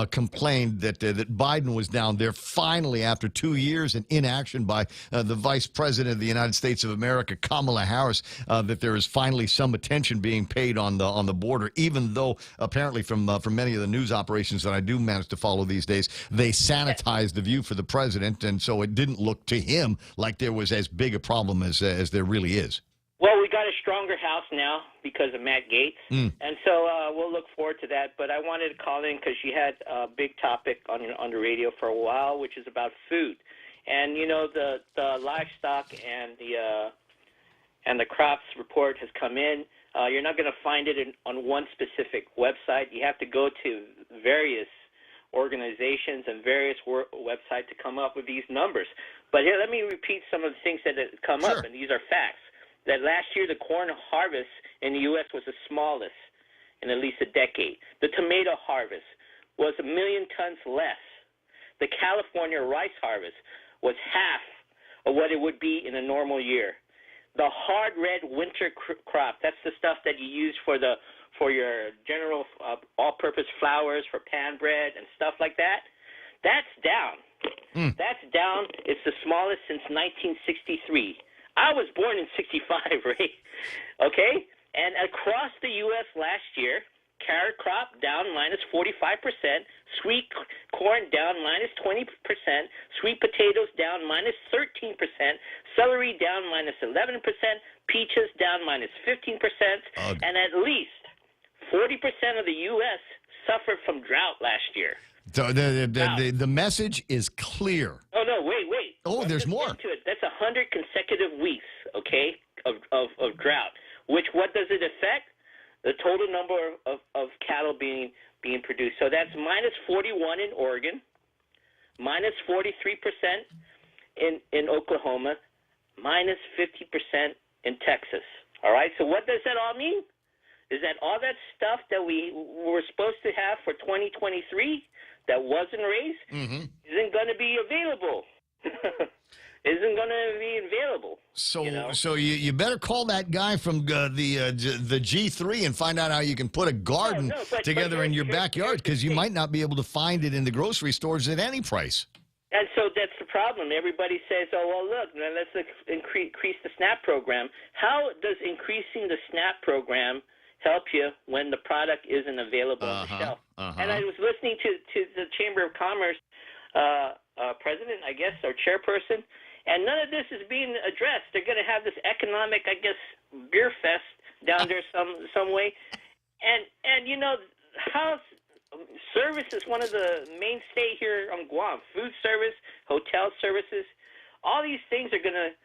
complained that Biden was down there finally after 2 years in inaction by the Vice President of the United States of America, Kamala Harris, that there is finally some attention being paid on the border, even though apparently from many of the news operations that I do manage to follow these days, they sanitized the view for the president, and so it didn't look to him like there was as big a problem as there really is. Well, we got a stronger House now because of Matt Gaetz, and so we'll look forward to that. But I wanted to call in because you had a big topic on the radio for a while, which is about food. And, the livestock and the crops report has come in. You're not going to find it on one specific website. You have to go to various organizations and various websites to come up with these numbers. But here, let me repeat some of the things that have come up, and these are facts. That last year the corn harvest in the U.S. was the smallest in at least a decade. The tomato harvest was 1 million tons less. The California rice harvest was half of what it would be in a normal year. The hard red winter crop, that's the stuff that you use for your general all-purpose flours, for pan bread and stuff like that, that's down. That's down. It's the smallest since 1963. I was born in 65, Ray. Okay? And across the U.S. last year, carrot crop down minus 45%, sweet corn down minus 20%, sweet potatoes down minus 13%, celery down minus 11%, peaches down minus 15%, and at least 40% of the U.S. suffered from drought last year. So the message is clear. Oh, no, wait. Oh, there's more. That's 100 consecutive weeks, okay, of drought. What does it affect? The total number of cattle being produced. So that's minus 41 in Oregon, minus 43% in Oklahoma, minus 50% in Texas. All right, so what does that all mean? Is that all that stuff that we were supposed to have for 2023 that wasn't raised isn't going to be available? isn't going to be available. So you better call that guy from the G3 and find out how you can put a garden together in your backyard, because you might not be able to find it in the grocery stores at any price. And so that's the problem. Everybody says, oh, well, look, let's increase the SNAP program. How does increasing the SNAP program help you when the product isn't available on the shelf? And I was listening to the Chamber of Commerce president, I guess, or chairperson, and none of this is being addressed. They're going to have this economic, I guess, beer fest down there some way. And you know, how service is one of the mainstay here on Guam. Food service, hotel services, all these things are going to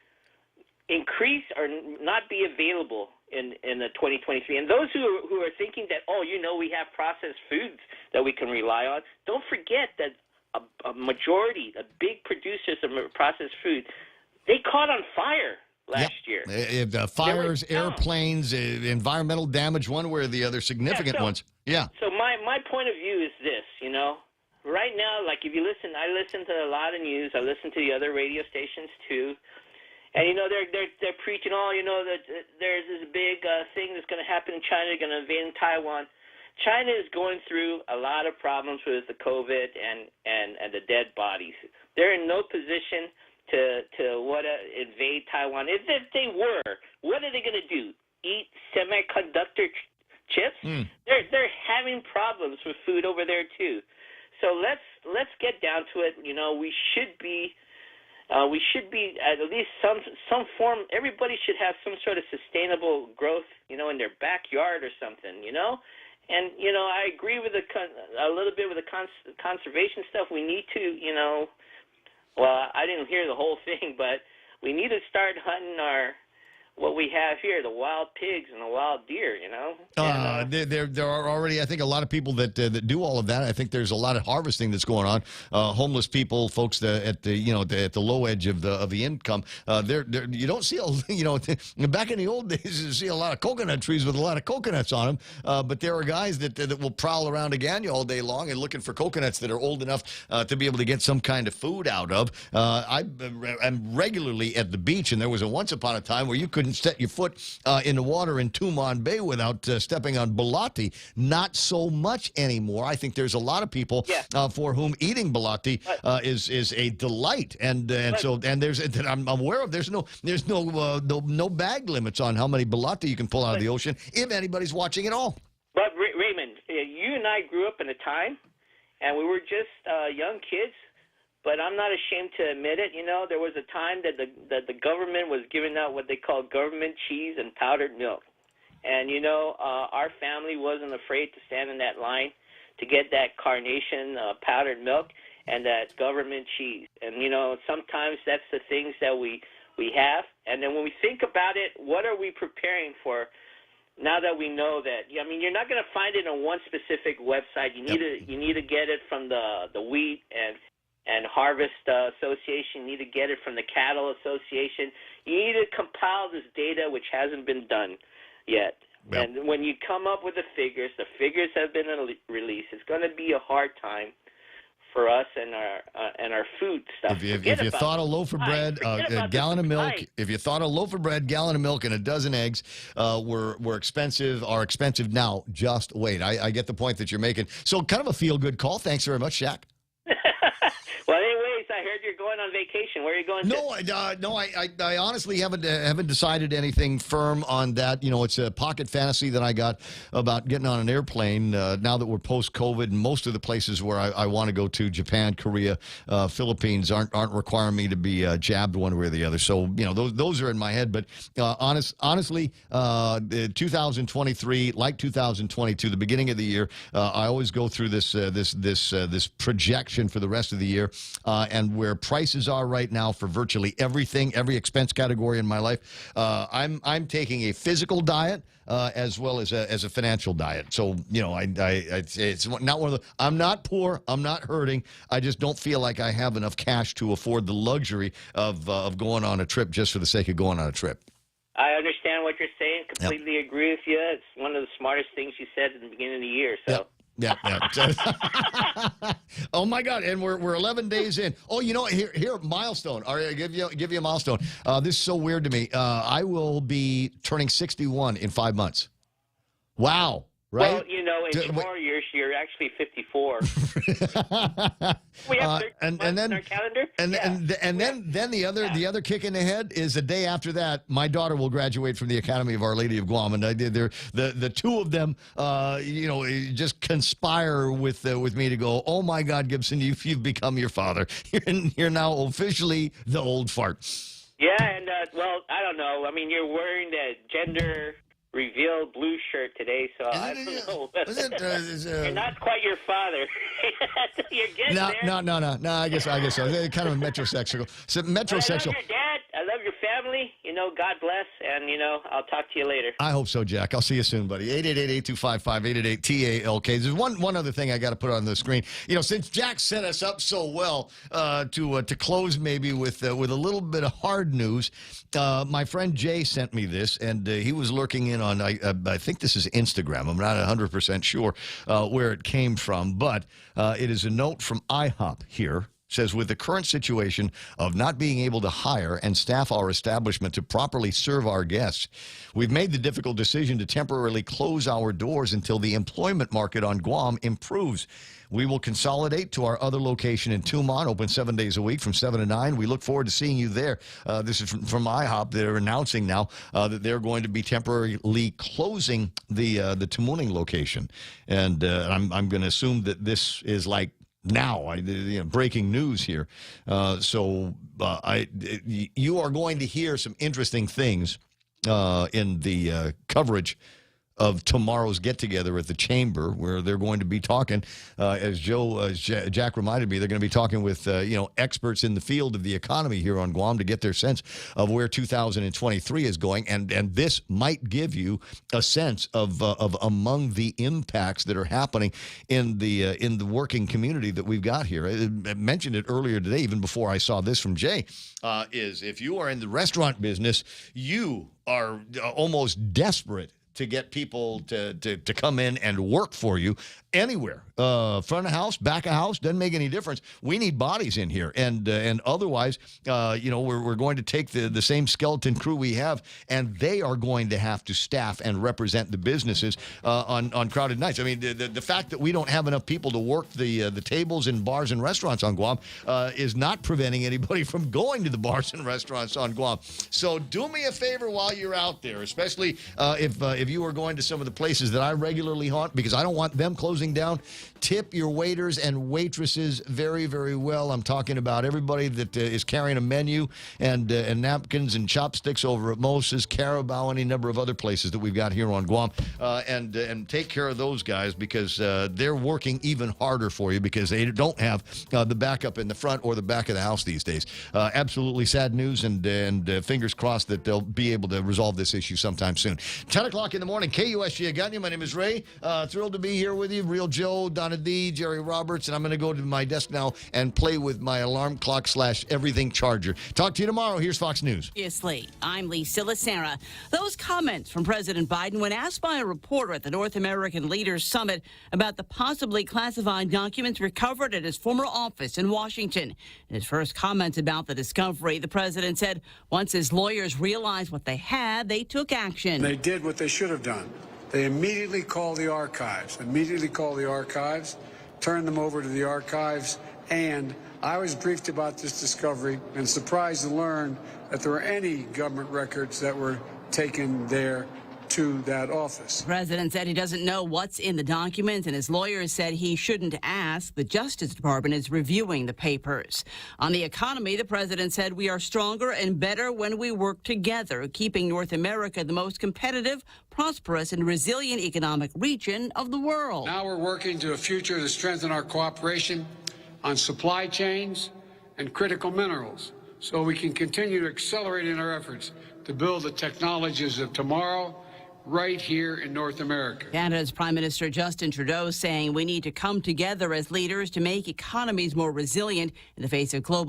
increase or not be available in the 2023. And those who are thinking that, oh, you know, we have processed foods that we can rely on, don't forget that a majority, a big producers of processed food, they caught on fire last year. Fires, airplanes, environmental damage, one way or the other, significant ones. Yeah. So my point of view is this, you know, right now, like if you listen, I listen to a lot of news. I listen to the other radio stations too. And, you know, they're preaching, oh, you know, that there's this big thing that's going to happen in China, going to invade Taiwan. China is going through a lot of problems with the COVID and the dead bodies. They're in no position to invade Taiwan. If they were, what are they going to do? Eat semiconductor chips? They're having problems with food over there too. So let's get down to it. You know, we should be at least some form. Everybody should have some sort of sustainable growth, you know, in their backyard or something, you know. And you know, I agree with a little bit with the conservation stuff. We need to, you know. Well, I didn't hear the whole thing, but we need to start hunting what we have here, the wild pigs and the wild deer, you know. There are already, I think, a lot of people that do all of that. I think there's a lot of harvesting that's going on. Homeless people, folks at the low edge of the income. You don't see back in the old days, you see a lot of coconut trees with a lot of coconuts on them. But there are guys that will prowl around Aganya all day long and looking for coconuts that are old enough to be able to get some kind of food out of. I'm regularly at the beach, and there was once upon a time where you couldn't set your foot in the water in Tumon Bay without stepping on bulati. Not so much anymore. I think there's a lot of people for whom eating bulati is a delight, and there's that I'm aware of. There's no bag limits on how many bulati you can pull out of the ocean if anybody's watching at all. But Raymond, you and I grew up in a time, and we were just young kids. But I'm not ashamed to admit it. You know, there was a time that the government was giving out what they call government cheese and powdered milk. And, you know, our family wasn't afraid to stand in that line to get that carnation powdered milk and that government cheese. And, you know, sometimes that's the things that we have. And then when we think about it, what are we preparing for now that we know that? I mean, you're not going to find it on one specific website. You need to get it from the wheat and Harvest Association. You need to get it from the Cattle Association. You need to compile this data, which hasn't been done yet. Yep. And when you come up with the figures have been released. It's going to be a hard time for us and our food stuff. If you thought a loaf of bread, a gallon of milk, if you thought a loaf of bread, gallon of milk, and a dozen eggs were expensive, are expensive now, just wait. I get the point that you're making. So kind of a feel-good call. Thanks very much, Shaq. Well, anyways, I heard you're going on vacation. Where are you going to? I honestly haven't decided anything firm on that. You know, it's a pocket fantasy that I got about getting on an airplane now that we're post-COVID, and most of the places where I want to go to, Japan, Korea, Philippines, aren't requiring me to be jabbed one way or the other. So, you know, those are in my head. But honestly, 2023, like 2022, the beginning of the year, I always go through this projection for the rest of the year. And where prices are right now for virtually everything, every expense category in my life, I'm taking a physical diet as well as a financial diet. So, you know, it's not one of the. I'm not poor. I'm not hurting. I just don't feel like I have enough cash to afford the luxury of going on a trip just for the sake of going on a trip. I understand what you're saying. Completely agree with you. It's one of the smartest things you said at the beginning of the year. So. Yep. Yeah. Oh my God! And we're 11 days in. Oh, you know, here milestone. All right, give you a milestone. This is so weird to me. I will be turning 61 in 5 months. Wow! Right? Well, you know, in 4 years, you're actually 54. We have 13 months in our calendar. Then the other kick in the head is the day after that, my daughter will graduate from the Academy of Our Lady of Guam, and the two of them, just conspire with me to go. Oh my God, Gibson, you've become your father. You're now officially the old fart. Yeah, and well, I don't know. I mean, you're wearing the gender reveal blue shirt today, so I don't know. You're not quite your father. You're getting there. No. I guess so. They're kind of a metrosexual. So metrosexual. I love your dad. I love your family. You know, God bless, and I'll talk to you later. I hope so, Jack. I'll see you soon, buddy. 888-825-5888-TALK. There's one other thing I got to put on the screen. Since Jack set us up so well to close maybe with a little bit of hard news, my friend Jay sent me this, and he was lurking in on, I think this is Instagram. I'm not 100% sure where it came from, but it is a note from IHOP here. Says, with the current situation of not being able to hire and staff our establishment to properly serve our guests, we've made the difficult decision to temporarily close our doors until the employment market on Guam improves. We will consolidate to our other location in Tumon, open 7 days a week from 7 to 9. We look forward to seeing you there. This is from IHOP. They're announcing now that they're going to be temporarily closing the Tumuning location. And I'm going to assume that this is like now, breaking news here. You are going to hear some interesting things in the coverage of tomorrow's get-together at the Chamber, where they're going to be talking, as Jack reminded me, they're going to be talking with, experts in the field of the economy here on Guam to get their sense of where 2023 is going. And this might give you a sense of among the impacts that are happening in the working community that we've got here. I mentioned it earlier today, even before I saw this from Jay, is if you are in the restaurant business, you are almost desperate to get people to come in and work for you anywhere. Front of house, back of house, doesn't make any difference. We need bodies in here. And otherwise, we're going to take the same skeleton crew we have, and they are going to have to staff and represent the businesses on crowded nights. I mean, the fact that we don't have enough people to work the tables in bars and restaurants on Guam is not preventing anybody from going to the bars and restaurants on Guam. So do me a favor while you're out there, especially if you are going to some of the places that I regularly haunt, because I don't want them closing down. Tip your waiters and waitresses very, very well. I'm talking about everybody that is carrying a menu and napkins and chopsticks over at Moses, Carabao, any number of other places that we've got here on Guam. And take care of those guys, because they're working even harder for you, because they don't have the backup in the front or the back of the house these days. Absolutely sad news, and fingers crossed that they'll be able to resolve this issue sometime soon. 10 o'clock in the morning, KUSG, I got you. My name is Ray. Thrilled to be here with you. Real Joe, Donna D, Jerry Roberts, and I'm going to go to my desk now and play with my alarm clock / everything charger. Talk to you tomorrow. Here's Fox News. Obviously, I'm Lisa Lacera. Those comments from President Biden when asked by a reporter at the North American Leaders Summit about the possibly classified documents recovered at his former office in Washington. In his first comments about the discovery, the president said once his lawyers realized what they had, they took action. They did what they should have done. They immediately called the archives, turned them over to the archives, and I was briefed about this discovery and surprised to learn that there were any government records that were taken there to that office. The president said he doesn't know what's in the documents, and his lawyers said he shouldn't ask. The Justice Department is reviewing the papers. On the economy, the president said we are stronger and better when we work together, keeping North America the most competitive, prosperous, and resilient economic region of the world. Now we're working to a future to strengthen our cooperation on supply chains and critical minerals, so we can continue to accelerate in our efforts to build the technologies of tomorrow right here in North America. Canada's Prime Minister Justin Trudeau saying we need to come together as leaders to make economies more resilient in the face of global